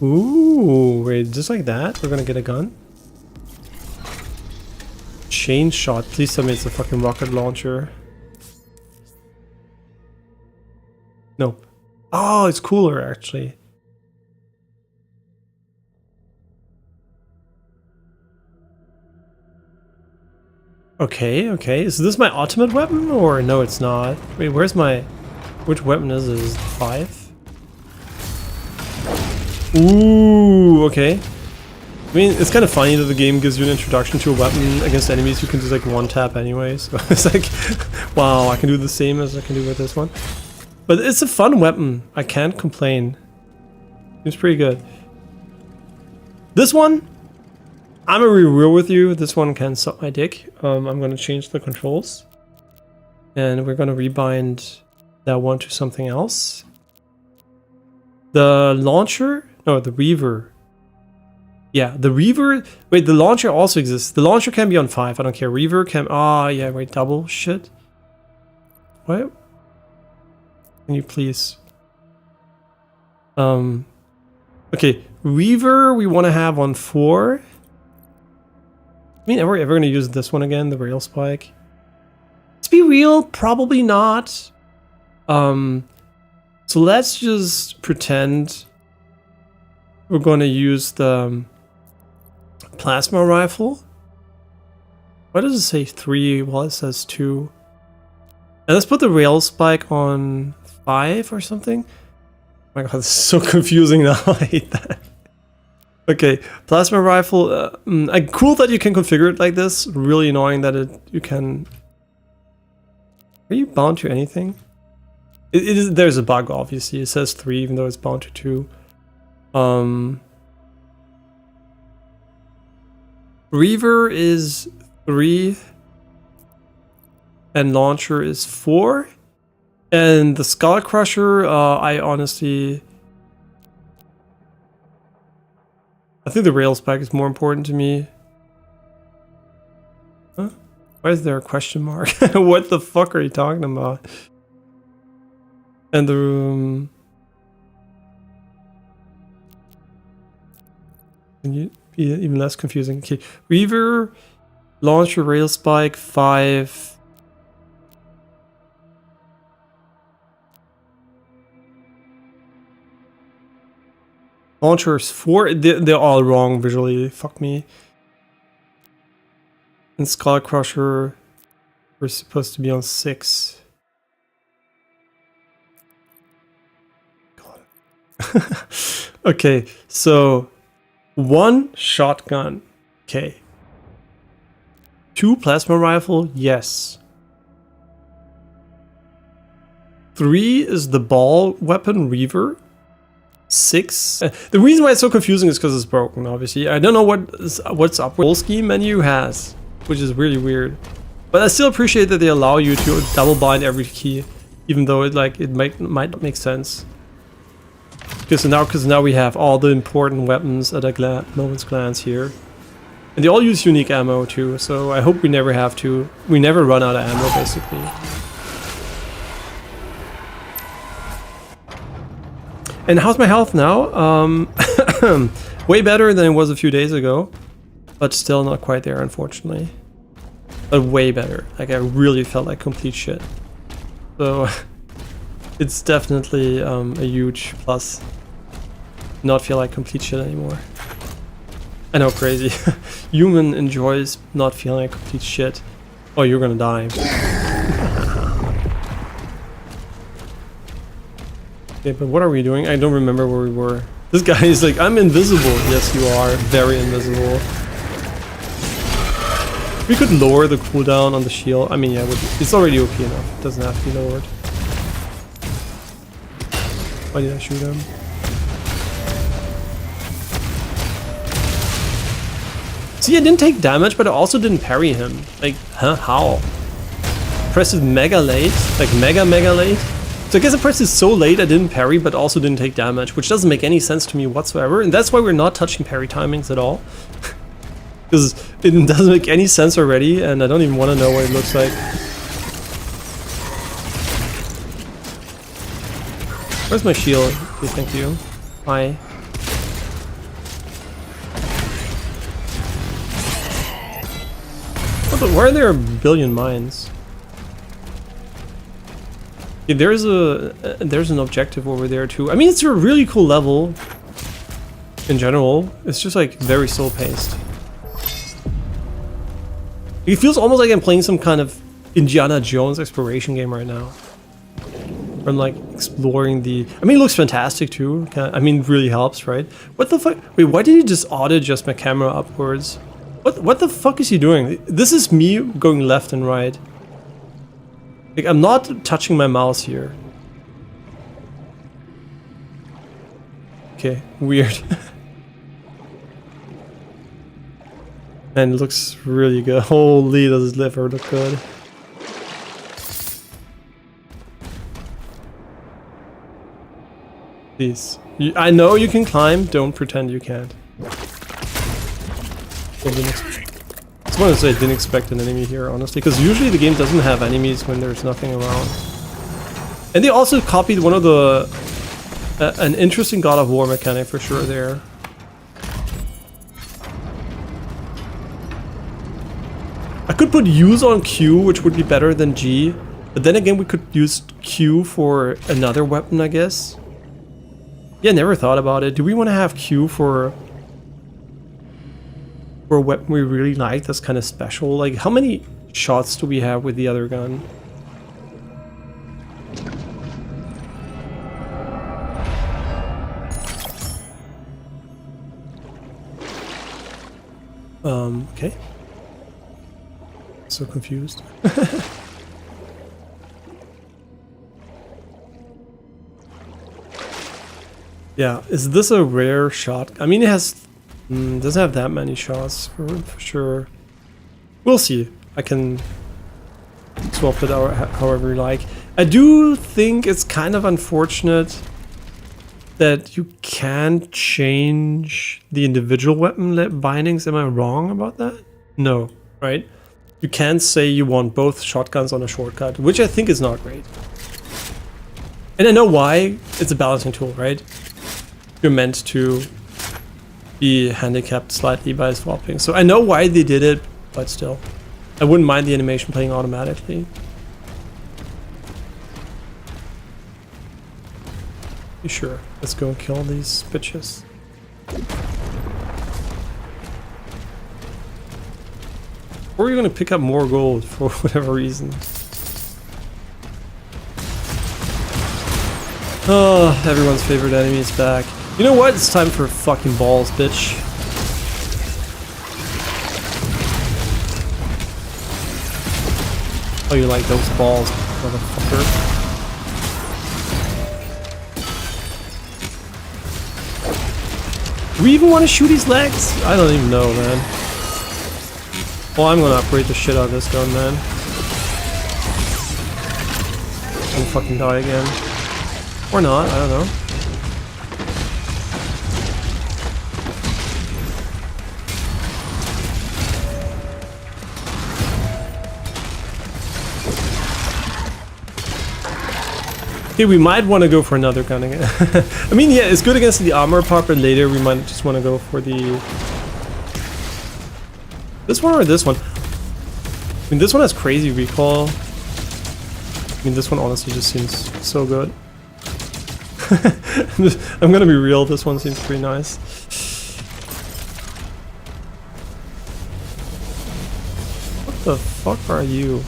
Ooh, wait, just like that? We're gonna get a gun? Chain shot, please tell me it's a fucking rocket launcher. Nope. Oh, it's cooler actually. Okay, okay. Is this my ultimate weapon? Or no, it's not. Wait, where's my... Which weapon is it? Is it 5? Ooh, okay. I mean, it's kind of funny that the game gives you an introduction to a weapon against enemies you can just like one tap anyway. So it's like, wow, I can do the same as I can do with this one. But it's a fun weapon. I can't complain. Seems pretty good. This one... I'm gonna be real with you, this one can suck my dick. I'm gonna change the controls. And we're gonna rebind that one to something else. The launcher? No, the Reaver. Yeah, the Reaver... Wait, the launcher also exists. The launcher can be on 5, I don't care. Reaver can... Ah, yeah, wait, double shit. What? Can you please... Okay, Reaver we want to have on 4. I mean, are we ever going to use this one again, the rail spike? Let's be real, probably not. So let's just pretend we're going to use the plasma rifle. Why does it say 3? Well, it says 2. And let's put the rail spike on 5 or something. Oh my god, this is so confusing now. I hate that. Okay, plasma rifle. Cool that you can configure it like this. Really annoying that you can. Are you bound to anything? There's a bug, obviously. It says 3, even though it's bound to 2. Reaver is 3, and launcher is 4, and the Skull Crusher. I honestly. I think the rail spike is more important to me. Huh? Why is there a question mark? What the fuck are you talking about? And the room... Can you be even less confusing? Okay, Reaver, launcher, rail spike, 5... Launchers 4, they're all wrong visually, fuck me. And Skull Crusher, we're supposed to be on 6. God. Okay, so 1 shotgun, okay. 2 plasma rifle, yes. 3 is the ball weapon, Reaver. 6. The reason why it's so confusing is because it's broken, obviously. I don't know what's up with the scheme menu has, which is really weird. But I still appreciate that they allow you to double bind every key, even though it might not make sense. Because now we have all the important weapons at a moment's glance here. And they all use unique ammo too, so I hope we never run out of ammo basically. And how's my health now? Way better than it was a few days ago, but still not quite there, unfortunately. But way better. Like, I really felt like complete shit. So it's definitely a huge plus. Not feel like complete shit anymore. I know, crazy. Human enjoys not feeling like complete shit. Oh, you're gonna die. Okay, but what are we doing? I don't remember where we were. This guy is like, I'm invisible. Yes, you are. Very invisible. We could lower the cooldown on the shield. I mean, yeah, it's already OP enough. It doesn't have to be lowered. Why did I shoot him? See, I didn't take damage, but I also didn't parry him. Like, huh? How? Press it mega late? Like, mega late? So I guess I pressed it so late I didn't parry, but also didn't take damage, which doesn't make any sense to me whatsoever. And that's why we're not touching parry timings at all. Because it doesn't make any sense already, and I don't even want to know what it looks like. Where's my shield? Okay, thank you. Hi. Why are there a billion mines? Yeah, there's an objective over there too. I mean, it's a really cool level in general. It's just like very slow paced. It feels almost like I'm playing some kind of Indiana Jones exploration game right now. I'm like exploring the... I mean, it looks fantastic too. I mean, it really helps, right? What the fuck? Wait, why did he just auto-adjust my camera upwards? What the fuck is he doing? This is me going left and right. Like, I'm not touching my mouse here. Okay, weird. Man, it looks really good. Holy, does his liver look good. Please. I know you can climb, don't pretend you can't. I just want to say I didn't expect an enemy here, honestly, because usually the game doesn't have enemies when there's nothing around. And they also copied one of the... an interesting God of War mechanic for sure there. I could put use on Q, which would be better than G, but then again we could use Q for another weapon, I guess. Yeah, never thought about it. Do we want to have Q for a weapon we really like that's kind of special? Like, how many shots do we have with the other gun? Okay. So confused. Yeah, is this a rare shot? I mean, it has... doesn't have that many shots for sure. We'll see. I can swap it out however you like. I do think it's kind of unfortunate that you can't change the individual weapon bindings. Am I wrong about that? No, right? You can't say you want both shotguns on a shortcut, which I think is not great. And I know why. It's a balancing tool, right? You're meant to be handicapped slightly by swapping. So I know why they did it, but still. I wouldn't mind the animation playing automatically. You sure? Let's go and kill these bitches. Or you're gonna pick up more gold for whatever reason. Oh, everyone's favorite enemy is back. You know what? It's time for fucking balls, bitch. Oh, you like those balls, motherfucker. Do we even want to shoot these legs? I don't even know, man. Oh, I'm gonna upgrade the shit out of this gun, man. I'm gonna fucking die again. Or not, I don't know. Okay, we might want to go for another gun again. I mean, yeah, it's good against the armor part, but later we might just want to go for the... This one or this one? I mean, this one has crazy recoil. I mean, this one honestly just seems so good. I'm gonna be real, this one seems pretty nice. What the fuck are you?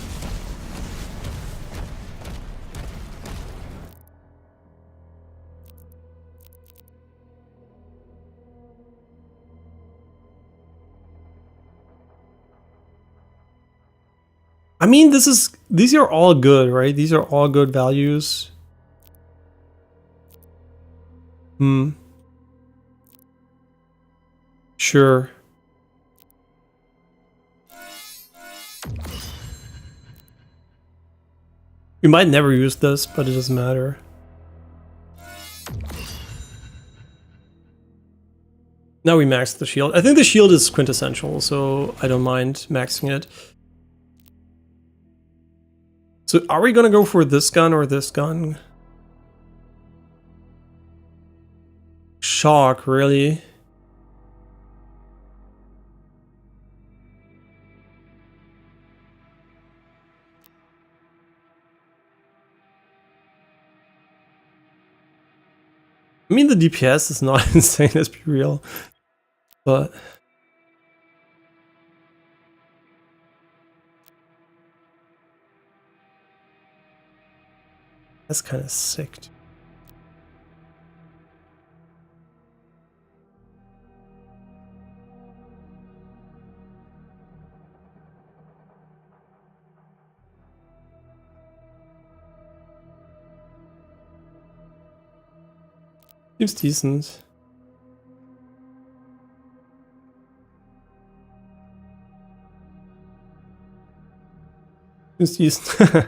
I mean, these are all good, right? These are all good values. Sure. We might never use this, but it doesn't matter. Now we max the shield. I think the shield is quintessential, so I don't mind maxing it. So are we gonna go for this gun or this gun? Shock, really? I mean, the DPS is not insane, let's be real. But... that's kind of sick. Seems decent. Seems decent.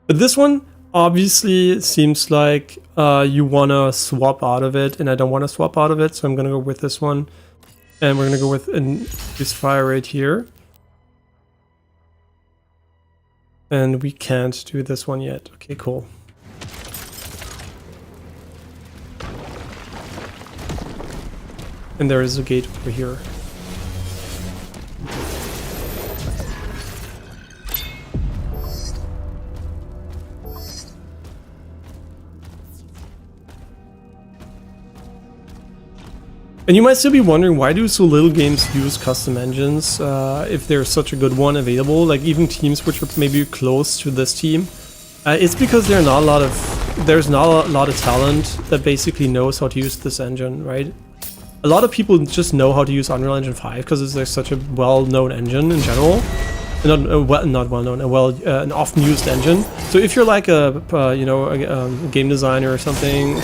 But this one obviously seems like you want to swap out of it, and I don't want to swap out of it, so I'm going to go with this one. And we're going to go with this fire rate here. And we can't do this one yet. Okay, cool. And there is a gate over here. And you might still be wondering, why do so little games use custom engines if there's such a good one available? Like even teams which are maybe close to this team. It's because there's not a lot of talent that basically knows how to use this engine, right? A lot of people just know how to use Unreal Engine 5 because it's like such a well-known engine in general. Not well-known, an often-used engine. So if you're like a game designer or something,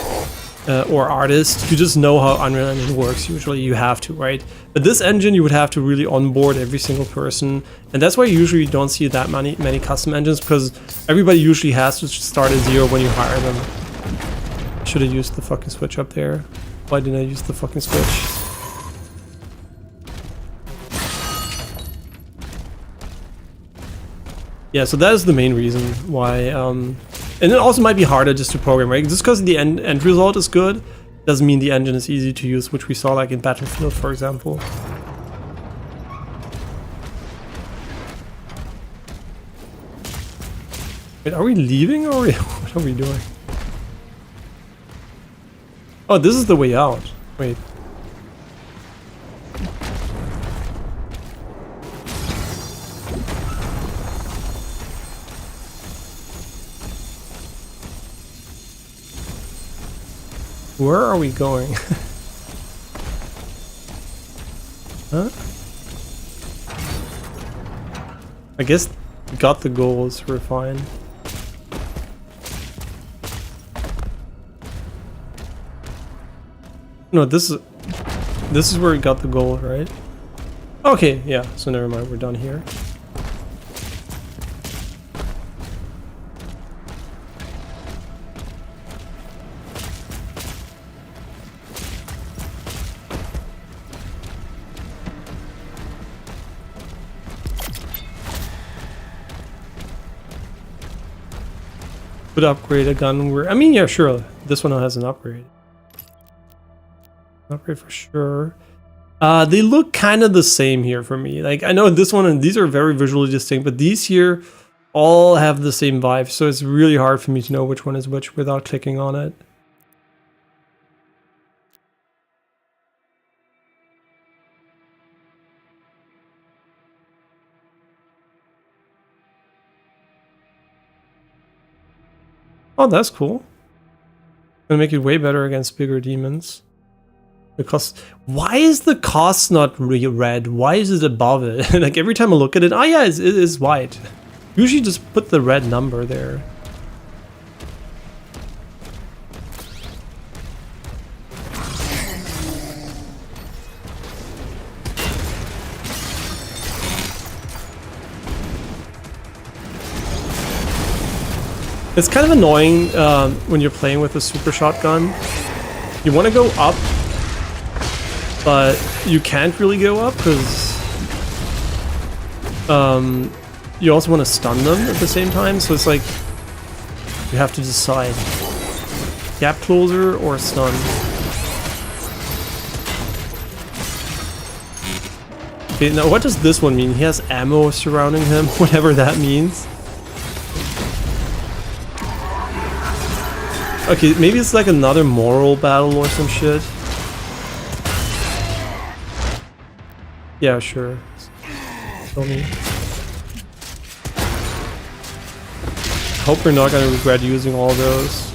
or artist, you just know how Unreal Engine works. Usually you have to, right? But this engine you would have to really onboard every single person, and that's why you usually don't see that many custom engines, because everybody usually has to start at zero when you hire them. Should have used the fucking switch up there. Why didn't I use the fucking switch? Yeah, so that is the main reason why, and it also might be harder just to program, right? Just because the end result is good, doesn't mean the engine is easy to use, which we saw like in Battlefield, for example. Wait, are we leaving or what are we doing? Oh, this is the way out. Wait. Where are we going? Huh? I guess got the gold, so we're fine. No, this is where we got the gold, right? Okay, yeah, so never mind, we're done here. Would upgrade a gun where, I mean, yeah, sure, this one has an upgrade. Upgrade for sure. They look kind of the same here for me. Like, I know this one and these are very visually distinct, but these here all have the same vibe, so it's really hard for me to know which one is which without clicking on it. Oh, that's cool. Gonna make it way better against bigger demons. Because why is the cost not red? Why is it above it? Like every time I look at it, oh yeah, it is white. Usually just put the red number there. It's kind of annoying when you're playing with a super shotgun. You want to go up, but you can't really go up because you also want to stun them at the same time. So it's like you have to decide gap closer or stun. Okay, now what does this one mean? He has ammo surrounding him, whatever that means. Okay, maybe it's like another moral battle or some shit. Yeah, sure. Tell me. Hope we're not gonna regret using all those.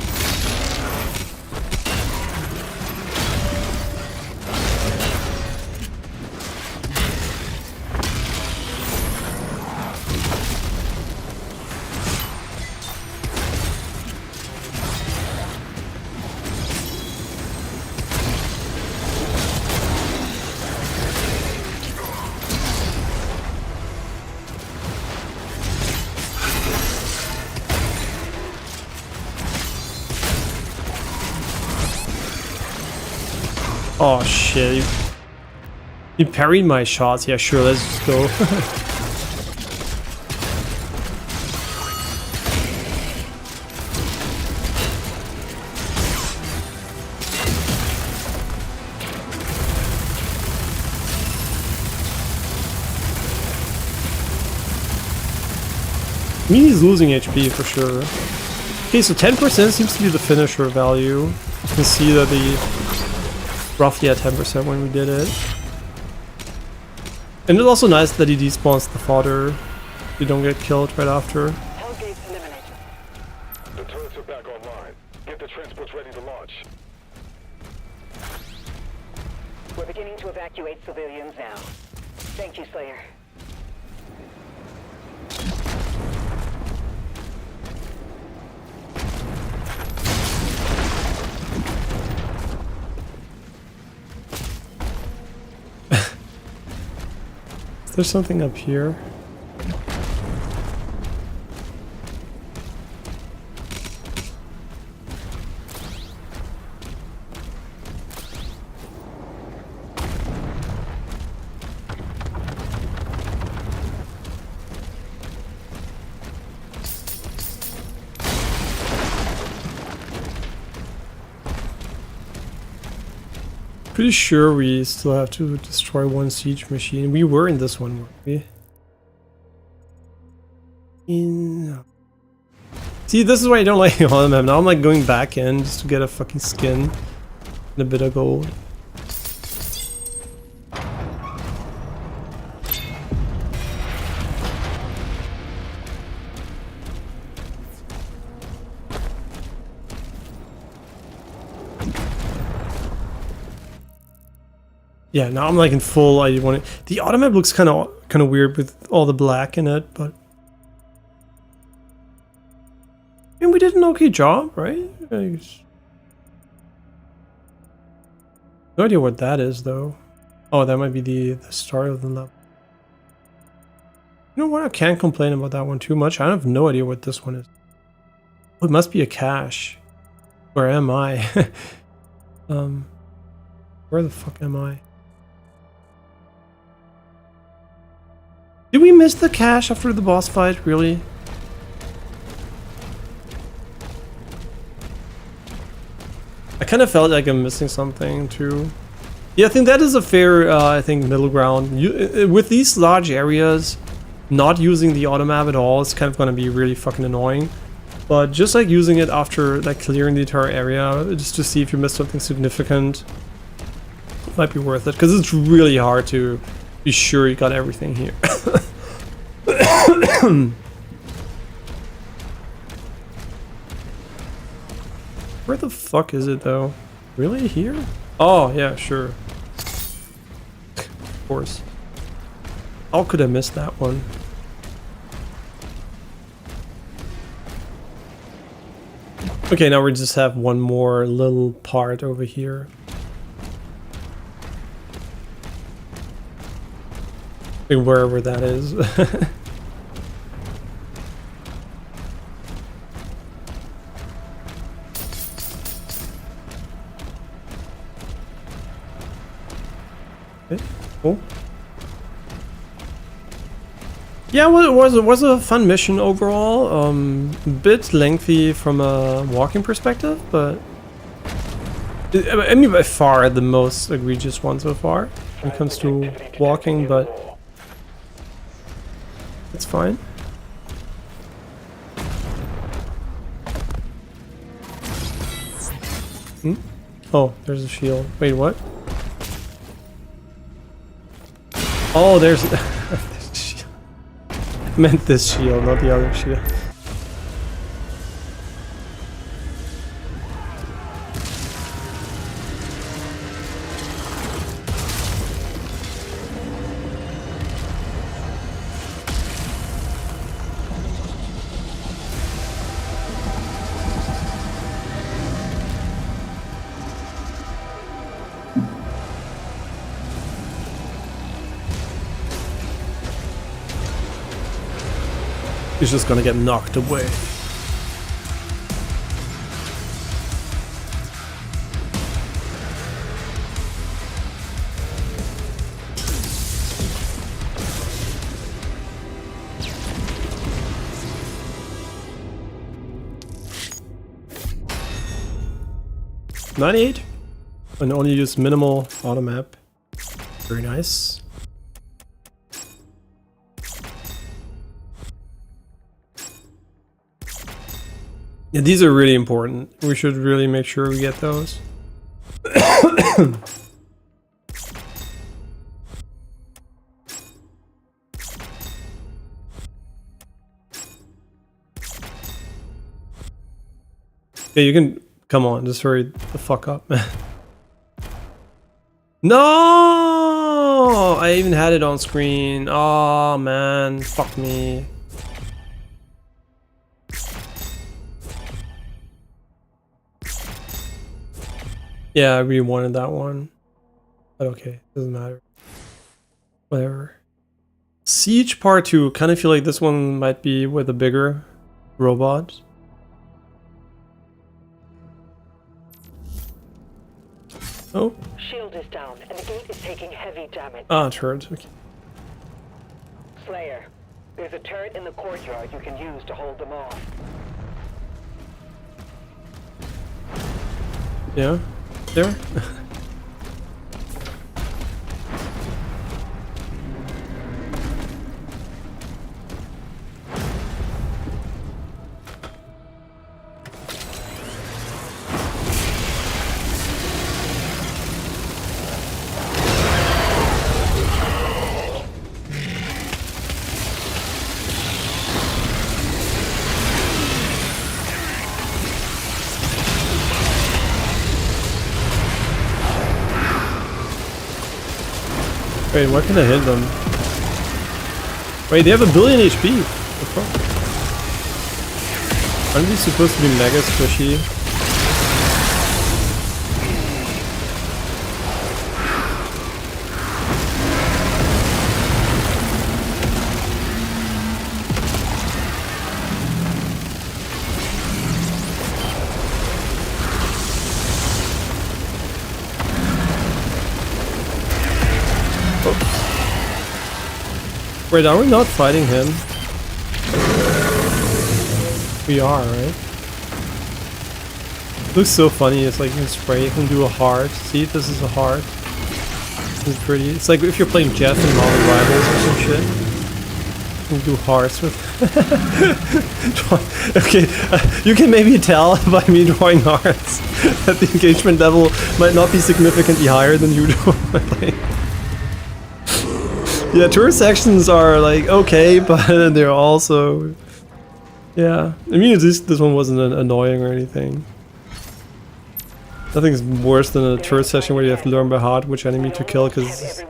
Oh shit, you parried my shots. Yeah, sure, let's just go. I mean, he's losing HP for sure. Okay, so 10% seems to be the finisher value. You can see that the roughly at 10% when we did it. And it's also nice that he despawns the fodder. You don't get killed right after. Hellgate's eliminated. The turrets are back online. Get the transports ready to launch. We're beginning to evacuate civilians now. Thank you, Slayer. There's something up here. Pretty sure we still have to destroy one siege machine. We were in this one, weren't we? See, this is why I don't like all of them. Now I'm like going back in just to get a fucking skin and a bit of gold. Yeah, now I'm like in full. I want it. The automap looks kind of weird with all the black in it, but mean, we did an okay job, right? No idea what that is, though. Oh, that might be the start of the level. You know what? I can't complain about that one too much. I have no idea what this one is. Oh, it must be a cache. Where am I? Where the fuck am I? Did we miss the cache after the boss fight? Really? I kind of felt like I'm missing something too. Yeah, I think that is a fair, I think, middle ground. With these large areas, not using the automap at all is kind of going to be really fucking annoying. But just like using it after like clearing the entire area, just to see if you missed something significant, might be worth it. Because it's really hard to be sure you got everything here. Where the fuck is it though? Really? Here? Oh, yeah, sure. Of course. How could I miss that one? Okay, now we just have one more little part over here. Wherever that is. Okay, cool. Yeah, well, it was a fun mission overall. A bit lengthy from a walking perspective, but I mean by far the most egregious one so far when it comes to walking, but it's fine. Hmm? Oh, there's a shield. Wait, what? Oh, there's I meant this shield, not the other shield. He's just gonna get knocked away. $98 and only use minimal auto map. Very nice. Yeah, these are really important. We should really make sure we get those. Yeah, you can... Come on, just hurry the fuck up. No! I even had it on screen. Oh, man. Fuck me. Yeah, I really wanted that one. But okay, doesn't matter. Whatever. Siege Part 2. Kind of feel like this one might be with a bigger robot. Oh. Shield is down, and the gate is taking heavy damage. Ah, turret. Okay. Slayer, there's a turret in the courtyard you can use to hold them off. Yeah. There. Wait, why can I hit them? Wait, they have 1 billion HP. What the fuck? Aren't these supposed to be mega squishy? Wait, are we not fighting him? We are, right? Looks so funny. It's like you can spray, you can do a heart. See, this is a heart. It's pretty. It's like if you're playing Jeff in Marvel Rivals or some shit. You can do hearts with. Okay, you can maybe tell by me drawing hearts that the engagement level might not be significantly higher than usual. Yeah, tour sections are like okay, but they're also, yeah. I mean, this one wasn't annoying or anything. Nothing's worse than a tour session where you have to learn by heart which enemy to kill, because.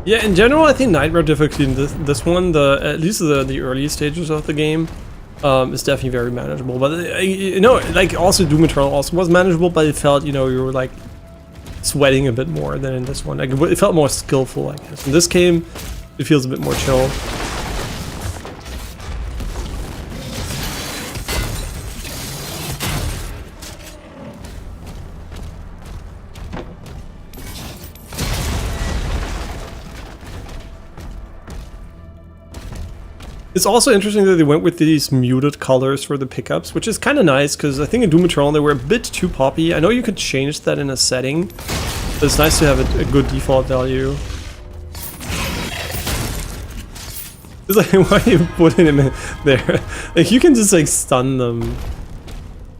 Yeah, in general, I think nightmare difficulty in this one, at least the early stages of the game, is definitely very manageable. But you know, like also Doom Eternal also was manageable, but it felt, you know, you were like sweating a bit more than in this one. Like it felt more skillful, I guess. In this game, it feels a bit more chill. It's also interesting that they went with these muted colors for the pickups, which is kind of nice, because I think in Doom Eternal they were a bit too poppy. I know you could change that in a setting, but it's nice to have a good default value. It's like, why are you putting them in there? Like, you can just like stun them.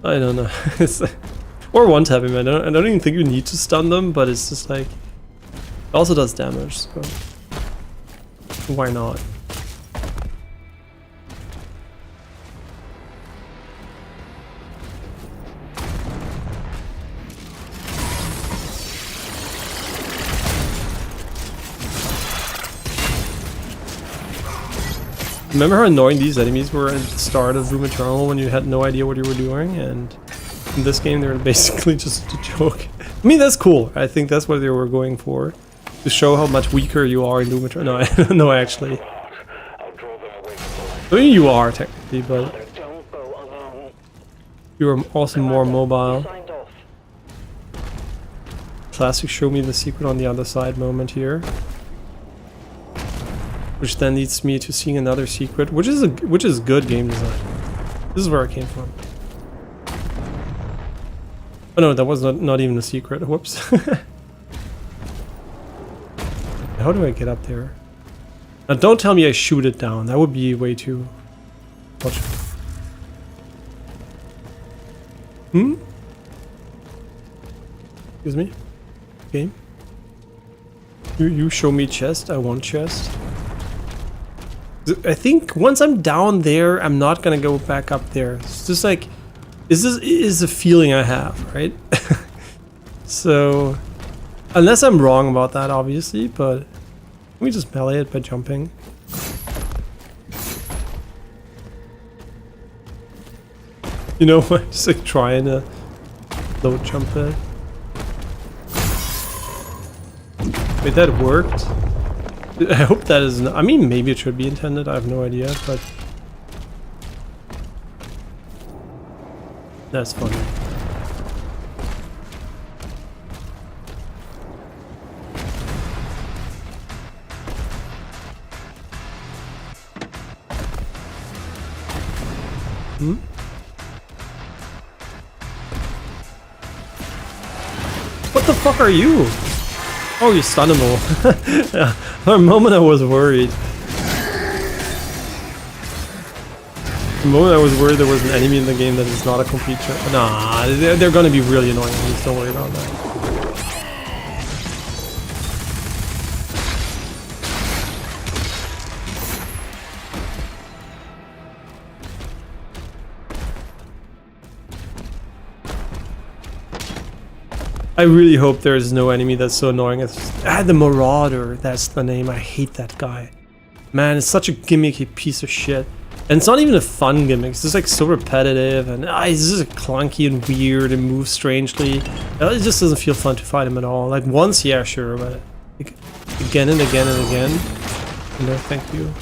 I don't know. It's like, or one-tap him. I don't even think you need to stun them, but it's just like, it also does damage, so why not? Remember how annoying these enemies were at the start of Doom Eternal when you had no idea what you were doing? And in this game, they're basically just a joke. I mean, that's cool. I think that's what they were going for. To show how much weaker you are in Doom Eternal. No, no, actually. I mean, you are, technically, but you are also more mobile. Classic show me the secret on the other side moment here. Which then leads me to seeing another secret, which is good game design. This is where I came from. Oh no, that was not even a secret. Whoops. How do I get up there? Now don't tell me I shoot it down. That would be way too much. Excuse me? Game? You show me chest, I want chest. I think once I'm down there, I'm not gonna go back up there. It's just like, this is a feeling I have, right? So, unless I'm wrong about that, obviously, but let me just melee it by jumping. You know what? Just like trying to low jump it. Wait, that worked? I hope that is not, I mean, maybe it should be intended, I have no idea, but that's funny. What the fuck are you? Oh, you stun him all. Yeah, for a moment I was worried. For a moment I was worried there was an enemy in the game that is not a complete Nah, they're gonna be really annoying enemies, don't worry about that. I really hope there is no enemy that's so annoying as the Marauder. That's the name. I hate that guy. Man, it's such a gimmicky piece of shit. And it's not even a fun gimmick. It's just like so repetitive and it's just clunky and weird and moves strangely. It just doesn't feel fun to fight him at all. Like once, yeah, sure, but like, again and again and again. No, thank you.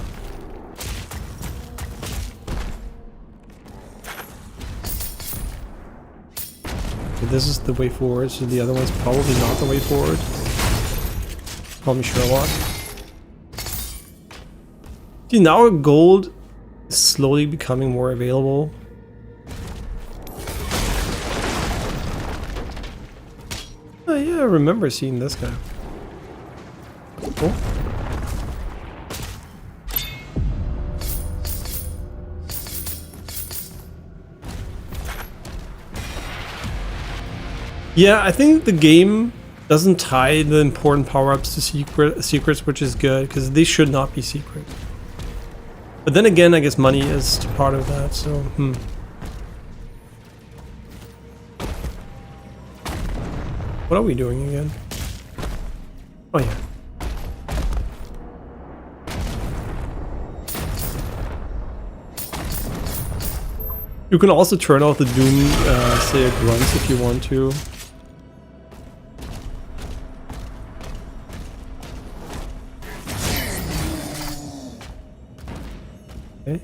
Okay, this is the way forward, so the other one's probably not the way forward. Call me Sherlock. See, now our gold is slowly becoming more available. Oh yeah, I remember seeing this guy. Oh. Yeah, I think the game doesn't tie the important power-ups to secrets, which is good, because they should not be secret. But then again, I guess money is part of that, so, What are we doing again? Oh yeah. You can also turn off the Doom say grunts if you want to. Okay.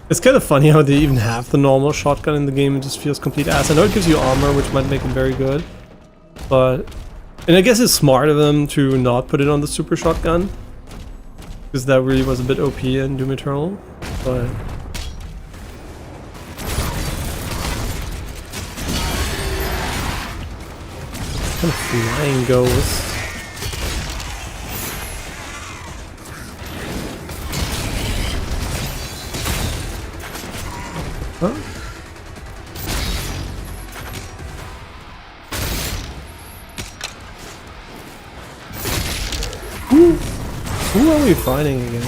It's kind of funny how they even have the normal shotgun in the game. It just feels complete ass. I know it gives you armor, which might make it very good, but... And I guess it's smart of them to not put it on the super shotgun, because that really was a bit OP in Doom Eternal, but... What kind of flying goes? Huh? Who are we fighting again?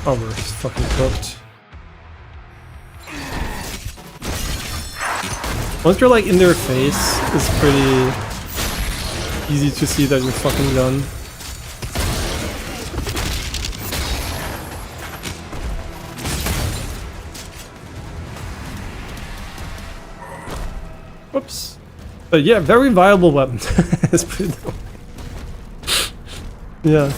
Oh, we're just fucking cooked. Once you're like in their face, it's pretty easy to see that you're fucking done. Whoops. But yeah, very viable weapon. It's pretty dope. Yeah,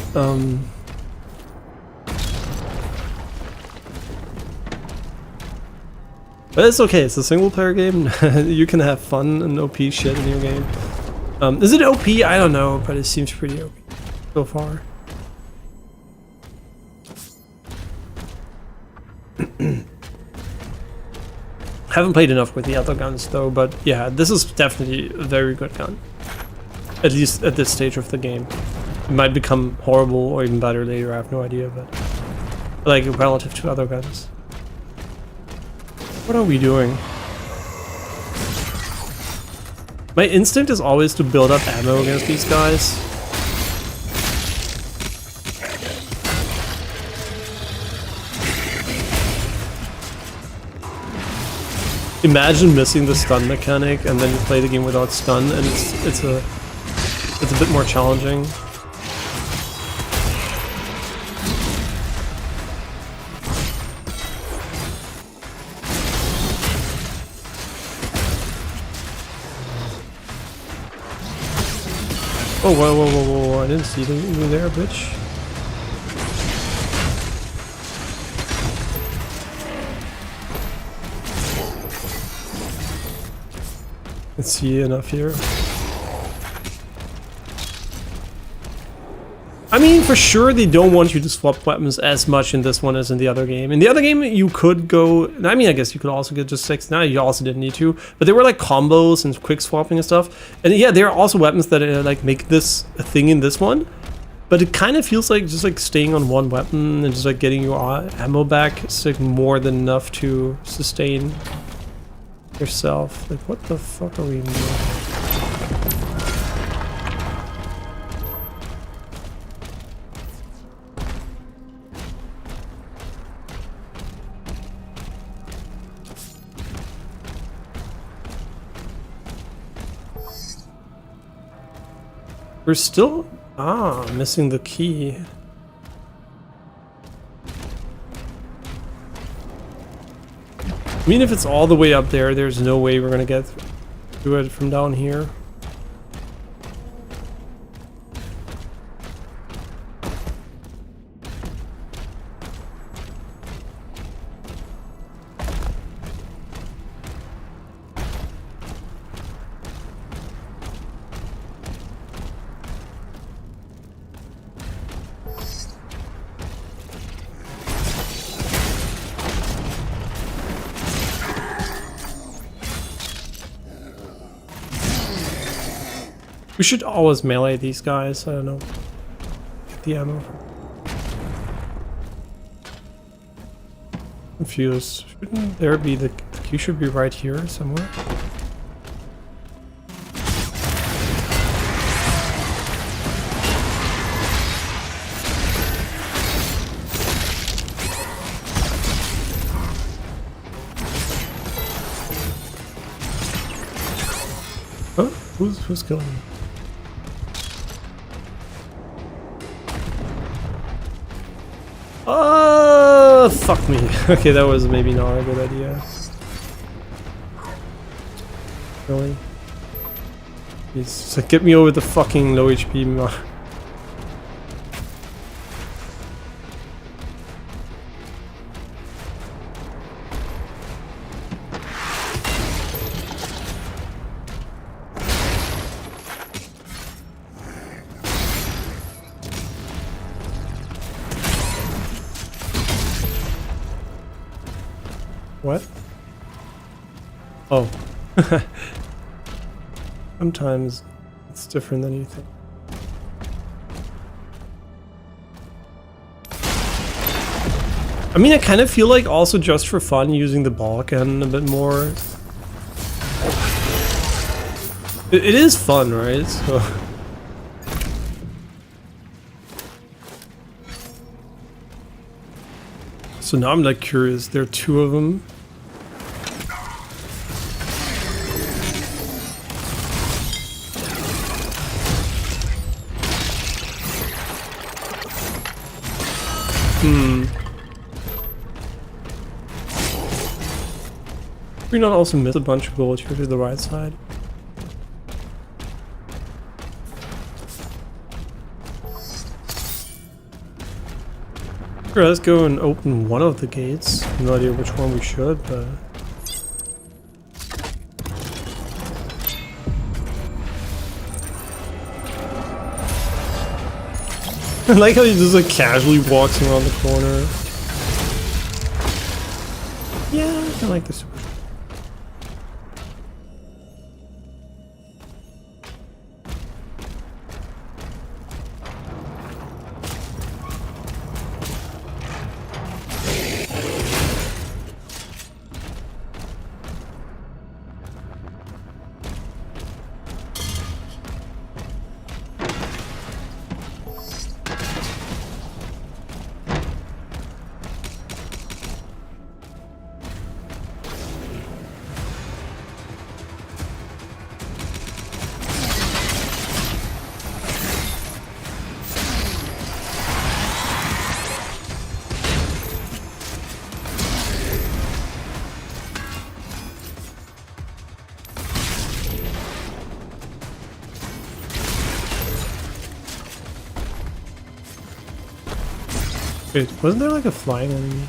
but it's okay, it's a single player game. You can have fun and OP shit in your game. Is it OP? I don't know, but it seems pretty OP so far. Haven't played enough with the other guns though, but yeah, this is definitely a very good gun. At least at this stage of the game. It might become horrible or even better later, I have no idea, but like relative to other guns. What are we doing? My instinct is always to build up ammo against these guys. Imagine missing the stun mechanic and then you play the game without stun, and it's a bit more challenging. Oh, whoa, I didn't see you there, bitch. Let's see enough here. I mean, for sure, they don't want you to swap weapons as much in this one as in the other game. In the other game, you could go... I mean, I guess you could also get just 6. Now, you also didn't need to. But there were, like, combos and quick swapping and stuff. And yeah, there are also weapons that, like, make this a thing in this one. But it kind of feels like just, like, staying on one weapon and just, like, getting your ammo back is, like, more than enough to sustain yourself. Like, what the fuck are we doing? We're still missing the key. I mean, if it's all the way up there, there's no way we're gonna get to it from down here. We should always melee these guys. I don't know. Get the ammo. Confused. Shouldn't there be the key? Should be right here somewhere. Oh, who's killing me? Fuck me. Okay, that was maybe not a good idea. Really? Just like, get me over the fucking low HP mark. What? Oh. Sometimes it's different than you think. I mean, I kind of feel like also just for fun using the ball gun a bit more. It is fun, right? So now I'm like curious. There are 2 of them. We not also miss a bunch of gold here to the right side. Sure, let's go and open one of the gates. No idea which one we should, but I like how he just like casually walks around the corner. Yeah, I like this. Wait, wasn't there like a flying enemy?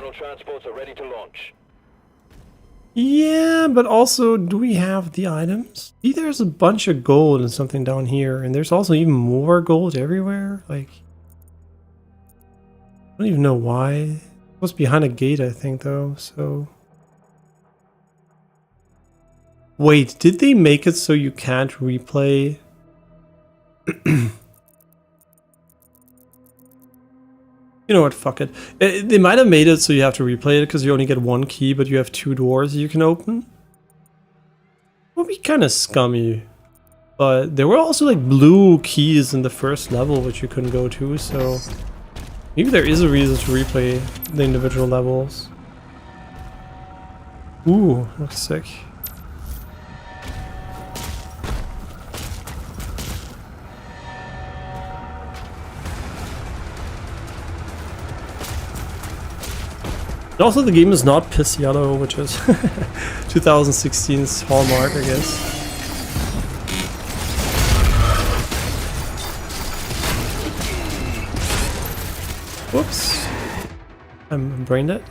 Final transports are ready to launch. Yeah, but also, do we have the items? See, there's a bunch of gold and something down here, and there's also even more gold everywhere. Like, I don't even know why. It was behind a gate, I think, though, so... Wait, did they make it so you can't replay? You know what, fuck it. They might have made it so you have to replay it because you only get one key, but you have 2 doors you can open. It would be kind of scummy. But there were also like blue keys in the first level which you couldn't go to, so maybe there is a reason to replay the individual levels. Ooh, looks sick. Also, the game is not piss yellow, which is 2016's hallmark, I guess. Whoops. I'm brain dead.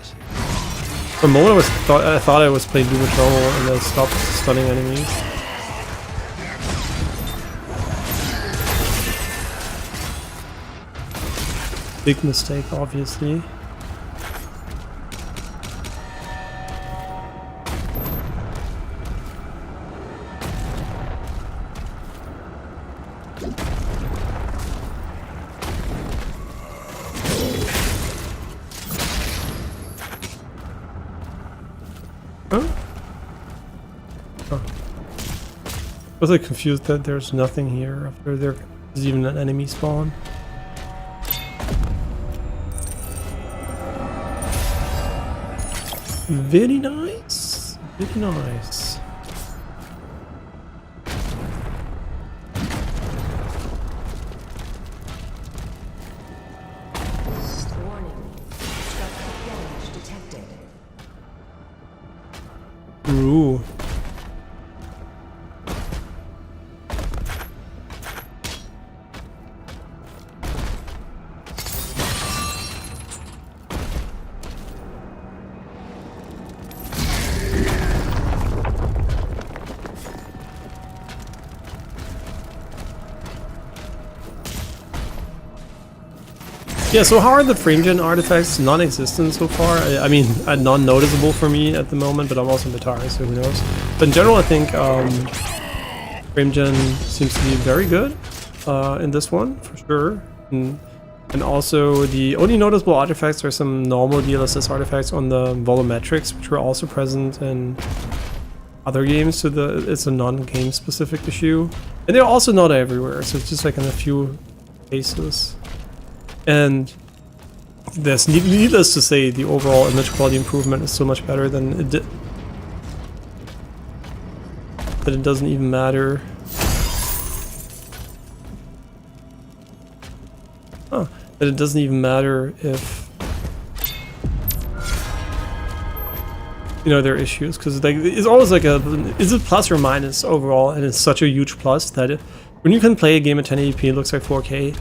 For a moment I thought I was playing Doom Eternal and I stopped stunning enemies. Big mistake, obviously. I was like confused that there's nothing here after there is even an enemy spawn. Very nice. Very nice. Warning. Structural damage detected. Ooh. Yeah, so how are the frame gen artifacts? Non-existent so far. I mean, non-noticeable for me at the moment, but I'm also in the tire, so who knows. But in general, I think frame gen seems to be very good in this one, for sure. And also, the only noticeable artifacts are some normal DLSS artifacts on the volumetrics, which were also present in other games, so it's a non-game specific issue. And they're also not everywhere, so it's just like in a few cases. And there's needless to say, the overall image quality improvement is so much better than it did that it doesn't even matter. That it doesn't even matter if, you know, there are issues, because like it's always like is it plus or minus overall, and it's such a huge plus that when you can play a game at 1080p, it looks like 4K.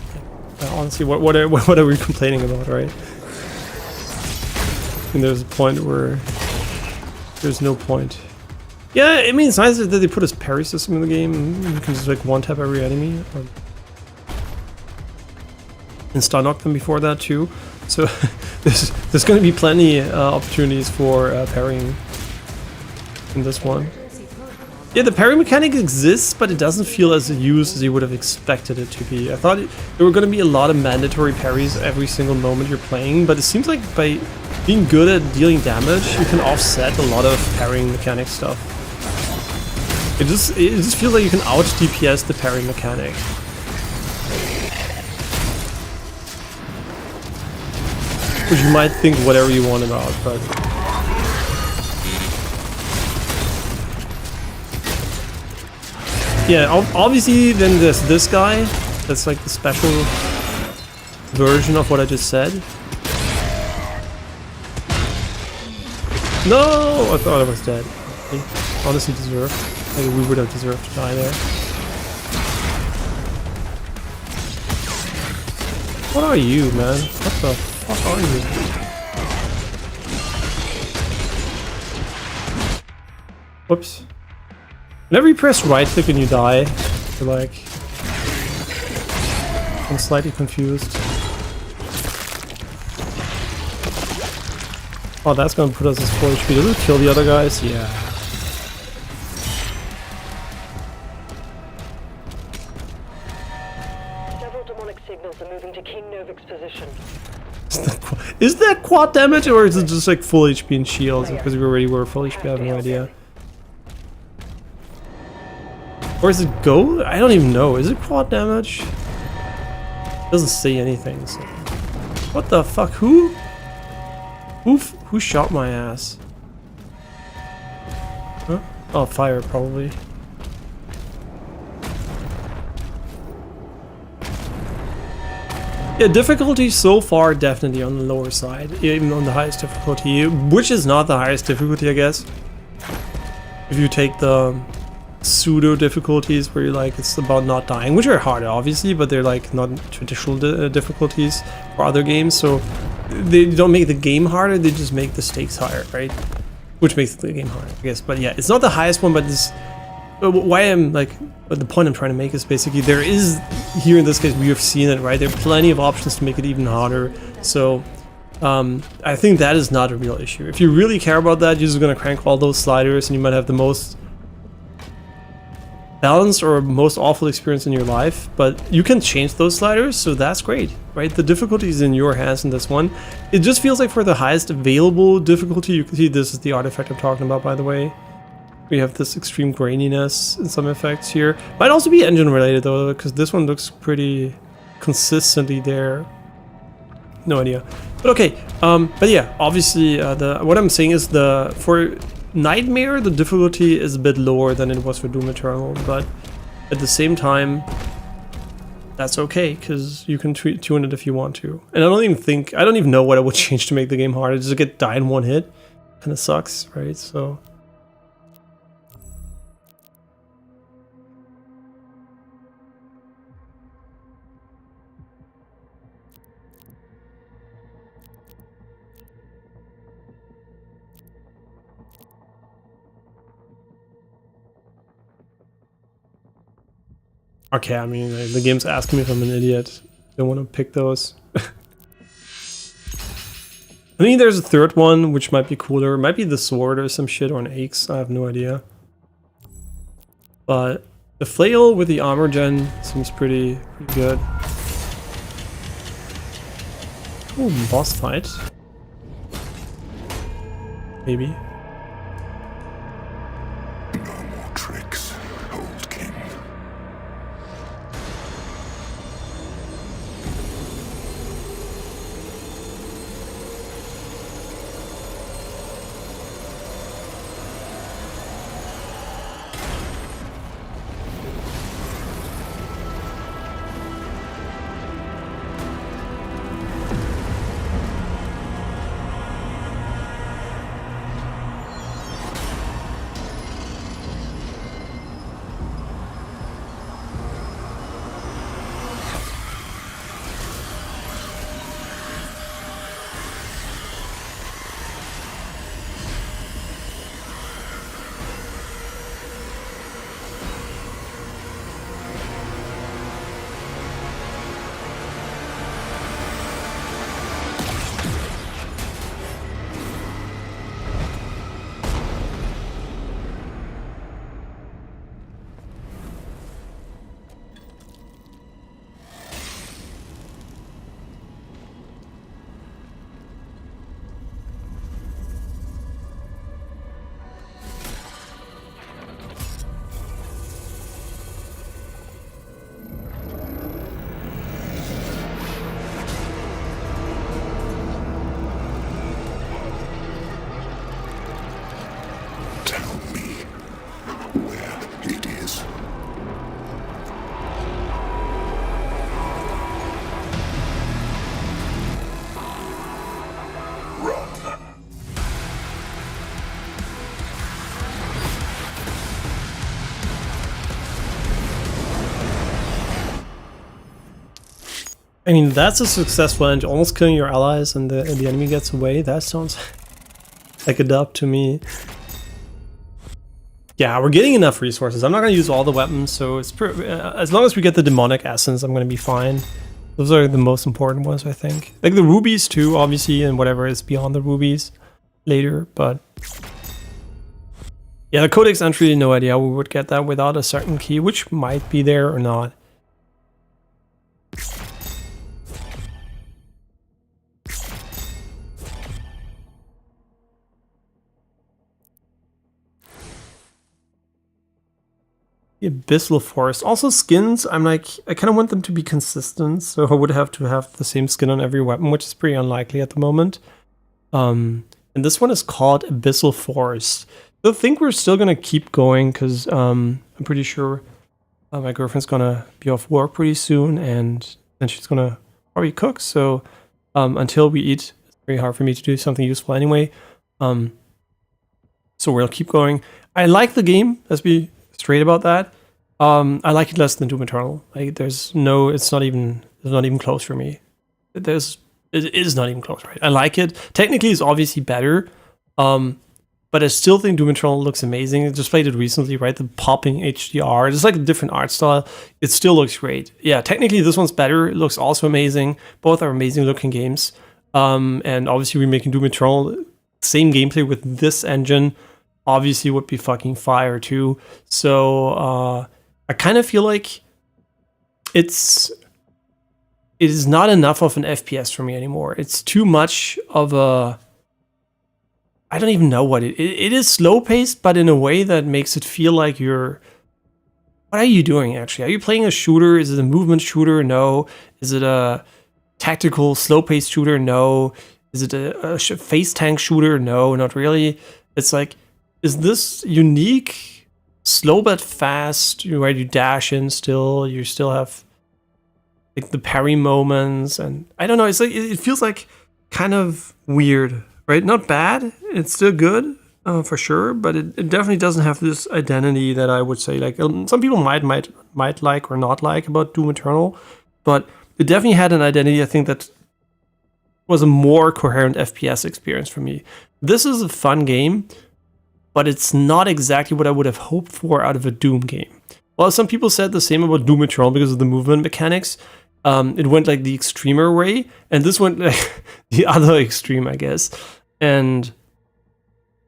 Honestly, what are we complaining about, right? And there's a point where there's no point. Yeah, I mean, it's nice that they put a parry system in the game. You can just like one-tap every enemy. And stun knock them before that too. So there's going to be plenty opportunities for parrying in this one. Yeah, the parry mechanic exists, but it doesn't feel as used as you would have expected it to be. I thought there were going to be a lot of mandatory parries every single moment you're playing, but it seems like by being good at dealing damage, you can offset a lot of parrying mechanic stuff. It just feels like you can out DPS the parry mechanic. Which you might think whatever you want about, but... Yeah, obviously then there's this guy, that's like the special version of what I just said. No! I thought I was dead. Honestly deserved. Like, we would have deserved to die there. What are you, man? What the fuck are you? Whoops. Whenever you press right click and you die, you're like... I'm slightly confused. Oh, that's gonna put us as full HP. Does it kill the other guys? Yeah. Several demonic signals are moving to King Novik's position. Is that quad damage or is it just like full HP and shields? Because we already were full HP, I have no idea. Or is it gold? I don't even know. Is it quad damage? Doesn't say anything. So. What the fuck? Who shot my ass? Huh? Oh, fire probably. Yeah, difficulty so far definitely on the lower side, even on the highest difficulty, which is not the highest difficulty, I guess. If you take the pseudo difficulties where you're like, it's about not dying, which are harder obviously, but they're like not traditional difficulties for other games, so they don't make the game harder, they just make the stakes higher, right? Which makes the game harder, I guess. But yeah, it's not the highest one, but it's why I'm like, the point I'm trying to make is basically there is, here in this case we have seen it, right? There are plenty of options to make it even harder, so I think that is not a real issue. If you really care about that, you're just gonna crank all those sliders and you might have the most balanced or most awful experience in your life, but you can change those sliders, so that's great, right? The difficulty is in your hands in this one. It just feels like for the highest available difficulty, you can see this is the artifact I'm talking about, by the way. We have this extreme graininess in some effects here. Might also be engine related though, because this one looks pretty consistently there. No idea. But okay, but yeah, obviously what I'm saying is for Nightmare, the difficulty is a bit lower than it was for Doom Eternal, but at the same time, that's okay, because you can tune it if you want to. And I don't even know what I would change to make the game harder. Just get die in one hit. Kinda sucks, right? So... Okay, I mean, the game's asking me if I'm an idiot. Don't want to pick those. I think there's a third one, which might be cooler. It might be the sword or some shit, or an axe. I have no idea. But the flail with the armor gen seems pretty good. Ooh, boss fight. Maybe. I mean, that's a successful end, almost killing your allies and the enemy gets away. That sounds like a dub to me. Yeah, we're getting enough resources. I'm not going to use all the weapons, so it's as long as we get the demonic essence, I'm going to be fine. Those are the most important ones, I think. Like the rubies too, obviously, and whatever is beyond the rubies later, but... Yeah, the codex entry, no idea we would get that without a certain key, which might be there or not. The Abyssal Forest. Also skins, I'm like, I kind of want them to be consistent, so I would have to have the same skin on every weapon, which is pretty unlikely at the moment. And this one is called Abyssal Forest. I think we're still gonna keep going, because I'm pretty sure my girlfriend's gonna be off work pretty soon, and then she's gonna probably cook, so until we eat, it's very hard for me to do something useful anyway. So we'll keep going. I like the game, let's be straight about that. I like it less than Doom Eternal. Like it's not even close for me. It is not even close, right? I like it. Technically it's obviously better. But I still think Doom Eternal looks amazing. I just played it recently, right? The popping HDR. It's like a different art style. It still looks great. Yeah, technically this one's better. It looks also amazing. Both are amazing looking games. And obviously remaking Doom Eternal, same gameplay with this engine, obviously would be fucking fire too. So I kind of feel like it is not enough of an FPS for me anymore. It's too much of a, I don't even know what it is. Slow paced, but in a way that makes it feel like you're, what are you doing actually? Are you playing a shooter? Is it a movement shooter? No. Is it a tactical slow paced shooter? No. Is it a face tank shooter? No, not really. It's like, is this unique, slow but fast, where you dash in still, you still have like the parry moments, and I don't know, it's like, it feels like kind of weird, right? Not bad, it's still good, for sure, but it definitely doesn't have this identity that I would say, like, some people might like or not like about Doom Eternal, but it definitely had an identity, I think, that was a more coherent FPS experience for me. This is a fun game, but it's not exactly what I would have hoped for out of a Doom game. Well, some people said the same about Doom Eternal because of the movement mechanics. It went like the extremer way, and this went like the other extreme, I guess. And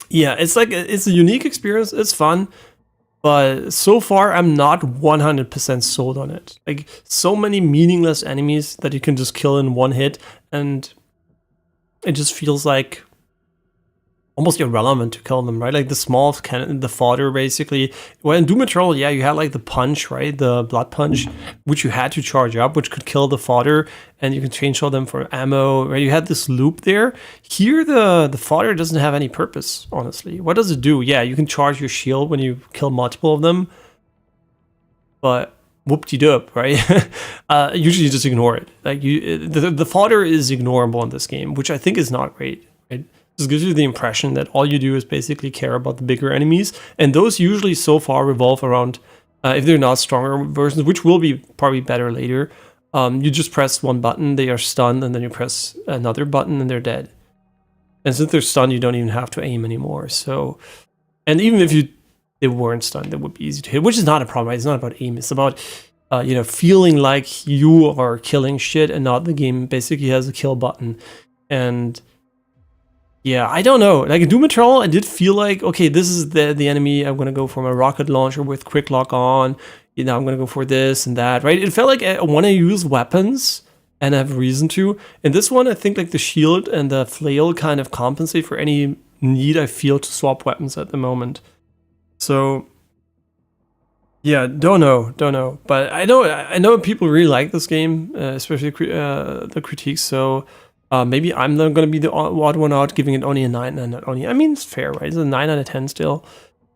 yeah, it's like, it's a unique experience, it's fun, but so far I'm not 100% sold on it. Like, so many meaningless enemies that you can just kill in one hit, and it just feels like almost irrelevant to kill them, right? Like the small cannon, the fodder, basically. Well, in Doom Eternal, yeah, you had like the punch, right? The blood punch, which you had to charge up, which could kill the fodder, and you can change all them for ammo, right? You had this loop there. Here, the fodder doesn't have any purpose, honestly. What does it do? Yeah, you can charge your shield when you kill multiple of them, but whoop-de-doop, right? Usually you just ignore it. Like, the fodder is ignorable in this game, which I think is not great, right? This gives you the impression that all you do is basically care about the bigger enemies, and those usually so far revolve around, if they're not stronger versions, which will be probably better later, you just press one button, they are stunned, and then you press another button and they're dead. And since they're stunned, you don't even have to aim anymore. So, and even if they weren't stunned, that would be easy to hit, which is not a problem, right? It's not about aim, it's about feeling like you are killing shit and not the game basically has a kill button. And yeah, I don't know. Like in Doom Eternal, I did feel like, okay, this is the enemy. I'm gonna go for my rocket launcher with quick lock on. You know, I'm gonna go for this and that, right? It felt like I want to use weapons and I have reason to. In this one, I think like the shield and the flail kind of compensate for any need I feel to swap weapons at the moment. So yeah, don't know. But I know people really like this game, especially the critiques. So. Maybe I'm not going to be the odd one out, giving it only a 9 and not only. I mean, it's fair, right? It's a 9 out of 10 still.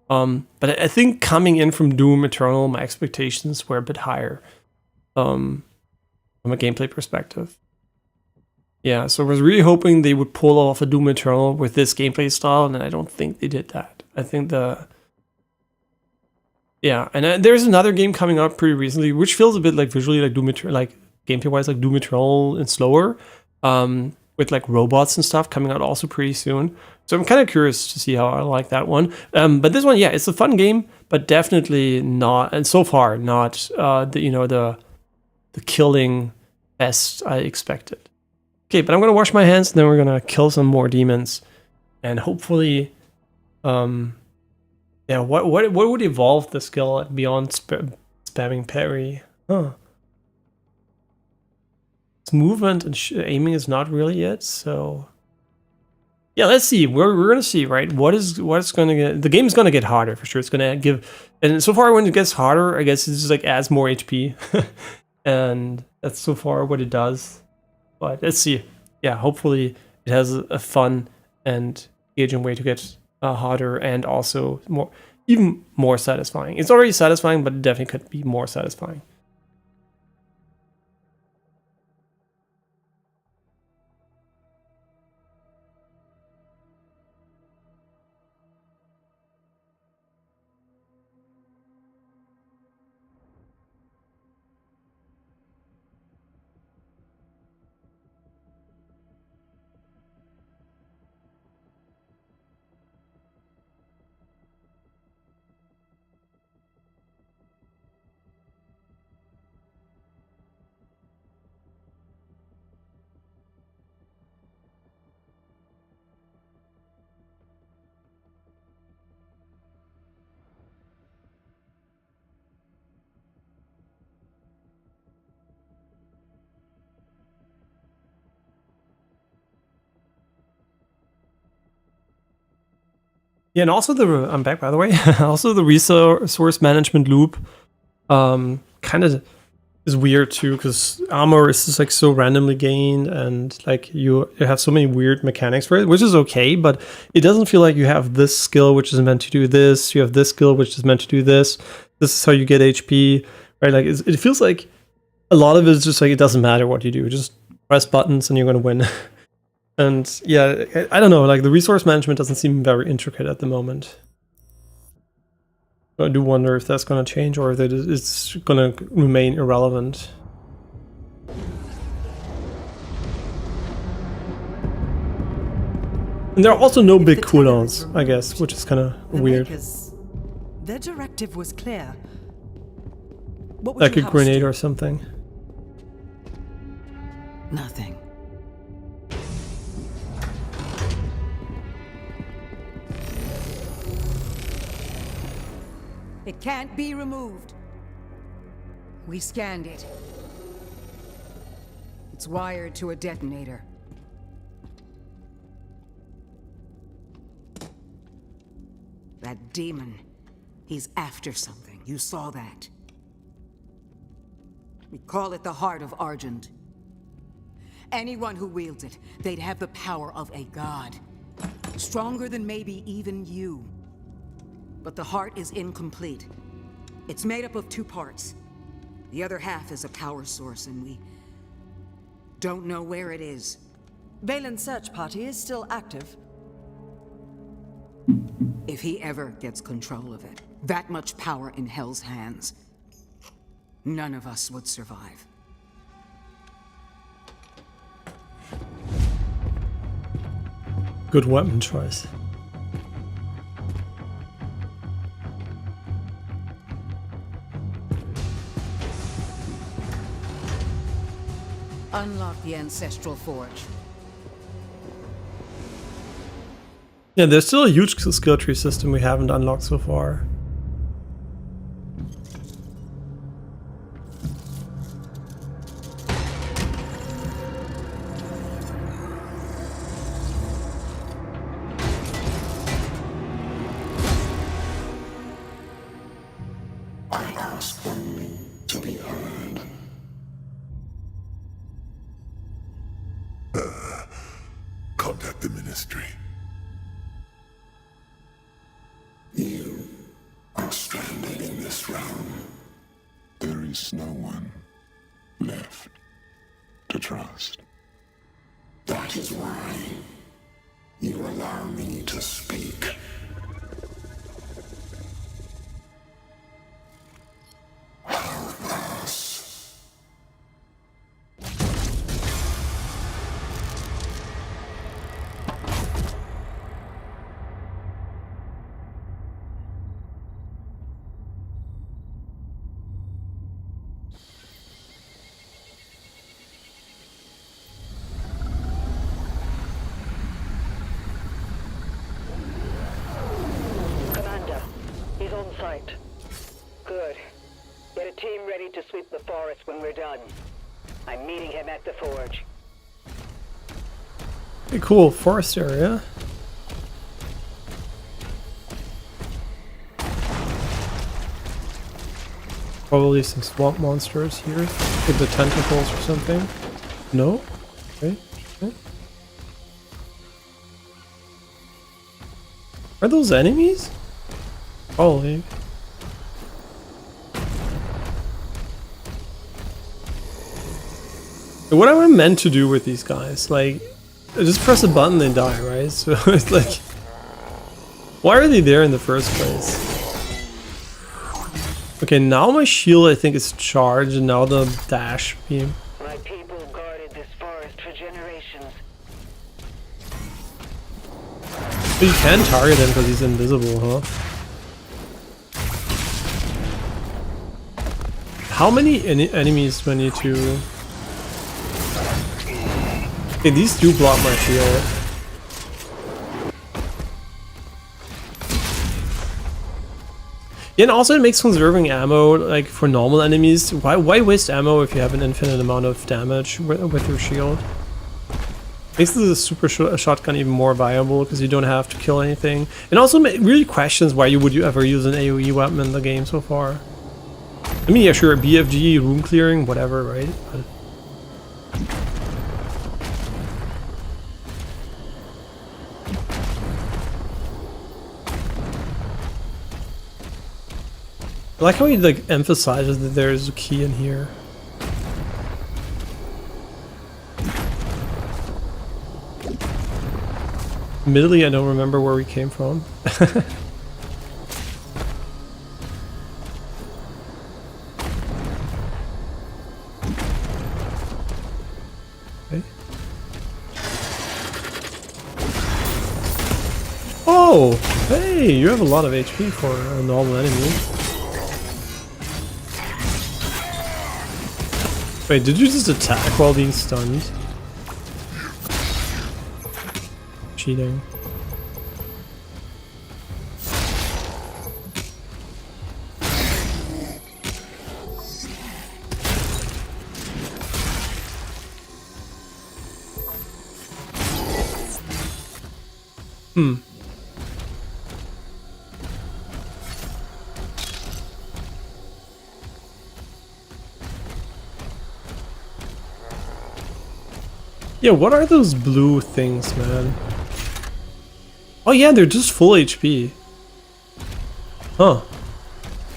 But I think coming in from Doom Eternal, my expectations were a bit higher from a gameplay perspective. Yeah, so I was really hoping they would pull off a Doom Eternal with this gameplay style, and I don't think they did that. I think yeah, and there's another game coming up pretty recently, which feels a bit like visually like Doom Eternal, like gameplay-wise, like Doom Eternal and slower. With like robots and stuff coming out also pretty soon. So I'm kind of curious to see how I like that one. But this one, yeah, it's a fun game, but definitely not, and so far not the killing best I expected. Okay, but I'm gonna wash my hands, and then we're gonna kill some more demons, and hopefully, yeah, what would evolve the skill beyond spamming parry? Huh. Its movement and aiming is not really yet, so yeah, let's see. We're gonna see, right? What's gonna get, the game's gonna get harder for sure. It's gonna give, and so far when it gets harder, I guess it just like adds more HP, and that's so far what it does. But let's see. Yeah, hopefully it has a fun and engaging way to get harder and also even more satisfying. It's already satisfying, but it definitely could be more satisfying. Yeah, and also I'm back, by the way. Also the resource management loop kind of is weird too, because armor is just like so randomly gained, and like you have so many weird mechanics for it, which is okay, but it doesn't feel like you have this skill which is meant to do this, you have this skill which is meant to do this. This is how you get HP, right? Like it feels like a lot of it is just like it doesn't matter what you do, just press buttons and you're gonna win. And yeah, I don't know, like the resource management doesn't seem very intricate at the moment. So I do wonder if that's going to change or if it's going to remain irrelevant. And there are also no big cooldowns, I guess, which is kind of weird. Their directive was clear. What would like you a grenade or something. Nothing. It can't be removed. We scanned it. It's wired to a detonator. That demon, he's after something. You saw that. We call it the Heart of Argent. Anyone who wields it, they'd have the power of a god. Stronger than maybe even you. But the heart is incomplete. It's made up of 2 parts. The other half is a power source, and we don't know where it is. Valen's search party is still active. If he ever gets control of it, that much power in Hell's hands, none of us would survive. Good weapon choice. Unlock the Ancestral Forge. Yeah, there's still a huge skill tree system we haven't unlocked so far. I ask only to be heard. Contact the Ministry. You are stranded in this realm. There is no one left to trust. That is why you allow me to speak. Help us. point. Good. Get a team ready to sweep the forest when we're done. I'm meeting him at the forge. Pretty cool forest area. Probably some swamp monsters here with the tentacles or something. No? Okay. Okay. Are those enemies? Probably. What am I meant to do with these guys? Like, I just press a button and die, right? So it's like, why are they there in the first place? Okay, now my shield I think is charged, and now the dash beam. My people guarded this forest for generations. But you can target him because he's invisible, huh? How many enemies do I need to... Okay, these do block my shield. Yeah, and also it makes conserving ammo, like, for normal enemies. Why waste ammo if you have an infinite amount of damage with your shield? Makes the super shotgun even more viable because you don't have to kill anything. And also really questions why you would ever use an AoE weapon in the game so far. I mean, yeah, sure, BFG, room clearing, whatever, right? But I like how he like emphasizes that there's a key in here. Admittedly, I don't remember where we came from. Okay. Oh, hey, you have a lot of HP for a normal enemy. Wait, did you just attack while being stunned? Cheating. Hmm. Yeah, what are those blue things, man? Oh yeah, they're just full HP. Huh.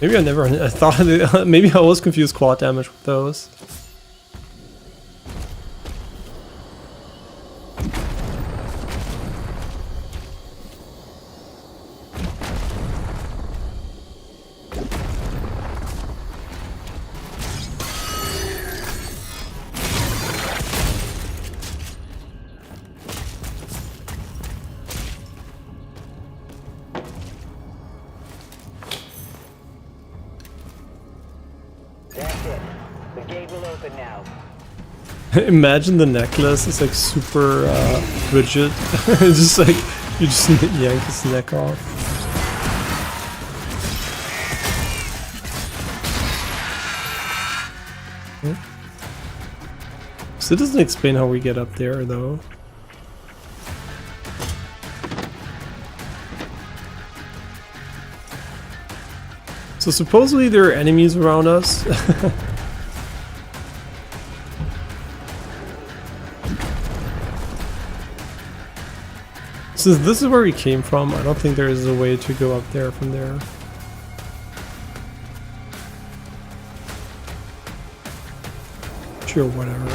Maybe I thought maybe I was confused quad damage with those. Imagine the necklace is like super rigid. It's just like you just yank his neck off. Okay. So it doesn't explain how we get up there though. So supposedly there are enemies around us. Since this is where we came from, I don't think there is a way to go up there from there. Sure, whatever.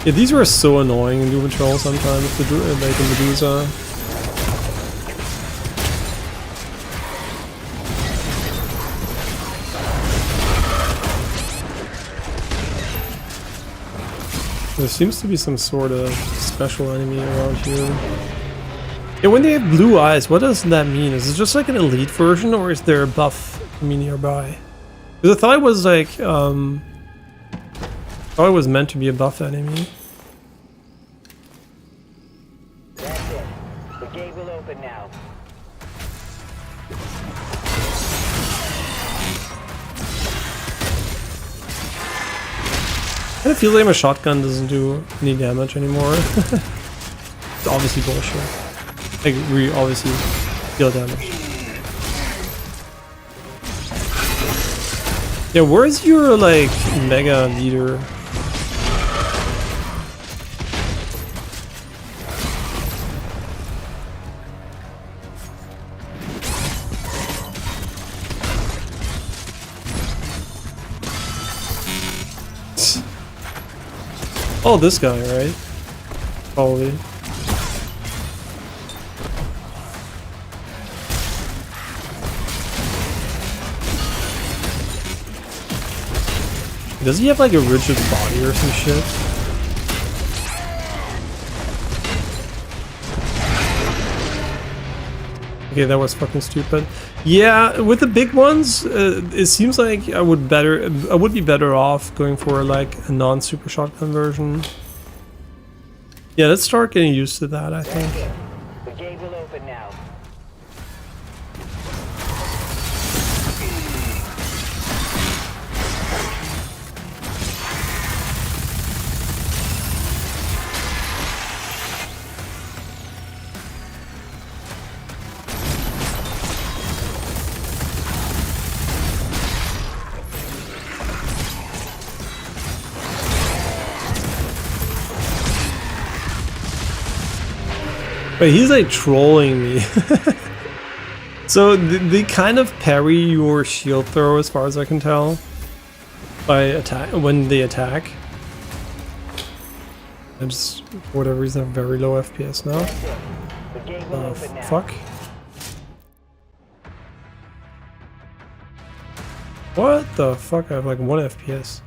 Yeah, these were so annoying in Doom Patrol sometimes, like the Medusa. There seems to be some sort of special enemy around here. Yeah, when they have blue eyes, what does that mean? Is it just like an elite version, or is there a buff enemy nearby? Because I thought it was like, thought it was meant to be a buff enemy. That's it. The gate will open And it feels like my shotgun doesn't do any damage anymore. It's obviously bullshit. Like, we obviously deal damage. Yeah, where's your, like, mega leader? Oh, this guy, right? Probably. Does he have like a rigid body or some shit? Okay, that was fucking stupid. Yeah, with the big ones, it seems like I would be better off going for like a non-super shotgun version. Yeah, let's start getting used to that, I think. The gate will open now. Wait, he's like trolling me. So they kind of parry your shield throw as far as I can tell. By attack when they attack. I just for whatever reason have very low FPS now. Fuck. What the fuck? I have like 1 FPS.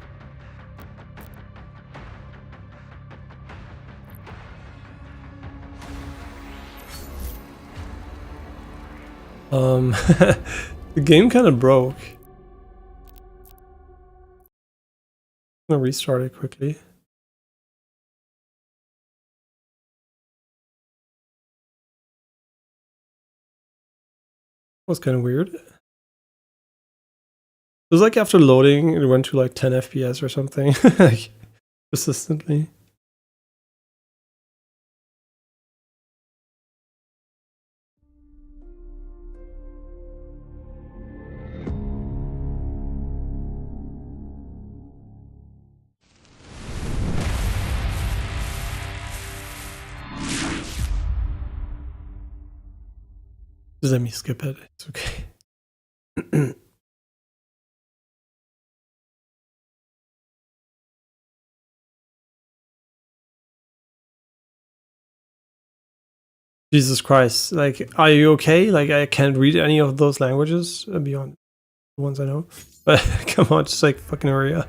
The game kind of broke. I'm gonna restart it quickly. Was kind of weird. It was like after loading, it went to like 10 FPS or something, like persistently. Just let me skip it. It's okay. Jesus Christ. Like, are you okay? Like, I can't read any of those languages beyond the ones I know. But come on, just like fucking hurry up.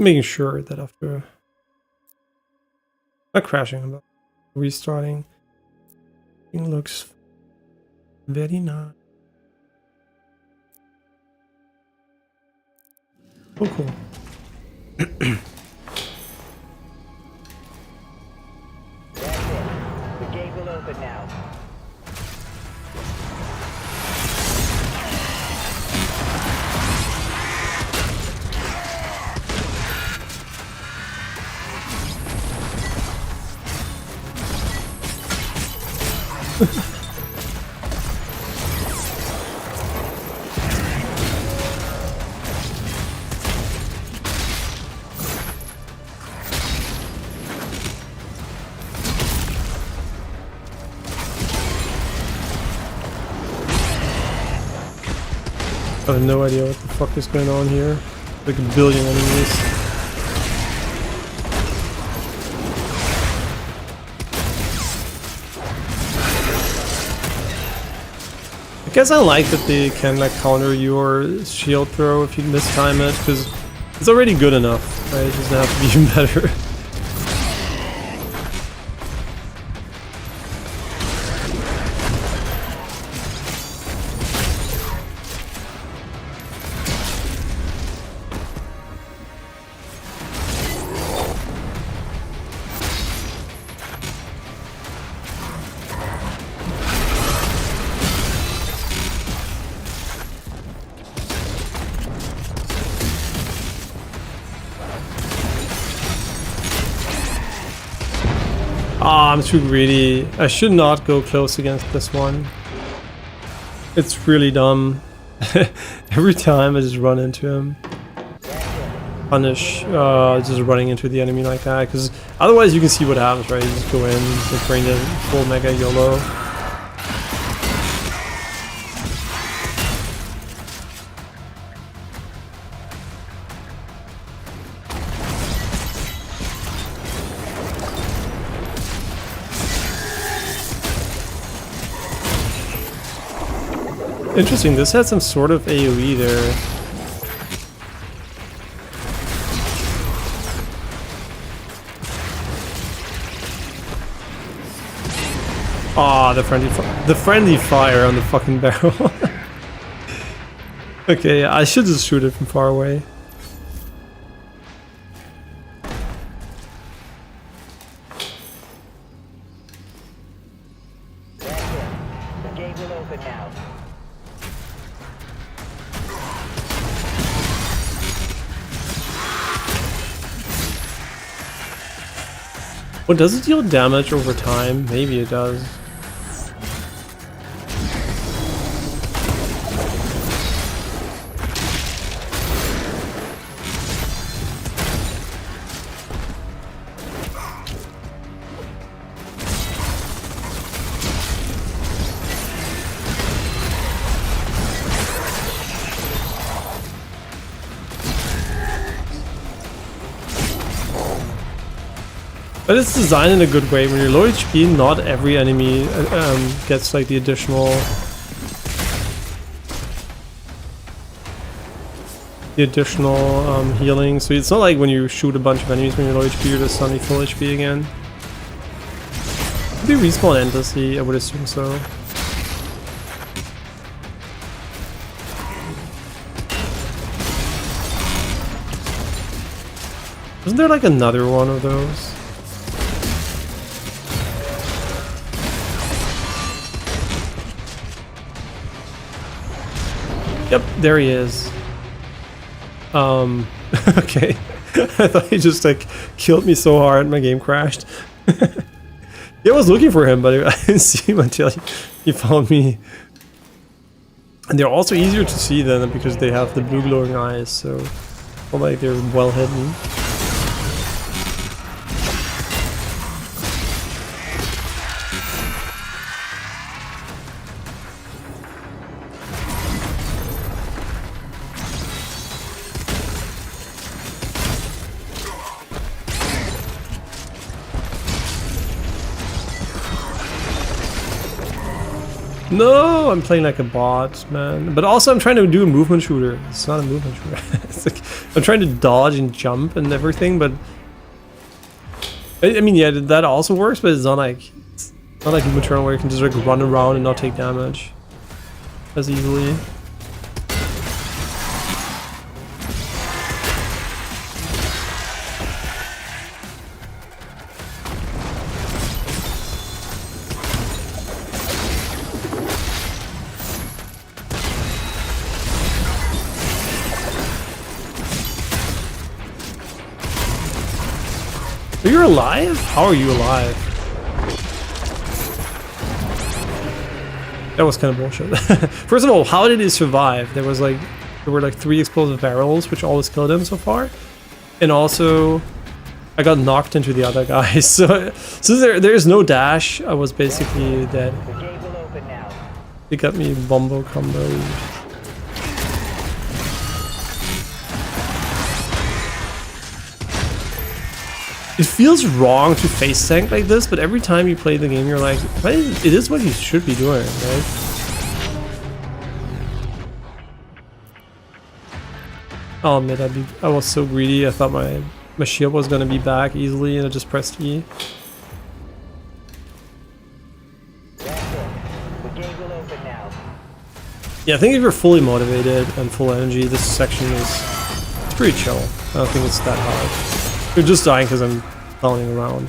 Making sure that after not crashing, but restarting, it looks very nice. Oh, cool. That's it. The gate will open now. I have no idea what the fuck is going on here. Like a billion enemies. I guess I like that they can like counter your shield throw if you mistime it, because it's already good enough, right? It doesn't have to be even better. I'm too greedy. I should not go close against this one. It's really dumb. Every time I just run into him. Punish just running into the enemy like that, because otherwise you can see what happens, right? You just go in, just bring the full mega YOLO. Interesting, this had some sort of AoE there. Ah, the friendly fire on the fucking barrel. Okay, I should just shoot it from far away. The gate will open now. Well, does it deal damage over time? Maybe it does. But it's designed in a good way. When you're low HP, not every enemy gets like the additional healing. So it's not like when you shoot a bunch of enemies when you're low HP, you're just suddenly full HP again. Could they respawn endlessly? I would assume so. Isn't there like another one of those? Yep, there he is. Okay. I thought he just like killed me so hard my game crashed. Yeah, I was looking for him, but I didn't see him until he found me. And they're also easier to see then because they have the blue glowing eyes, so it's not like they're well hidden. No, I'm playing like a bot, man. But also I'm trying to do a movement shooter. It's not a movement shooter. It's like, I'm trying to dodge and jump and everything, but I mean, yeah, that also works, but it's not like Doom Eternal where you can just like run around and not take damage as easily. You're alive? How are you alive? That was kind of bullshit. First of all, how did he survive? There were like 3 explosive barrels, which always killed him so far. And also, I got knocked into the other guy. So there's no dash. I was basically dead. He got me bombo combo. It feels wrong to face tank like this, but every time you play the game, you're like, it is what you should be doing, right? I'll admit, I was so greedy. I thought my shield was gonna be back easily, and I just pressed E. Yeah, I think if you're fully motivated and full energy, this section is pretty chill. I don't think it's that hard. You're just dying because I'm clowning around.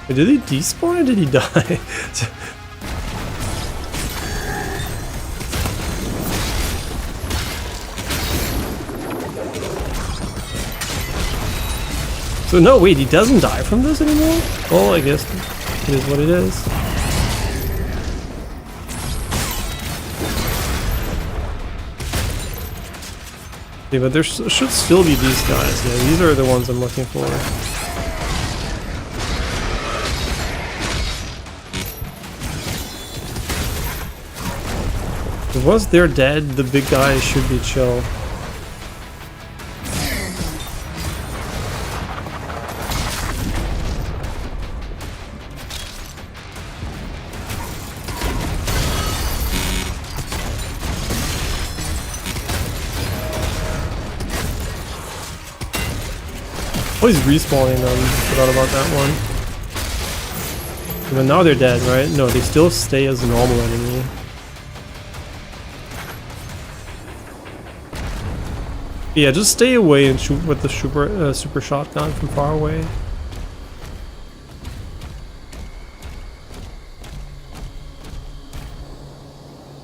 Wait, did he despawn or did he die? So no, wait, he doesn't die from this anymore? Well, I guess it is what it is. Yeah, but there should still be these guys. Yeah, these are the ones I'm looking for. Once they're dead, the big guy should be chill. Oh, he's respawning them. Forgot about that one. But now they're dead, right? No, they still stay as a normal enemy. Yeah, just stay away and shoot with the super shotgun from far away.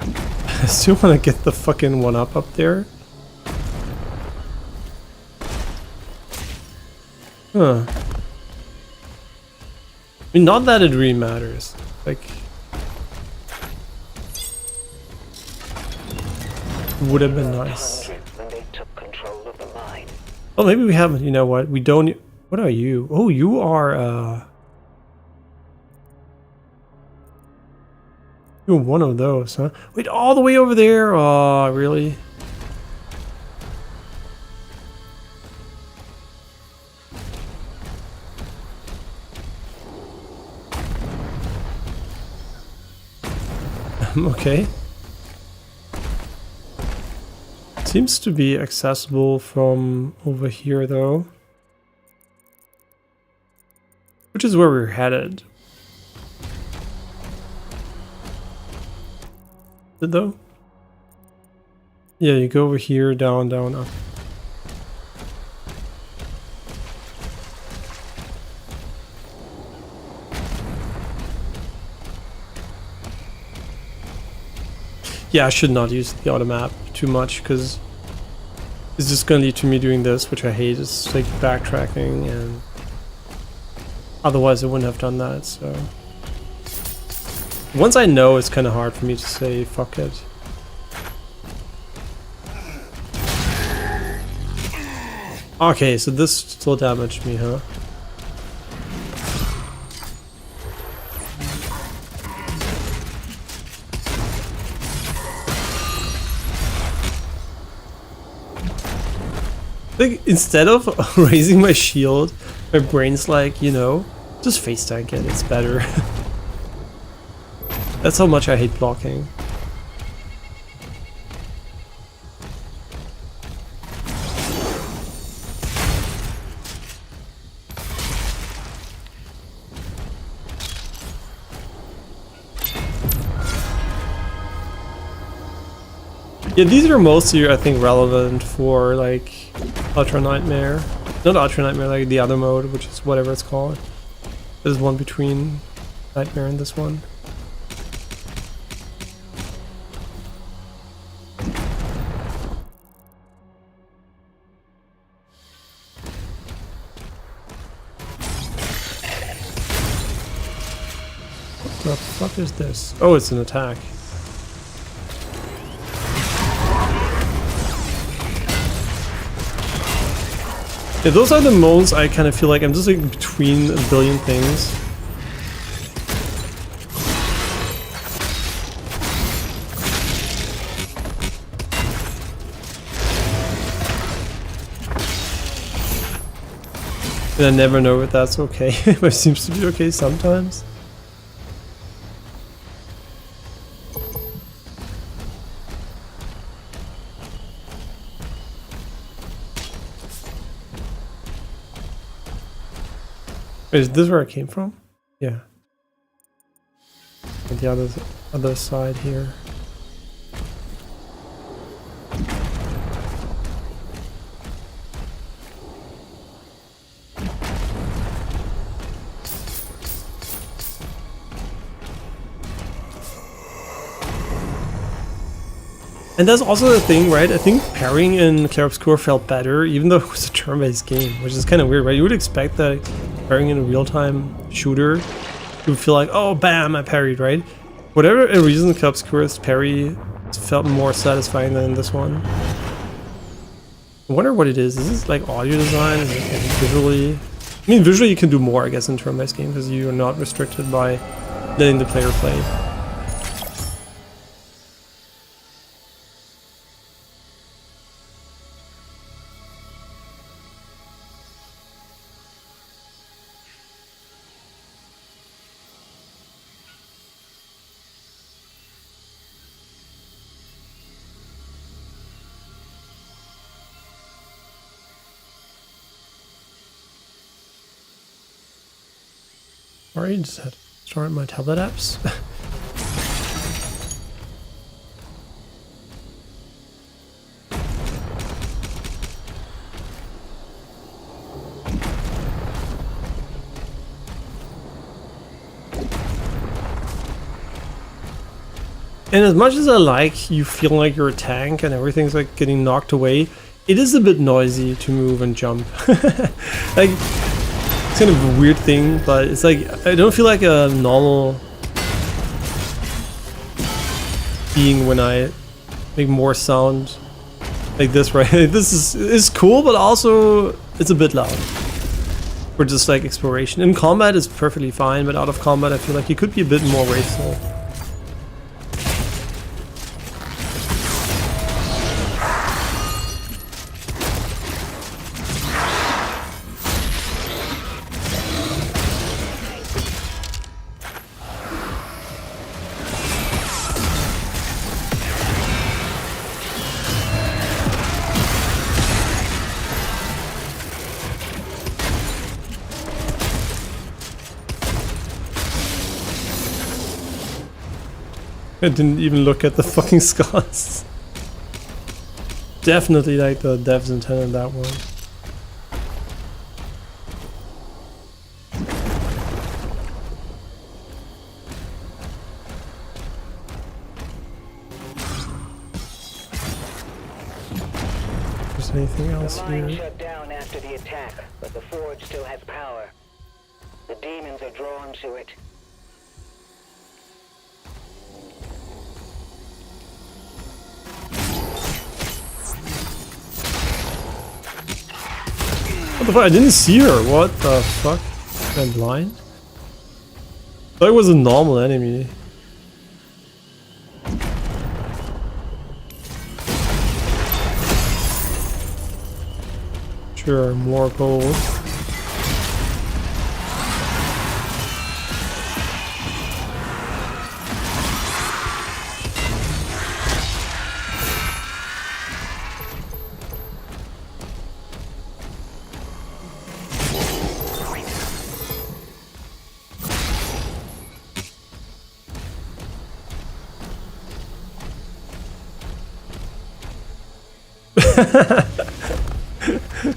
I still want to get the fucking 1-up up there. Huh. I mean, not that it really matters. Like, would have been nice. Oh, maybe we haven't. You know what? We don't. What are you? Oh, you are. You're one of those, huh? Wait, all the way over there. Oh, really? Okay. Seems to be accessible from over here though. Which is where we're headed. Though? Yeah, you go over here, down, down, up. Yeah, I should not use the auto map too much because it's just gonna lead to me doing this, which I hate. It's like backtracking, and otherwise I wouldn't have done that. So once I know, it's kind of hard for me to say fuck it. Okay, so this still damaged me, huh? Like, instead of raising my shield, my brain's like, you know, just face tank it, it's better. That's how much I hate blocking. Yeah, these are mostly, I think, relevant for, like, Ultra Nightmare. Not Ultra Nightmare, like the other mode, which is whatever it's called. There's one between Nightmare and this one. What the fuck is this? Oh, it's an attack. Yeah, those are the modes I kind of feel like I'm just like between a billion things. And I never know if that's okay, but it seems to be okay sometimes. Is this where I came from? Yeah. And the other side here. And that's also the thing, right? I think parrying in Clair Obscur felt better, even though it was a turn-based game, which is kind of weird, right? You would expect that parrying in a real-time shooter, you would feel like, oh, bam, I parried, right? Whatever reason, Clair Obscur's parry felt more satisfying than this one. I wonder what it is. Is this like audio design? Is it visually? I mean, visually you can do more, I guess, in turn-based games because you are not restricted by letting the player play. Sorry, just had to start my tablet apps. And as much as I like you feel like you're a tank and everything's like getting knocked away, it is a bit noisy to move and jump. Like, it's kind of a weird thing, but it's like, I don't feel like a normal being when I make more sound like this, right? This is cool, but also it's a bit loud for just like exploration. In combat it's perfectly fine, but out of combat I feel like you could be a bit more wasteful. I didn't even look at the fucking scars. Definitely like the devs intended that one. Is there anything else the mine here? shut down after the attack, but the forge still has power. The demons are drawn to it. What the fuck? I didn't see her. What the fuck? Am I blind? I thought it was a normal enemy. Sure, more gold.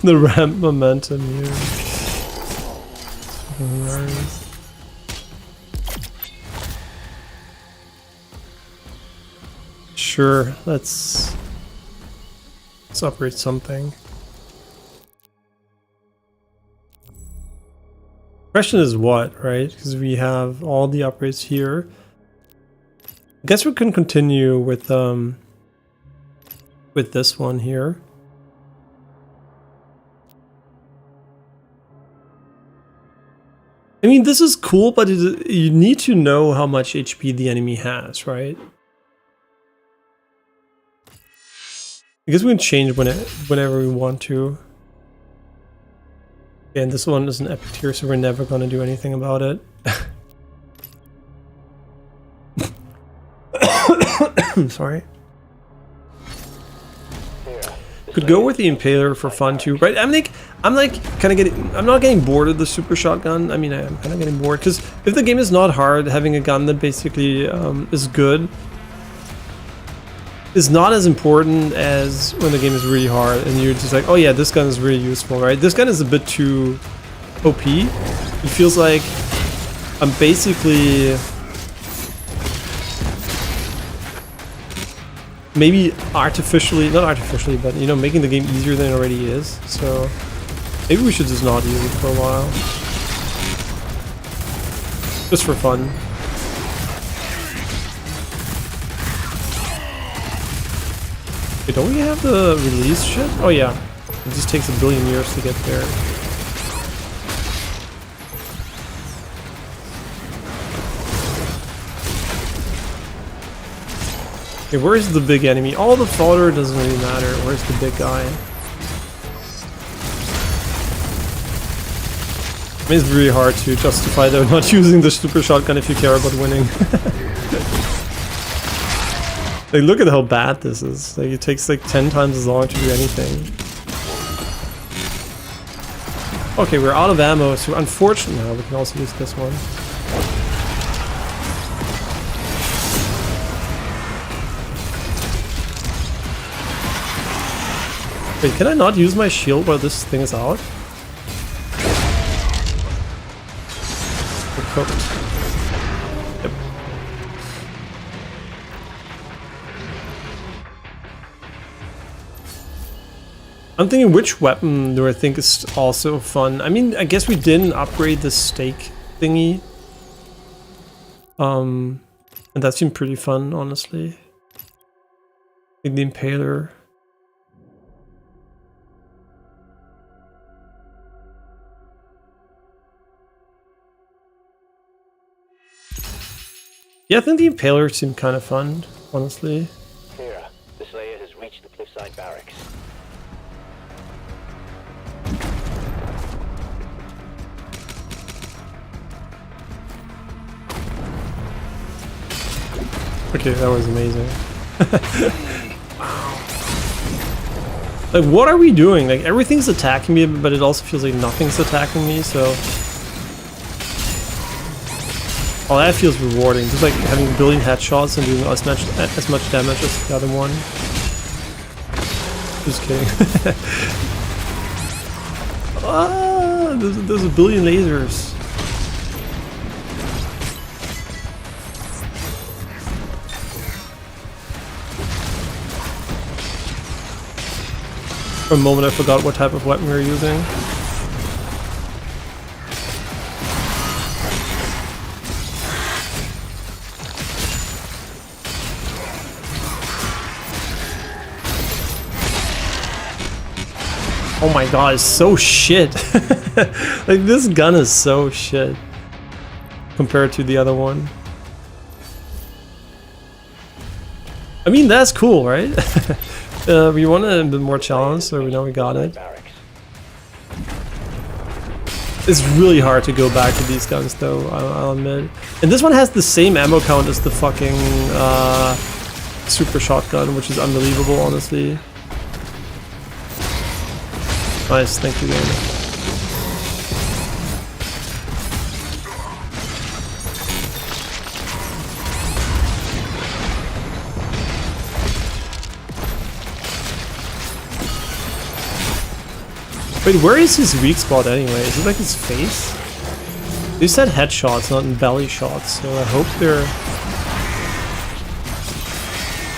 The ramp momentum here. Hilarious. Sure, let's upgrade something. Question is what, right? Because we have all the upgrades here. I guess we can continue with this one here. I mean, this is cool, but you need to know how much HP the enemy has, right? I guess we can change whenever we want to. And this one is an epic tier, so we're never going to do anything about it. Sorry. Could go with the Impaler for fun too, right? I'm not getting bored of the super shotgun. I mean, I am kind of getting bored because if the game is not hard, having a gun that basically is good is not as important as when the game is really hard and you're just like, oh yeah, this gun is really useful, right? This gun is a bit too OP. It feels like I'm basically maybe artificially, not artificially, but you know, making the game easier than it already is. So maybe we should just not use it for a while. Just for fun. Wait, don't we have the release shit? Oh yeah. It just takes a billion years to get there. Okay, where's the big enemy? All the fodder doesn't really matter. Where's the big guy? I mean, it's really hard to justify though not using the super shotgun if you care about winning. Like, look at how bad this is. Like, it takes like 10 times as long to do anything. Okay, we're out of ammo, so unfortunately now we can also use this one. Wait, can I not use my shield while this thing is out? We're cooked. Yep. I'm thinking, which weapon do I think is also fun? I mean, I guess we didn't upgrade the stake thingy. And that seemed pretty fun, honestly. Like the Impaler. Yeah, I think the Impaler seemed kind of fun, honestly. Here, the Slayer has reached the cliffside barracks. Okay, that was amazing. Wow. Like, what are we doing? Like, everything's attacking me, but it also feels like nothing's attacking me, so... Oh, that feels rewarding. Just like having a billion headshots and doing as much damage as the other one. Just kidding. Ah, there's a billion lasers. For a moment I forgot what type of weapon we were using. Oh my god, it's so shit. Like, this gun is so shit compared to the other one. I mean, that's cool, right? We wanted a bit more challenge, so we know we got it. It's really hard to go back to these guns, though, I'll admit. And this one has the same ammo count as the fucking super shotgun, which is unbelievable, honestly. Nice, thank you, game. Wait, where is his weak spot anyway? Is it like his face? They said headshots, not in belly shots, so I hope they're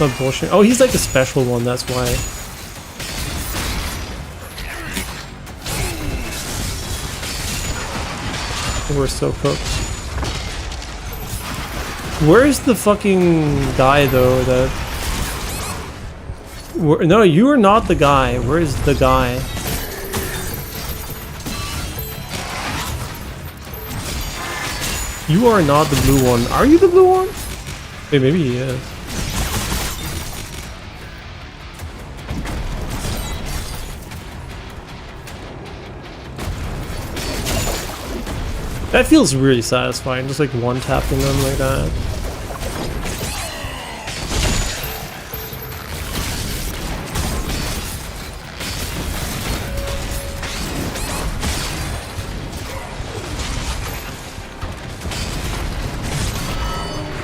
not bullshit. Oh, he's like a special one, that's why. We're so cooked. Where's the fucking guy though that... No, you are not the guy. Where is the guy? You are not the blue one. Are you the blue one? Wait, maybe he is. That feels really satisfying, just like one-tapping them like that.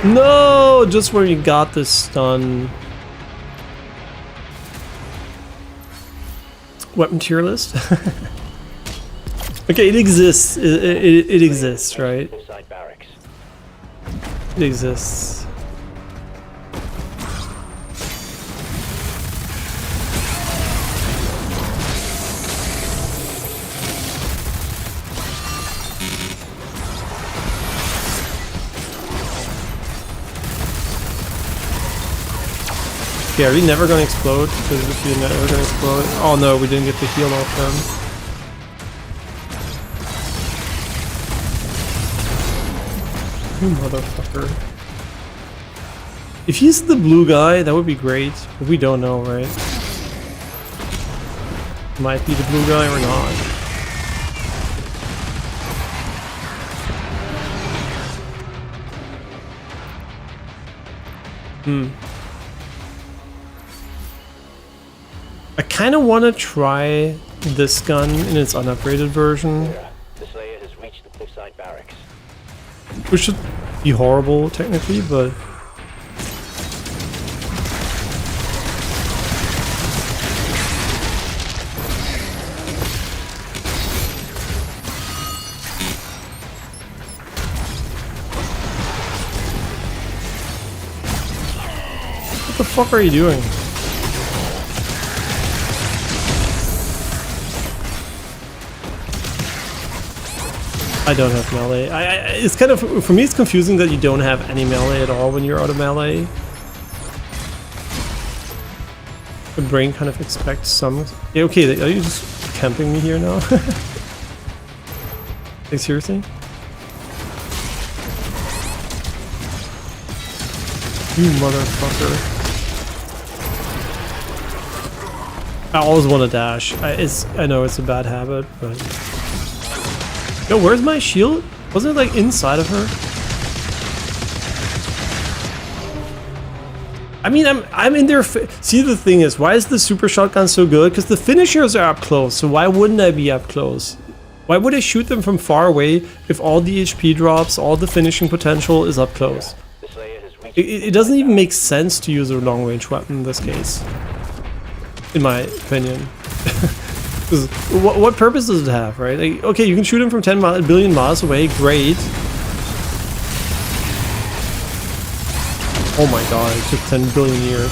No! Just where you got this stun. Weapon tier list? Okay, it exists. It exists, right? It exists. Okay, are you never gonna explode? Because if you're never gonna explode... Oh no, we didn't get the heal off them. You motherfucker. If he's the blue guy, that would be great. But we don't know, right? Might be the blue guy or not. I kind of want to try this gun in its unupgraded version. The Slayer has reached the cliffside barracks. Which should be horrible, technically, but... What the fuck are you doing? I don't have melee. It's kind of, for me it's confusing that you don't have any melee at all when you're out of melee. The brain kind of expects some... Yeah, okay, are you just camping me here now? Like, seriously? You motherfucker. I always want to dash. I know it's a bad habit, but... Yo, where's my shield? Wasn't it like inside of her? I mean, I'm in there. See, the thing is, why is the super shotgun so good? Because the finishers are up close. So why wouldn't I be up close? Why would I shoot them from far away if all the HP drops, all the finishing potential is up close? It doesn't even make sense to use a long range weapon in this case, in my opinion. What purpose does it have, right? Like, okay, you can shoot him from 10 billion miles away, great. Oh my god, it took 10 billion years.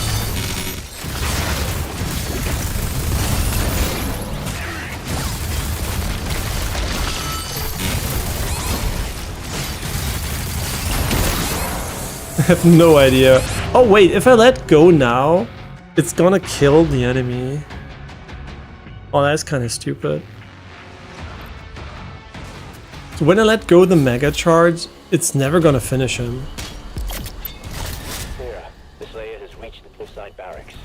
I have no idea. Oh wait, if I let go now, it's gonna kill the enemy. Oh, that's kind of stupid. So when I let go the mega charge, it's never gonna finish him. Clear. The Slayer has reached the cliffside barracks.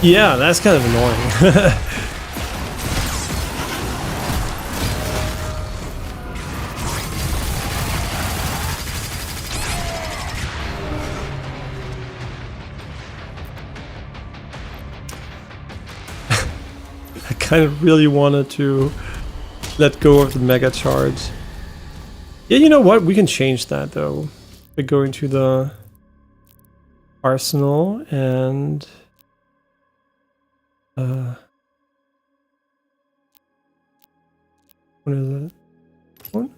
Yeah, that's kind of annoying. I kind of really wanted to let go of the mega charge. Yeah, you know what? We can change that though. By going to the arsenal and what is it? One?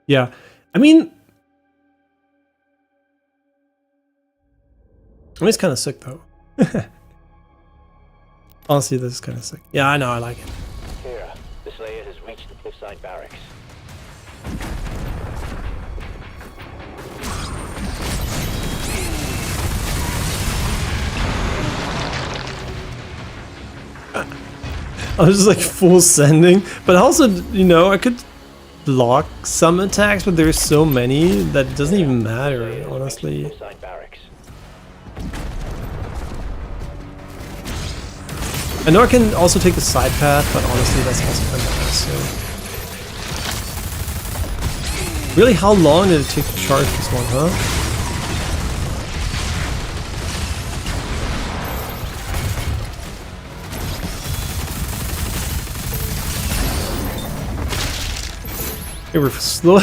Yeah, I mean it's kind of sick though. Honestly, this is kind of sick. Yeah, I know, I like it. Here, the Slayer has reached the cliffside barracks. I was just like full sending, but also, you know, I could block some attacks, but there's so many that it doesn't even matter, honestly. I know I can also take the side path, but honestly, that's also kind of nice. So. Really, how long did it take to charge this one, huh? Okay, we're slowly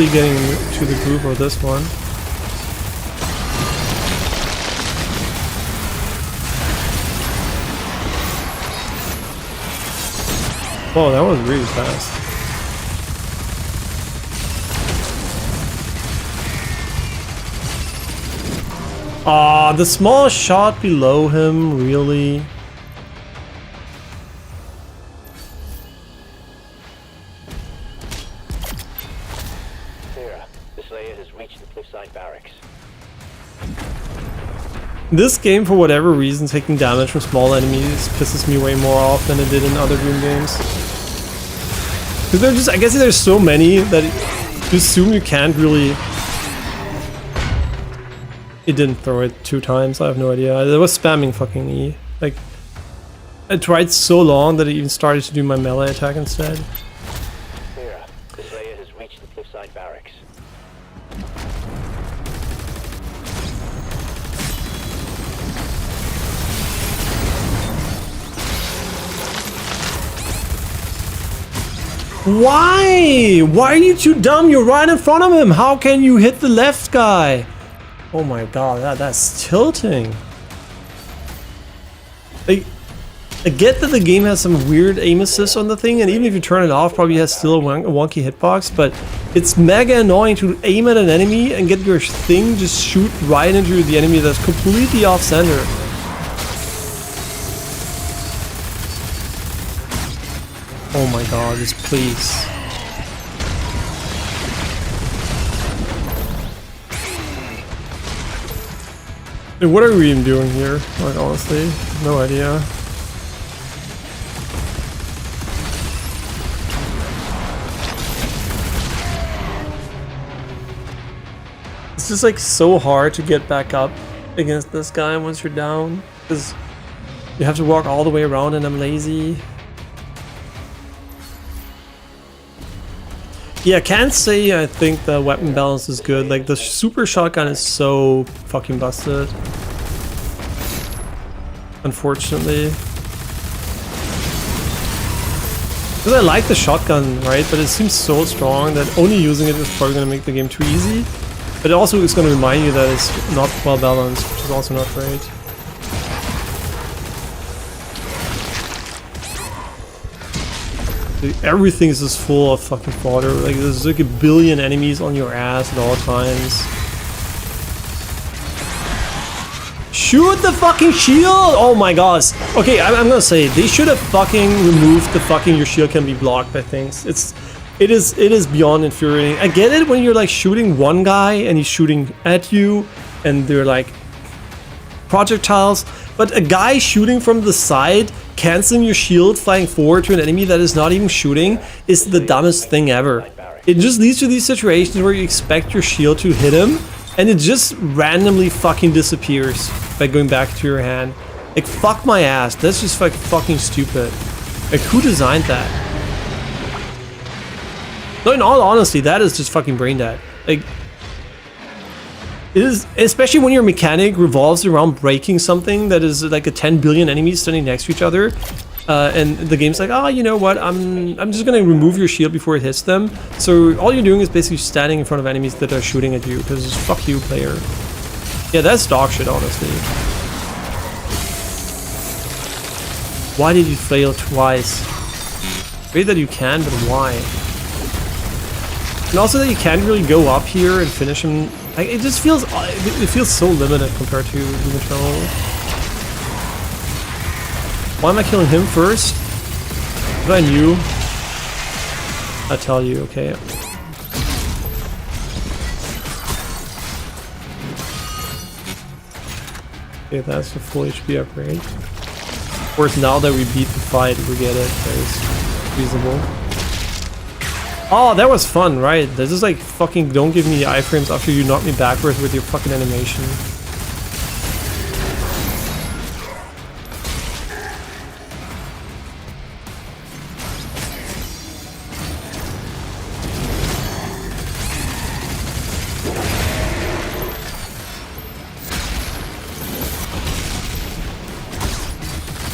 getting to the groove of this one. Whoa, that was really fast. Ah, the small shot below him, really? Sarah, the Slayer has reached the cliffside barracks. This game, for whatever reason, taking damage from small enemies pisses me way more off than it did in other Doom games. Because they're just, I guess there's so many that you assume you can't really... It didn't throw it 2 times, I have no idea. I was spamming fucking E. Like, I tried so long that it even started to do my melee attack instead. Sarah, the Slayer has reached the cliffside barracks. Why? Why are you too dumb? You're right in front of him. How can you hit the left guy? Oh my god, that's tilting. I get that the game has some weird aim assist on the thing, and even if you turn it off, probably has still a wonky hitbox, but it's mega annoying to aim at an enemy and get your thing just shoot right into the enemy that's completely off center. Oh my god, just please. Dude, what are we even doing here? Like, honestly, no idea. It's just like so hard to get back up against this guy once you're down, because you have to walk all the way around and I'm lazy. Yeah, I can't say I think the weapon balance is good. Like, the super shotgun is so fucking busted. Unfortunately. Because I like the shotgun, right? But it seems so strong that only using it is probably going to make the game too easy. But it also is going to remind you that it's not well balanced, which is also not great. Everything is just full of fucking fodder. Like, there's like 1 billion enemies on your ass at all times. Shoot the fucking shield! Oh my gosh. Okay, I'm gonna say they should have fucking removed the fucking your shield can be blocked by things. It is beyond infuriating. I get it when you're like shooting one guy and he's shooting at you and they're like projectiles, but a guy shooting from the side, canceling your shield, flying forward to an enemy that is not even shooting, is the dumbest thing ever. It just leads to these situations where you expect your shield to hit him, and it just randomly fucking disappears by going back to your hand. Like, fuck my ass. That's just like fucking stupid. Like, who designed that? No, in all honesty, that is just fucking brain dead. Like, it is, especially when your mechanic revolves around breaking something that is like a 10 billion enemies standing next to each other, and the game's like, oh, you know what? I'm just gonna remove your shield before it hits them. So all you're doing is basically standing in front of enemies that are shooting at you, because fuck you, player. Yeah, that's dog shit, honestly. Why did you fail twice? Great that you can, but why? And also that you can't really go up here and finish him. Like, it just feels, it feels so limited compared to Doom Eternal. Why am I killing him first? If I knew, I'd tell you, okay. Okay, that's the full HP upgrade. Of course, now that we beat the fight, we get it. It's reasonable. Oh, that was fun, right? This is like fucking don't give me the iframes after you knock me backwards with your fucking animation.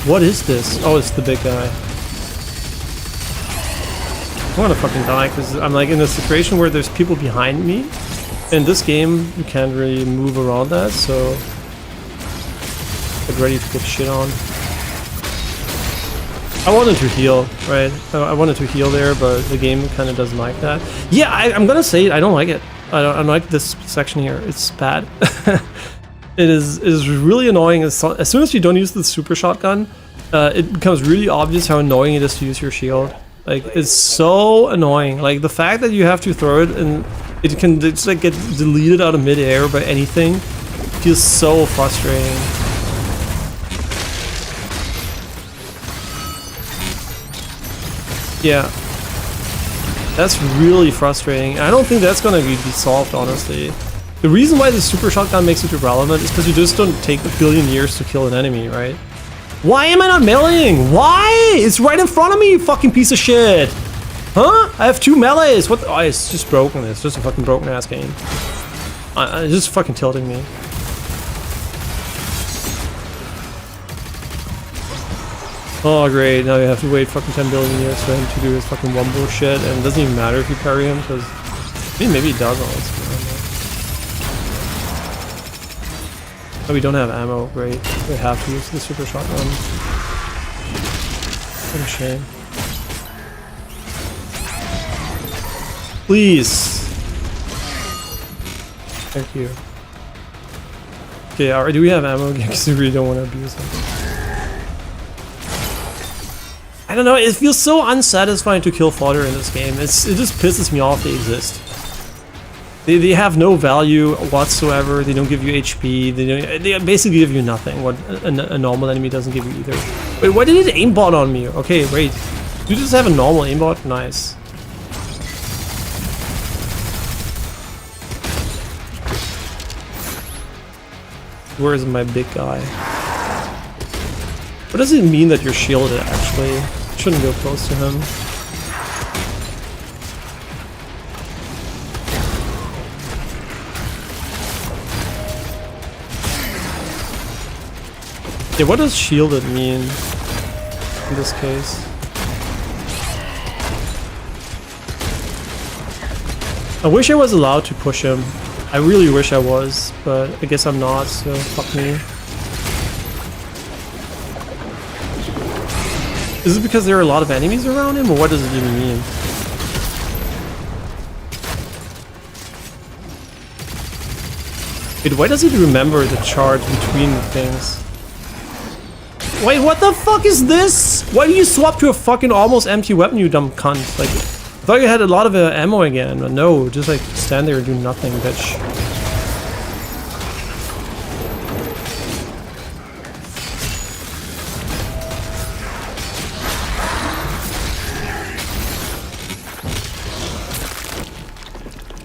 What is this? Oh, it's the big guy. I want to fucking die because I'm like in a situation where there's people behind me. In this game, you can't really move around that, so get ready to get shit on. I wanted to heal, right? I wanted to heal there, but the game kind of doesn't like that. Yeah, I'm gonna say it. I don't like it. I don't like this section here. It's bad. It is really annoying. As soon as you don't use the super shotgun, it becomes really obvious how annoying it is to use your shield. Like, it's so annoying. Like, the fact that you have to throw it and it can just like get deleted out of mid-air by anything feels so frustrating. Yeah, that's really frustrating. I don't think that's gonna be solved, honestly. The reason why the super shotgun makes it irrelevant is because you just don't take a billion years to kill an enemy, right? Why am I not meleeing? Why? It's right in front of me, you fucking piece of shit! Huh? I have 2 melees! What? Oh, it's just broken. It's just a fucking broken ass game. It's just fucking tilting me. Oh great, now you have to wait fucking 10 billion years for him to do his fucking wumbo shit, and it doesn't even matter if you parry him, because maybe he does also. Oh, we don't have ammo, great. We have to use the super shotgun. What a shame. Please! Thank you. Okay, alright, do we have ammo again? Because we really don't want to abuse them. I don't know, it feels so unsatisfying to kill fodder in this game. It just pisses me off they exist. They have no value whatsoever. They don't give you HP. They basically give you nothing. What a normal enemy doesn't give you either. Wait, why did it aimbot on me? Okay, wait. You just have a normal aimbot? Nice. Where is my big guy? What does it mean that you're shielded, actually? Shouldn't go close to him. Yeah, what does shielded mean in this case? I wish I was allowed to push him. I really wish I was, but I guess I'm not, so fuck me. Is it because there are a lot of enemies around him, or what does it even mean? Wait, why does it remember the charge between the things? Wait, what the fuck is this? Why do you swap to a fucking almost empty weapon, you dumb cunt? Like, I thought you had a lot of ammo again, but no, just like stand there and do nothing, bitch.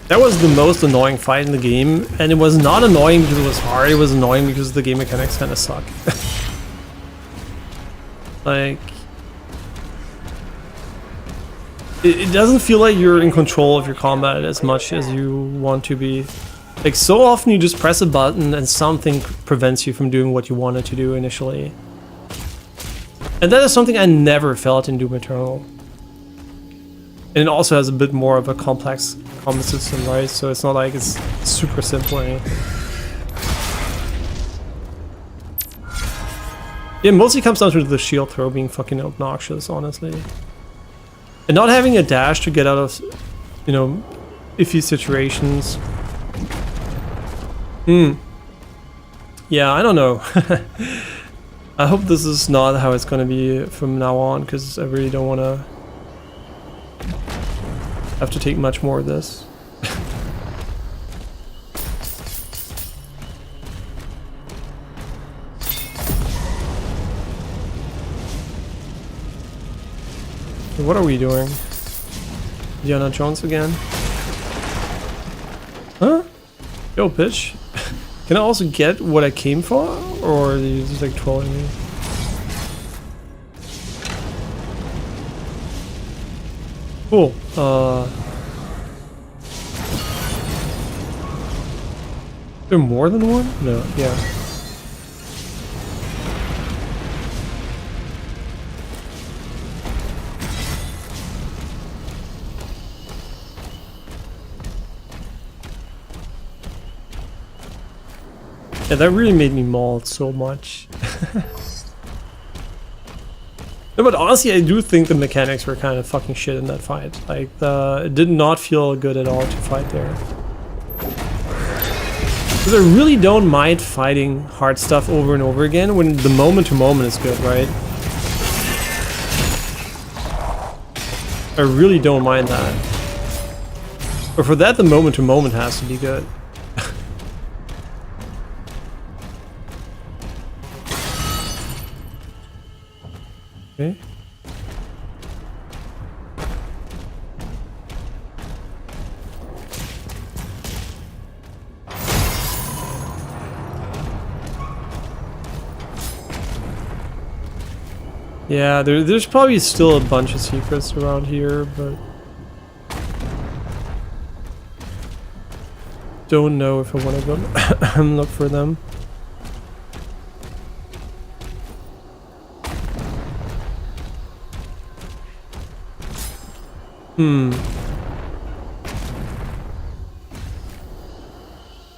That was the most annoying fight in the game, and it was not annoying because it was hard, it was annoying because the game mechanics kinda suck. Like, it doesn't feel like you're in control of your combat as much as you want to be. Like, so often you just press a button and something prevents you from doing what you wanted to do initially. And that is something I never felt in Doom Eternal. And it also has a bit more of a complex combat system, right? So it's not like it's super simple or anything. It mostly comes down to the shield throw being fucking obnoxious, honestly. And not having a dash to get out of, you know, iffy situations. Yeah, I don't know. I hope this is not how it's gonna be from now on, because I really don't want to have to take much more of this. What are we doing? Indiana Jones again? Huh? Yo, bitch. Can I also get what I came for? Or are you just like trolling me? Cool. Is there more than one? No, yeah. Yeah, that really made me mauled so much. No, but honestly, I do think the mechanics were kind of fucking shit in that fight. Like, it did not feel good at all to fight there. Because I really don't mind fighting hard stuff over and over again when the moment to moment is good, right? I really don't mind that. But for that, the moment to moment has to be good. Okay. Yeah, there's probably still a bunch of secrets around here, but don't know if I want to go look for them.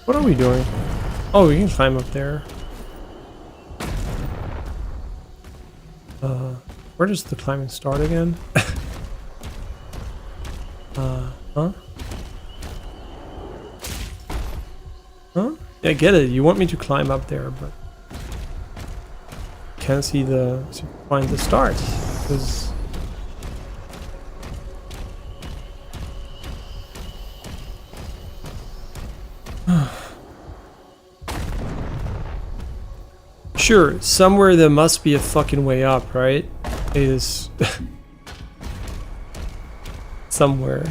What are we doing? Oh, we can climb up there. Where does the climbing start again? Huh? Huh? Yeah, I get it. You want me to climb up there, but can't see find the start. Because sure, somewhere there must be a fucking way up, right? Is somewhere.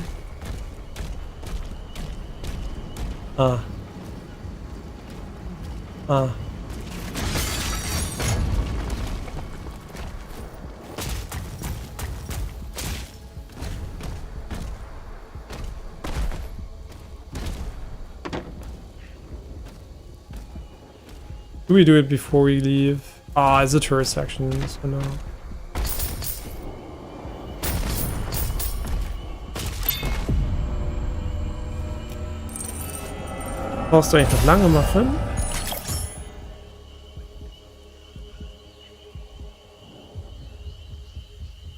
Do we do it before we leave? Ah, it's a tourist section, so no. Brauchst du eigentlich noch lange Muffin?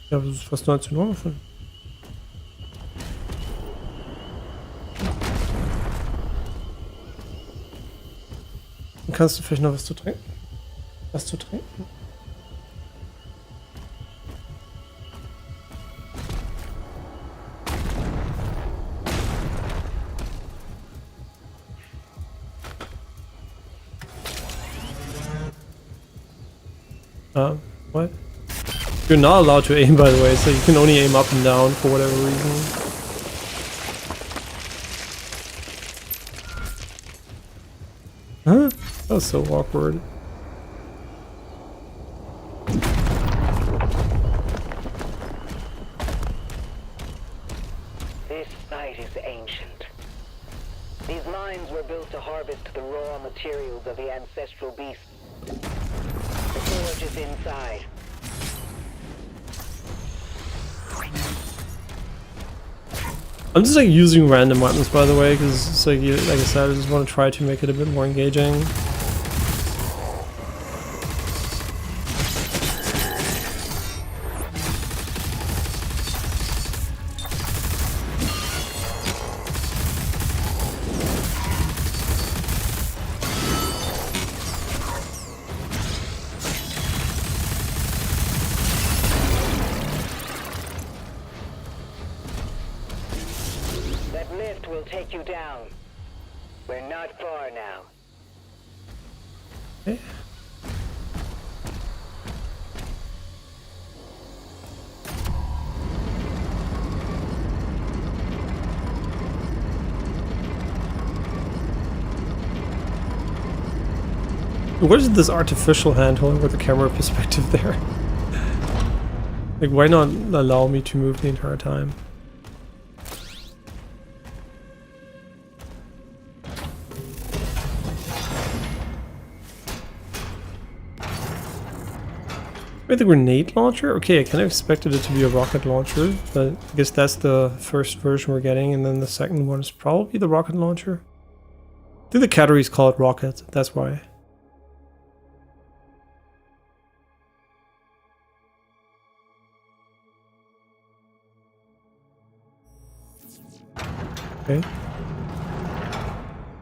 Ja, aber es ist fast 19 Uhr Muffin. Dann kannst du vielleicht noch was zu trinken? Was zu trinken? What? You're not allowed to aim, by the way, so you can only aim up and down for whatever reason. Huh? That was so awkward. This site is ancient. These mines were built to harvest the raw materials of the ancestral beasts. The forge is inside. I'm just like using random weapons, by the way, because it's like, like I said, I just want to try to make it a bit more engaging. Will take you down. We're not far now. Okay. What is this artificial handholding with the camera perspective there? Like, why not allow me to move the entire time? Wait, the grenade launcher? Okay, I kind of expected it to be a rocket launcher, but I guess that's the first version we're getting, and then the second one is probably the rocket launcher. I think the categories call it rocket, that's why. Okay.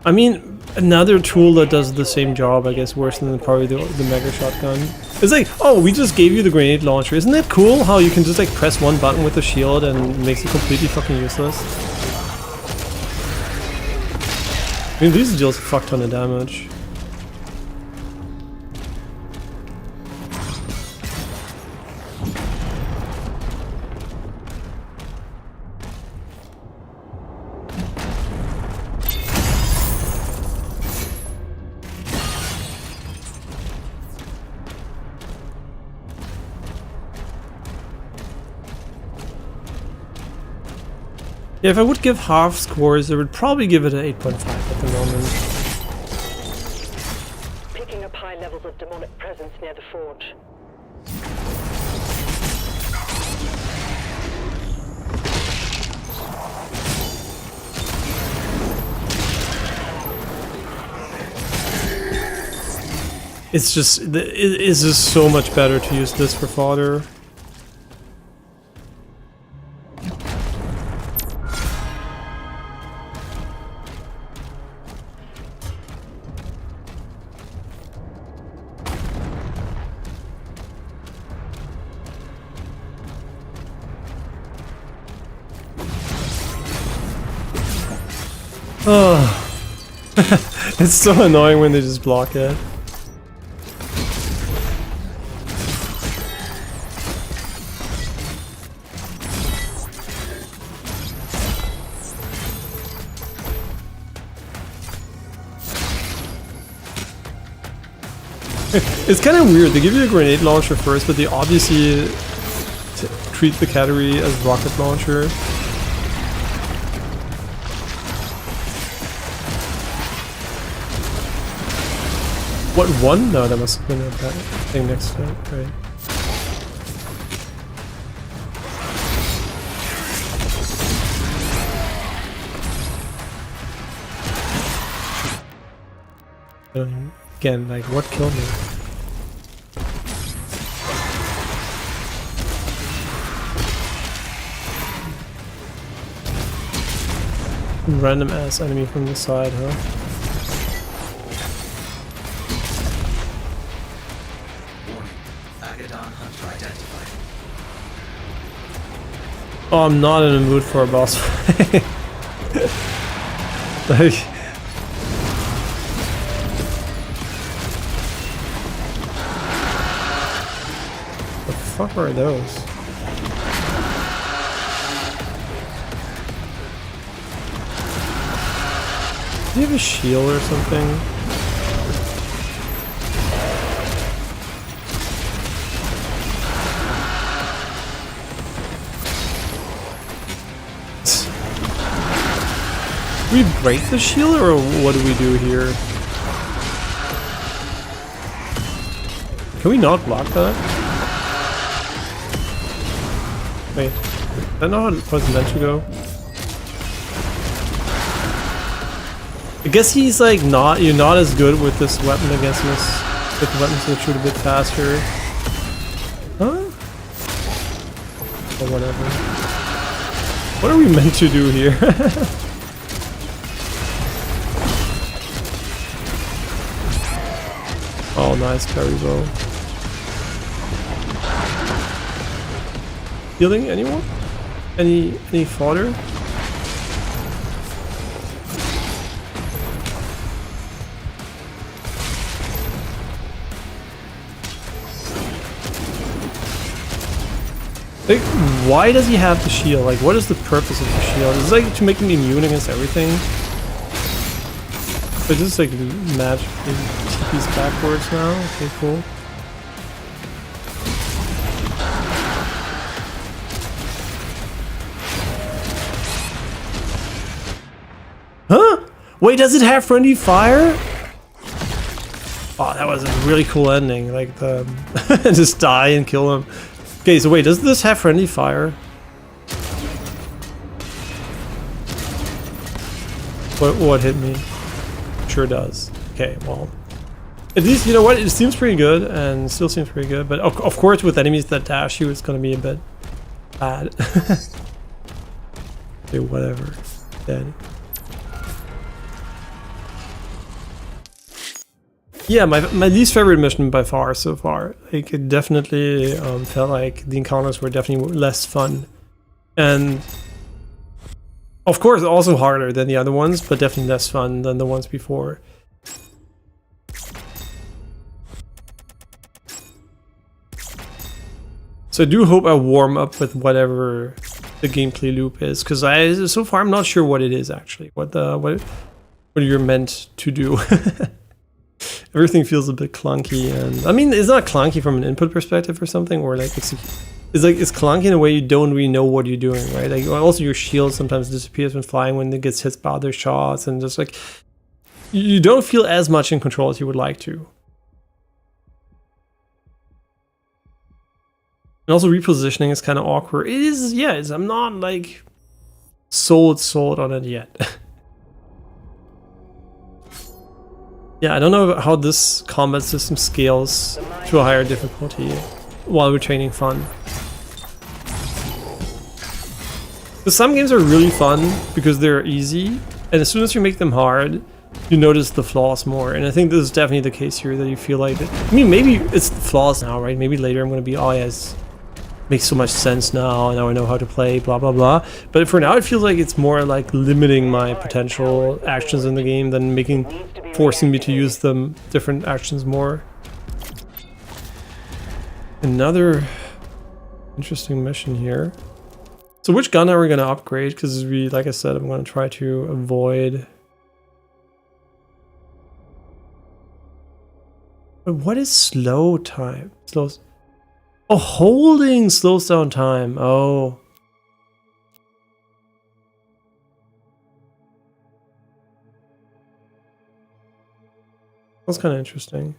I mean, another tool that does the same job, I guess, worse than probably the mega shotgun. It's like, oh, we just gave you the grenade launcher. Isn't that cool how you can just like press one button with the shield and it makes it completely fucking useless? I mean, these deals a fuck ton of damage. Yeah, if I would give half scores, I would probably give it an 8.5 at the moment. Picking up high levels of demonic presence near the forge. It's just so much better to use this for fodder. Oh, it's so annoying when they just block it. It's kind of weird. They give you a grenade launcher first, but they obviously treat the category as rocket launcher. What, one? No, that must have been that thing next to it, right? Again, like, what killed me? Random ass enemy from the side, huh? Oh, I'm not in the mood for a boss fight. Like, the fuck are those? Do you have a shield or something? Do we break the shield, or what do we do here? Can we not block that? Wait, I don't know how it's meant to go. I guess he's like not, you're not as good with this weapon against this, with the weapons that shoot a bit faster. Huh? Or whatever. What are we meant to do here? Oh, nice parry bow. Healing anyone? Any fodder? Like, why does he have the shield? Like, what is the purpose of the shield? Is it like to make him immune against everything? But just like magically TP's backwards now? Okay, cool. Huh? Wait, does it have friendly fire? Oh, that was a really cool ending. Like the just die and kill him. Okay, so wait, does this have friendly fire? What hit me? Sure does. Okay, well, at least, you know what, it seems pretty good, and still seems pretty good, but of course with enemies that dash you, it's gonna be a bit bad. Okay, whatever. Dead. Yeah, my least favorite mission by far so far. Like, it definitely felt like the encounters were definitely less fun. And of course also harder than the other ones, but definitely less fun than the ones before. So I do hope I warm up with whatever the gameplay loop is, because so far I'm not sure what it is actually. What you're meant to do. Everything feels a bit clunky, and I mean, it's not clunky from an input perspective or something, or like it's clunky in a way you don't really know what you're doing, right? Like also your shield sometimes disappears when flying when it gets hit by other shots, and just like you don't feel as much in control as you would like to. And also repositioning is kind of awkward. It is, yeah. I'm not like sold on it yet. Yeah, I don't know how this combat system scales to a higher difficulty while retaining fun. Because some games are really fun because they're easy, and as soon as you make them hard, you notice the flaws more. And I think this is definitely the case here, that you feel like I mean, maybe it's the flaws now, right? Maybe later I'm going to be, oh yes, makes so much sense now I know how to play, blah blah blah. But for now it feels like it's more like limiting my potential actions in the game than forcing me to use them different actions more. Another interesting mission here. So which gun are we going to upgrade? Because like I said, I'm going to try to avoid. But what is slow time? Oh, holding slows down time. Oh. That's kind of interesting.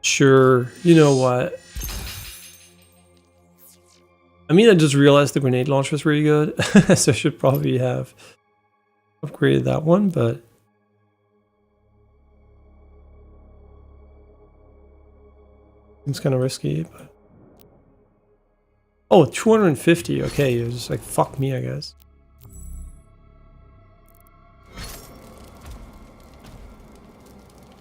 Sure, you know what? I mean, I just realized the grenade launcher was really good, so I should probably have upgraded that one, but it's kind of risky. But oh, 250. Okay, you're just like, fuck me, I guess.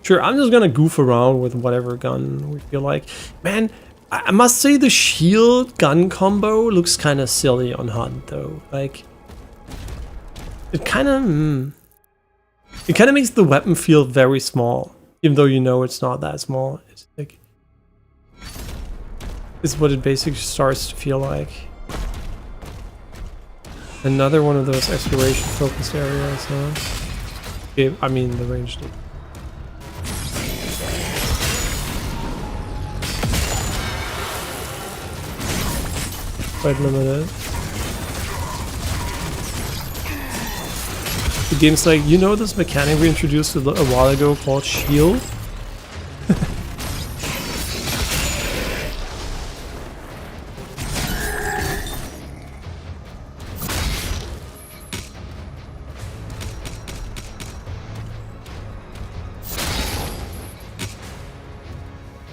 Sure, I'm just gonna goof around with whatever gun we feel like. Man, I must say the shield gun combo looks kind of silly on HUD though. Like, it kind of makes the weapon feel very small, even though you know it's not that small. It's like, it's what it basically starts to feel like. Another one of those exploration focused areas, huh? Okay, I mean the range. Quite limited. The game's like, you know this mechanic we introduced a while ago called shield?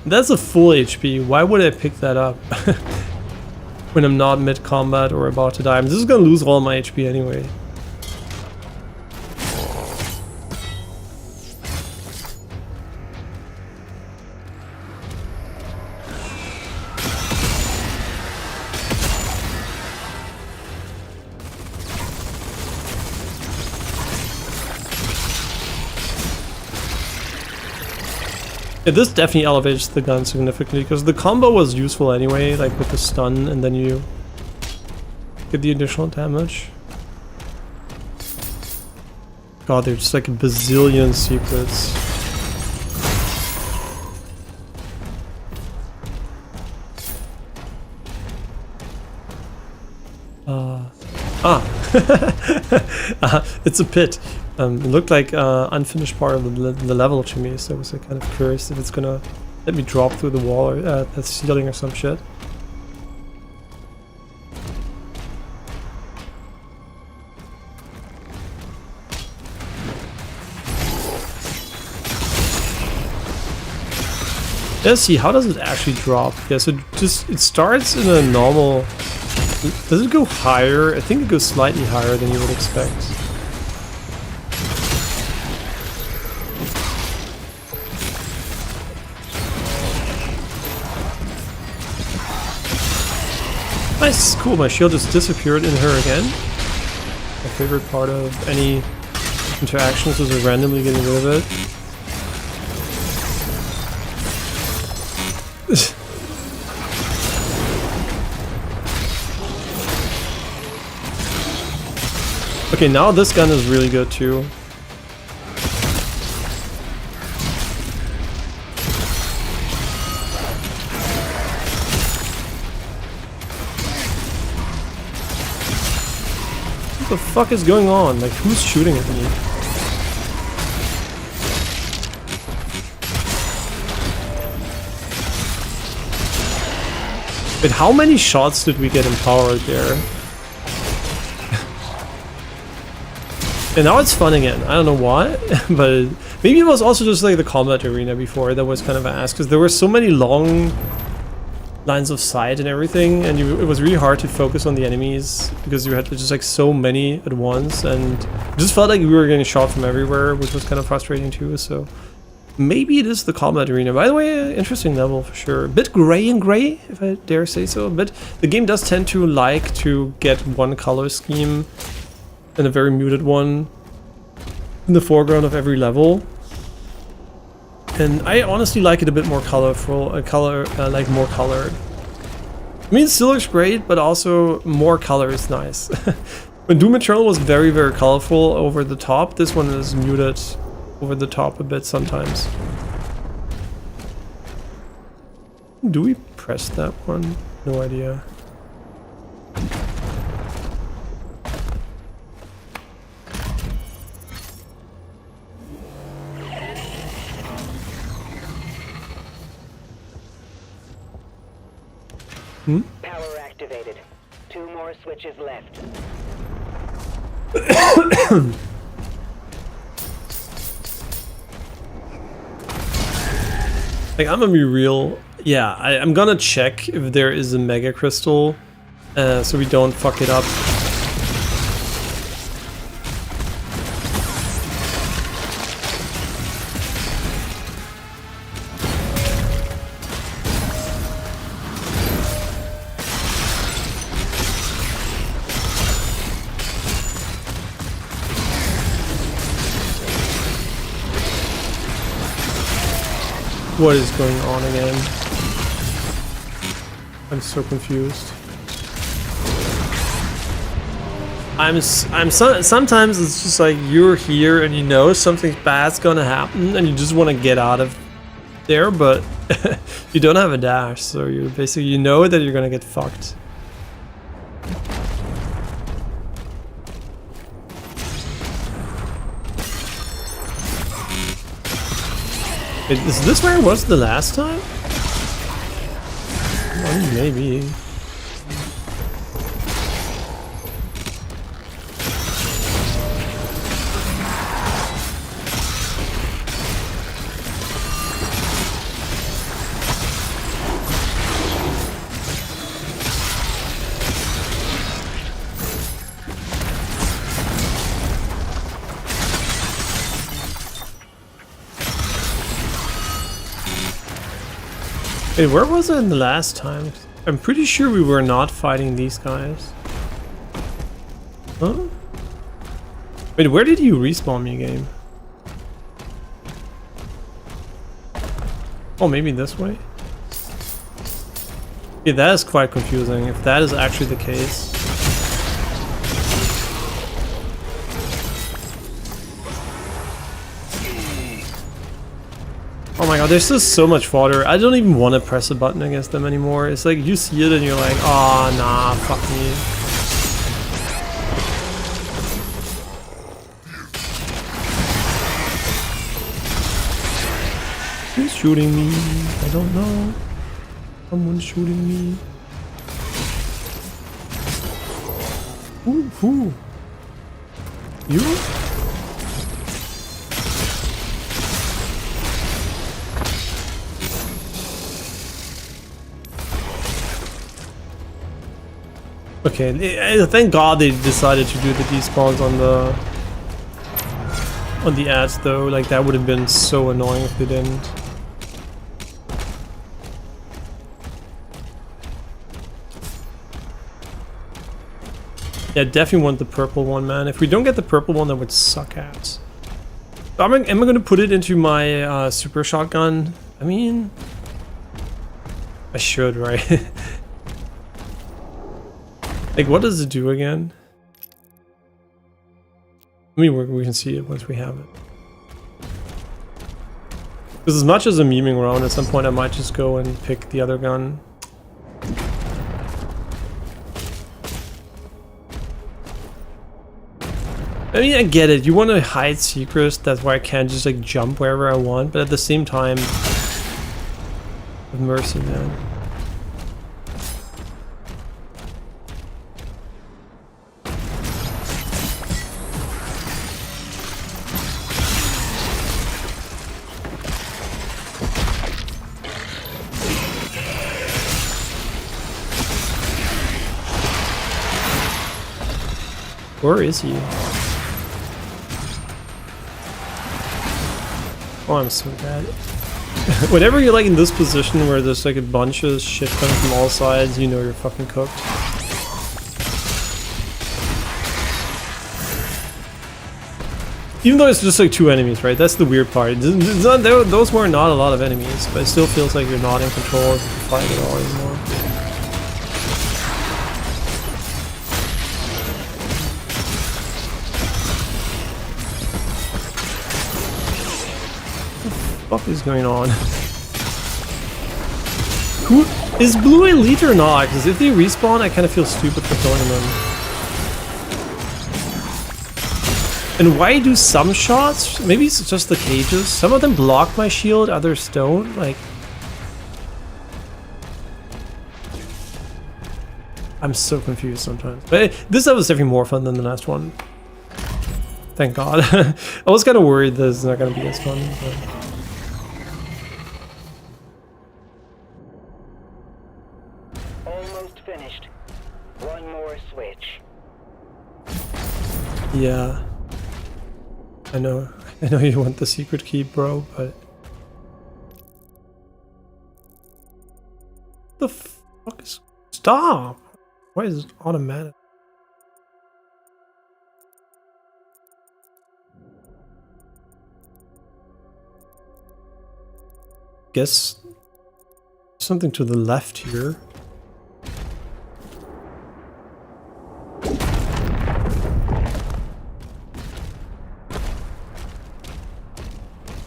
That's a full HP. Why would I pick that up? When I'm not mid-combat or about to die. I'm just gonna lose all my HP anyway. Yeah, this definitely elevates the gun significantly, because the combo was useful anyway, like with the stun, and then you get the additional damage. God, there's just like a bazillion secrets. It's a pit. It looked like unfinished part of the level to me, so I was like, kind of curious if it's gonna let me drop through the wall or the ceiling or some shit. Let's see, how does it actually drop? Yeah, so it starts in a normal. Does it go higher? I think it goes slightly higher than you would expect. Nice, cool, my shield just disappeared in her again. My favorite part of any interactions is randomly getting rid of it. Okay, now this gun is really good too. What the fuck is going on? Like, who's shooting at me? Wait, how many shots did we get empowered there? And now it's fun again. I don't know why, but maybe it was also just like the combat arena before that was kind of ass, because there were so many long lines of sight and everything, and it was really hard to focus on the enemies because you had just like so many at once, and it just felt like we were getting shot from everywhere, which was kind of frustrating too. So maybe it is the combat arena. By the way, interesting level for sure. A bit gray and gray, if I dare say so. But the game does tend to like to get one color scheme and a very muted one in the foreground of every level. And I honestly like it a bit more colorful, like more colored. I mean, it still looks great, but also more color is nice. When Doom Eternal was very, very colorful over the top, this one is muted over the top a bit sometimes. Do we press that one? No idea. Power activated. 2 more switches left. Like, I'm gonna be real. Yeah, I'm gonna check if there is a mega crystal, so we don't fuck it up. What is going on again? I'm so confused. Sometimes it's just like you're here and you know something bad's gonna happen and you just want to get out of there, but you don't have a dash, so you basically, you know that you're gonna get fucked. Is this where it was the last time? I mean, maybe. Wait, where was it the last time? I'm pretty sure we were not fighting these guys. Huh? Wait, where did you respawn me, game? Oh, maybe this way? Yeah, that is quite confusing, if that is actually the case. Oh my god, there's just so much fodder. I don't even want to press a button against them anymore. It's like you see it and you're like, oh nah, fuck me. Who's shooting me? I don't know. Someone's shooting me. Who? You? Okay, thank God they decided to do the despawns on the ads though. Like, that would have been so annoying if they didn't. Yeah, definitely want the purple one, man. If we don't get the purple one, that would suck ass. Am I gonna put it into my super shotgun? I mean, I should, right? Like, what does it do again? I mean, we can see it once we have it. Because as much as I'm memeing around, at some point I might just go and pick the other gun. I mean, I get it. You want to hide secrets, that's why I can't just like jump wherever I want, but at the same time, with mercy, man. Where is he? Oh, I'm so bad. Whenever you're like in this position where there's like a bunch of shit coming from all sides, you know you're fucking cooked. Even though it's just like 2 enemies, right? That's the weird part. It's not, those were not a lot of enemies, but it still feels like you're not in control of the fight at all anymore. What is going on? Who is blue elite or not? Because if they respawn, I kind of feel stupid for killing them. And why do some shots? Maybe it's just the cages. Some of them block my shield, others don't. Like, I'm so confused sometimes. But this was definitely more fun than the last one. Thank God. I was kind of worried that it's not going to be as fun. But... Yeah, I know you want the secret key, bro, but the fuck is... Stop! Why is it automatic? Guess something to the left here.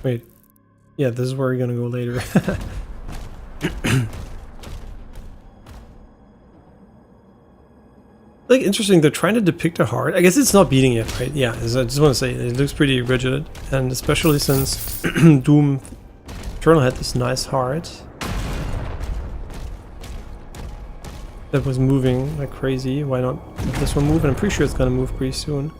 Wait, yeah, this is where you're gonna go later. Like, interesting, they're trying to depict a heart. I guess it's not beating it, right? Yeah, I just want to say, it looks pretty rigid, and especially since Doom Eternal had this nice heart that was moving like crazy. Why not let this one move? And I'm pretty sure it's gonna move pretty soon.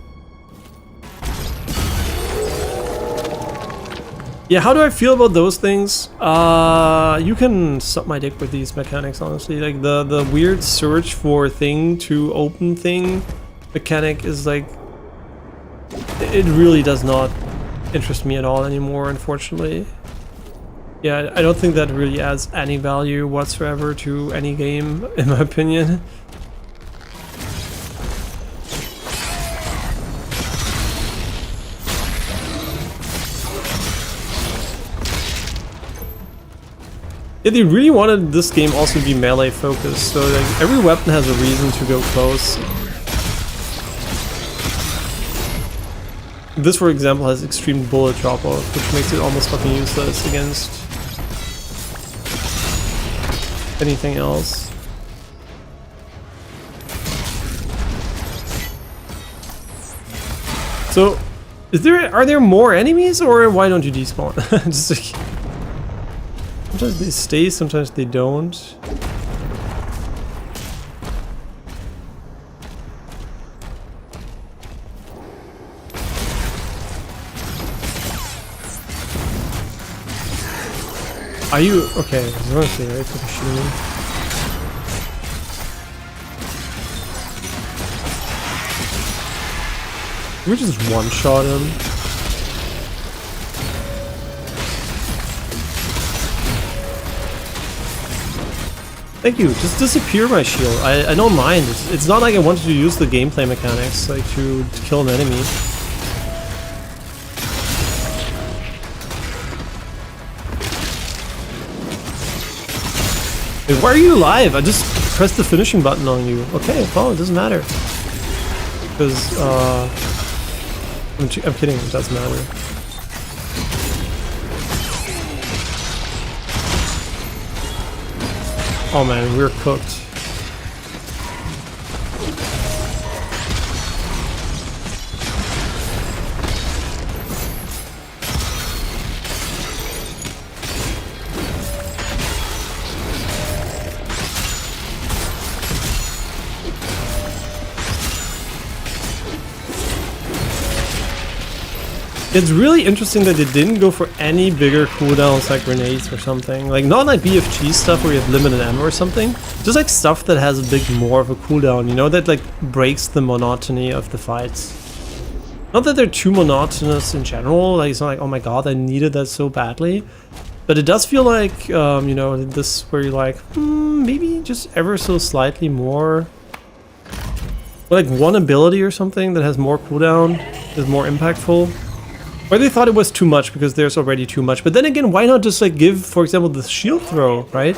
Yeah, how do I feel about those things? You can suck my dick with these mechanics, honestly. Like, the weird search for thing to open thing mechanic is like... It really does not interest me at all anymore, unfortunately. Yeah, I don't think that really adds any value whatsoever to any game, in my opinion. Yeah, they really wanted this game also to be melee focused, so like every weapon has a reason to go close. This, for example, has extreme bullet drop-off, which makes it almost fucking useless against anything else. So, are there more enemies, or why don't you despawn? Just like, sometimes they stay, sometimes they don't. Are you okay? I was gonna say, right? For the shooting. We just one-shot him. Thank you. Just disappear my shield. I don't mind. It's not like I wanted to use the gameplay mechanics like to kill an enemy. Wait, why are you alive? I just pressed the finishing button on you. Okay, well, it doesn't matter. Because, I'm kidding, it doesn't matter. Oh man, we're cooked. It's really interesting that they didn't go for any bigger cooldowns like grenades or something. Like, not like BFG stuff where you have limited ammo or something. Just like stuff that has a bit more of a cooldown, you know, that like breaks the monotony of the fights. Not that they're too monotonous in general, like it's not like, oh my god, I needed that so badly. But it does feel like, you know, this where you're like, maybe just ever so slightly more. Like one ability or something that has more cooldown, is more impactful. Or they thought it was too much because there's already too much. But then again, why not just like give, for example, the shield throw, right?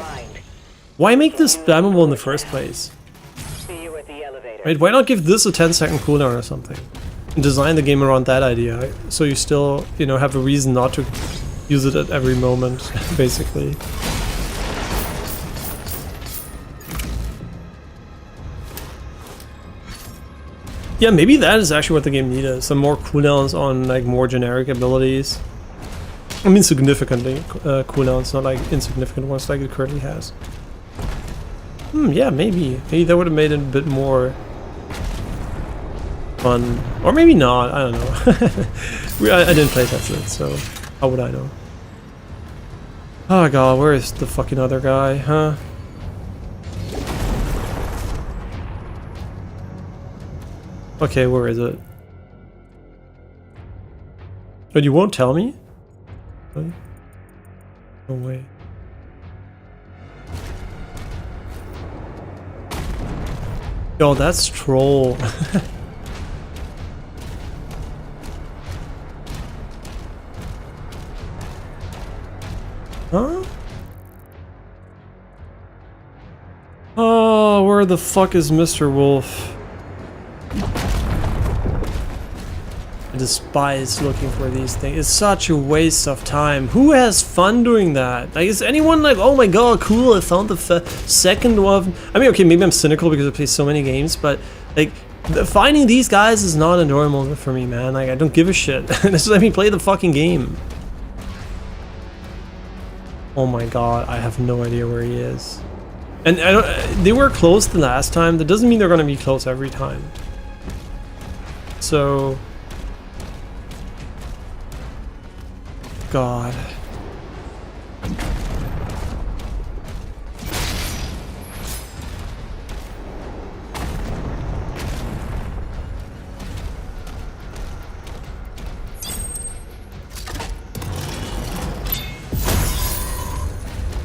Why make this spammable in the first place? Right? Why not give this a 10-second cooldown or something? And design the game around that idea, so you still, you know, have a reason not to use it at every moment, basically. Yeah, maybe that is actually what the game needed. Some more cooldowns on like more generic abilities. I mean significantly cooldowns, not like insignificant ones like it currently has. Yeah, maybe. Maybe that would have made it a bit more fun. Or maybe not, I don't know. I didn't play test it, so how would I know? Oh god, where is the fucking other guy, huh? Okay, where is it? But you won't tell me? Really? No way. Yo, that's troll. Huh? Oh, where the fuck is Mr. Wolf? I despise looking for these things. It's such a waste of time. Who has fun doing that? Like, is anyone like, oh my god, cool, I found the second one. I mean, okay, maybe I'm cynical because I play so many games, but like, finding these guys is not enjoyable for me, man. Like, I don't give a shit. Just let me play the fucking game. Oh my god, I have no idea where he is. And I don't, they were close the last time. That doesn't mean they're gonna be close every time. So... God.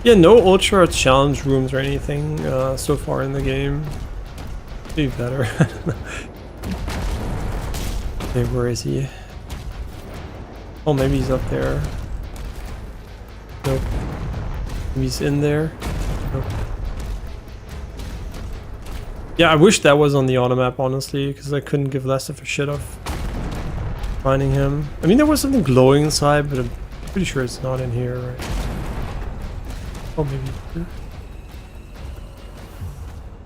Yeah, no ultra challenge rooms or anything so far in the game. Be better. Okay, where is he? Oh, maybe he's up there. Nope. Maybe he's in there. Nope. Yeah, I wish that was on the auto map, honestly, because I couldn't give less of a shit of finding him. I mean, there was something glowing inside, but I'm pretty sure it's not in here, right? Oh, maybe here.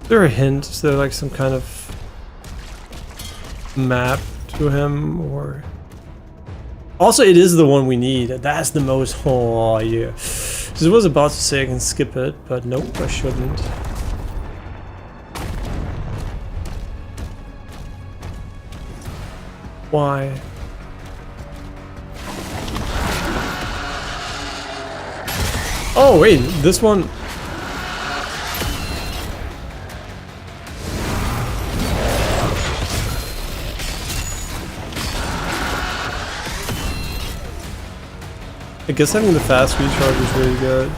Is there a hint? Is there like some kind of map to him, or... Also, it is the one we need. That's the most... Oh, yeah. I was about to say I can skip it, but nope, I shouldn't. Why? Oh, wait, this one... I guess having the fast recharge is really good.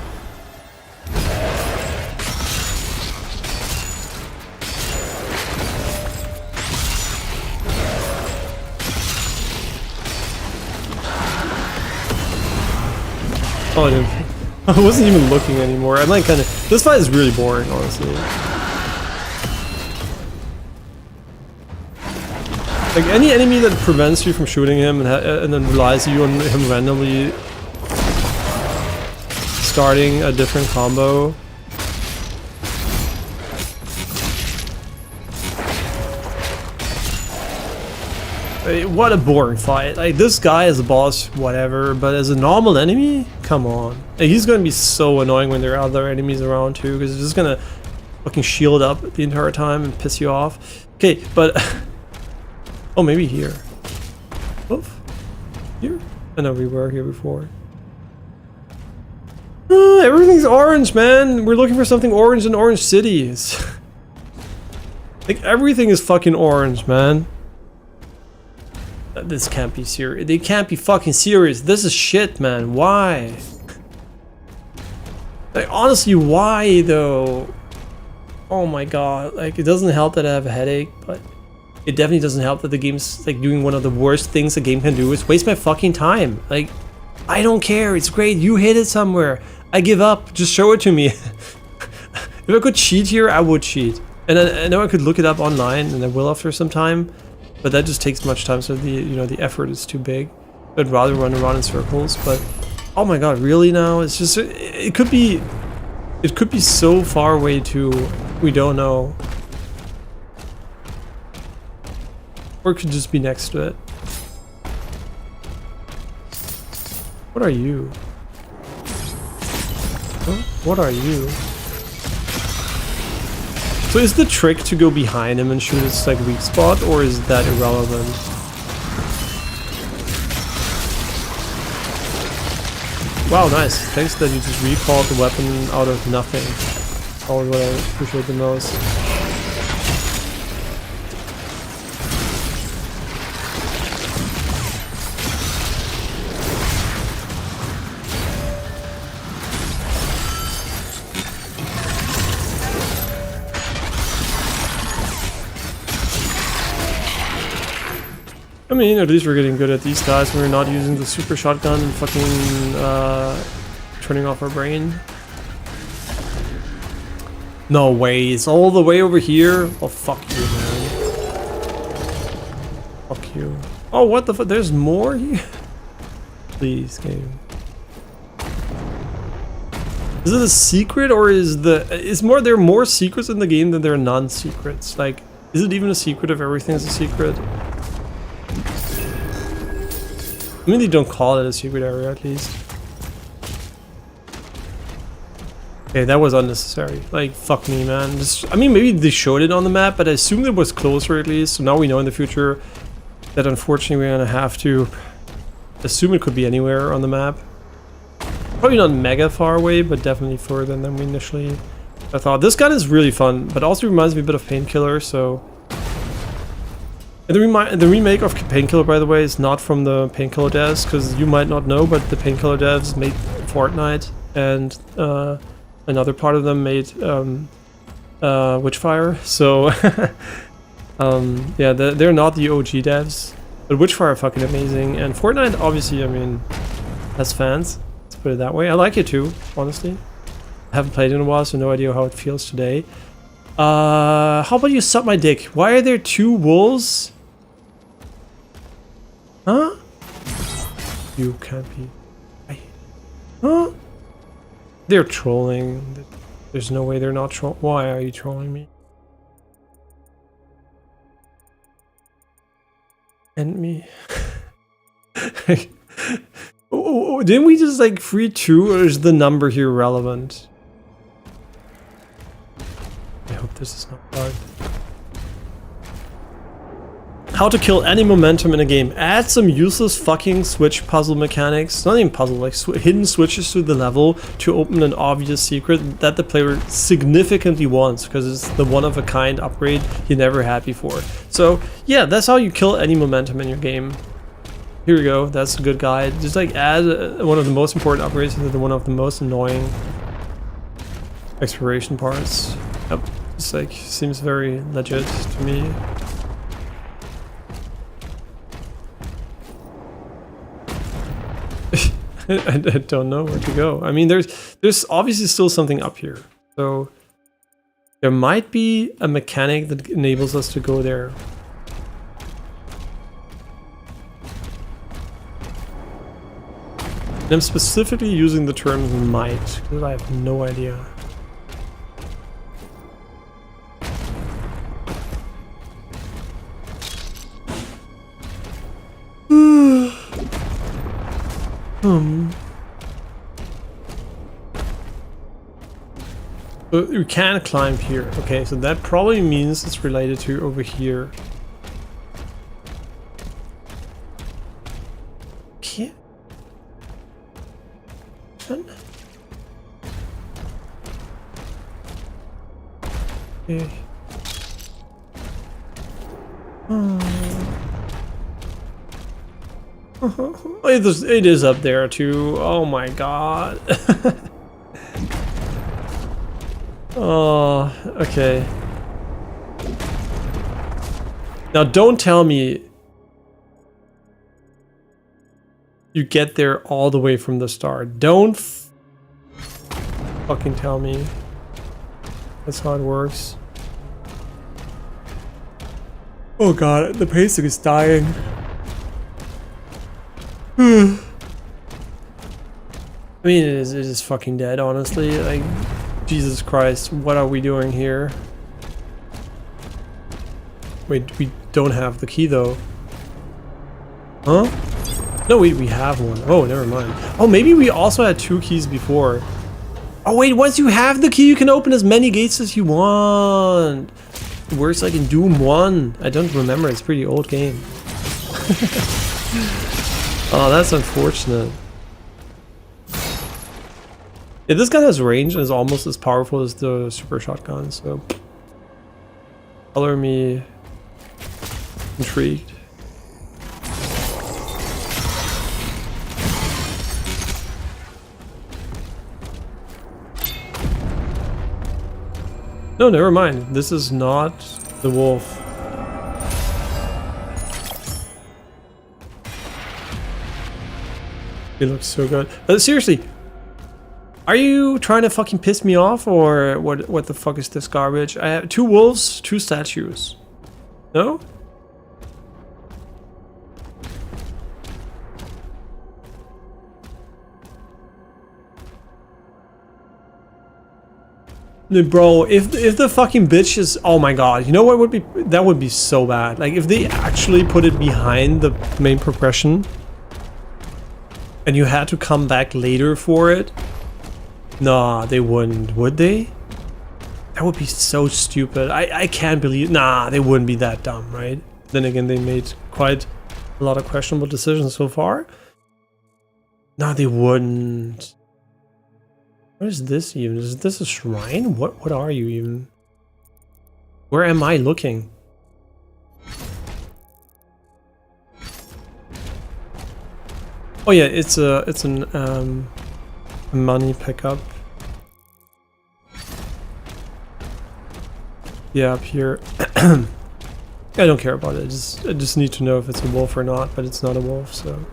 Oh, I didn't. I wasn't even looking anymore. I'm like kind of. This fight is really boring, honestly. Like any enemy that prevents you from shooting him and then relies you on him randomly starting a different combo. What a boring fight. Like, this guy as a boss, whatever, but as a normal enemy, come on. Like, he's gonna be so annoying when there are other enemies around too, because he's just gonna fucking shield up the entire time and piss you off. Okay, but oh, maybe here. Oof. Here? I know we were here before. Everything's orange, man. We're looking for something orange in Orange Cities. Like, everything is fucking orange, man. This can't be serious. They can't be fucking serious. This is shit, man. Why? Like, honestly, why though? Oh my god. Like, it doesn't help that I have a headache, but it definitely doesn't help that the game's like doing one of the worst things a game can do is waste my fucking time. Like, I don't care. It's great. You hit it somewhere. I give up. Just show it to me. If I could cheat here, I would cheat. And I know I could look it up online, and I will after some time. But that just takes much time, so the effort is too big. I'd rather run around in circles, but oh my god, really now? It's just it could be so far away too. We don't know. Or it could just be next to it. What are you? Huh? What are you? So is the trick to go behind him and shoot his like weak spot, or is that irrelevant? Wow, nice. Thanks that you just recalled the weapon out of nothing. Always what I appreciate the most. I mean, at least we're getting good at these guys. We're not using the super shotgun and fucking turning off our brain. No way, it's all the way over here? Oh, fuck you, man. Fuck you. Oh, what the fuck? There's more here? Please, game. Is it a secret, or is there are more secrets in the game than there are non-secrets? Like, is it even a secret if everything's a secret? I mean, they don't call it a secret area, at least. Okay, that was unnecessary. Like, fuck me, man. I mean, maybe they showed it on the map, but I assumed it was closer at least. So now we know in the future that unfortunately we're gonna have to assume it could be anywhere on the map. Probably not mega far away, but definitely further than we initially thought. This gun is really fun, but also reminds me a bit of Painkiller, so... And the remake of Painkiller, by the way, is not from the Painkiller devs, because you might not know, but the Painkiller devs made Fortnite, and another part of them made Witchfire. So, yeah, they're not the OG devs, but Witchfire are fucking amazing, and Fortnite, obviously, I mean, has fans. Let's put it that way. I like it too, honestly. I haven't played in a while, so no idea how it feels today. How about you suck my dick? Why are there 2 wolves? Huh? You can't be... Huh? They're trolling. There's no way they're not trolling. Why are you trolling me? And me. Oh, didn't we just like free 2, or is the number here relevant? I hope this is not hard. How to kill any momentum in a game. Add some useless fucking switch puzzle mechanics. Not even puzzle, like hidden switches to the level to open an obvious secret that the player significantly wants, because it's the one-of-a-kind upgrade you never had before. So yeah, that's how you kill any momentum in your game. Here we go, that's a good guide. Just like add one of the most important upgrades into one of the most annoying exploration parts. Yep, it's like, seems very legit to me. I don't know where to go. I mean, there's obviously still something up here. So there might be a mechanic that enables us to go there. And I'm specifically using the term might, because I have no idea. But we can't climb here. Okay, so that probably means it's related to over here. Okay. Okay. It is up there too. Oh my god. Oh, okay. Now don't tell me you get there all the way from the start. Don't fucking tell me that's how it works. Oh god, the pacing is dying. I mean, it is fucking dead, honestly. Like, Jesus Christ, what are we doing here? Wait, we don't have the key though. Huh? No, wait, we have one. Oh, never mind. Oh, maybe we also had 2 keys before. Oh wait, once you have the key, you can open as many gates as you want. It works like in Doom 1. I don't remember, it's a pretty old game. Oh, that's unfortunate. Yeah, this gun has range and is almost as powerful as the super shotgun, so color me intrigued. No, never mind. This is not the wolf. It looks so good. Seriously, are you trying to fucking piss me off, or what the fuck is this garbage? I have 2 wolves, 2 statues. No? Bro, if the fucking bitch is, oh my god, you know what would be, that would be so bad. Like if they actually put it behind the main progression and you had to come back later for it. Nah, they wouldn't, would they? That would be so stupid. I can't believe, nah, they wouldn't be that dumb, right? Then again, they made quite a lot of questionable decisions so far. Nah, they wouldn't. What is this even? Is this a shrine? What are you even? Where am I looking? Oh yeah, it's an money pickup. Yeah, up here. I don't care about it. I just need to know if it's a wolf or not, but it's not a wolf, so.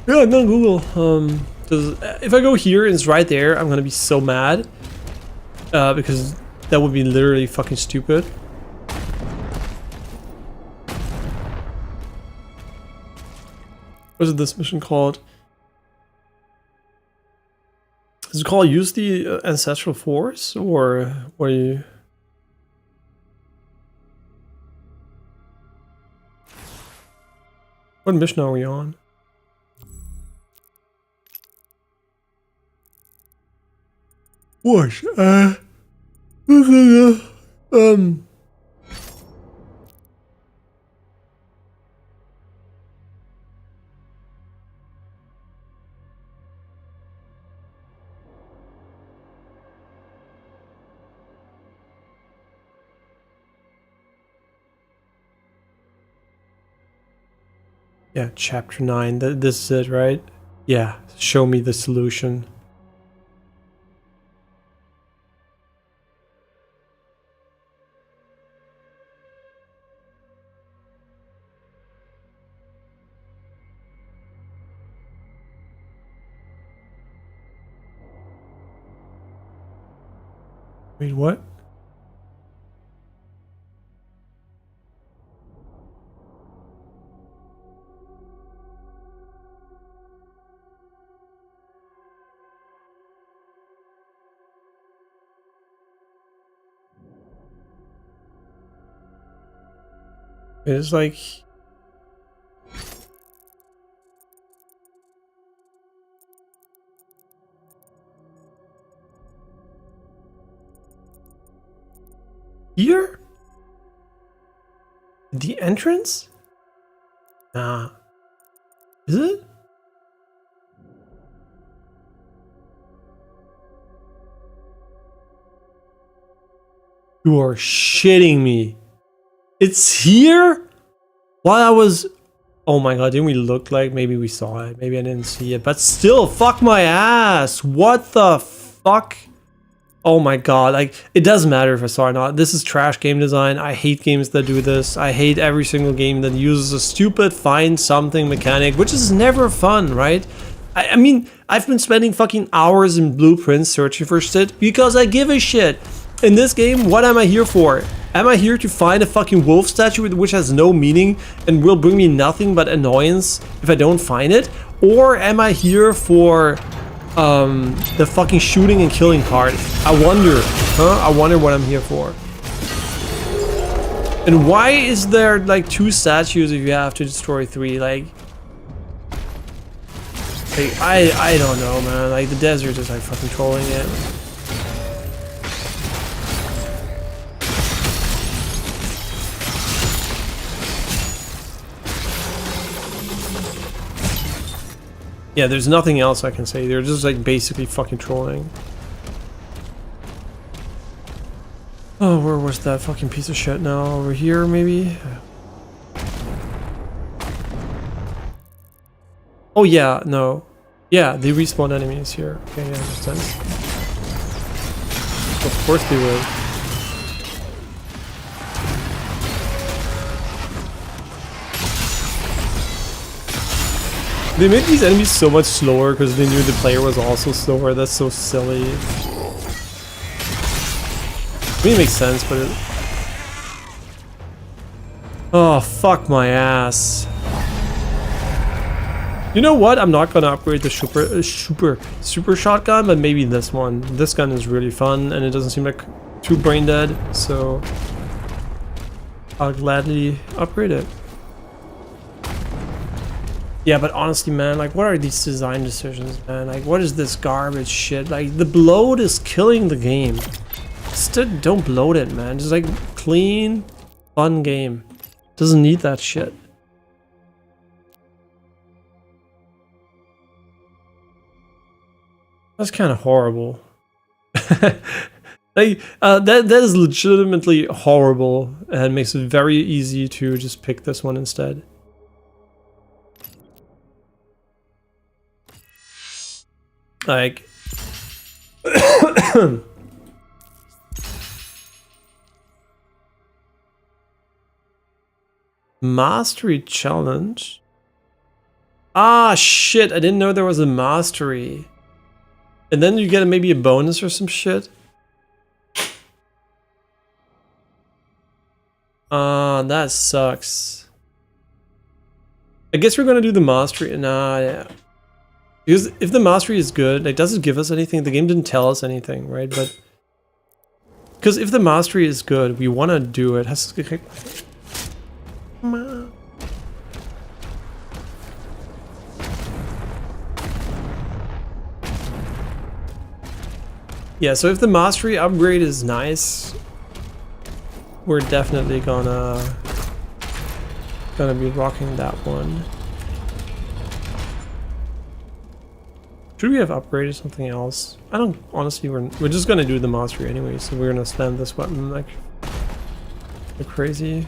Yeah, no Google. If I go here and it's right there, I'm gonna be so mad. Because that would be literally fucking stupid. What is this mission called? Is it called use the ancestral force, or what are you? What mission are we on? What? Yeah, chapter 9. This is it, right? Yeah, show me the solution. Wait, what? It's like... Here? The entrance? Nah. Is it? You are shitting me. It's here? While I was... Oh my god, didn't we look like maybe we saw it? Maybe I didn't see it. But still, fuck my ass. What the fuck? Oh my god, like, it doesn't matter if I saw it or not. This is trash game design. I hate games that do this. I hate every single game that uses a stupid find something mechanic, which is never fun, right? I mean, I've been spending fucking hours in blueprints searching for shit because I give a shit. In this game, what am I here for? Am I here to find a fucking wolf statue which has no meaning and will bring me nothing but annoyance if I don't find it? Or am I here for the fucking shooting and killing part? I wonder, I wonder what I'm here for. And why is there like 2 statues if you have to destroy 3? Like I don't know, man. Like, the desert is like fucking trolling it. Yeah, there's nothing else I can say. They're just like basically fucking trolling. Oh, where was that fucking piece of shit now? Over here, maybe? Oh yeah, no. Yeah, they respawn enemies here. Okay, yeah, makes sense. Of course they will. They made these enemies so much slower because they knew the player was also slower. That's so silly. I mean, it makes sense, but it... Oh, fuck my ass. You know what? I'm not gonna upgrade the super shotgun, but maybe this one. This gun is really fun, and it doesn't seem like too brain dead, so I'll gladly upgrade it. Yeah, but honestly, man, like, what are these design decisions, man? Like, what is this garbage shit? Like, the bloat is killing the game. Still, don't bloat it, man. Just like clean, fun game. Doesn't need that shit. That's kind of horrible. Like, that is legitimately horrible, and makes it very easy to just pick this one instead. Like, mastery challenge. Ah, shit! I didn't know there was a mastery. And then you get maybe a bonus or some shit. Ah, that sucks. I guess we're gonna do the mastery. Nah, yeah. Because if the mastery is good, like, does it give us anything? The game didn't tell us anything, right? But because if the mastery is good, we want to do it. Yeah, so if the mastery upgrade is nice, we're definitely gonna be rocking that one. Should we have upgraded something else? I don't, honestly, we're just gonna do the mastery anyway, so we're gonna spam this weapon like crazy.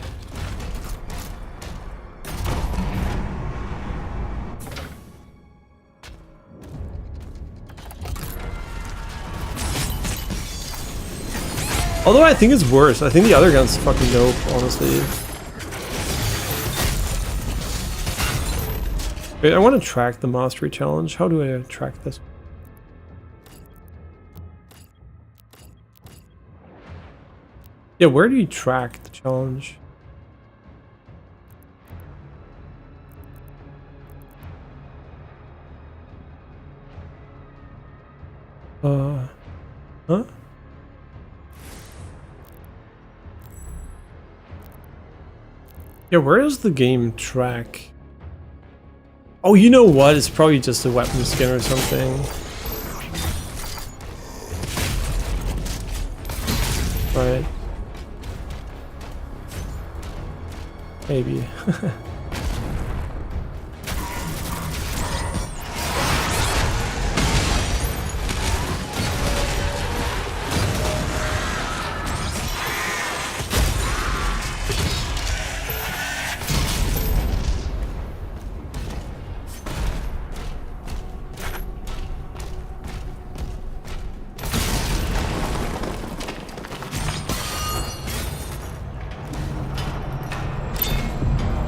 Although I think it's worse. I think the other gun's fucking dope, honestly. Wait, I want to track the mastery challenge. How do I track this? Yeah, where do you track the challenge? Huh? Yeah, where does the game track? Oh, you know what? It's probably just a weapon skin or something. Right. Maybe.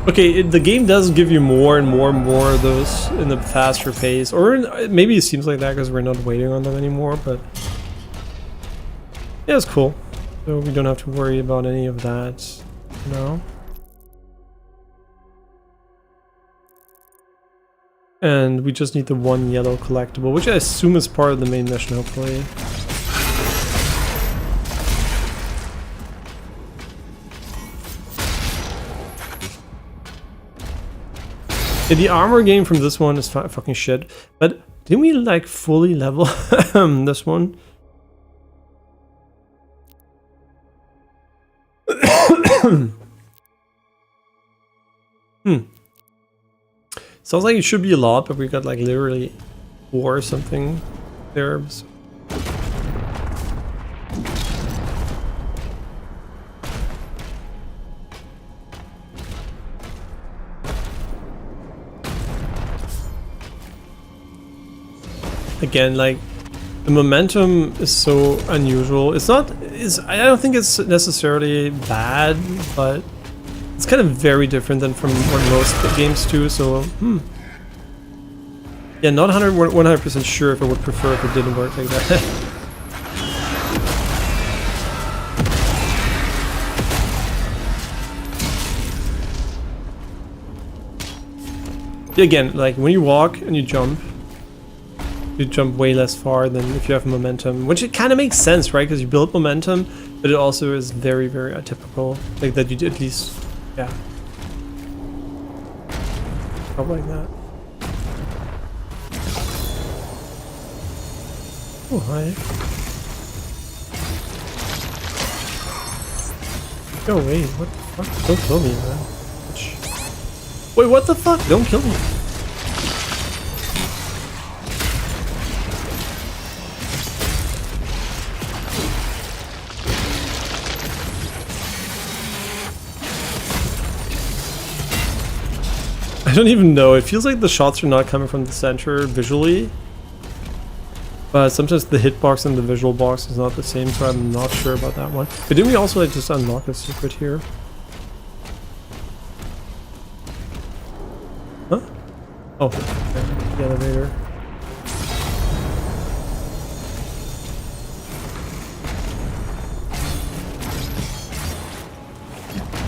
Okay, the game does give you more and more of those in the faster pace, or maybe it seems like that because we're not waiting on them anymore, but yeah, it's cool. So we don't have to worry about any of that, you know? And we just need the one yellow collectible, which I assume is part of the main mission, hopefully. Yeah, the armor game from this one is fucking shit, but didn't we like fully level this one? Sounds like it should be a lot, but we got like literally 4 or something there. So. Again, like the momentum is so unusual. It's not. I don't think it's necessarily bad, but it's kind of very different than from what most games do. So, yeah, not 100% sure if I would prefer if it didn't work like that. Yeah, again, like when you walk and you jump way less far than if you have momentum, which it kind of makes sense, right? Because you build momentum, but it also is very, very atypical, like that you at least, yeah, probably like that. Oh, hi. Go away, what the fuck? Don't kill me, man. Wait, what the fuck? Don't kill me. I don't even know. It feels like the shots are not coming from the center visually. But sometimes the hitbox and the visual box is not the same, so I'm not sure about that one. But didn't we also like just unlock a secret here? Huh? Oh, okay. The elevator.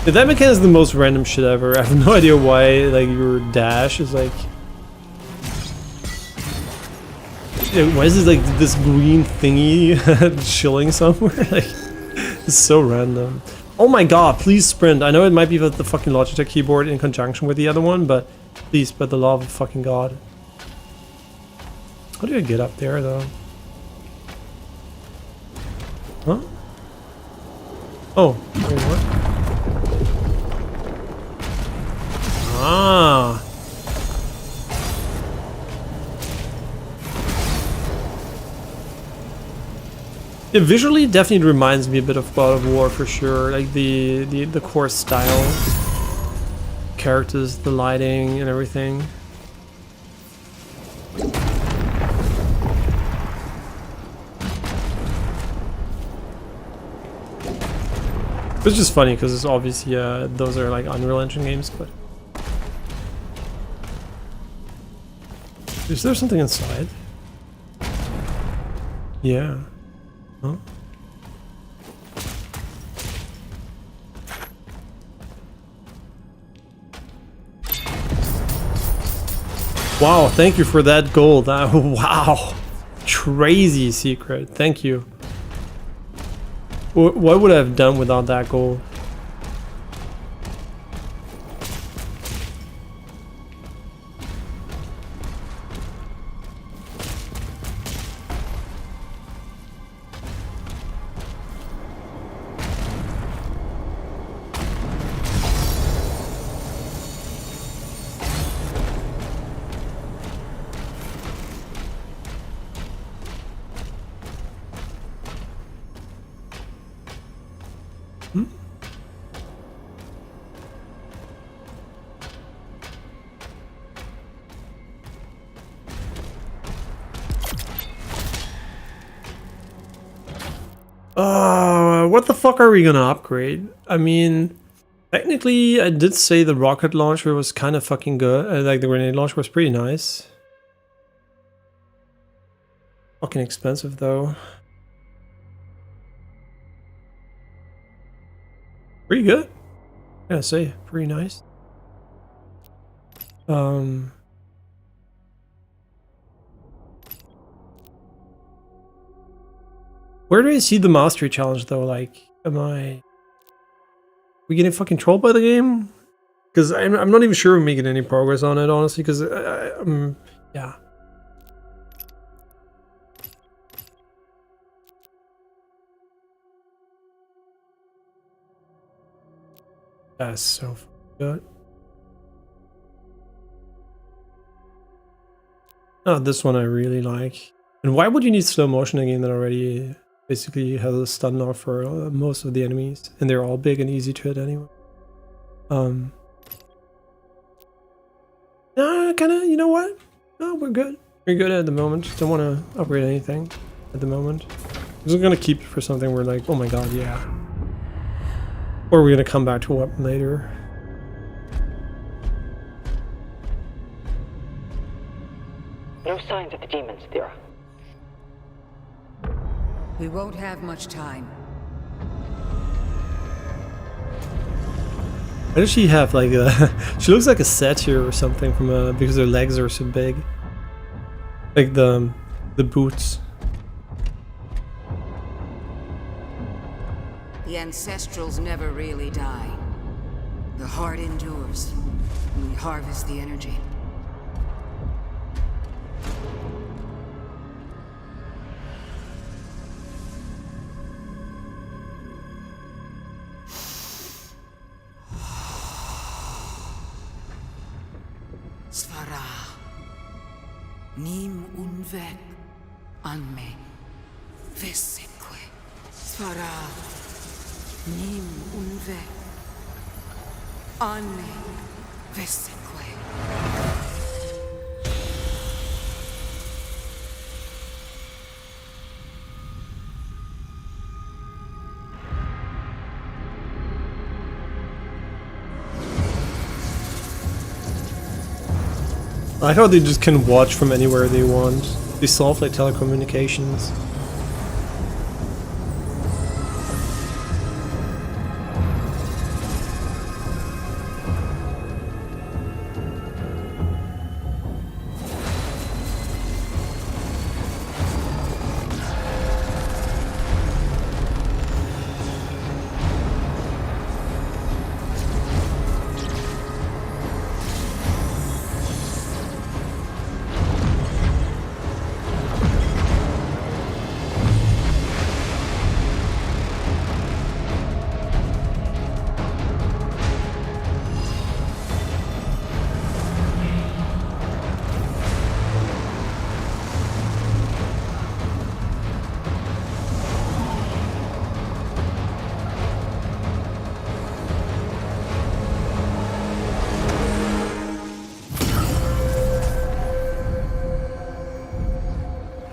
Yeah, that mechanic is the most random shit ever. I have no idea why, like, your dash is like... Yeah, why is it like this green thingy chilling somewhere? Like, it's so random. Oh my god, please sprint. I know it might be with the fucking Logitech keyboard in conjunction with the other one, but please, by the love of fucking god. How do I get up there, though? Huh? Oh, wait, what? Ah. Yeah, visually, it definitely reminds me a bit of God of War for sure. Like the core style, characters, the lighting, and everything. It's just funny because it's obviously those are like Unreal Engine games, but. Is there something inside? Yeah. Huh? Wow, thank you for that gold. Wow. Crazy secret. Thank you. What would I have done without that gold? What the fuck are we gonna upgrade? I mean, technically, I did say the rocket launcher was kind of fucking good. Like, the grenade launcher was pretty nice. Fucking expensive, though. Pretty good. I gotta say, pretty nice. Where do I see the mastery challenge though? Like, we getting fucking trolled by the game? Because I'm not even sure we're making any progress on it, honestly. Because yeah. That's so good. Oh, this one I really like. And why would you need slow motion again that already basically has a stun off for most of the enemies, and they're all big and easy to hit anyway. Kinda, you know what? No, we're good. We're good at the moment. Don't want to upgrade anything at the moment. I'm just gonna keep it for something we're like, oh my god, yeah. Or we're gonna come back to a weapon later. No signs of the demons, Thera. We won't have much time. Why does she have like a... she looks like a satyr or something from because her legs are so big. Like the boots. The Ancestrals never really die. The heart endures. We harvest the energy. Svara. Nim unvek anme veseque. Svara. Nim unvek anme veseque. I like how they just can watch from anywhere they want. They solve like telecommunications.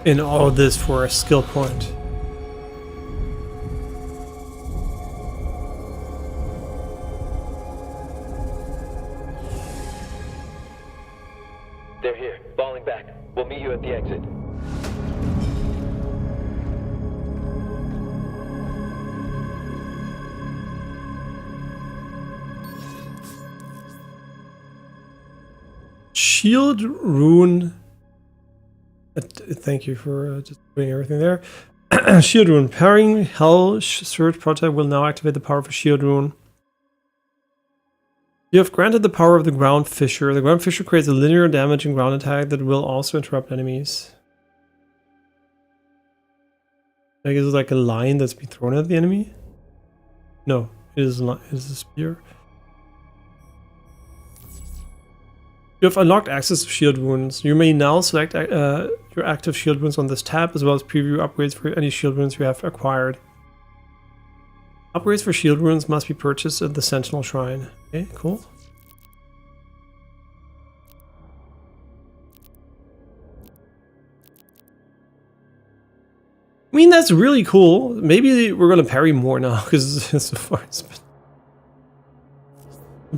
And all this for a skill point. They're here, falling back. We'll meet you at the exit. shield rune. Thank you for just putting everything there. Shield rune. Pairing Hell Surge Prototype will now activate the power of a shield rune. You have granted the power of the Ground Fissure. The Ground Fissure creates a linear damaging ground attack that will also interrupt enemies. I guess it's like a line that's being thrown at the enemy? No, it is a spear. You have unlocked access to shield wounds. You may now select your active shield wounds on this tab, as well as preview upgrades for any shield wounds you have acquired. Upgrades for shield wounds must be purchased at the Sentinel Shrine. Okay, cool. I mean, that's really cool. Maybe we're gonna parry more now, because so far it's been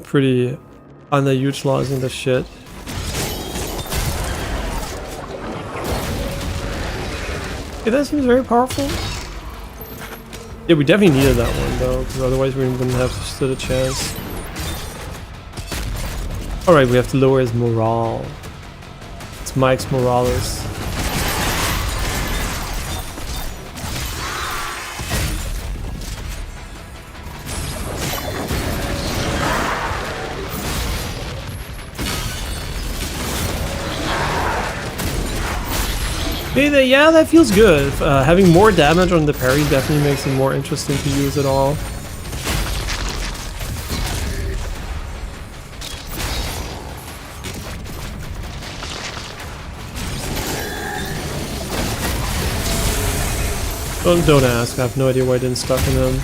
pretty underutilizing the shit. Yeah, that seems very powerful. Yeah, we definitely needed that one though, because otherwise we wouldn't have stood a chance. Alright, we have to lower his morale. It's Mike's Morales. Hey, yeah, that feels good. Having more damage on the parry definitely makes it more interesting to use it all. Don't ask, I have no idea why I didn't stuck in him.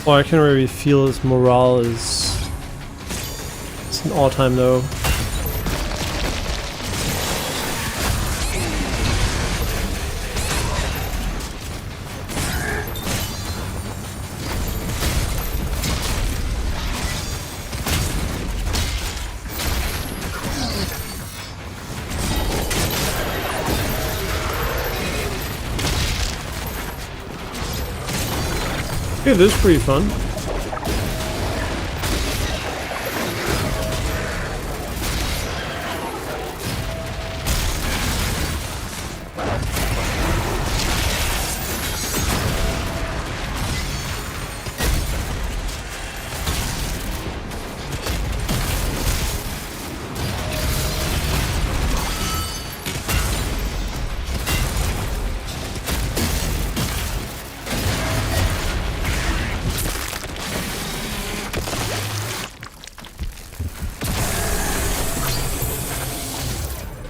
Oh, I can already feel his morale is... It's an all-time low. Okay, this is pretty fun.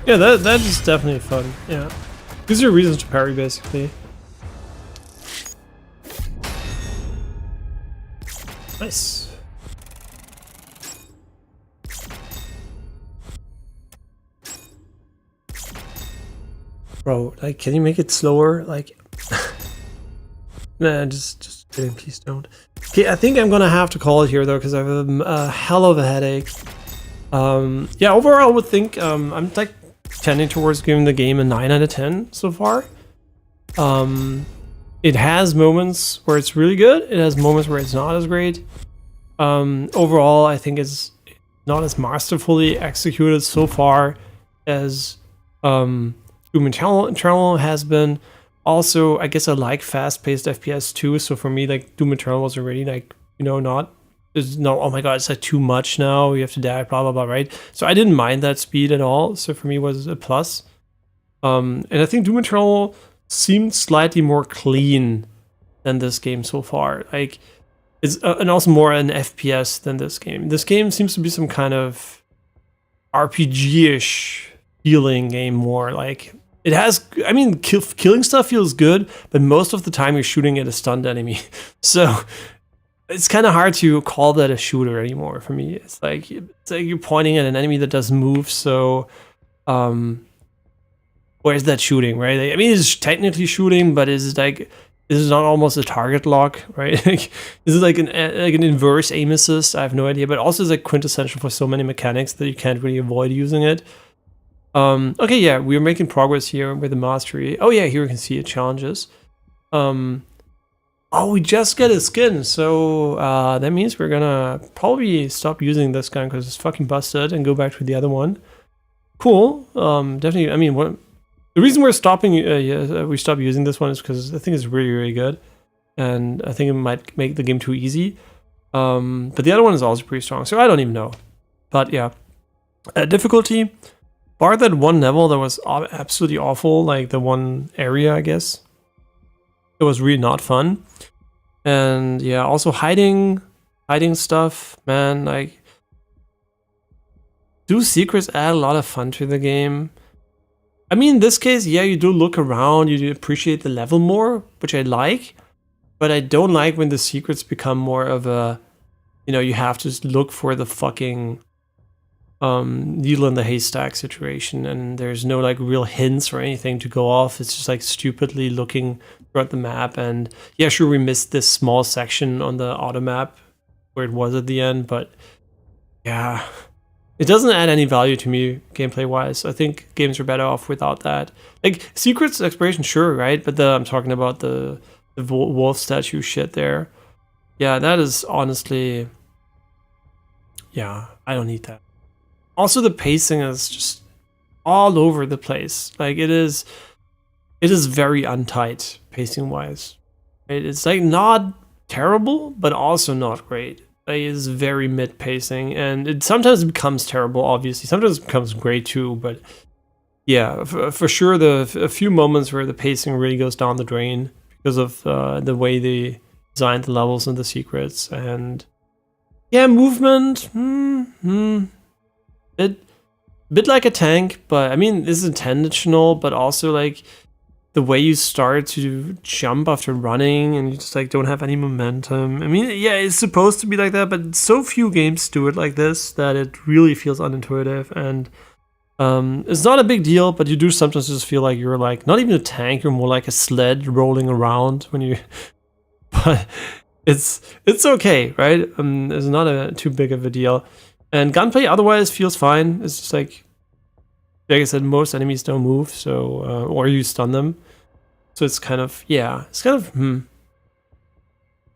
Yeah, that is definitely fun. Yeah, these are reasons to parry, basically. Nice. Bro, like, can you make it slower? Like, nah, just kidding. Please don't. Okay, I think I'm gonna have to call it here though, because I have a hell of a headache. Yeah, overall, I would think I'm like tending towards giving the game a 9 out of 10 so far. It has moments where it's really good. It has moments where it's not as great. Overall, I think it's not as masterfully executed so far as Doom Eternal has been. Also, I guess I like fast-paced FPS too. So for me, like, Doom Eternal was already like, you know, there's no, oh my god, it's like too much now, you have to die, blah blah blah, right? So I didn't mind that speed at all, so for me it was a plus. And I think Doom Eternal seemed slightly more clean than this game so far. Like, it's and also more an FPS than this game. This game seems to be some kind of RPG-ish feeling game more. Like, it has, I mean, killing stuff feels good, but most of the time you're shooting at a stunned enemy. So it's kind of hard to call that a shooter anymore for me. It's like you're pointing at an enemy that doesn't move, so where's that shooting, right? I mean, it's technically shooting, but is it not almost a target lock, right? Like, is it like an inverse aim assist? I have no idea, but also it's like quintessential for so many mechanics that you can't really avoid using it. Okay, yeah, we're making progress here with the mastery. Oh yeah, here we can see it, challenges. Oh, we just get a skin, so that means we're gonna probably stop using this gun because it's fucking busted and go back to the other one. Cool. Definitely. I mean, the reason we're stopping, we stopped using this one is because I think it's really, really good, and I think it might make the game too easy. But the other one is also pretty strong, so I don't even know. But yeah, difficulty. Bar that one level that was absolutely awful, like the one area, I guess. It was really not fun. And yeah, also hiding stuff, man, like, do secrets add a lot of fun to the game? I mean, in this case, yeah, you do look around, you do appreciate the level more, which I like, but I don't like when the secrets become more of a, you know, you have to look for the fucking needle in the haystack situation, and there's no like real hints or anything to go off. It's just like stupidly looking throughout the map. And yeah, sure, we missed this small section on the auto map where it was at the end, but yeah, it doesn't add any value to me gameplay wise. I think games are better off without that. Like secrets exploration, sure, right? But I'm talking about the wolf statue shit there. Yeah, that is honestly, yeah, I don't need that. Also, the pacing is just all over the place. Like it is very untight pacing wise. Right? It's like not terrible, but also not great. Like, it's very mid pacing, and it sometimes becomes terrible. Obviously, sometimes it becomes great too. But yeah, for sure, a few moments where the pacing really goes down the drain because of the way they designed the levels and the secrets, and yeah, movement. Bit like a tank, but I mean, this is intentional, but also like the way you start to jump after running and you just like don't have any momentum. I mean, yeah, it's supposed to be like that, but so few games do it like this that it really feels unintuitive. And it's not a big deal, but you do sometimes just feel like you're like not even a tank, you're more like a sled rolling around when you. But it's okay, right? It's not too big of a deal. And gunplay otherwise feels fine. It's just like I said, most enemies don't move, so or you stun them. So it's kind of, yeah, it's kind of,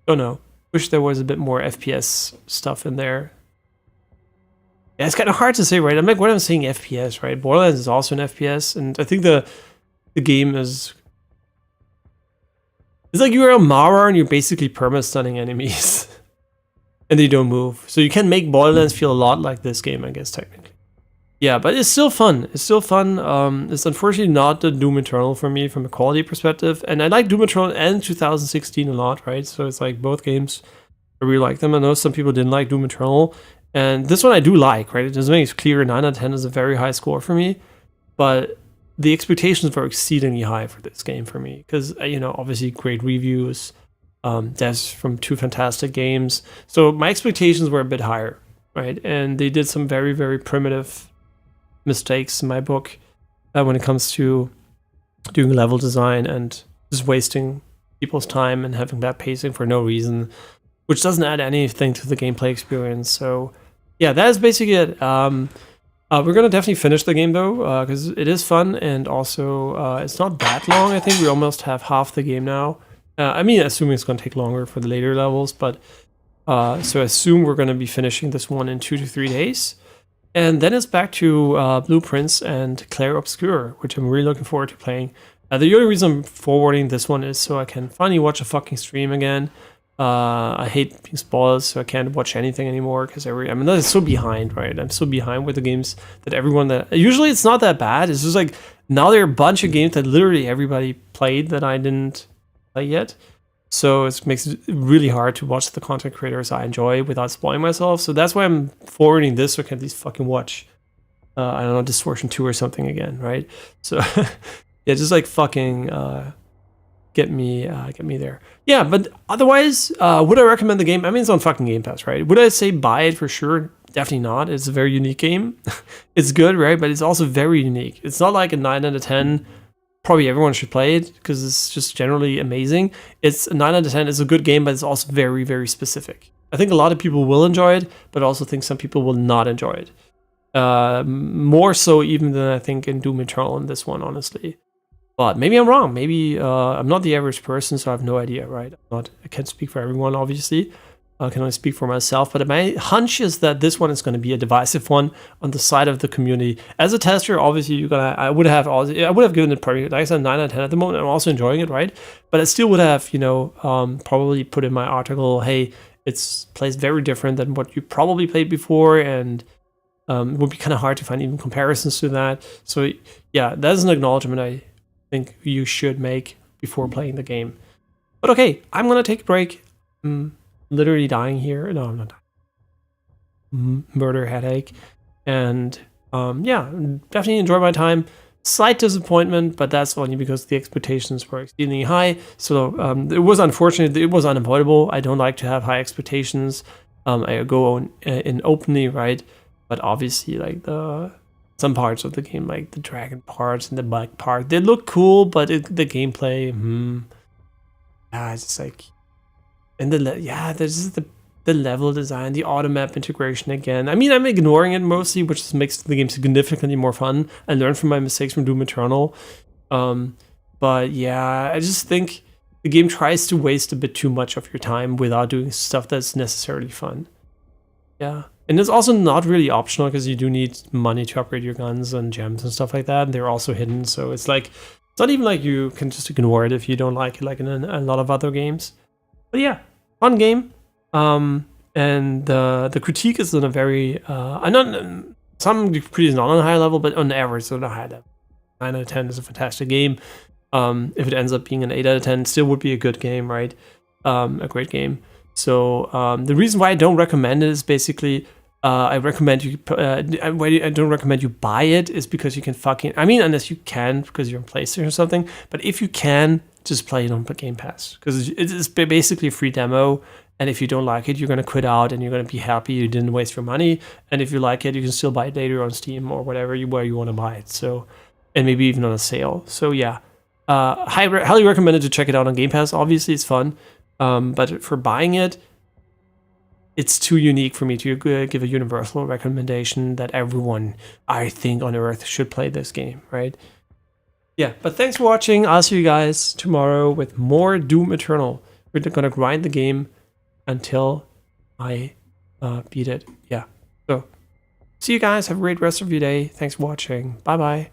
don't know. Wish there was a bit more FPS stuff in there. Yeah, it's kind of hard to say, right? I'm like, when I'm saying FPS, right? Borderlands is also an FPS, and I think the game is, it's like you're a Mara and you're basically perma-stunning enemies. And they don't move. So you can make Borderlands feel a lot like this game, I guess, technically. Yeah, but it's still fun. It's still fun. It's unfortunately not the Doom Eternal for me from a quality perspective. And I like Doom Eternal and 2016 a lot, right? So it's like both games, I really like them. I know some people didn't like Doom Eternal. And this one I do like, right? It just makes it clear 9 out of 10 is a very high score for me. But the expectations were exceedingly high for this game for me. Because, you know, obviously great reviews. Devs from 2 fantastic games. So my expectations were a bit higher, right? And they did some very, very primitive mistakes in my book when it comes to doing level design and just wasting people's time and having bad pacing for no reason, which doesn't add anything to the gameplay experience. So yeah, that is basically it. We're gonna definitely finish the game though, because it is fun, and also it's not that long. I think we almost have half the game now. I mean, assuming it's going to take longer for the later levels, but so I assume we're going to be finishing this one in 2 to 3 days. And then it's back to Blueprints and Clair Obscur, which I'm really looking forward to playing. The only reason I'm forwarding this one is so I can finally watch a fucking stream again. I hate being spoiled, so I can't watch anything anymore because I'm so behind, right? I'm so behind with the games that usually it's not that bad. It's just like now there are a bunch of games that literally everybody played that I didn't play yet. So it makes it really hard to watch the content creators I enjoy without spoiling myself. So that's why I'm forwarding this so I can at least fucking watch, I don't know, Distortion 2 or something again, right? So yeah, just like fucking get me there. Yeah, but otherwise, would I recommend the game? I mean, it's on fucking Game Pass, right? Would I say buy it for sure? Definitely not. It's a very unique game. It's good, right? But it's also very unique. It's not like a 9 out of 10. Probably everyone should play it because it's just generally amazing. It's a 9 out of 10. It's a good game, but it's also very, very specific. I think a lot of people will enjoy it, but I also think some people will not enjoy it. More so even than I think in Doom Eternal in this one, honestly. But maybe I'm wrong. Maybe I'm not the average person, so I have no idea, right? I can't speak for everyone, obviously. I can only speak for myself. But my hunch is that this one is going to be a divisive one on the side of the community. As a tester, obviously, I would have given it probably, like I said, 9 out of 10 at the moment. I'm also enjoying it, right? But I still would have, probably put in my article, hey, it's plays very different than what you probably played before, and it would be kind of hard to find even comparisons to that. So yeah, that is an acknowledgement I think you should make before playing the game. But okay, I'm gonna take a break. I'm literally dying here. No, I'm not dying. Murder headache. And yeah, definitely enjoy my time. Slight disappointment, but that's only because the expectations were exceedingly high. So it was unfortunate. It was unavoidable. I don't like to have high expectations. I go on in openly, right? But obviously, like some parts of the game, like the dragon parts and the bug part, they look cool, but the gameplay, yeah, it's just like, and there's the level design, the auto map integration again. I mean, I'm ignoring it mostly, which makes the game significantly more fun. I learned from my mistakes from Doom Eternal, but yeah, I just think the game tries to waste a bit too much of your time without doing stuff that's necessarily fun. Yeah. And it's also not really optional because you do need money to upgrade your guns and gems and stuff like that. And they're also hidden. So it's like, it's not even like you can just ignore it if you don't like it, like in a lot of other games. But yeah, fun game. And the critique is on a very, some critique is not on a high level, but on average, it's on a high level. 9 out of 10 is a fantastic game. If it ends up being an 8 out of 10, it still would be a good game, right? A great game. So the reason why I don't recommend it is basically, I don't recommend you buy it is because you can unless you can because you're on PlayStation or something, but if you can, just play it on Game Pass because it's basically a free demo, and if you don't like it, you're going to quit out and you're going to be happy you didn't waste your money, and if you like it, you can still buy it later on Steam or where you want to buy it, so, and maybe even on a sale. So yeah, highly recommended to check it out on Game Pass. Obviously it's fun, but for buying it, it's too unique for me to give a universal recommendation that everyone, I think, on Earth should play this game, right? Yeah, but thanks for watching. I'll see you guys tomorrow with more Doom Eternal. We're gonna grind the game until I beat it. Yeah, so see you guys. Have a great rest of your day. Thanks for watching. Bye-bye.